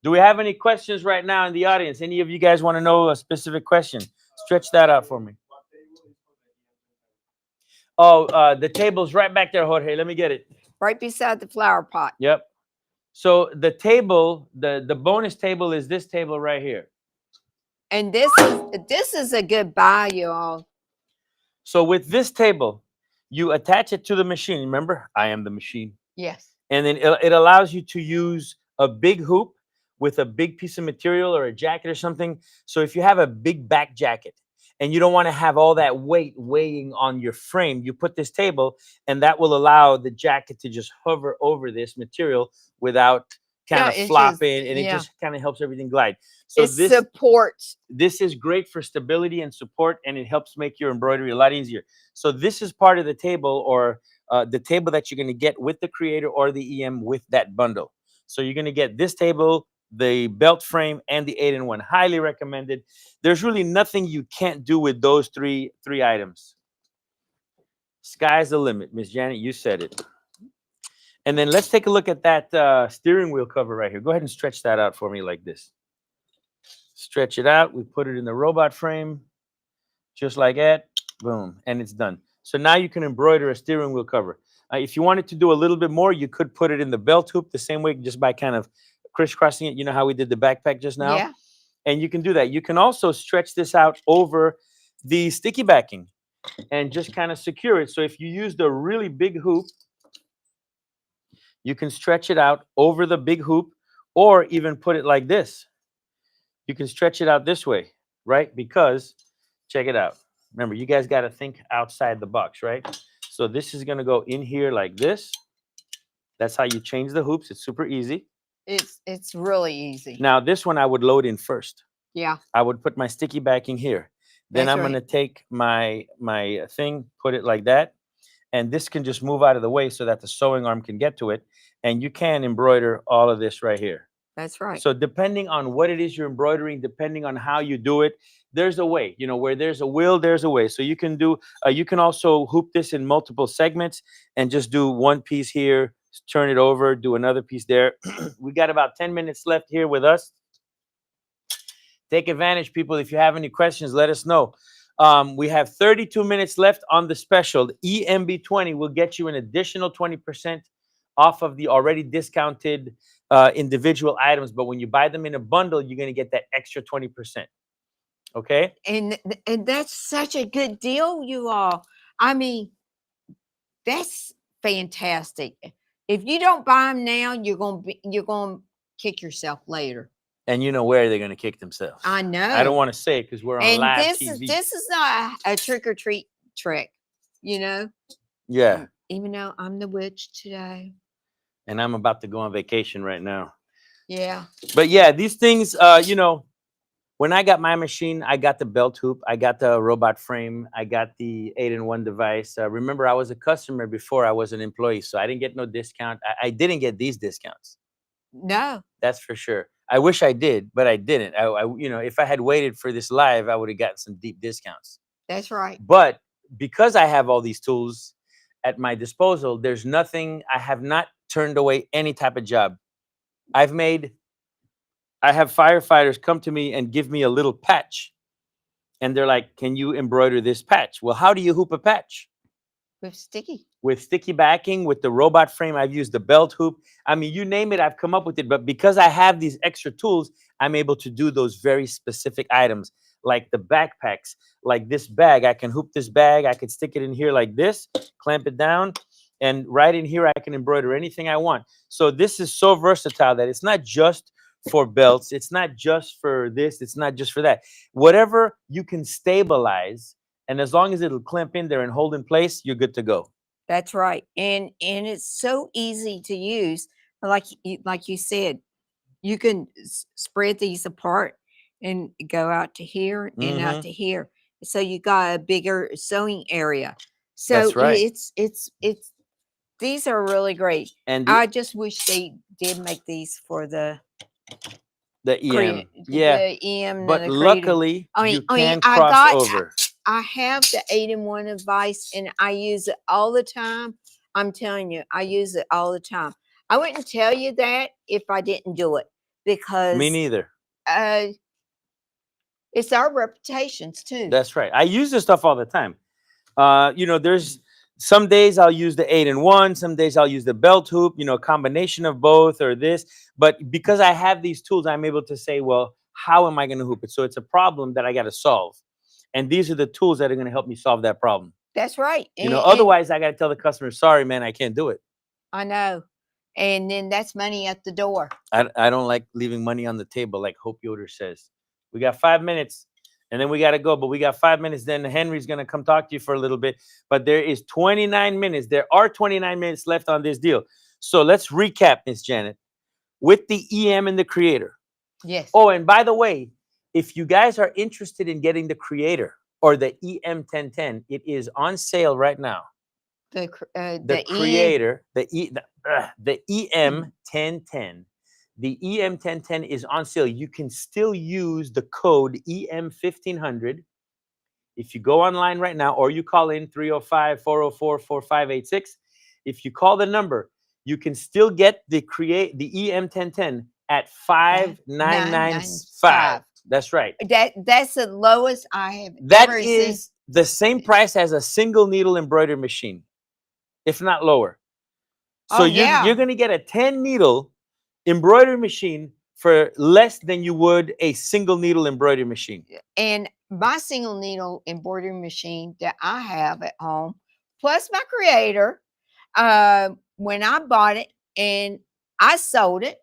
Do we have any questions right now in the audience? Any of you guys want to know a specific question? Stretch that out for me. Oh, the table's right back there, Jorge. Let me get it. Right beside the flower pot. Yep. So the table, the bonus table is this table right here. And this is a good buy, y'all. So with this table, you attach it to the machine. Remember, I am the machine. Yes. And then it allows you to use a big hoop with a big piece of material or a jacket or something. So if you have a big back jacket and you don't want to have all that weight weighing on your frame, you put this table and that will allow the jacket to just hover over this material without kind of it's flopping, just- and it yeah. just kind of helps everything glide. So It this supports. this is great for stability and support, and it helps make your embroidery a lot easier. So this is part of the table, or the table that you're going to get with the creator or the EM with that bundle. So you're going to get this table, the belt frame, and the 8-in-1. Highly recommended. There's really nothing you can't do with those three items. Sky's the limit, Miss Janet. You said it. And then let's take a look at that steering wheel cover right here. Go ahead and stretch that out for me like this. Stretch it out. We put it in the robot frame, just like that. Boom, and it's done. So now you can embroider a steering wheel cover. If you wanted to do a little bit more, you could put it in the belt hoop the same way, just by kind of crisscrossing it. You know how we did the backpack just now? Yeah. And you can do that. You can also stretch this out over the sticky backing and just kind of secure it. So if you use the really big hoop, you can stretch it out over the big hoop, or even put it like this. You can stretch it out this way, right? Because check it out. Remember, you guys got to think outside the box, right? So this is going to go in here like this. That's how you change the hoops. It's super easy. It's really easy. Now, this one I would load in first. Yeah. I would put my sticky backing here. Then That's I'm right. going to take my thing, put it like that. And this can just move out of the way so that the sewing arm can get to it. And you can embroider all of this right here. That's right. So depending on what it is you're embroidering, depending on how you do it, there's a way. You know, where there's a will, there's a way. So you can do, you can also hoop this in multiple segments and just do one piece here, turn it over, do another piece there. We got about 10 minutes left here with us. Take advantage, people. If you have any questions, let us know. We have 32 minutes left on the special. EMB20 will get you an additional 20% off of the already discounted individual items. But when you buy them in a bundle, you're going to get that extra 20%. Okay? And that's such a good deal, you all. I mean, that's fantastic. If you don't buy them now, you're gonna kick yourself later. And you know where they're going to kick themselves. I know. I don't want to say it because we're on And live this TV. is not a trick or treat trick, you know. Yeah. Even though I'm the witch today. And I'm about to go on vacation right now. Yeah. But yeah, these things, you know, when I got my machine, I got the belt hoop, I got the robot frame, I got the 8-in-1 device. Remember, I was a customer before I was an employee, so I didn't get no discount. I didn't get these discounts. No. That's for sure. I wish I did, but I didn't. You know, if I had waited for this live, I would have gotten some deep discounts. That's right. But because I have all these tools at my disposal, there's nothing, I have not turned away any type of job. I have firefighters come to me and give me a little patch. And they're like, can you embroider this patch? Well, how do you hoop a patch? With sticky. with sticky backing, with the robot frame. I've used the belt hoop. I mean, you name it, I've come up with it. But because I have these extra tools, I'm able to do those very specific items, like the backpacks, like this bag. I can hoop this bag. I could stick it in here like this, clamp it down, and right in here, I can embroider anything I want. So this is so versatile that it's not just for belts. It's not just for this. It's not just for that. Whatever you can stabilize, and as long as it'll clamp in there and hold in place, you're good to go. That's right. And it's so easy to use. Like you said, you can spread these apart and go out to here and out Mhm. to here. So you got a bigger sewing area. So That's right. it's these are really great. And I just wish they did make these for the the EM, yeah. the EM and But the creator. luckily, you I mean, can I cross got over. I have the 8-in-1 advice and I use it all the time. I'm telling you, I use it all the time. I wouldn't tell you that if I didn't do it because Me neither. uh, it's our reputations too. That's right. I use this stuff all the time. There's some days I'll use the 8-in-1, some days I'll use the belt hoop, a combination of both or this. But because I have these tools, I'm able to say, well, how am I going to hoop it? So it's a problem that I got to solve. And these are the tools that are going to help me solve that problem. That's right. Otherwise I got to tell the customer, sorry, man, I can't do it. I know. And then that's money at the door. I don't like leaving money on the table, like Hope Yoder says. We got 5 minutes and then we got to go, but we got 5 minutes. Then Henry's going to come talk to you for a little bit, but there is 29 minutes. There are 29 minutes left on this deal. So let's recap, Miss Janet, with the EM and the creator. Yes. Oh, and by the way, if you guys are interested in getting the creator or the EM 1010, it is on sale right now. The The creator, the EM 1010. The EM 1010 is on sale. You can still use the code EM 1500 if you go online right now, or you call in 305-404-4586. If you call the number, you can still get the EM 1010 at $5,995. That's right. That's the lowest I have That ever is seen. the same price as a single needle embroidery machine, if not lower. So Oh, you're yeah. going to get a 10 needle embroidery machine for less than you would a single needle embroidery machine. And my single needle embroidery machine that I have at home, plus my creator, when I bought it and I sold it,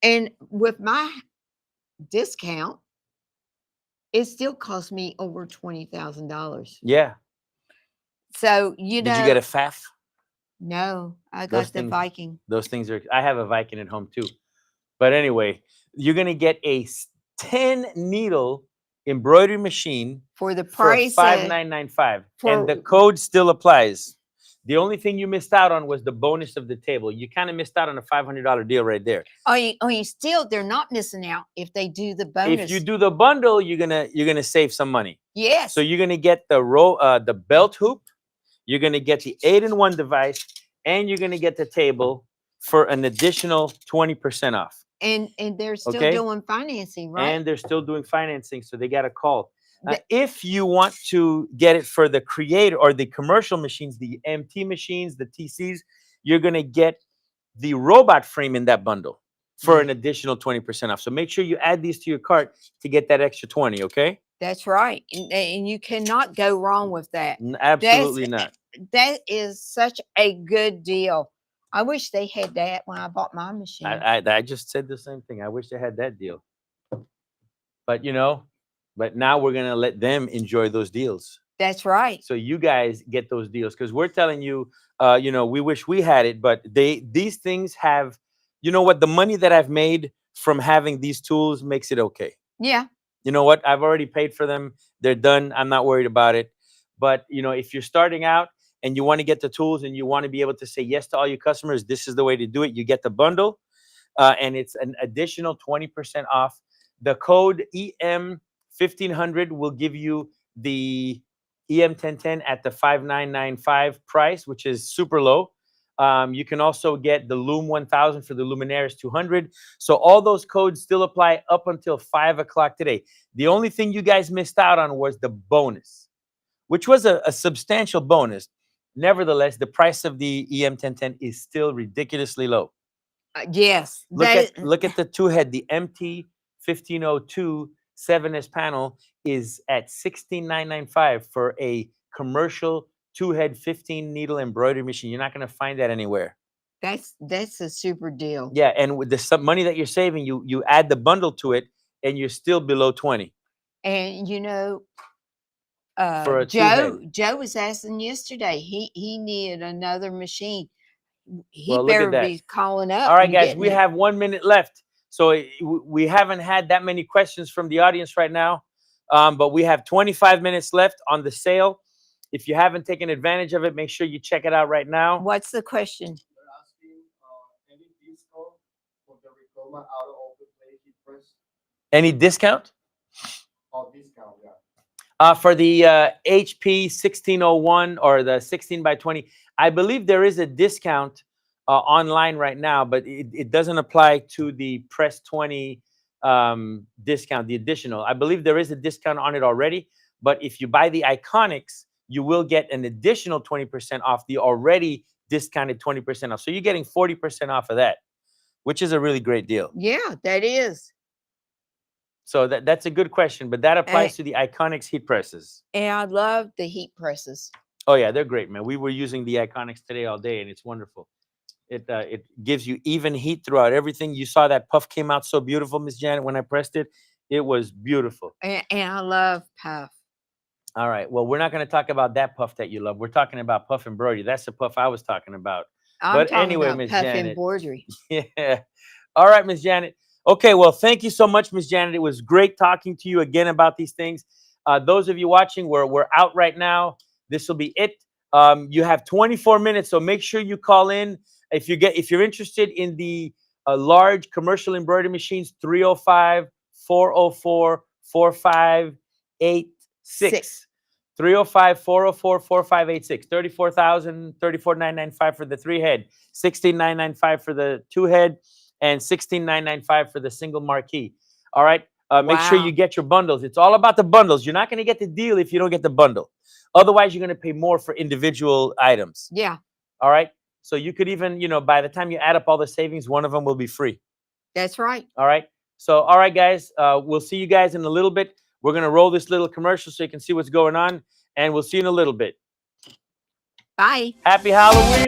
and with my discount, it still cost me over $20,000. Yeah. So Did you get a FAF? No, I Those got the things- Viking. Those things are. I have a Viking at home too. But anyway, you're going to get a 10 needle embroidery machine For the for price $5,995, and the for- code still applies. The only thing you missed out on was the bonus of the table. You kind of missed out on a $500 deal right there. still they're not missing out if they do the bonus. If you do the bundle, you're gonna save some money. Yes. So you're gonna get the belt hoop, you're gonna get the 8-in-1 device, and you're gonna get the table for an additional 20% off. and they're still Okay. doing financing, right? And they're still doing financing, so they got a call. The- If you want to get it for the creator or the commercial machines, the MT machines, the TCs, you're going to get the robot frame in that bundle for an additional 20% off. So make sure you add these to your cart to get that extra 20, okay? That's right. And you cannot go wrong with that. Absolutely not. That is such a good deal. I wish they had that when I bought my machine. I just said the same thing. I wish they had that deal. But but now we're going to let them enjoy those deals. That's right. So you guys get those deals, because we're telling you, we wish we had it, but these things have, what, the money that I've made from having these tools makes it okay. Yeah. You know what? I've already paid for them. They're done. I'm not worried about it. But, if you're starting out and you want to get the tools and you want to be able to say yes to all your customers, this is the way to do it. You get the bundle, and it's an additional 20% off. The code EM1500 will give you the EM1010 at the $5,995 price, which is super low. You can also get the Loom 1000 for the Luminaris 200. So all those codes still apply up until 5 o'clock today. The only thing you guys missed out on was the bonus, which was a substantial bonus. Nevertheless, the price of the EM1010 is still ridiculously low. Yes, Look at the two head. The MT1502 7S panel is at $16,995 for a commercial 2-head 15 needle embroidery machine. You're not going to find that anywhere. that's a super deal. Yeah, and with the some money that you're saving, you add the bundle to it, and you're still below 20 And you know, for a Joe two-head. Joe was asking yesterday. He needed another machine. He Well, look at better that. be calling up. All right, and guys, getting we it. have 1 minute left. So we haven't had that many questions from the audience right now, but we have 25 minutes left on the sale. If you haven't taken advantage of it, make sure you check it out right now. What's the question? They're asking any discount for the Ricoma out of the play heat press Any discount? or discount, yeah. For the HP 1601 or the 16 by 20, I believe there is a discount online right now, but it doesn't apply to the Press 20 discount, the additional. I believe there is a discount on it already, but if you buy the Iconics, you will get an additional 20% off the already discounted 20% off. So you're getting 40% off of that, which is a really great deal. Yeah, that is. So that's a good question, but that applies to the Iconics heat presses. And I love the heat presses. Oh yeah, they're great, man. We were using the Iconics today all day, and it's wonderful. It gives you even heat throughout everything. You saw that puff came out so beautiful, Miss Janet, when I pressed it. It was beautiful. And I love puff. All right. Well, we're not going to talk about that puff that you love. We're talking about puff embroidery. That's the puff I was talking about. I'm But talking anyway, about Miss puff Janet. embroidery. Yeah. All right, Miss Janet. Okay. Well, thank you so much, Miss Janet. It was great talking to you again about these things. Those of you watching, we're out right now. This will be it. You have 24 minutes, so make sure you call in. If you're interested in the large commercial embroidery machines, 305-404-4586. 305-404-4586. 34,000, for the 3-head, 16,995 for the 2-head, and 16,995 for the single marquee. All right. Make sure Wow. you get your bundles. It's all about the bundles. You're not going to get the deal if you don't get the bundle. Otherwise, you're going to pay more for individual items. Yeah, All right. So you could even, by the time you add up all the savings, one of them will be free. that's right. All right. So, all right, guys, we'll see you guys in a little bit. We're going to roll this little commercial so you can see what's going on. And we'll see you in a little bit. Bye. Happy Halloween.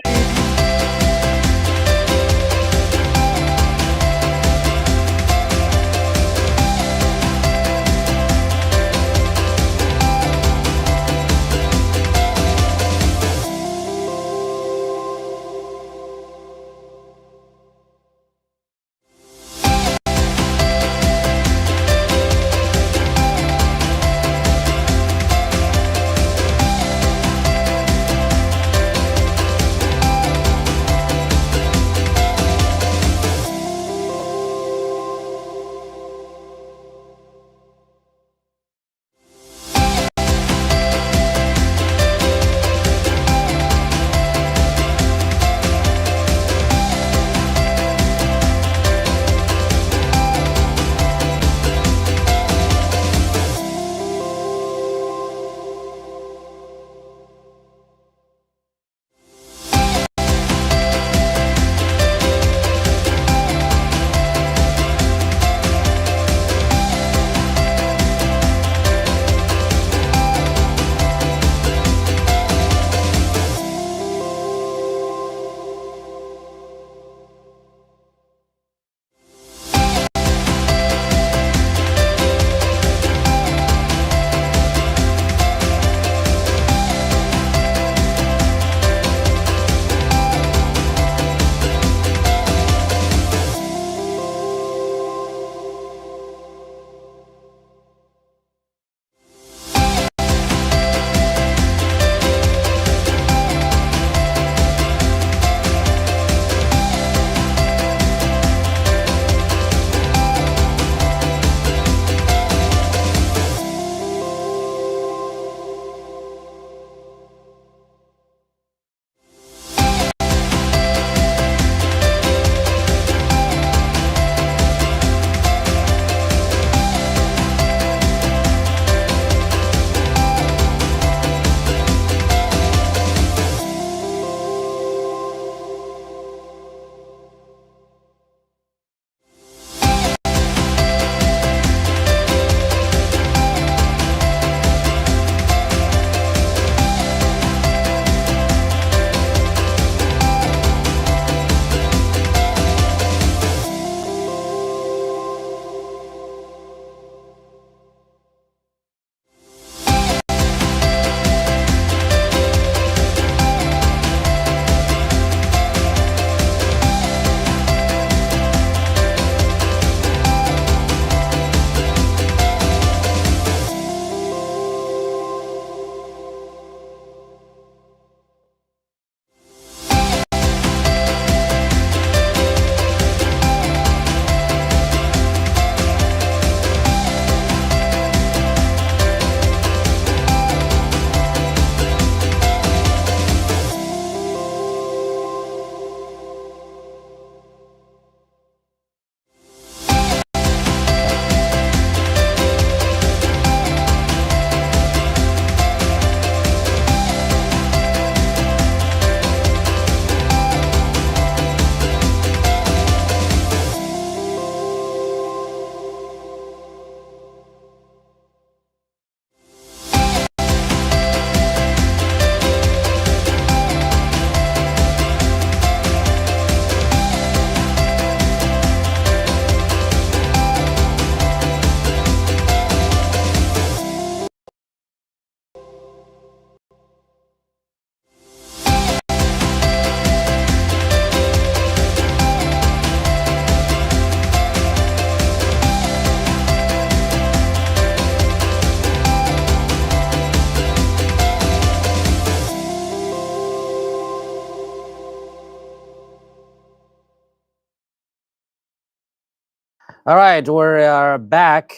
All right, we're back.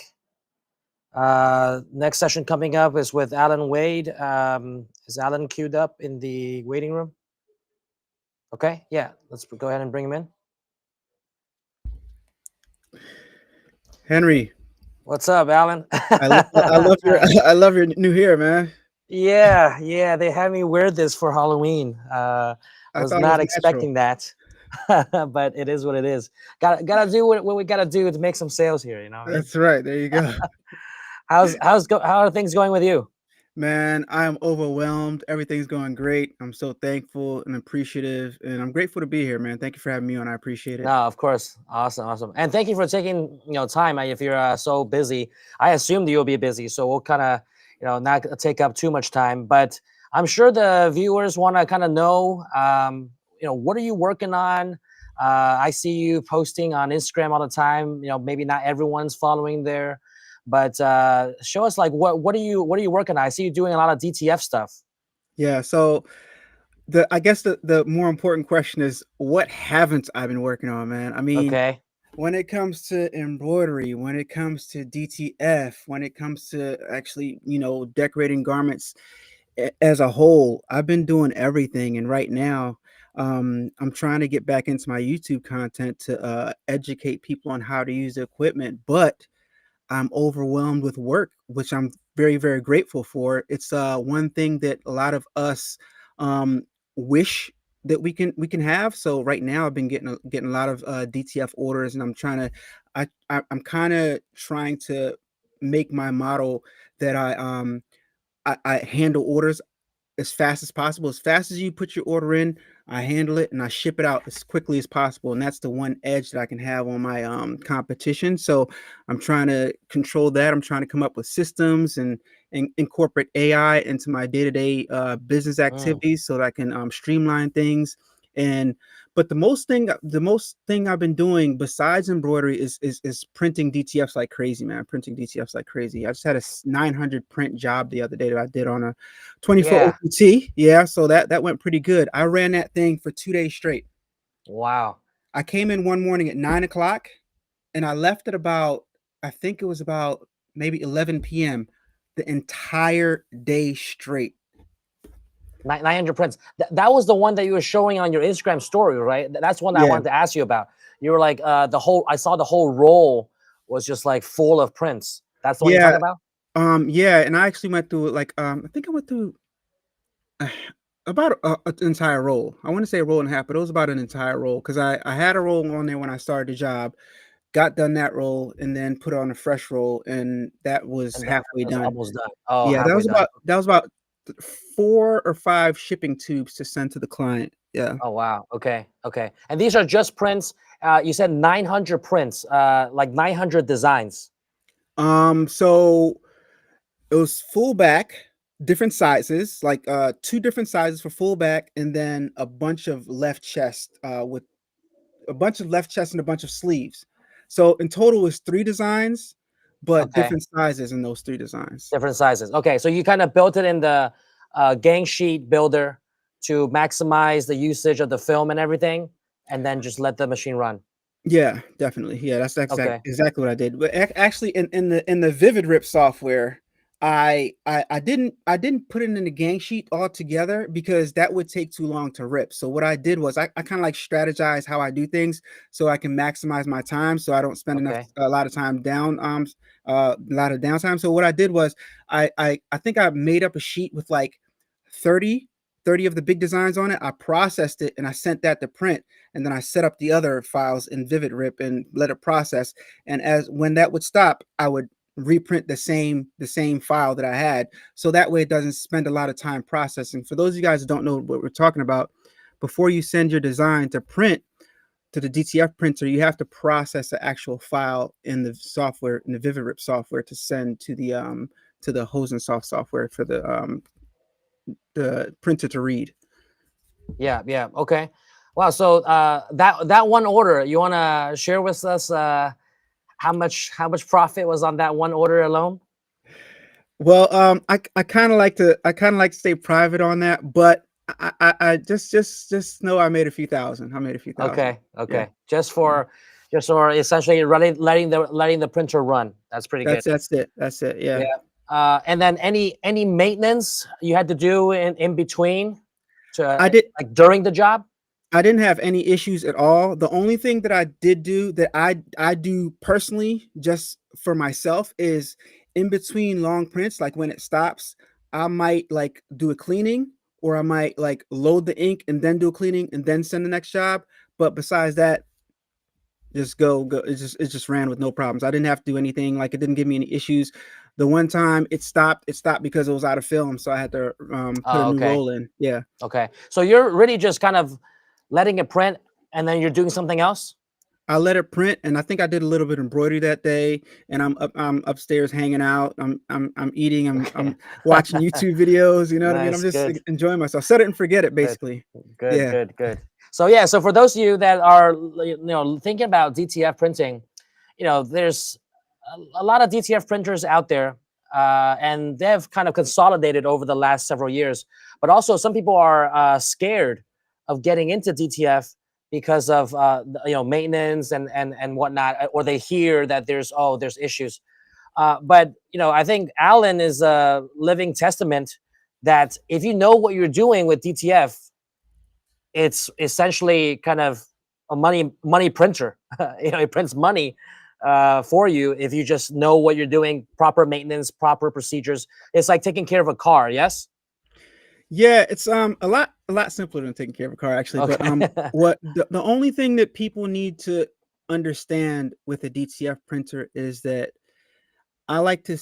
Next session coming up is with Alan Wade. Is Alan queued up in the waiting room? Okay, yeah, let's go ahead and bring him in. Henry, What's up, Alan? I love your I love your new hair, man. Yeah, they had me wear this for Halloween. I I was thought it was not natural. expecting that, but it is what it is. Gotta do what we gotta do to make some sales here. You know what I mean? That's right. There you go. How are things going with you? Man, I'm overwhelmed. Everything's going great. I'm so thankful and appreciative, and I'm grateful to be here, man. Thank you for having me on. I appreciate No, it. of course, awesome, and thank you for taking time. If you're so busy, I assumed you'll be busy, so we'll kind of not take up too much time. But I'm sure the viewers want to kind of know, what are you working on? I see you posting on Instagram all the time. Maybe not everyone's following there, but show us like what are you working on? I see you doing a lot of DTF stuff. Yeah. So I guess the more important question is what haven't I been working on, man? I mean, Okay. when it comes to embroidery, when it comes to DTF, when it comes to actually, decorating garments as a whole, I've been doing everything. And right now, I'm trying to get back into my YouTube content to educate people on how to use the equipment, but I'm overwhelmed with work, which I'm very, very grateful for. It's one thing that a lot of us um, wish that we can have. So right now, I've been getting a lot of DTF orders, and I'm kind of trying to make my model that I handle orders as fast as possible. As fast as you put your order in, I handle it and I ship it out as quickly as possible. And that's the one edge that I can have on my competition. So I'm trying to control that. I'm trying to come up with systems and incorporate AI into my day-to-day business Mm, activities so that I can streamline things. And but the most thing I've been doing besides embroidery is printing DTFs like crazy, man. Printing DTFs like crazy. I just had a 900 print job the other day that I did on a 24 yeah. OPT. Yeah, so that went pretty good. I ran that thing for 2 days straight. Wow. I came in one morning at 9 o'clock and I left at about, I think it was about maybe 11 p.m. the entire day straight. 900 prints. That was the one that you were showing on your Instagram story, right? That's one that I Yeah, wanted to ask you about. You were like, I saw the whole roll was just like full of prints. That's the one you're talking yeah, about? yeah. And I actually went through like, I think I went through about an entire roll. I want to say a roll and a half, but it was about an entire roll because I had a roll on there when I started the job, got done that roll, and then put on a fresh roll, and that was And halfway that's done. almost done. Oh, Yeah, that halfway was done. about 4 or 5 shipping tubes to send to the client. Yeah. Oh, wow. Okay. And these are just prints. You said 900 prints, like 900 designs. So it was full back, different sizes, like two different sizes for full back, and then a bunch of left chest with a bunch of left chest and a bunch of sleeves. So in total is 3 designs, but Okay. different sizes in those 3 designs. Different sizes. Okay. So you kind of built it in the gang sheet builder to maximize the usage of the film and everything, and then just let the machine run. Yeah, definitely. Yeah, that's Okay. exactly what I did. But actually, in the Vivid Rip software, I didn't put it in the gang sheet altogether because that would take too long to rip. So what I did was I kind of like strategize how I do things so I can maximize my time so I don't spend Okay. a lot of time down a lot of downtime. So what I did was I think I made up a sheet with like 30 30 of the big designs on it. I processed it and I sent that to print, and then I set up the other files in Vivid Rip and let it process. And as when that would stop, I would reprint the same file that I had, so that way it doesn't spend a lot of time processing. For those of you guys who don't know what we're talking about, before you send your design to print to the DTF printer, you have to process the actual file in the software, in the Vivid Rip software, to send to the Hosensoft software for the printer to read. Yeah. Okay. Wow. So that one order, you want to share with us how much profit was on that one order alone? Well, I kind of like to stay private on that, but I just know I made a few thousand. I made a few thousand. Okay. Yeah. Okay. Just Yeah. for Just or essentially letting the printer run. That's pretty good. That's it. That's it. Yeah. Yeah. And then any maintenance you had to do in between to I did. like during the job? I didn't have any issues at all. The only thing that I did do that I do personally just for myself is in between long prints, like when it stops, I might like do a cleaning or I might like load the ink and then do a cleaning and then send the next job. But besides that, just go. It just ran with no problems. I didn't have to do anything. Like it didn't give me any issues. The one time it stopped because it was out of film, so I had to put a Oh, new okay. roll in. Yeah. Okay. So you're really just kind of letting it print and then you're doing something else? I let it print, and I think I did a little bit of embroidery that day. And I'm upstairs hanging out. I'm eating. I'm watching YouTube videos. You know what I mean? I'm Nice, just good. enjoying myself. Set it and forget it, Good. basically. Good, Yeah. good, good. So yeah, so for those of you that are thinking about DTF printing, there's a lot of DTF printers out there, and they've kind of consolidated over the last several years. But also, some people are scared of getting into DTF because of maintenance and whatnot, or they hear that there's issues. But I think Alan is a living testament that if you know what you're doing with DTF, it's essentially kind of a money printer. It prints money for you if you just know what you're doing, proper maintenance, proper procedures. It's like taking care of a car. Yes. Yeah, it's a lot simpler than taking care of a car, actually. But Okay. what the only thing that people need to understand with a DTF printer is that I like to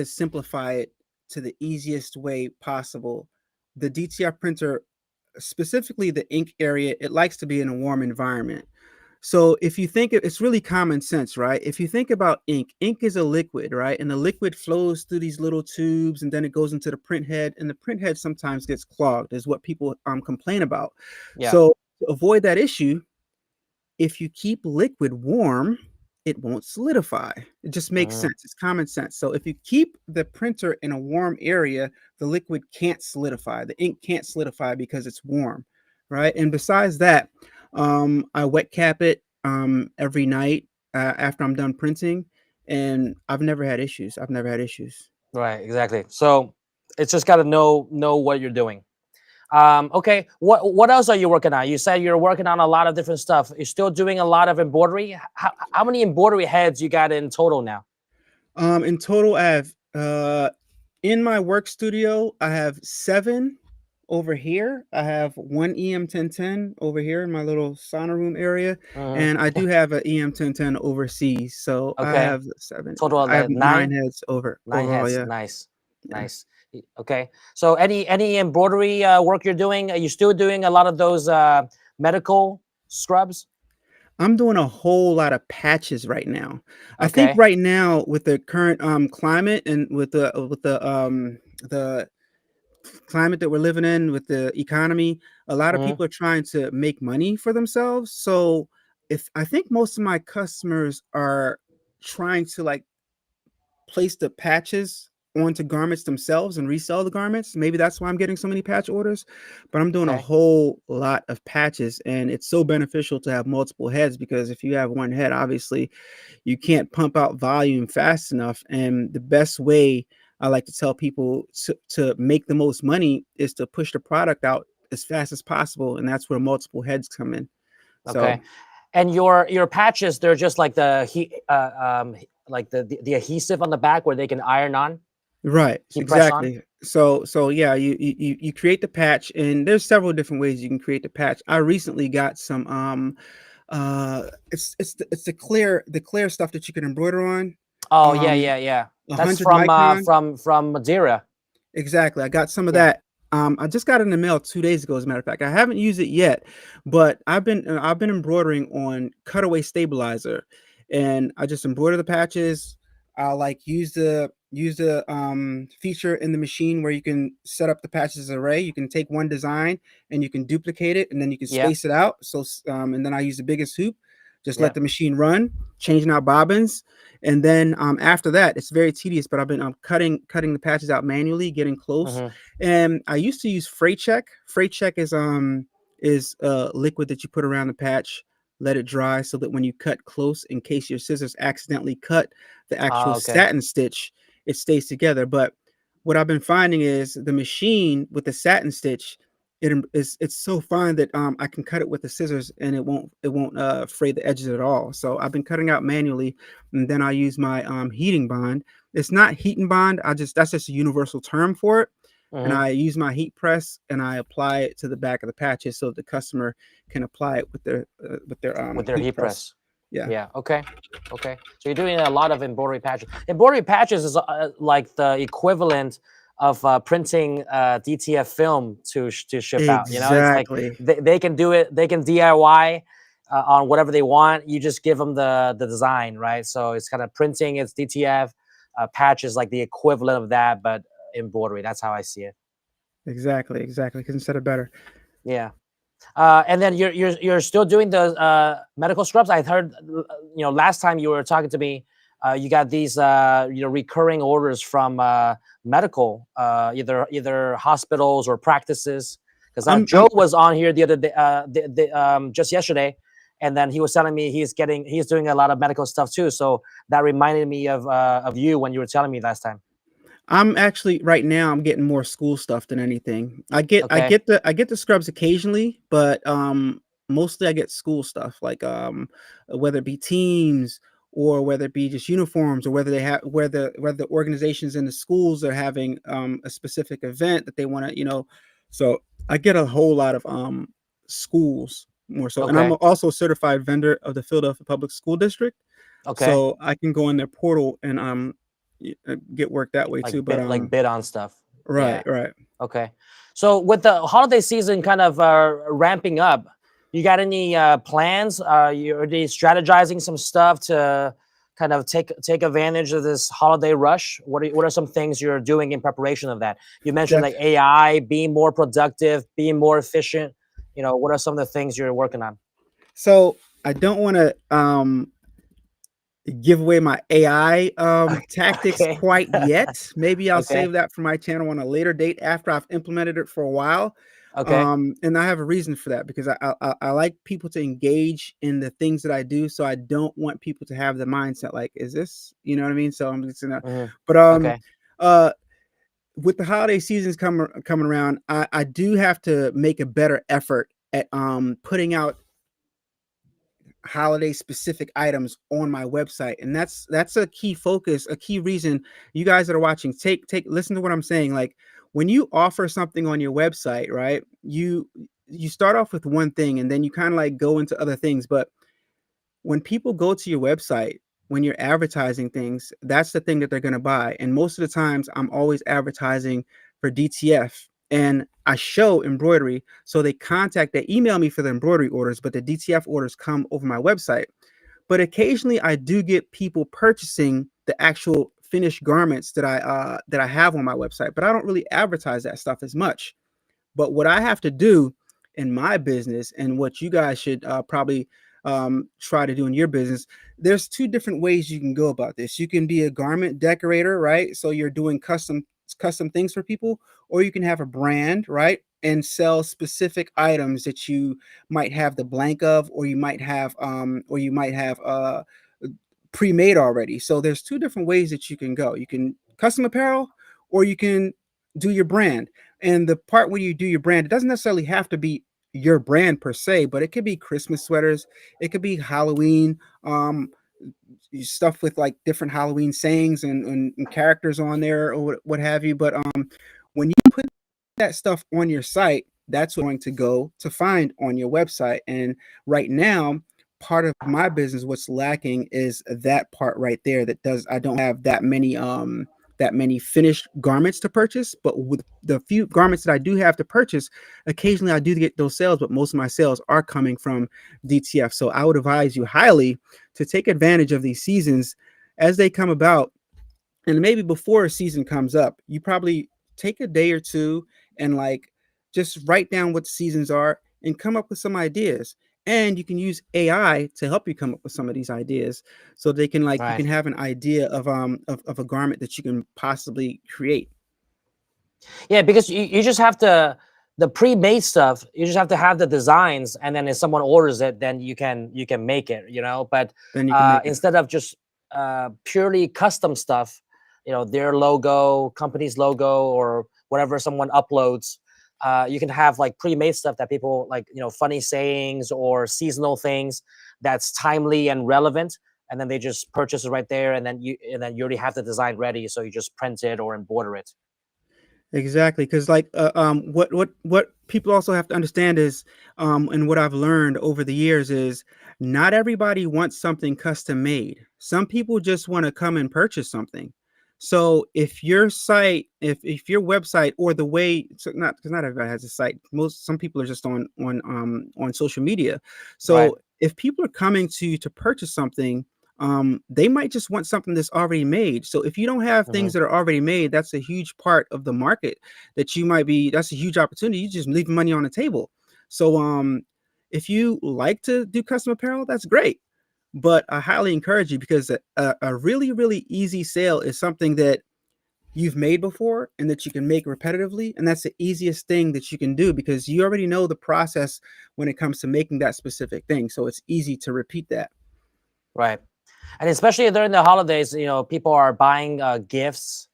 simplify it to the easiest way possible. The DTF printer, specifically the ink area, it likes to be in a warm environment. So if you think it's really common sense, right? If you think about ink is a liquid, right? And the liquid flows through these little tubes and then it goes into the print head, and the print head sometimes gets clogged, is what people complain about. Yeah. So to avoid that issue, if you keep liquid warm, it won't solidify. It just makes Mhm. sense. It's common sense. So if you keep the printer in a warm area, the liquid can't solidify. The ink can't solidify because it's warm, right? And besides that, I wet cap it every night after I'm done printing, and I've never had issues. I've never had issues. Right. Exactly. So it's just got to know what you're doing. Okay. What else are you working on? You said you're working on a lot of different stuff. You're still doing a lot of embroidery. How many embroidery heads you got in total now? In total, I have in my work studio, I have 7 over here. I have one EM1010 over here in my little sauna room area, Mhm. and I do have an EM1010 overseas. So I Okay. have 7. Total of I have like 9 nine. heads Nine overall. heads. Yeah, Nice. yeah. Nice. Okay. So any embroidery work you're doing? Are you still doing a lot of those medical scrubs? I'm doing a whole lot of patches right now. I think Okay. right now with the current climate and with the climate that we're living in with the economy, a lot of Hmm. people are trying to make money for themselves. So if I think most of my customers are trying to like place the patches onto garments themselves and resell the garments. Maybe that's why I'm getting so many patch orders. But I'm doing a Okay. whole lot of patches, and it's so beneficial to have multiple heads because if you have one head, obviously you can't pump out volume fast enough. And the best way I like to tell people to make the most money is to push the product out as fast as possible, and that's where multiple heads come in. So Okay. And your patches, they're just like like the adhesive on the back where they can iron on, right, keep press on. exactly. So yeah, you create the patch, and there's several different ways you can create the patch. I recently got some it's the clear stuff that you can embroider on. Oh yeah, Um yeah, yeah. That's 100 micron. from Madeira. Exactly. I got some of Yeah. that. I just got it in the mail 2 days ago, as a matter of fact. I haven't used it yet, but I've been embroidering on cutaway stabilizer, and I just embroider the patches. I'll like use the feature in the machine where you can set up the patches as array. You can take one design and you can duplicate it, and then you can Yeah. space it out. And then I use the biggest hoop. Just Yeah. let the machine run, changing out bobbins, and then after that, it's very tedious. But I've been cutting the patches out manually, getting close. Hmm. And I used to use Freight Check. Freight Check is a liquid that you put around the patch. let it dry, so that when you cut close, in case your scissors accidentally cut the actual Okay. satin stitch, it stays together. But what I've been finding is the machine with the satin stitch, it's so fine that I can cut it with the scissors and it won't fray the edges at all. So I've been cutting out manually, and then I use my heating bond. It's not heat and bond. That's just a universal term for it. And Mhm. I use my heat press and I apply it to the back of the patches so the customer can apply it with their Heat press. Yeah, Yeah. Okay. Okay. So you're doing a lot of embroidery patches. Embroidery patches is like the equivalent of printing DTF film to ship out. You know, it's like exactly. they can do it. They can DIY on whatever they want. You just give them the design, right? So it's kind of printing. It's DTF. Patches like the equivalent of that, but embroidery. That's how I see it. Exactly. Couldn't said it better. Yeah. And then you're still doing the medical scrubs. I heard, last time you were talking to me, you got these recurring orders from medical, either hospitals or practices. Because I'm Joe was on here the other day, just yesterday, and then he was telling me he's doing a lot of medical stuff too. So that reminded me of you when you were telling me last time. I'm actually right now I'm getting more school stuff than anything. Okay. I get the scrubs occasionally, but mostly I get school stuff, like whether it be teams or whether it be just uniforms, or whether they have whether organizations in the schools are having a specific event that they want to, so I get a whole lot of schools more so. And I'm Okay. also a certified vendor of the Philadelphia Public School District. Okay. So I can go in their portal and get work that way too. But Bid on stuff. Yeah. right. Okay. So with the holiday season kind of ramping up, you got any plans? Are you strategizing some stuff to kind of take advantage of this holiday rush? What are some things you're doing in preparation of that? You mentioned like AI, being more productive, being more efficient. What are some of the things you're working on? So I don't want to give away my AI tactics Okay. quite yet. Maybe I'll Okay. save that for my channel on a later date after I've implemented it for a while. Okay. And I have a reason for that, because I like people to engage in the things that I do. So I don't want people to have the mindset like, is this, you know what I mean? So I'm just gonna, Mhm. but Okay. with the holiday seasons coming around, I do have to make a better effort at putting out holiday specific items on my website, and that's a key focus, a key reason. You guys that are watching, take listen to what I'm saying. Like, when you offer something on your website, right, you start off with one thing and then you kind of like go into other things. But when people go to your website, when you're advertising things, that's the thing that they're going to buy. And most of the times I'm always advertising for DTF, and I show embroidery. So they email me for the embroidery orders, but the DTF orders come over my website. But occasionally I do get people purchasing the actual finished garments that I have on my website, but I don't really advertise that stuff as much. But what I have to do in my business, and what you guys should probably try to do in your business, there's two different ways you can go about this. You can be a garment decorator, right? So you're doing custom things for people, or you can have a brand, right, and sell specific items that you might have the blank of, or you might have pre-made already. So there's two different ways that you can go. You can custom apparel, or you can do your brand. And the part where you do your brand, it doesn't necessarily have to be your brand per se, but it could be Christmas sweaters, it could be Halloween stuff with like different Halloween sayings and characters on there, or what have you. But when you put that stuff on your site, that's what going to go to find on your website. And right now, part of my business, what's lacking is that part right there. I don't have that many finished garments to purchase. But with the few garments that I do have to purchase, occasionally I do get those sales, but most of my sales are coming from DTF. So I would advise you highly to take advantage of these seasons as they come about. And maybe before a season comes up, you probably take a day or two and like just write down what the seasons are and come up with some ideas. And you can use AI to help you come up with some of these ideas, so they can like you Right. can have an idea of a garment that you can possibly create. Yeah, because you just have to the pre-made stuff, you just have to have the designs, and then if someone orders it, then you can make it, you know. But Then you can make it. instead of just purely custom stuff, you know, their logo, company's logo, or whatever someone uploads, you can have like pre-made stuff that people like, you know, funny sayings or seasonal things that's timely and relevant, and then they just purchase it right there, and then you already have the design ready, so you just print it or embroider it. Exactly, because like what people also have to understand is, and what I've learned over the years is, not everybody wants something custom made. Some people just want to come and purchase something. So if your site, if your website, or the way, so not because not everybody has a site. Some people are just on social media. Right. So if people are coming to you to purchase something, they might just want something that's already made. So if you don't have things Hmm. that are already made, that's a huge part of the market that you might be. That's a huge opportunity. You just leave money on the table. So if you like to do custom apparel, that's great. But I highly encourage you, because a really really easy sale is something that you've made before and that you can make repetitively, and that's the easiest thing that you can do, because you already know the process when it comes to making that specific thing. So it's easy to repeat that. Right. And especially during the holidays, you know, people are buying gifts,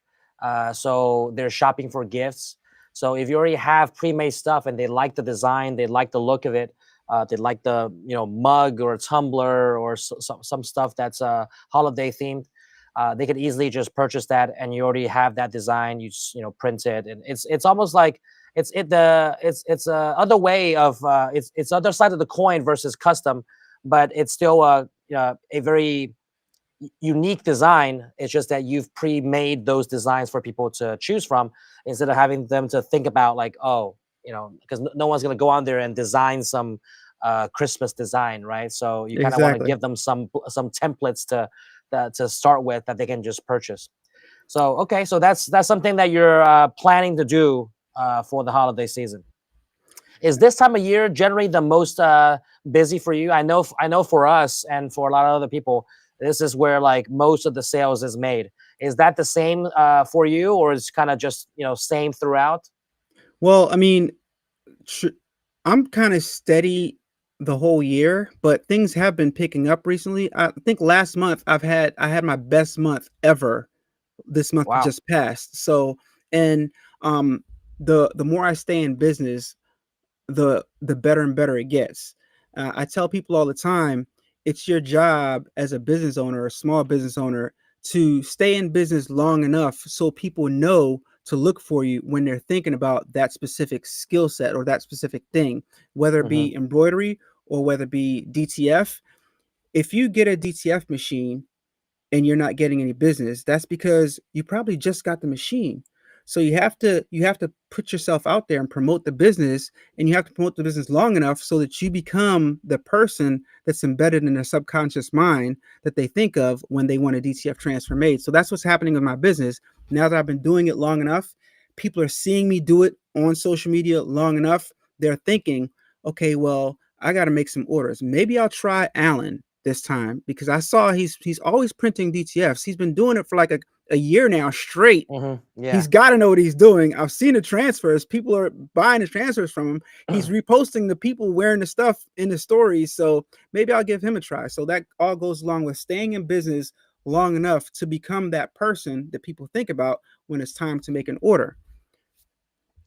so they're shopping for gifts. So if you already have pre-made stuff and they like the design, they like the look of it, they like the, you know, mug or tumbler or some stuff that's holiday themed, they could easily just purchase that, and you already have that design. You just, you know, print it, and it's almost like it's other way of it's other side of the coin versus custom, but it's still a very unique design. It's just that you've pre-made those designs for people to choose from, instead of having them to think about like, oh, you know, because no one's going to go on there and design some Christmas design, right? So you kind of want to Exactly. give them some templates to start with that they can just purchase. So okay, so that's something that you're planning to do for the holiday season. Is this time of year generally the most busy for you? I know for us and for a lot of other people, this is where like most of the sales is made. Is that the same for you, or is kind of just, you know, same throughout? Well, I mean, tr- I'm kind of steady the whole year, but things have been picking up recently. I think last month I had my best month ever. This month Wow. just passed. So, and um the more I stay in business, the better and better it gets. I tell people all the time, it's your job as a business owner, a small business owner, to stay in business long enough so people know to look for you when they're thinking about that specific skill set or that specific thing, whether it Hmm. be embroidery or whether it be DTF. If you get a DTF machine and you're not getting any business, that's because you probably just got the machine. So you have to put yourself out there and promote the business, and you have to promote the business long enough so that you become the person that's embedded in their subconscious mind that they think of when they want a DTF transfer made. So that's what's happening with my business. Now that I've been doing it long enough, people are seeing me do it on social media long enough. They're thinking, okay, well, I got to make some orders. Maybe I'll try Alan this time, because I saw he's always printing DTFs. He's been doing it for like a year now straight. Hmm. He's Yeah. got to know what he's doing. I've seen the transfers. People are buying the transfers from him. He's reposting the people wearing the stuff in the stories. So maybe I'll give him a try. So that all goes along with staying in business long enough to become that person that people think about when it's time to make an order.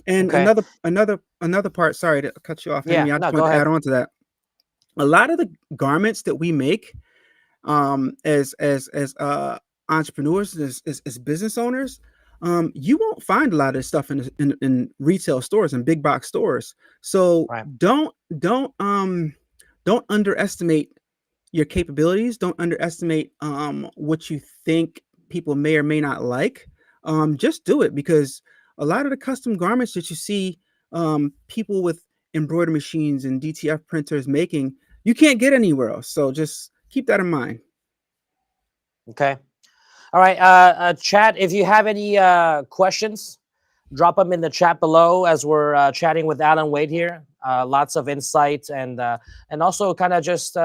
And Okay. another part, sorry to cut you off, Yeah. Henry. I No, just go wanted to ahead. add on to that. A lot of the garments that we make, as entrepreneurs, as business owners, you won't find a lot of this stuff in retail stores and big box stores. So Right. don't underestimate your capabilities. Don't underestimate what you think people may or may not like. Just do it, because a lot of the custom garments that you see people with embroidery machines and DTF printers making, you can't get anywhere else. So just keep that in mind. Okay. All right. Chat, if you have any questions, drop them in the chat below as we're chatting with Alan Wade here. Lots of insight, and also kind of just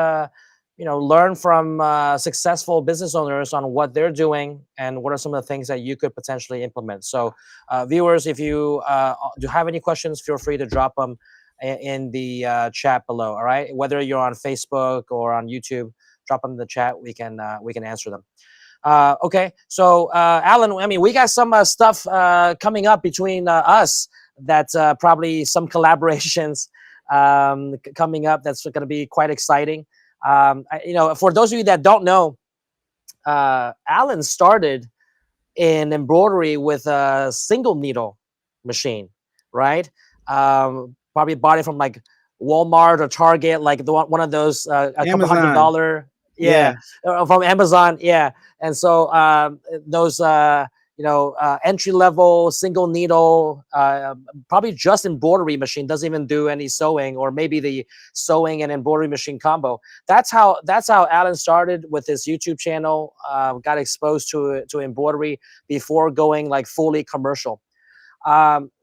learn from successful business owners on what they're doing and what are some of the things that you could potentially implement. So, viewers, if you do have any questions, feel free to drop them in the chat below. All right, whether you're on Facebook or on YouTube, drop them in the chat. We can answer them. Okay, so Alan, I mean, we got some stuff coming up between us. That's probably some collaborations coming up. That's going to be quite exciting. For those of you that don't know, Alan started in embroidery with a single needle machine, right? Probably bought it from like Walmart or Target, like one of those a couple Amazon. $100, Yeah. from Amazon, yeah. And so those entry level single needle, probably just embroidery machine, doesn't even do any sewing, or maybe the sewing and embroidery machine combo. That's how Alan started with his YouTube channel. Got exposed to embroidery before going like fully commercial.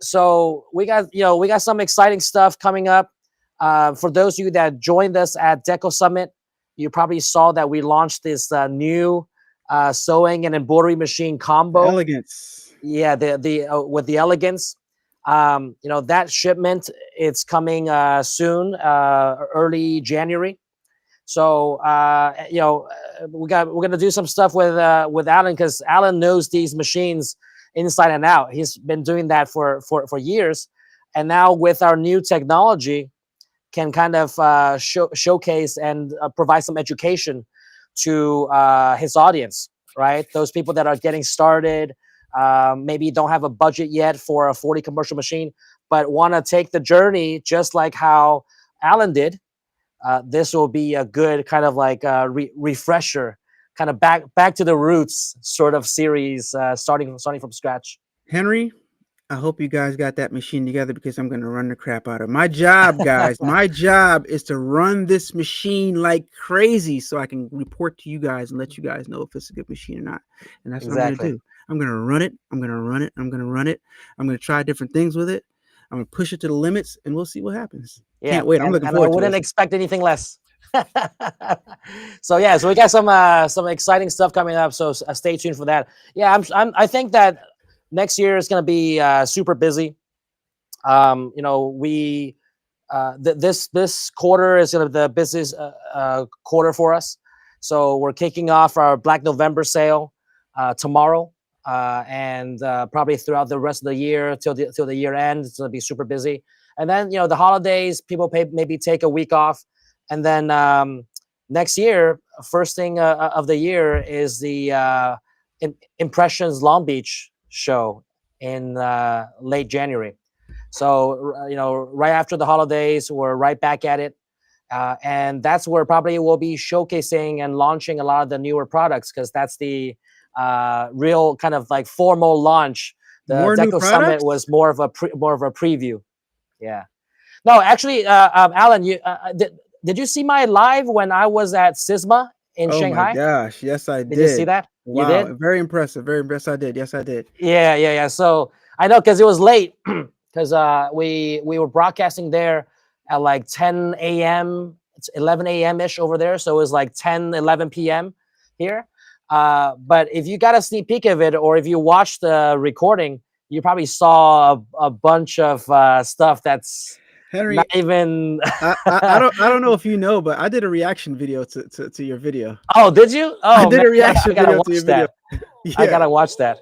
So we got some exciting stuff coming up. For those of you that joined us at Deco Summit, you probably saw that we launched this new sewing and embroidery machine combo. Elegance. Yeah, the with the elegance. That shipment, it's coming soon, early January. So we're gonna do some stuff with Alan, because Alan knows these machines inside and out. He's been doing that for years, and now with our new technology, can kind of showcase and provide some education to his audience, right? Those people that are getting started, maybe don't have a budget yet for a 40 commercial machine, but want to take the journey just like how Alan did. This will be a good kind of like refresher, kind of back to the roots sort of series, starting from scratch. Henry, I hope you guys got that machine together, because I'm going to run the crap out of it. My job, guys, my job is to run this machine like crazy so I can report to you guys and let you guys know if it's a good machine or not. And that's what I'm going to do. I'm going to run it. I'm going to run it. I'm going to run it. I'm going to try different things with it. I'm going to push it to the limits, and we'll see what happens. Yeah, can't wait. I'm looking and forward I to wouldn't it. expect anything less. So we got some exciting stuff coming up. So stay tuned for that. Yeah, I think that next year is going to be super busy. This quarter is going to be the busiest quarter for us. So we're kicking off our Black November sale tomorrow, and probably throughout the rest of the year till the year end. It's going to be super busy. And then the holidays, people maybe take a week off, and then next year, first thing of the year is the Impressions Long Beach show in late January. So right after the holidays, we're right back at it, and that's where probably we'll be showcasing and launching a lot of the newer products, because that's the real kind of like formal launch. The More new Deco Summit products? was more of a preview. Yeah. No, actually, Alan, you did you see my live when I was at SISMA in Oh Shanghai? my gosh. Yes, I did. Did you see that? Wow. You did? Very impressive. Very impressed. I did. Yes, I did. Yeah. So I know, because it was late, because we were broadcasting there at like 10 a.m. It's 11 a.m. ish over there. So it was like 10, 11 p.m. here. But if you got a sneak peek of it, or if you watched the recording, you probably saw a bunch of stuff that's Henry, not even. I don't know if you know, but I did a reaction video to your video. Oh, did you? Oh, I did man, a reaction I gotta video watch to your that. video. Yeah, I gotta watch that.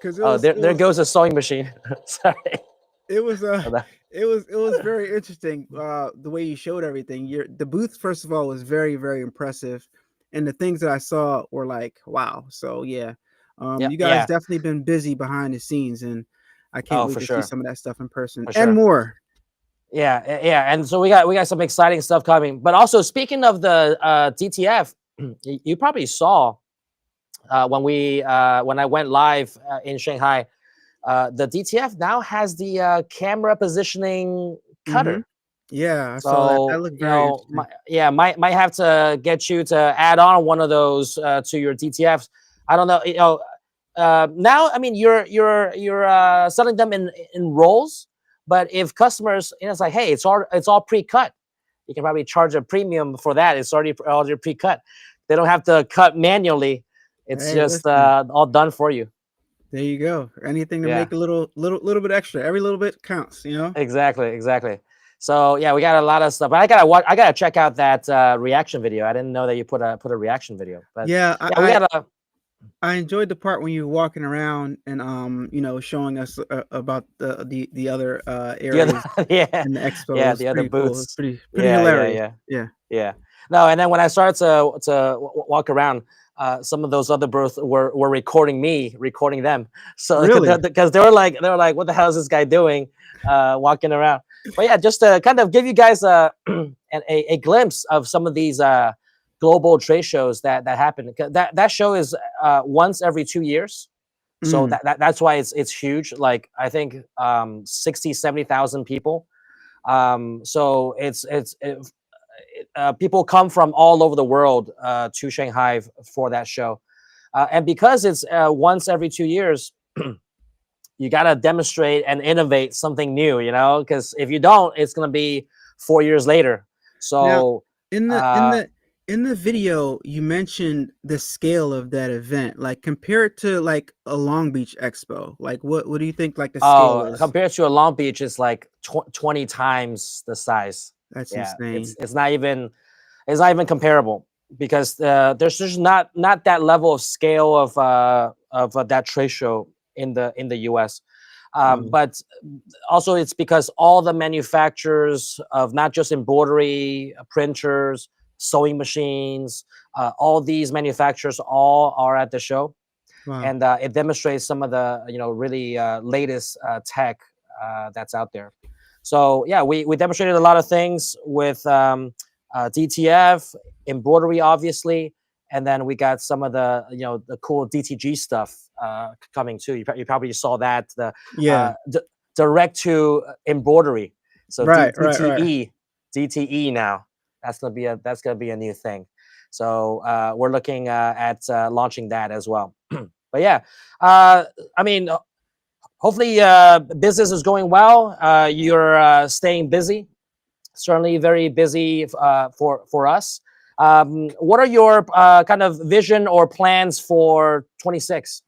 because There goes a sewing machine. Sorry. it was very interesting the way you showed everything. The booth, first of all, was very, very impressive, and the things that I saw were like, wow. So yeah, you guys definitely been busy behind the scenes, and I can't wait to see some of that stuff in person and more. Yeah, and so we got some exciting stuff coming. But also, speaking of the DTF, you probably saw when I went live in Shanghai, the DTF now has the camera positioning cutter. Yeah, I saw that. That looked very interesting. Might have to get you to add on one of those to your DTFs. I don't know. Now, I mean, you're selling them in rolls, but if customers, it's like, hey, it's all pre-cut. you can probably charge a premium for that. It's already pre-cut. They don't have to cut manually. It's Hey, just listen, all done for you. there you go. Anything to Yeah. make a little bit extra. Every little bit counts, you know? Exactly. So yeah, we got a lot of stuff. But I gotta check out that reaction video. I didn't know that you put a reaction video. But Yeah, yeah, we gotta. I enjoyed the part when you were walking around and showing us about the other The other, areas yeah, in the expo. It yeah, was the other pretty cool. It was booths. pretty hilarious. Yeah. Yeah. No, and then when I started to walk around, some of those other booths were recording me, recording them. So Really? because they were like, what the hell is this guy doing, walking around? But yeah, just to kind of give you guys a glimpse of some of these global trade shows that happen. That show is once every 2 years. So Mm. that's why it's huge. Like I think 60,000-70,000 people. So people come from all over the world to Shanghai for that show, and because it's once every 2 years, you got to demonstrate and innovate something new. Because if you don't, it's gonna be 4 years later. Now, So in the in uh, the in the video, you mentioned the scale of that event. Like compare it to like a Long Beach Expo. Like what do you think like the scale is? compared to a Long Beach, it's like 20 times the size. That's Yeah, insane. it's not even comparable because there's just not that level of scale of that trade show in the US. But also it's because all the manufacturers of not just embroidery, printers, sewing machines, all these manufacturers all are at the show, Wow. and it demonstrates some of the really latest tech that's out there. So yeah, we demonstrated a lot of things with DTF, embroidery, obviously, and then we got some of the the cool DTG stuff coming too. You probably saw that the Yeah. direct to embroidery. So Right. DTE now. That's gonna be a new thing. So we're looking at launching that as well. But yeah, I mean, hopefully business is going well. You're staying busy. Certainly very busy for us. What are your kind of vision or plans for 26?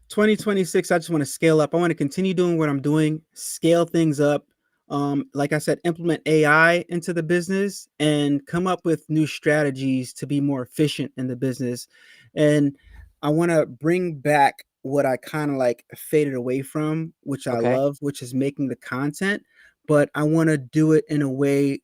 2026, I just want to scale up. I want to continue doing what I'm doing, scale things up. Like I said, implement AI into the business and come up with new strategies to be more efficient in the business. And I want to bring back what I kind of like faded away from, which I Okay. love, which is making the content. But I want to do it in a way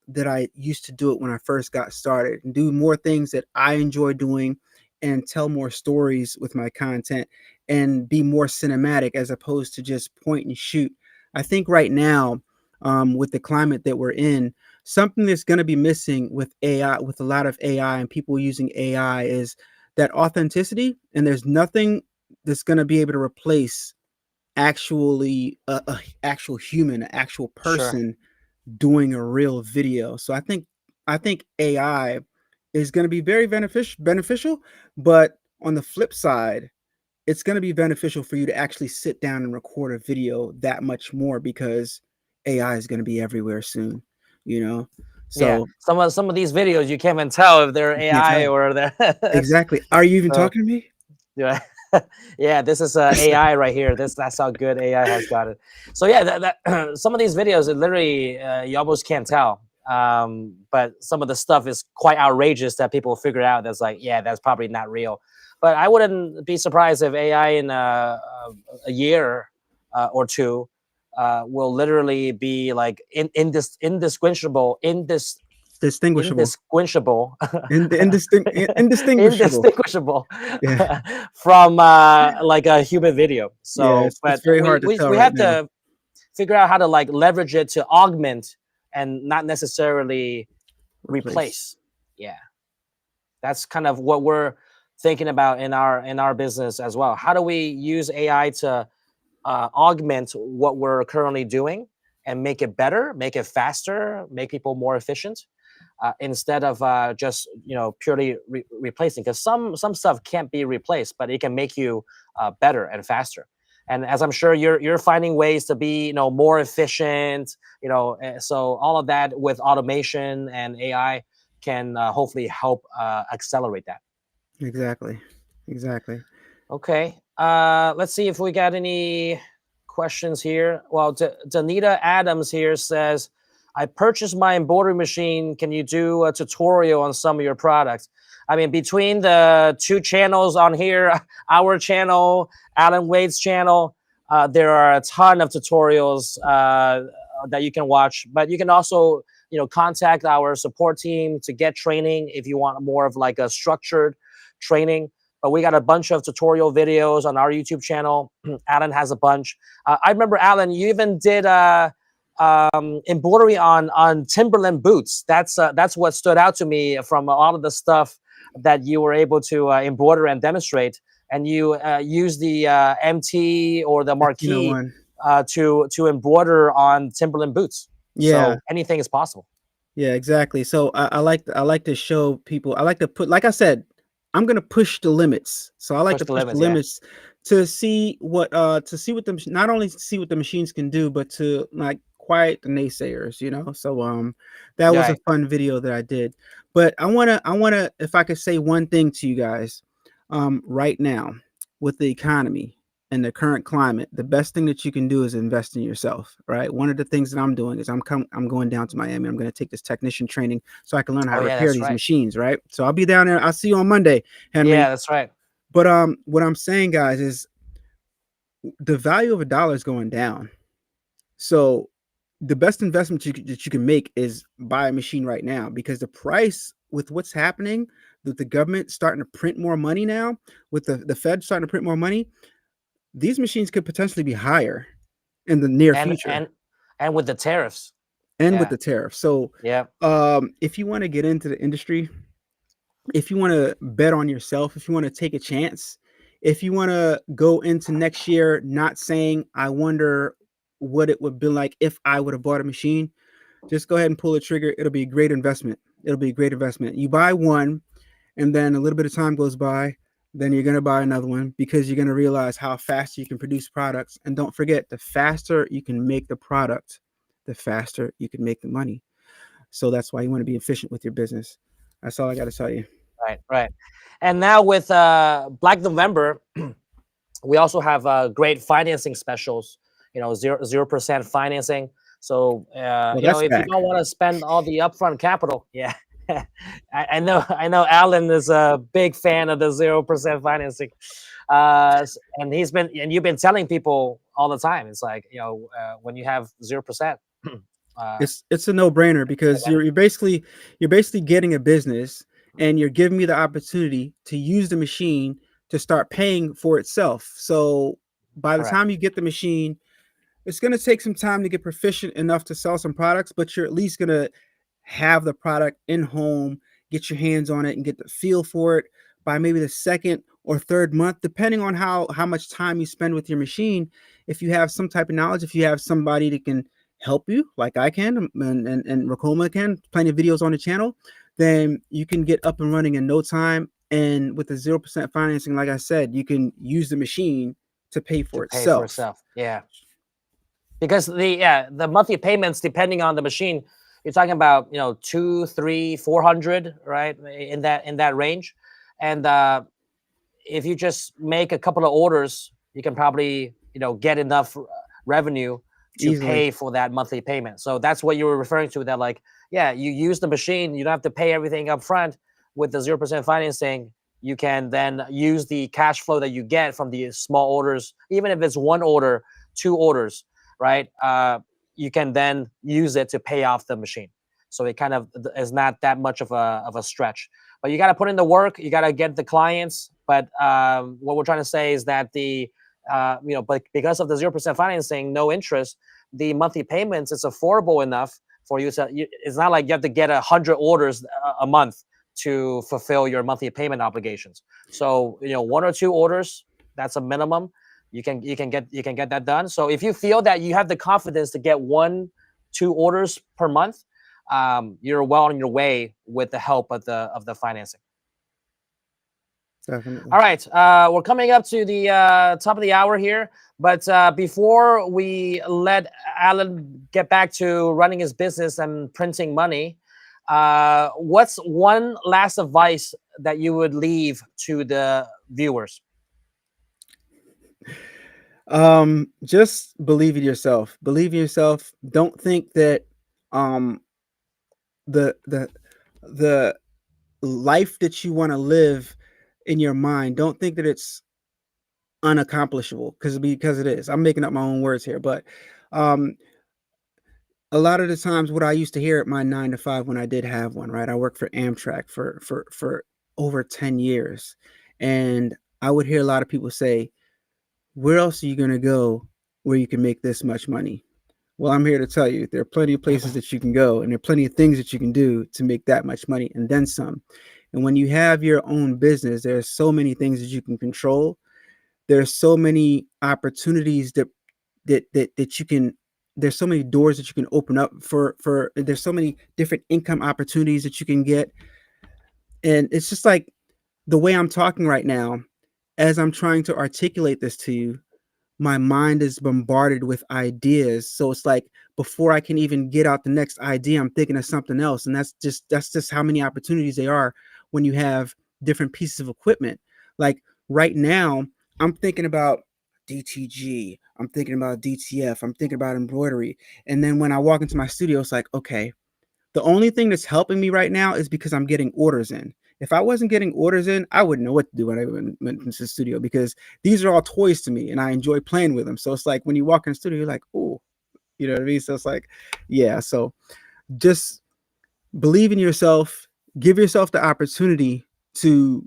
that I used to do it when I first got started and do more things that I enjoy doing and tell more stories with my content and be more cinematic as opposed to just point and shoot. I think right now, with the climate that we're in, something that's going to be missing with AI, with a lot of AI and people using AI, is that authenticity. And there's nothing that's going to be able to replace actually a actual human, an actual Sure. person doing a real video. So I think AI is going to be very beneficial, but on the flip side, it's going to be beneficial for you to actually sit down and record a video that much more because AI is going to be everywhere soon, you know? Yeah. So Some of these videos you can't even tell if they're you can't AI tell. or they're Exactly. Are you even so talking to me? yeah. Yeah, this is AI right here. That's how good AI has got it. So yeah, some of these videos, it literally you almost can't tell. But some of the stuff is quite outrageous that people figure out. That's like, yeah, that's probably not real. But I wouldn't be surprised if AI in a year or two will literally be like Distinguishable. indistinguishable Indistinguishable. indistinguishable Yeah. from like a human video. Yeah. So It's but very we, hard to we tell we right have now. to figure out how to like leverage it to augment and not necessarily replace. Yeah, that's kind of what we're thinking about in our business as well. How do we use AI to augment what we're currently doing and make it better, make it faster, make people more efficient, instead of just purely replacing? Because some stuff can't be replaced, but it can make you better and faster. And as I'm sure you're finding ways to be, more efficient, so all of that with automation and AI can hopefully help accelerate that. Exactly. Exactly. Okay. Let's see if we got any questions here. Well, Danita Adams here says, I purchased my embroidery machine. Can you do a tutorial on some of your products? I mean, between the two channels on here, our channel, Alan Wade's channel, there are a ton of tutorials that you can watch. But you can also, contact our support team to get training if you want more of like a structured training. But we got a bunch of tutorial videos on our YouTube channel. Alan has a bunch. I remember, Alan, you even did embroidery on Timberland boots. That's what stood out to me from a lot of the stuff that you were able to embroider and demonstrate. And you use the MT or the marquee 1501. to embroider on Timberland boots. Yeah. So anything is possible. Yeah, exactly. So I like to show people. I like to put, like I said, I'm gonna push the limits. So I like Push to the push the limits, yeah. limits to see what not only see what the machines can do, but to like quiet the naysayers. So that was a Right. fun video that I did. But I wanna if I could say one thing to you guys, right now with the economy and the current climate, the best thing that you can do is invest in yourself, right? One of the things that I'm doing is I'm going down to Miami. I'm going to take this technician training so I can learn how Oh, to yeah, repair that's these right. machines, right? So I'll be down there. I'll see you on Monday, Henry. Yeah, that's right. But what I'm saying, guys, is the value of a dollar is going down. So the best investment that you can make is buy a machine right now, because the price with what's happening, with the government starting to print more money now, with the Fed starting to print more money, these machines could potentially be higher in the near And future, with the tariffs. and with Yeah. the tariff. So Yeah. if you want to get into the industry, if you want to bet on yourself, if you want to take a chance, if you want to go into next year not saying, I wonder what it would be like if I would have bought a machine, just go ahead and pull the trigger. It'll be a great investment. It'll be a great investment. You buy one, and then a little bit of time goes by, then you're going to buy another one, because you're going to realize how fast you can produce products. And don't forget, the faster you can make the product, the faster you can make the money. So that's why you want to be efficient with your business. That's all I got to tell you. Right. And now with Black November, we also have great financing specials. 0% financing. So Well, that's if you back. don't want to spend all the upfront capital, yeah. I know Alan is a big fan of the 0% financing, and you've been telling people all the time. It's like, when you have 0%, It's a no-brainer, because you're basically getting a business, and you're giving me the opportunity to use the machine to start paying for itself. So by the correct. time you get the machine, it's going to take some time to get proficient enough to sell some products, but you're at least going to have the product in home, get your hands on it, and get the feel for it by maybe the second or third month, depending on how much time you spend with your machine. If you have some type of knowledge, if you have somebody that can help you, like I can, and Racoma can, plenty of videos on the channel, then you can get up and running in no time. And with the 0% financing, like I said, you can use the machine to pay for itself. Yeah. Because the monthly payments, depending on the machine, you're talking about 200, 300, 400, right, in that range. And if you just make a couple of orders, you can probably get enough revenue to Easily. pay for that monthly payment. So that's what you were referring to, that like, yeah, you use the machine, you don't have to pay everything up front. With the 0% financing, you can then use the cash flow that you get from the small orders, even if it's one order, two orders, right? You can then use it to pay off the machine. So it kind of is not that much of a stretch. But you got to put in the work. You got to get the clients. But what we're trying to say is that but because of the 0% financing, no interest, the monthly payments, it's affordable enough for you. It's not like you have to get 100 orders a month to fulfill your monthly payment obligations. So one or two orders, that's a minimum. You can get that done. So if you feel that you have the confidence to get 1-2 orders per month, you're well on your way with the help of the financing. Definitely. All right, we're coming up to the top of the hour here, but before we let Alan get back to running his business and printing money, what's one last advice that you would leave to the viewers? Just believe in yourself. Believe in yourself. Don't think that um the the the life that you want to live in your mind, don't think that it's unaccomplishable, because it is. I'm making up my own words here, but um a lot of the times what I used to hear at my 9 to 5 when I did have one, right? I worked for Amtrak for over 10 years. And I would hear a lot of people say, where else are you going to go where you can make this much money? Well, I'm here to tell you, there are plenty of places that you can go, and there are plenty of things that you can do to make that much money and then some. And when you have your own business, there are so many things that you can control. There's so many opportunities that you can, there's so many doors that you can open up for there's so many different income opportunities that you can get. And it's just like the way I'm talking right now, as I'm trying to articulate this to you, my mind is bombarded with ideas. So it's like before I can even get out the next idea, I'm thinking of something else. And that's just how many opportunities there are when you have different pieces of equipment. Like right now, I'm thinking about DTG, I'm thinking about DTF, I'm thinking about embroidery. And then when I walk into my studio, it's like, okay, the only thing that's helping me right now is because I'm getting orders in. If I wasn't getting orders in, I wouldn't know what to do when I went into the studio, because these are all toys to me and I enjoy playing with them. So it's like when you walk in the studio, you're like, oh, you know what I mean? So it's like, yeah. So just believe in yourself, give yourself the opportunity to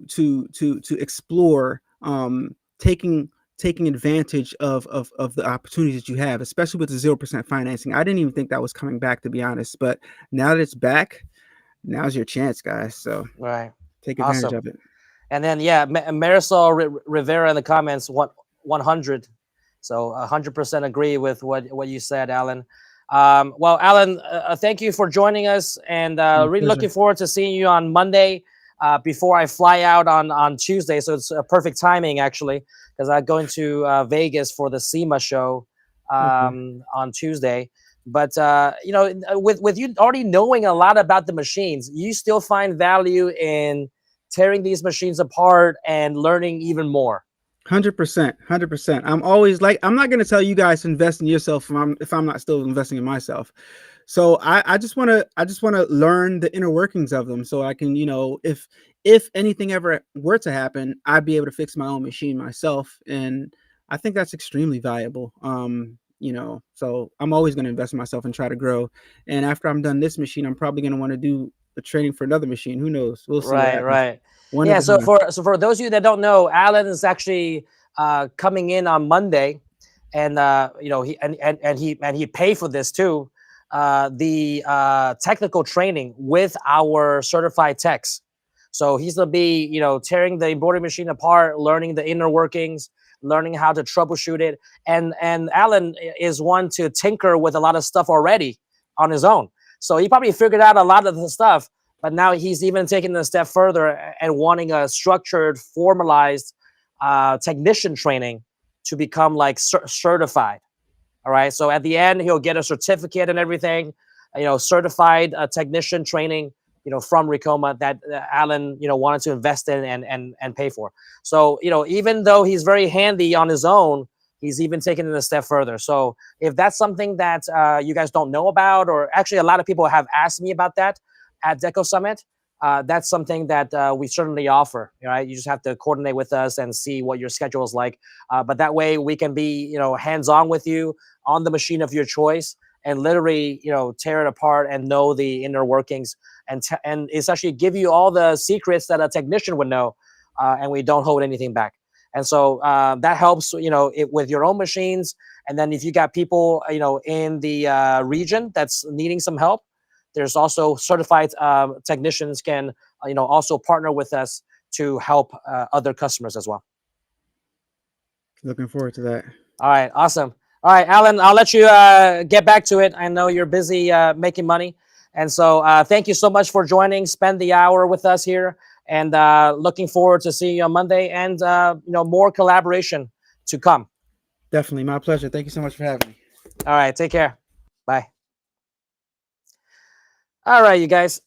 explore, taking advantage of the opportunities that you have, especially with the 0% financing. I didn't even think that was coming back, to be honest, but now that it's back, now's your chance, guys. So Right. take advantage Awesome. of it. And then, yeah, Marisol Rivera in the comments, 100. So 100% agree with what you said, Alan. Well, Alan, thank you for joining us, and really Pleasure. looking forward to seeing you on Monday before I fly out on Tuesday. So it's a perfect timing, actually, because I'm going to Vegas for the SEMA show on Tuesday. But you know, with you already knowing a lot about the machines, you still find value in tearing these machines apart and learning even more. 100%, 100%. I'm always like, I'm not going to tell you guys to invest in yourself if I'm not still investing in myself. So I just want to learn the inner workings of them, so I can, if anything ever were to happen, I'd be able to fix my own machine myself. And I think that's extremely valuable. So I'm always going to invest in myself and try to grow. And after I'm done this machine, I'm probably going to want to do the training for another machine. Who knows? We'll see what Right, happens. right. One Yeah. at a So time. for those of you that don't know, Alan is actually coming in on Monday, and you know, he paid for this too. The technical training with our certified techs. So he's gonna be, you know, tearing the embroidery machine apart, learning the inner workings, learning how to troubleshoot it. And Alan is one to tinker with a lot of stuff already on his own. So he probably figured out a lot of the stuff, but now he's even taking it a step further and wanting a structured, formalized technician training to become like certified. All right. So at the end, he'll get a certificate and everything, you know, certified technician training, you know, from Ricoma that Alan, you know, wanted to invest in and pay for. So, you know, even though he's very handy on his own, he's even taken it a step further. So if that's something that you guys don't know about, or actually a lot of people have asked me about that at Deco Summit, that's something that we certainly offer. Right, you just have to coordinate with us and see what your schedule is like. But that way we can be, you know, hands-on with you on the machine of your choice and literally, you know, tear it apart and know the inner workings and essentially give you all the secrets that a technician would know, and we don't hold anything back. And so that helps, you know, with your own machines. And then if you got people, you know, in the region that's needing some help, there's also certified technicians can, you know, also partner with us to help other customers as well. Looking forward to that. All right, awesome. All right, Alan, I'll let you get back to it. I know you're busy making money. And so thank you so much for joining. Spend the hour with us here. And looking forward to seeing you on Monday, and more collaboration to come. Definitely, my pleasure. Thank you so much for having me. All right, take care. Bye. All right, you guys.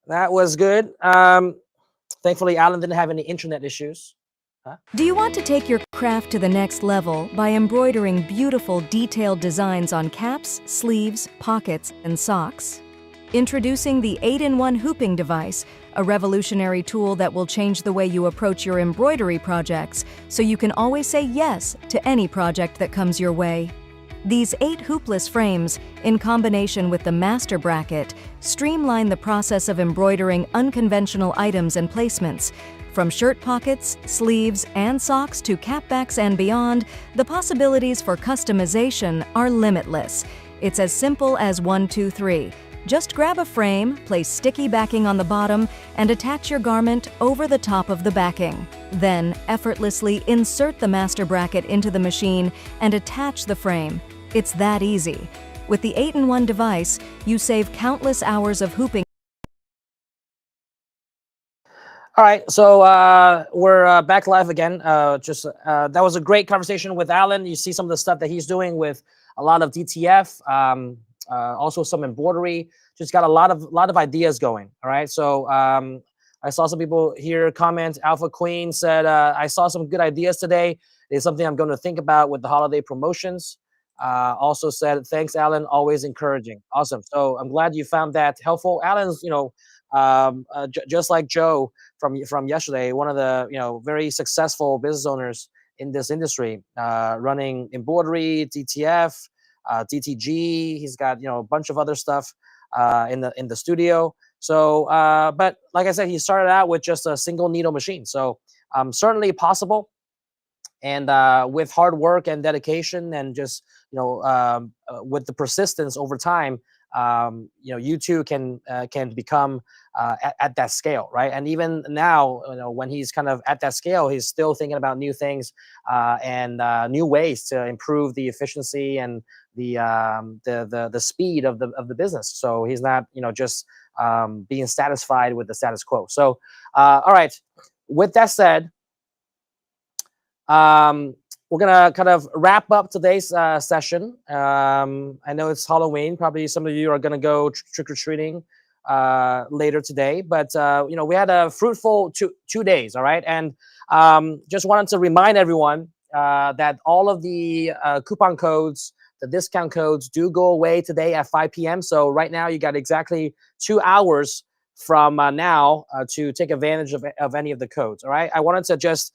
That was good. Thankfully, Alan didn't have any internet issues. Do you want to take your craft to the next level by embroidering beautiful, detailed designs on caps, sleeves, pockets, and socks? Introducing the 8-in-1 hooping device, a revolutionary tool that will change the way you approach your embroidery projects, so you can always say yes to any project that comes your way. These 8 hoopless frames, in combination with the master bracket, streamline the process of embroidering unconventional items and placements. From shirt pockets, sleeves, and socks to capbacks and beyond, the possibilities for customization are limitless. It's as simple as 1, 2, 3. Just grab a frame, place sticky backing on the bottom, and attach your garment over the top of the backing. Then, effortlessly insert the master bracket into the machine and attach the frame. It's that easy. With the 8-in-1 device, you save countless hours of hooping. All right, so we're back live again. That was a great conversation with Alan. You see some of the stuff that he's doing with a lot of DTF, also some embroidery. Just got a lot of ideas going. All right, so I saw some people here comment. Alpha Queen said, "I saw some good ideas today. It's something I'm going to think about with the holiday promotions." Also said, "Thanks, Alan. Always encouraging." Awesome. So I'm glad you found that helpful. Alan's, just like Joe from yesterday, one of the very successful business owners in this industry, running embroidery, DTF, DTG. He's got a bunch of other stuff in the studio. So, but like I said, he started out with just a single needle machine. So certainly possible. And with hard work and dedication, and just with the persistence over time, you too can become at that scale, right? And even now, when he's kind of at that scale, he's still thinking about new things and new ways to improve the efficiency and the speed of the business. So he's not just being satisfied with the status quo. So all right, with that said, we're gonna kind of wrap up today's session. I know it's Halloween. Probably some of you are gonna go trick-or-treating later today, but we had a fruitful two days. All right, and just wanted to remind everyone that all of the coupon codes, the discount codes, do go away today at 5 p.m. So right now you got exactly 2 hours from now to take advantage of any of the codes. All right, I wanted to just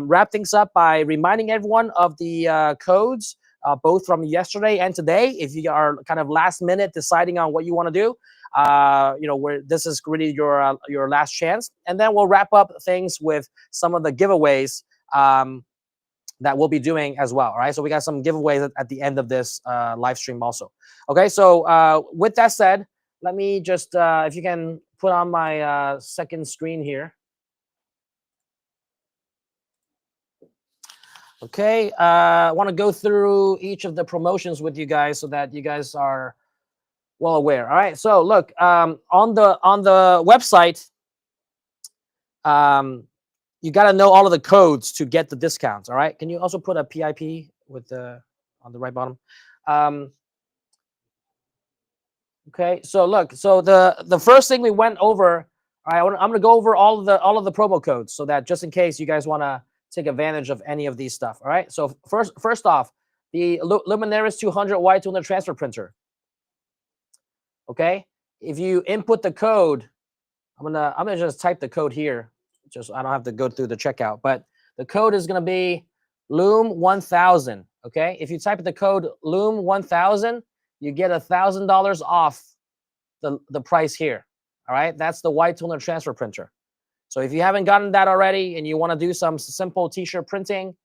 wrap things up by reminding everyone of the codes, both from yesterday and today. If you are kind of last minute deciding on what you want to do, where this is really your last chance. And then we'll wrap up things with some of the giveaways that we'll be doing as well. All right, so we got some giveaways at the end of this live stream also. Okay, so with that said, let me just, if you can put on my second screen here. Okay, I want to go through each of the promotions with you guys so that you guys are well aware. All right, so look, on the website, you got to know all of the codes to get the discounts. All right, can you also put a PIP with on the right bottom? Okay, so look, so the first thing we went over, all right, I'm gonna go over all of the promo codes so that just in case you guys want to take advantage of any of these stuff. All right, so first off, the Luminaris 200 wide toner transfer printer. Okay, if you input the code, I'm gonna just type the code here, just I don't have to go through the checkout, but the code is gonna be Loom 1000. Okay, if you type the code Loom 1000, you get $1,000 off the price here. All right, that's the white toner transfer printer. So if you haven't gotten that already and you want to do some simple t-shirt printing,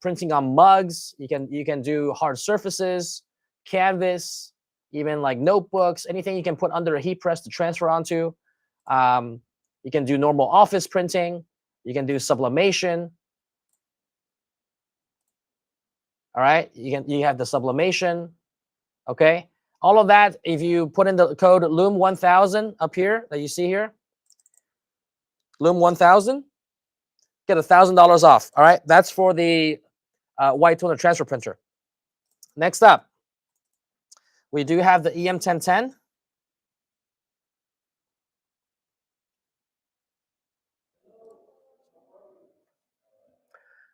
printing on mugs, you can do hard surfaces, canvas, even like notebooks, anything you can put under a heat press to transfer onto. You can do normal office printing. You can do sublimation. All right, you have the sublimation. Okay. All of that, if you put in the code Loom1000 up here that you see here, Loom1000, get $1,000 off. All right, that's for the white toner transfer printer. Next up, we do have the EM1010.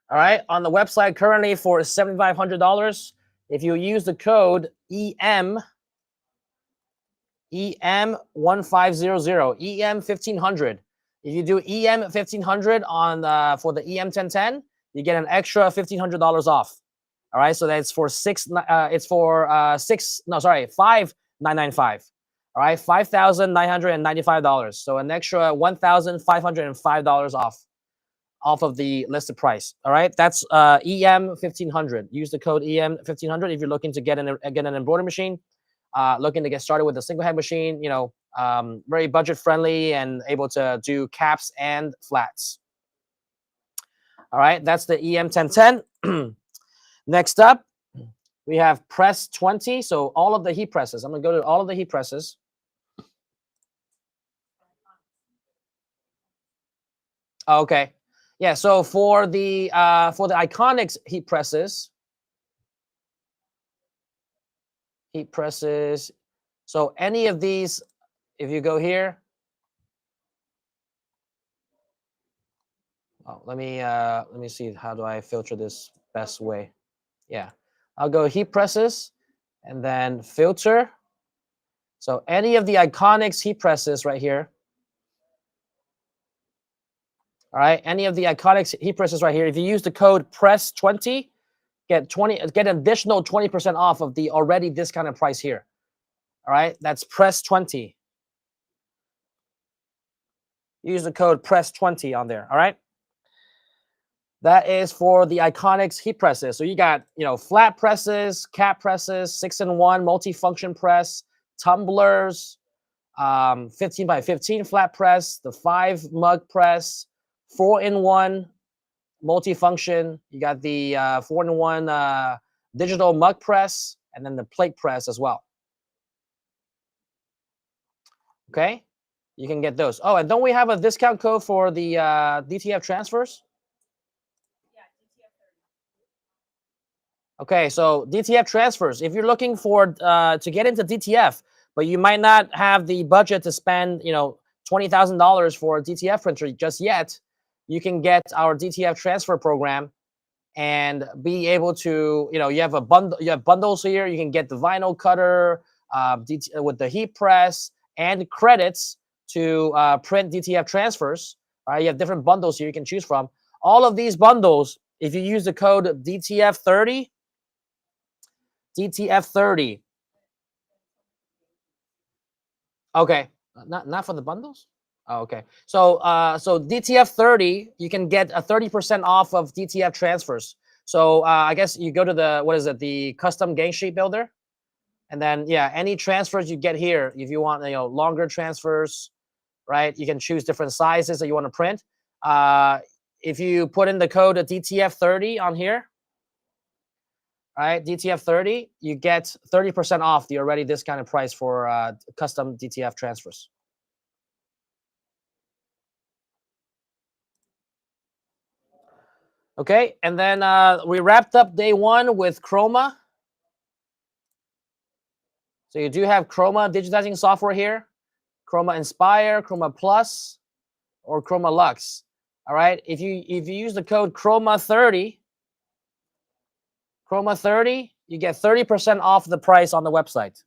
All right, on the website currently for $7,500. If you use the code EM1500, EM1500. If you do EM1500 on for the EM1010, you get an extra $1,500 off. All right, so that's for $5,995. All right, $5,995. So an extra $1,505 off of the listed price. All right, that's EM1500. Use the code EM1500 if you're looking to get an embroidery machine. Looking to get started with a single head machine, you know, very budget friendly and able to do caps and flats. All right, that's the EM1010. Next up, we have press 20. So all of the heat presses. I'm gonna go to all of the heat presses. Okay, yeah. So for the Iconics heat presses. So any of these, if you go here, let me see, how do I filter this best way? Yeah, I'll go heat presses and then filter. So any of the Iconics heat presses right here. All right, any of the Iconics heat presses right here. If you use the code PRESS20, get an additional 20% off of the already discounted price here. All right, that's PRESS20. Use the code PRESS20 on there. All right. That is for the Iconics heat presses. So you got, you know, flat presses, cap presses, 6-in-1 multifunction press, tumblers, 15 by 15 flat press, the 5 mug press, 4-in-1 multifunction. You got the 4-in-1 digital mug press, and then the plate press as well. Okay, you can get those. Oh, and don't we have a discount code for the DTF transfers? Okay, so DTF transfers. If you're looking for to get into DTF, but you might not have the budget to spend, you know, $20,000 for a DTF printer just yet, you can get our DTF transfer program and be able to, you know, you have bundles here. You can get the vinyl cutter with the heat press and credits to print DTF transfers. All right, you have different bundles here you can choose from. All of these bundles, if you use the code DTF30. Okay, not for the bundles. Oh, okay. So so DTF30, you can get a 30% off of DTF transfers. So I guess you go to the custom game sheet builder, and then yeah, any transfers you get here, if you want, you know, longer transfers, right? You can choose different sizes that you want to print. If you put in the code DTF30 on here, right, DTF30, you get 30% off the already discounted price for custom DTF transfers. Okay, and then we wrapped up day one with Chroma. So you do have Chroma digitizing software here, Chroma Inspire, Chroma Plus, or Chroma Lux. All right, if you use the code Chroma30, you get 30% off the price on the website.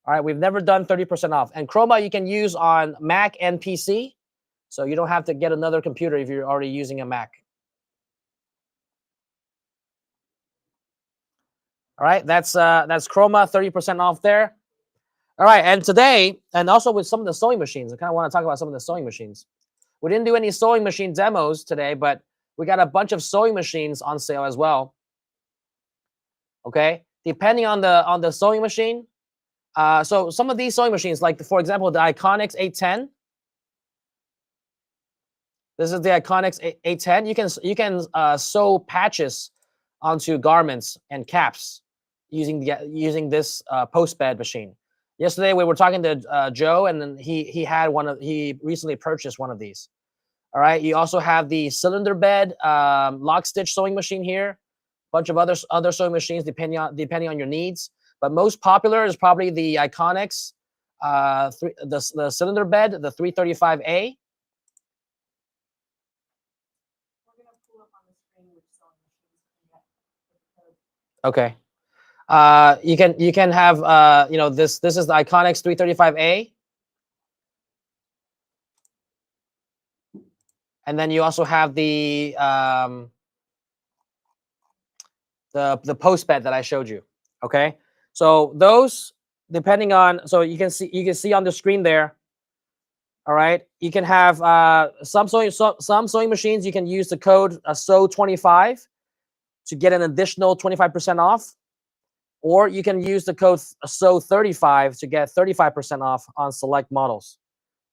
All right, we've never done 30% off. And Chroma you can use on Mac and PC, so you don't have to get another computer if you're already using a Mac. All right, that's Chroma, 30% off there. All right, and today, and also with some of the sewing machines, I kind of want to talk about some of the sewing machines. We didn't do any sewing machine demos today, but we got a bunch of sewing machines on sale as well. Okay, depending on the sewing machine. So some of these sewing machines, like for example, the Iconics 810. This is the Iconics 810. You can sew patches onto garments and caps. using this post bed machine. Yesterday we were talking to Joe, and then he recently purchased one of these. All right. You also have the cylinder bed lock stitch sewing machine here. Bunch of other sewing machines depending on your needs. But most popular is probably the Iconics, the cylinder bed, the 335A. We're gonna pull up on the screen which sewing machines Okay. You can have this is the Iconics 335A. And then you also have the post bed that I showed you. Okay, so those depending on, so you can see on the screen there. All right, you can have some sewing machines. You can use the code SEW25 to get an additional 25% off, or you can use the code SEW35 to get 35% off on select models.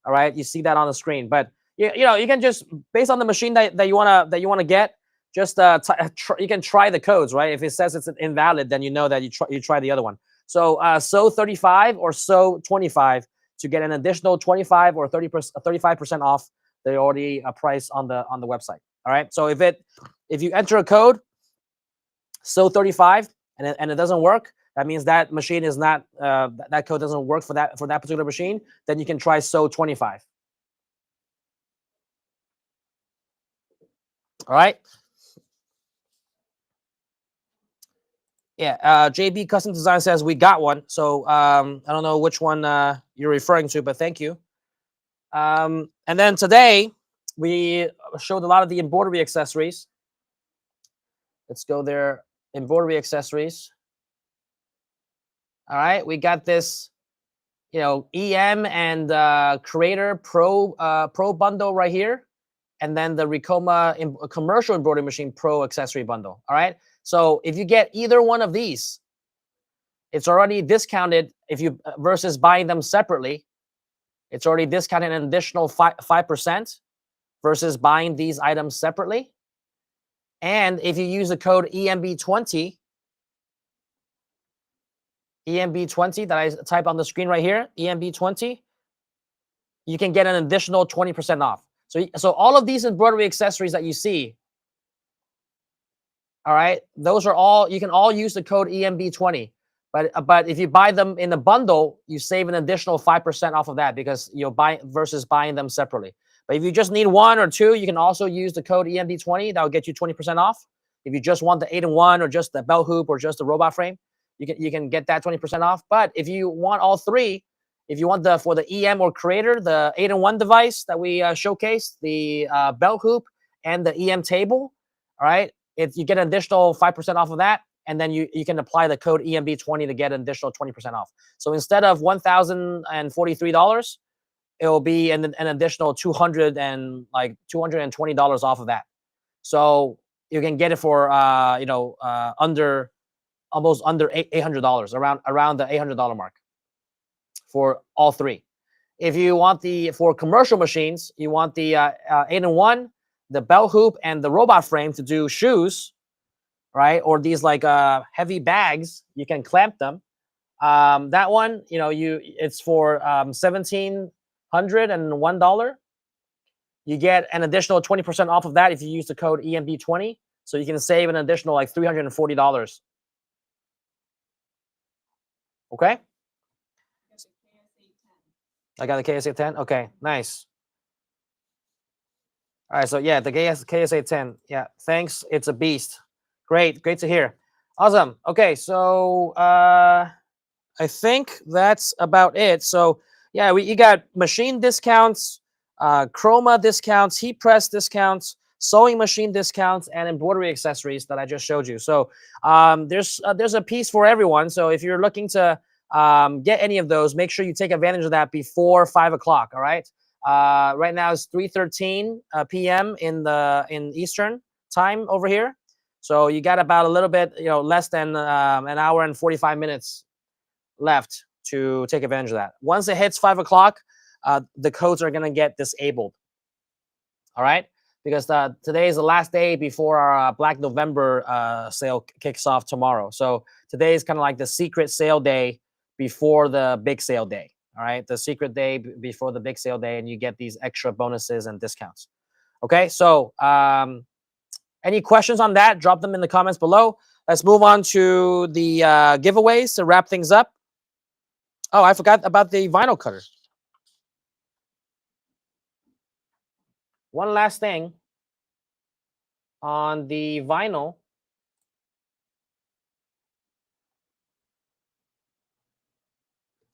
All right, you see that on the screen, but you can just, based on the machine that you wanna get, just you can try the codes, right? If it says it's invalid, then you know that you try the other one. So SEW35 or SEW25 to get an additional 25 or 35% off the already price on the website. All right. So if you enter a code SEW35 and it doesn't work, that means that machine is not that code doesn't work for that particular machine. Then you can try SEW25. All right. Yeah, JB Custom Design says we got one. So I don't know which one you're referring to, but thank you. And then today we showed a lot of the embroidery accessories. Let's go there. Embroidery accessories. All right, we got this, EM and Creator Pro bundle right here, and then the Ricoma commercial embroidery machine Pro accessory bundle. All right. So if you get either one of these, it's already discounted. If you versus buying them separately, it's already discounted an additional 5% versus buying these items separately. And if you use the code EMB20 that I type on the screen right here, EMB20, you can get an additional 20% off. So all of these embroidery accessories that you see, all right, those are all, you can all use the code EMB20. But if you buy them in a bundle, you save an additional 5% off of that, because you'll buy versus buying them separately. But if you just need one or two, you can also use the code EMB20. That will get you 20% off. If you just want the 8-in-1 or just the belt hoop or just the robot frame, you can get that 20% off. But if you want all three, if you want for the EM or Creator, the 8-in-1 device that we showcased, the belt hoop and the EM table, all right, if you get an additional 5% off of that, and then you can apply the code EMB20 to get an additional 20% off. So instead of $1,043, it will be an additional $220 off of that. So you can get it for almost under $800, around the $800 mark for all three. If you want for commercial machines, you want the 8-in-1, the belt hoop, and the robot frame to do shoes, right? Or these like heavy bags, you can clamp them. That one, it's for $1,701. You get an additional 20% off of that if you use the code EMB20. So you can save an additional like $340. Okay. I got the KSA 10. Okay, nice. All right, so yeah, the KSA 10. Yeah, thanks. It's a beast. Great to hear. Awesome. Okay, so I think that's about it. So yeah, you got machine discounts, chroma discounts, heat press discounts, sewing machine discounts, and embroidery accessories that I just showed you. So there's a piece for everyone. So if you're looking to get any of those, make sure you take advantage of that before 5 o'clock. All right. Right now it's 3:13 p.m. in Eastern time over here. So you got about a little bit, less than an hour and 45 minutes left to take advantage of that. Once it hits 5 o'clock, the codes are going to get disabled. All right. because today is the last day before our Black November sale kicks off tomorrow. So today is kind of like the secret sale day before the big sale day. All right, the secret day before the big sale day, and you get these extra bonuses and discounts. Okay, so any questions on that? Drop them in the comments below. Let's move on to the giveaways to wrap things up. Oh, I forgot about the vinyl cutter. One last thing on the vinyl.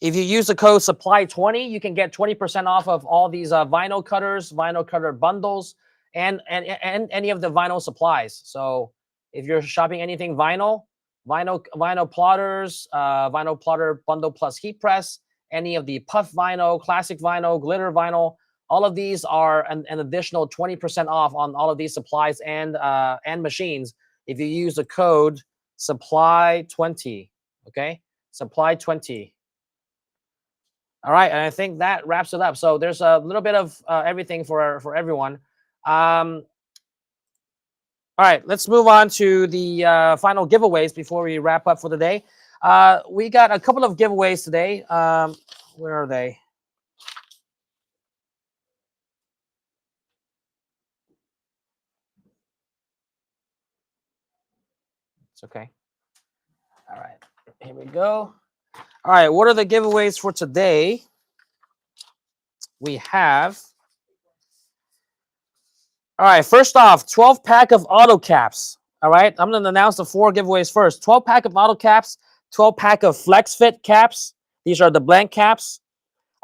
If you use the code SUPPLY20, you can get 20% off of all these vinyl cutters, vinyl cutter bundles, and any of the vinyl supplies. So if you're shopping anything vinyl plotters, vinyl plotter bundle plus heat press, any of the puff vinyl, classic vinyl, glitter vinyl, all of these are an additional 20% off on all of these supplies and machines if you use the code SUPPLY20. Okay, SUPPLY20. All right, and I think that wraps it up. So there's a little bit of everything for everyone. All right, let's move on to the final giveaways before we wrap up for the day. We got a couple of giveaways today. Where are they? It's okay. All right, here we go. All right, what are the giveaways for today? We have, all right, first off, 12-pack of auto caps. All right, I'm going to announce the 4 giveaways first. 12-pack of auto caps, 12-pack of flex fit caps. These are the blank caps.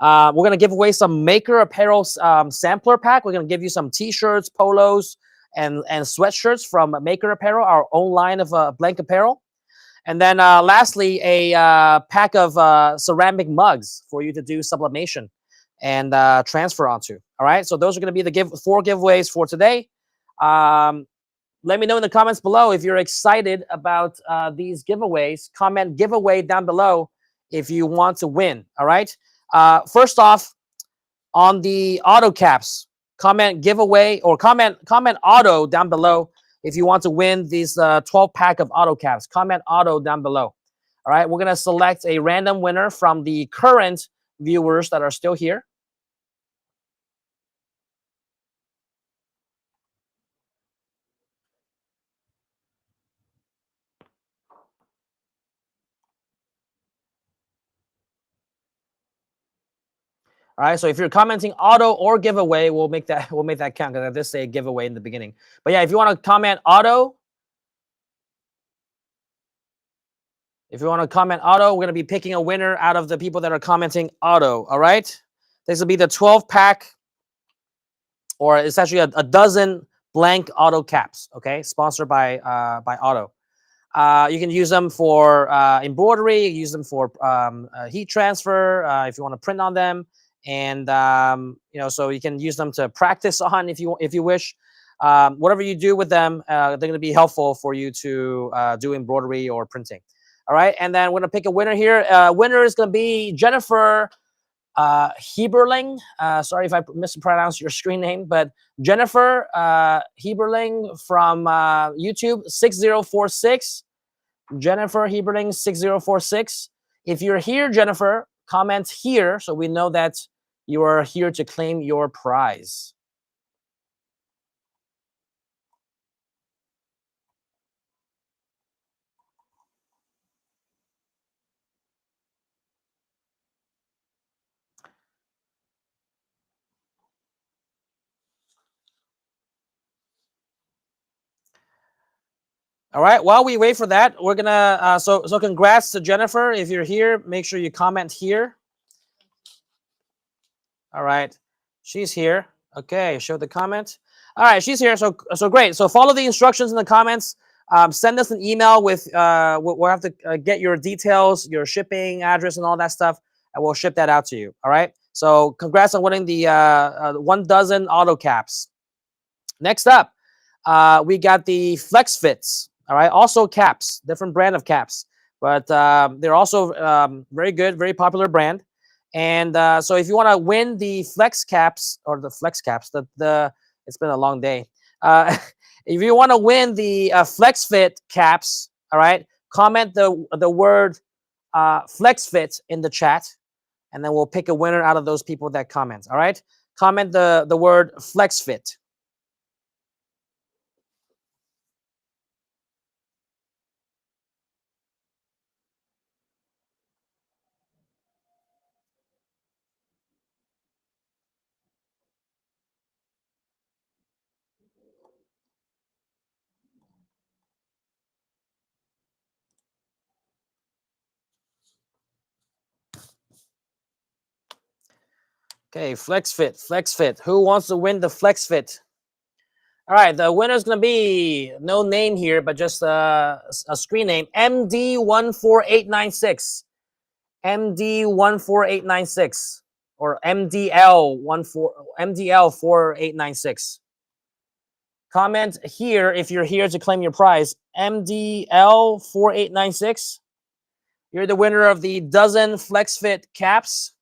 We're going to give away some Maker Apparel sampler pack. We're going to give you some T-shirts, polos, and sweatshirts from Maker Apparel, our own line of blank apparel. And then lastly, a pack of ceramic mugs for you to do sublimation and transfer onto. All right, so those are going to be the 4 giveaways for today. Let me know in the comments below if you're excited about these giveaways. Comment giveaway down below if you want to win. All right. First off, on the auto caps, comment giveaway or comment auto down below if you want to win these 12-pack of auto caps. Comment auto down below. All right, we're going to select a random winner from the current viewers that are still here. All right, so if you're commenting auto or giveaway, we'll make that count because I did say giveaway in the beginning. But yeah, if you want to comment auto, we're going to be picking a winner out of the people that are commenting auto. All right, this will be the 12-pack, or it's actually a dozen blank auto caps. Okay, sponsored by Auto. You can use them for embroidery. You can use them for heat transfer if you want to print on them. And so you can use them to practice on if you wish. Whatever you do with them, they're going to be helpful for you to do embroidery or printing. All right, and then we're going to pick a winner here. Winner is going to be Jennifer Heberling. Sorry if I mispronounced your screen name, but Jennifer Heberling from YouTube 6046. Jennifer Heberling 6046. If you're here, Jennifer, comment here so we know that you are here to claim your prize. All right, while we wait for that, we're gonna so congrats to Jennifer. If you're here, make sure you comment here. All right, she's here. Okay, show the comment. All right, she's here. So great. So follow the instructions in the comments. Send us an email with we'll have to get your details, your shipping address, and all that stuff, and we'll ship that out to you. All right. So congrats on winning the 1 dozen auto caps. Next up, we got the Flex Fits. All right, also caps, different brand of caps, but they're also very good, very popular brand. And so if you want to win the Flex Caps or the Flex Caps, it's been a long day. If you want to win the Flex Fit caps, all right, comment the word Flex Fit in the chat, and then we'll pick a winner out of those people that comment. All right, comment the word Flex Fit. Okay, Flex Fit, Flex Fit. Who wants to win the Flex Fit? All right, the winner's gonna be no name here, but just a screen name, MD14896, MD14896, or MDL4896. Comment here if you're here to claim your prize. MDL4896. You're the winner of the dozen FlexFit caps.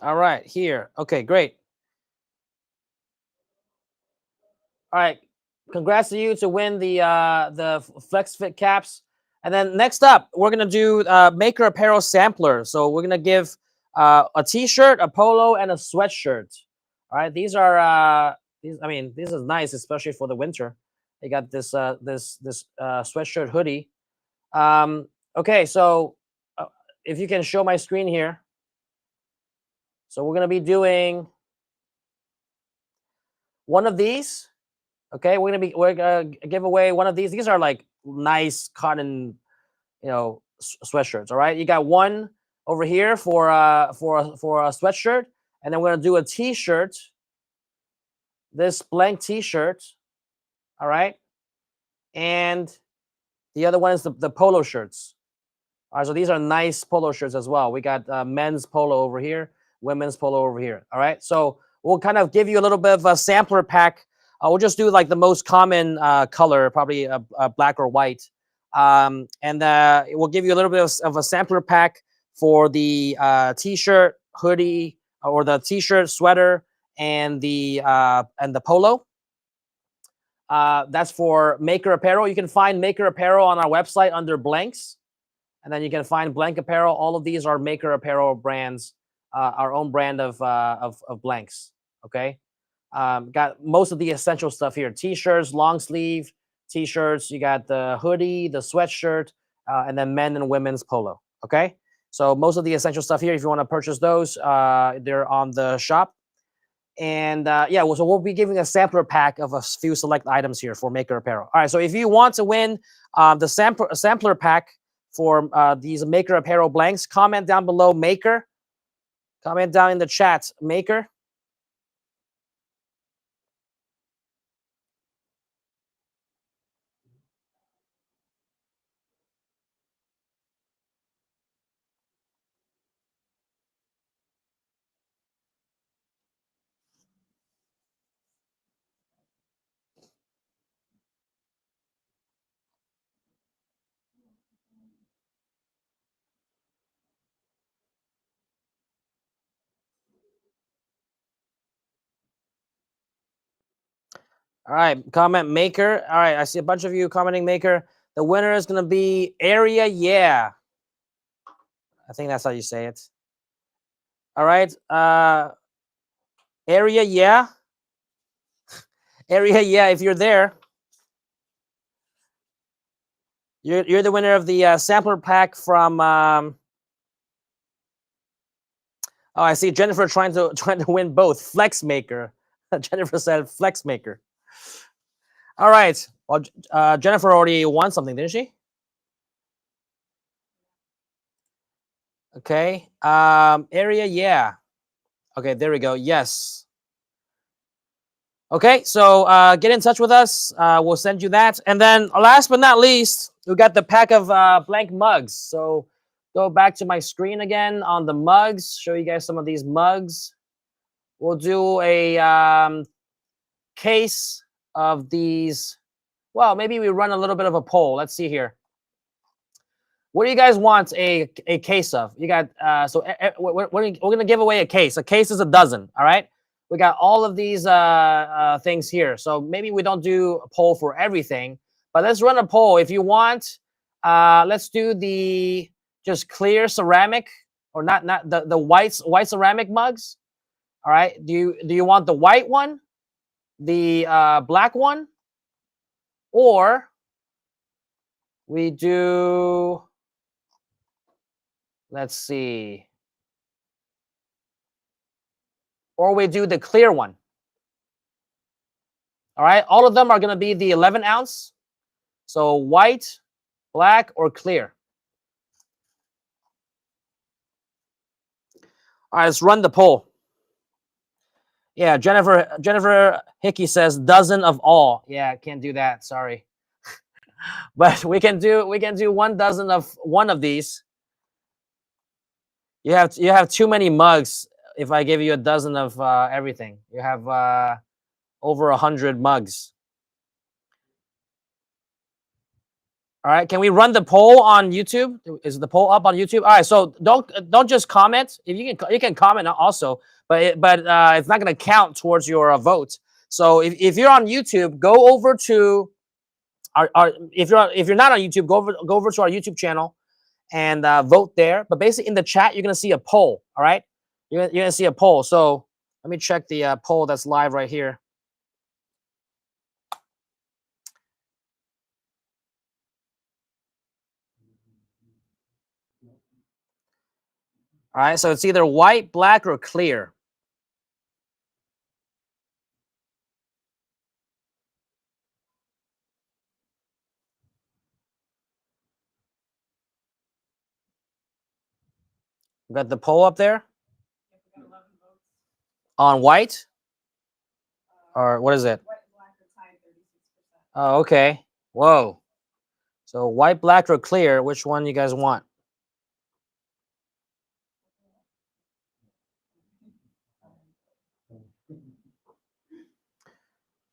All right, here. Okay, great. All right, congrats to you to win the FlexFit caps. And then next up, we're gonna do Maker Apparel sampler. So we're gonna give a T-shirt, a polo, and a sweatshirt. All right, these are these. I mean, this is nice, especially for the winter. They got this sweatshirt hoodie. Okay, so if you can show my screen here. So we're gonna be doing one of these. Okay, we're gonna give away one of these. These are like nice cotton, sweatshirts. All right, you got one over here for a sweatshirt, and then we're gonna do a T-shirt. This blank T-shirt. All right, and the other one is the polo shirts. All right, so these are nice polo shirts as well. We got men's polo over here, women's polo over here. All right, so we'll kind of give you a little bit of a sampler pack. We'll just do like the most common color, probably black or white. And we'll give you a little bit of a sampler pack for the T-shirt, hoodie, or the T-shirt, sweater, and the polo. That's for Maker Apparel. You can find Maker Apparel on our website under blanks. And then you can find Blank Apparel. All of these are Maker Apparel brands, our own brand of blanks. Okay, got most of the essential stuff here: T-shirts, long sleeve T-shirts. You got the hoodie, the sweatshirt, and then men and women's polo. Okay, so most of the essential stuff here. If you want to purchase those, they're on the shop. And yeah, so we'll be giving a sampler pack of a few select items here for Maker Apparel. All right, so if you want to win the sampler pack for these Maker Apparel blanks, comment down below Maker. Comment down in the chat, Maker. All right, comment Maker. All right, I see a bunch of you commenting Maker. The winner is going to be Area Yeah. I think that's how you say it. All right. Area Yeah. Area Yeah, if you're there. You're the winner of the sampler pack from oh, I see Jennifer trying to win both. Flex Maker. Jennifer said Flex Maker. All right. Well, Jennifer already won something, didn't she? Okay. Area, yeah. Okay, there we go. Yes. Okay, so get in touch with us. We'll send you that. And then last but not least, we got the pack of blank mugs. So go back to my screen again on the mugs, show you guys some of these mugs. We'll do a case of these. Well, maybe we run a little bit of a poll. Let's see here. What do you guys want a case of? You got, we're going to give away a case. A case is a dozen, all right? We got all of these things here. So maybe we don't do a poll for everything, but let's run a poll. If you want, let's do the just clear ceramic, or not the white ceramic mugs. All right. Do you want the white one, the black one, or we do, let's see, or we do the clear one? All right. All of them are going to be the 11 ounce. So white, black, or clear. All right, let's run the poll. Yeah, Jennifer Hickey says dozen of all. Yeah, can't do that. Sorry, but we can do 1 dozen of one of these. You have too many mugs. If I give you a dozen of everything, you have over 100 mugs. All right, can we run the poll on YouTube? Is the poll up on YouTube? All right, so don't just comment. If you can comment also, but it's not going to count towards your vote. So if you're on YouTube, go over to our if you're not on YouTube, go over to our YouTube channel and vote there. But basically, in the chat, you're going to see a poll. All right, you're going to see a poll. So let me check the poll that's live right here. All right, so it's either white, black, or clear. We got the poll up there on white, or what is it? Oh, okay. Whoa. So white, black, or clear? Which one you guys want?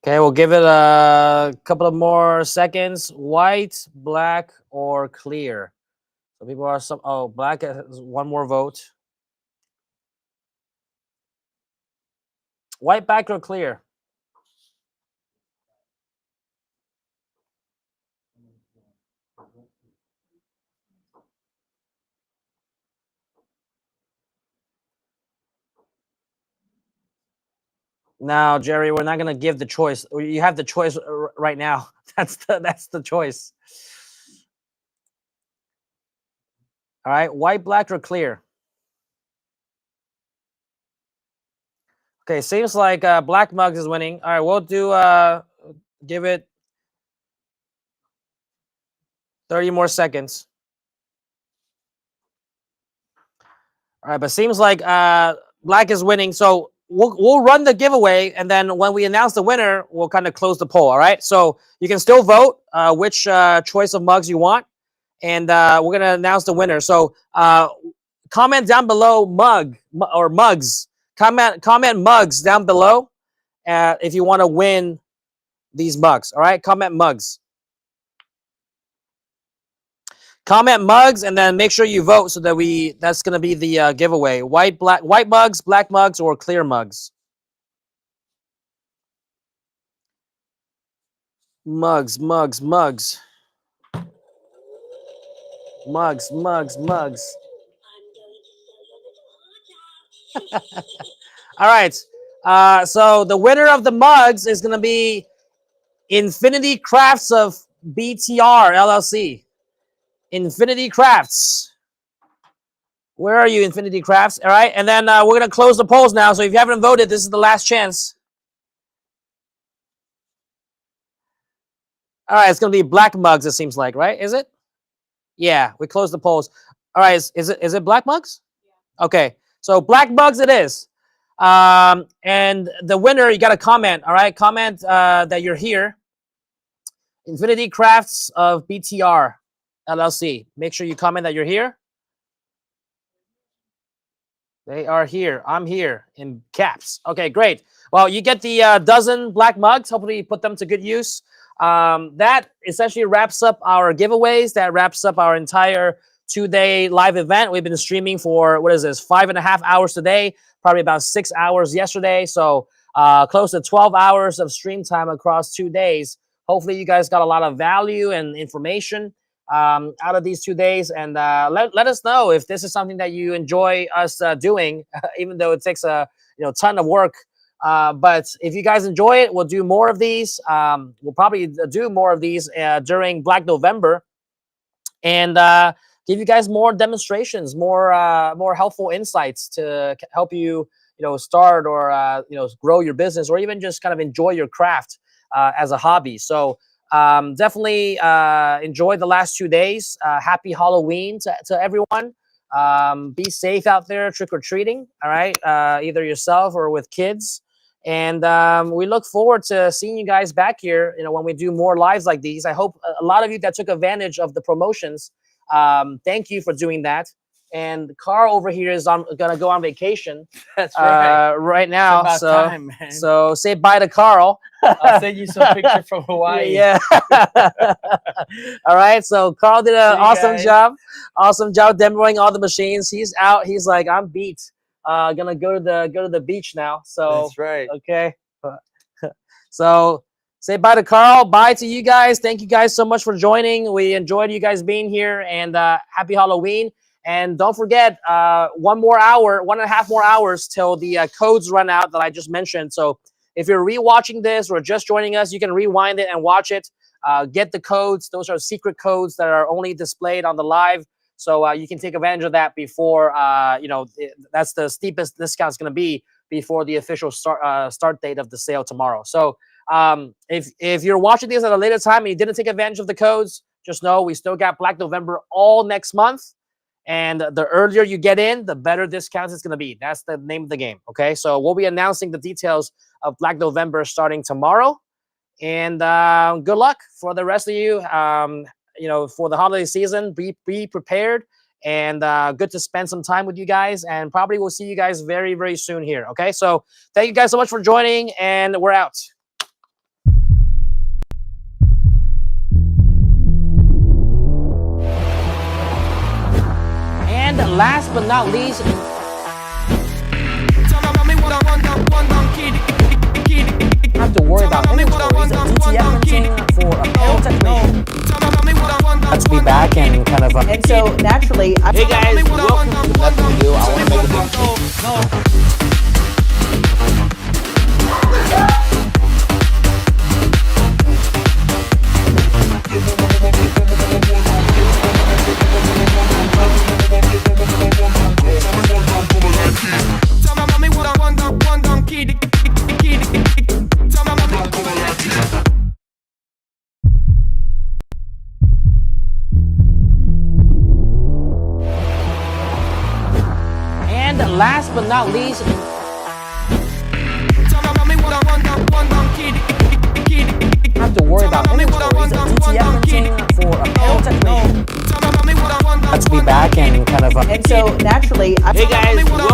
Okay, we'll give it a couple of more seconds. White, black, or clear? So people are oh, black has one more vote. White, black, or clear? Now, Jerry, we're not gonna give the choice. You have the choice right now. That's the choice. All right, white, black, or clear? Okay, seems like Black Mugs is winning. All right, we'll do give it 30 more seconds. All right, but seems like Black is winning. So we'll run the giveaway, and then when we announce the winner, we'll kind of close the poll. All right, so you can still vote which choice of mugs you want, and we're gonna announce the winner. So comment down below or mugs. Comment mugs down below if you want to win these mugs. All right, comment mugs. Comment mugs, and then make sure you vote so that that's going to be the giveaway. White mugs, black mugs, or clear mugs. Mugs. Mugs. All right. So the winner of the mugs is going to be Infinity Crafts of BTR LLC. Infinity Crafts. Where are you, Infinity Crafts? All right, and then we're going to close the polls now. So if you haven't voted, this is the last chance. All right, it's going to be black mugs, it seems like, right? Is it? Yeah, we closed the polls. All right, is it black mugs? Yeah. Okay, so black mugs it is. And the winner, you got to comment, all right? Comment that you're here. Infinity Crafts of BTR LLC. Make sure you comment that you're here. They are here. I'm here in caps. Okay, great. Well, you get the dozen black mugs. Hopefully you put them to good use. That essentially wraps up our giveaways. That wraps up our entire 2-day live event. We've been streaming for, what is this, 5.5 hours today, probably about 6 hours yesterday. So close to 12 hours of stream time across 2 days. Hopefully you guys got a lot of value and information out of these 2 days, and let us know if this is something that you enjoy us doing, even though it takes a ton of work. But if you guys enjoy it, we'll do more of these. We'll probably do more of these during Black November, and give you guys more demonstrations, more helpful insights to help you start or grow your business, or even just kind of enjoy your craft as a hobby. So definitely enjoy the last 2 days. Happy Halloween to everyone. Be safe out there trick-or-treating, all right? Either yourself or with kids. And we look forward to seeing you guys back here, when we do more lives like these. I hope a lot of you that took advantage of the promotions, thank you for doing that. And Carl over here is gonna go on vacation. That's right. Right now. It's about time, man. So say bye to Carl. I'll send you some picture from Hawaii. Yeah. All right. So Carl did an awesome job. Awesome job demoing all the machines. He's out. He's like, I'm beat. Gonna go to the beach now. So that's right. Okay. So say bye to Carl. Bye to you guys. Thank you guys so much for joining. We enjoyed you guys being here, and happy Halloween. And don't forget, 1.5 more hours till the codes run out that I just mentioned. So if you're rewatching this or just joining us, you can rewind it and watch it. Get the codes. Those are secret codes that are only displayed on the live. So you can take advantage of that before, that's the steepest discount is going to be before the official start date of the sale tomorrow. So if you're watching this at a later time and you didn't take advantage of the codes, just know we still got Black November all next month. And the earlier you get in, the better discounts it's going to be. That's the name of the game. Okay, so we'll be announcing the details of Black November starting tomorrow. And good luck for the rest of you. For the holiday season, be prepared. And good to spend some time with you guys. And probably we'll see you guys very, very soon here. Okay, so thank you guys so much for joining, and we're out. And last but not least, have to worry about inventories and DTF printing for apparel technology. Let's be back and kind of. And so naturally, Hey guys, welcome to Nothing to Do. I want to make a big change. And last but not least, have to worry about inventories and DTF printing for apparel technology. Let's be back and kind of. and so naturally, Hey guys, welcome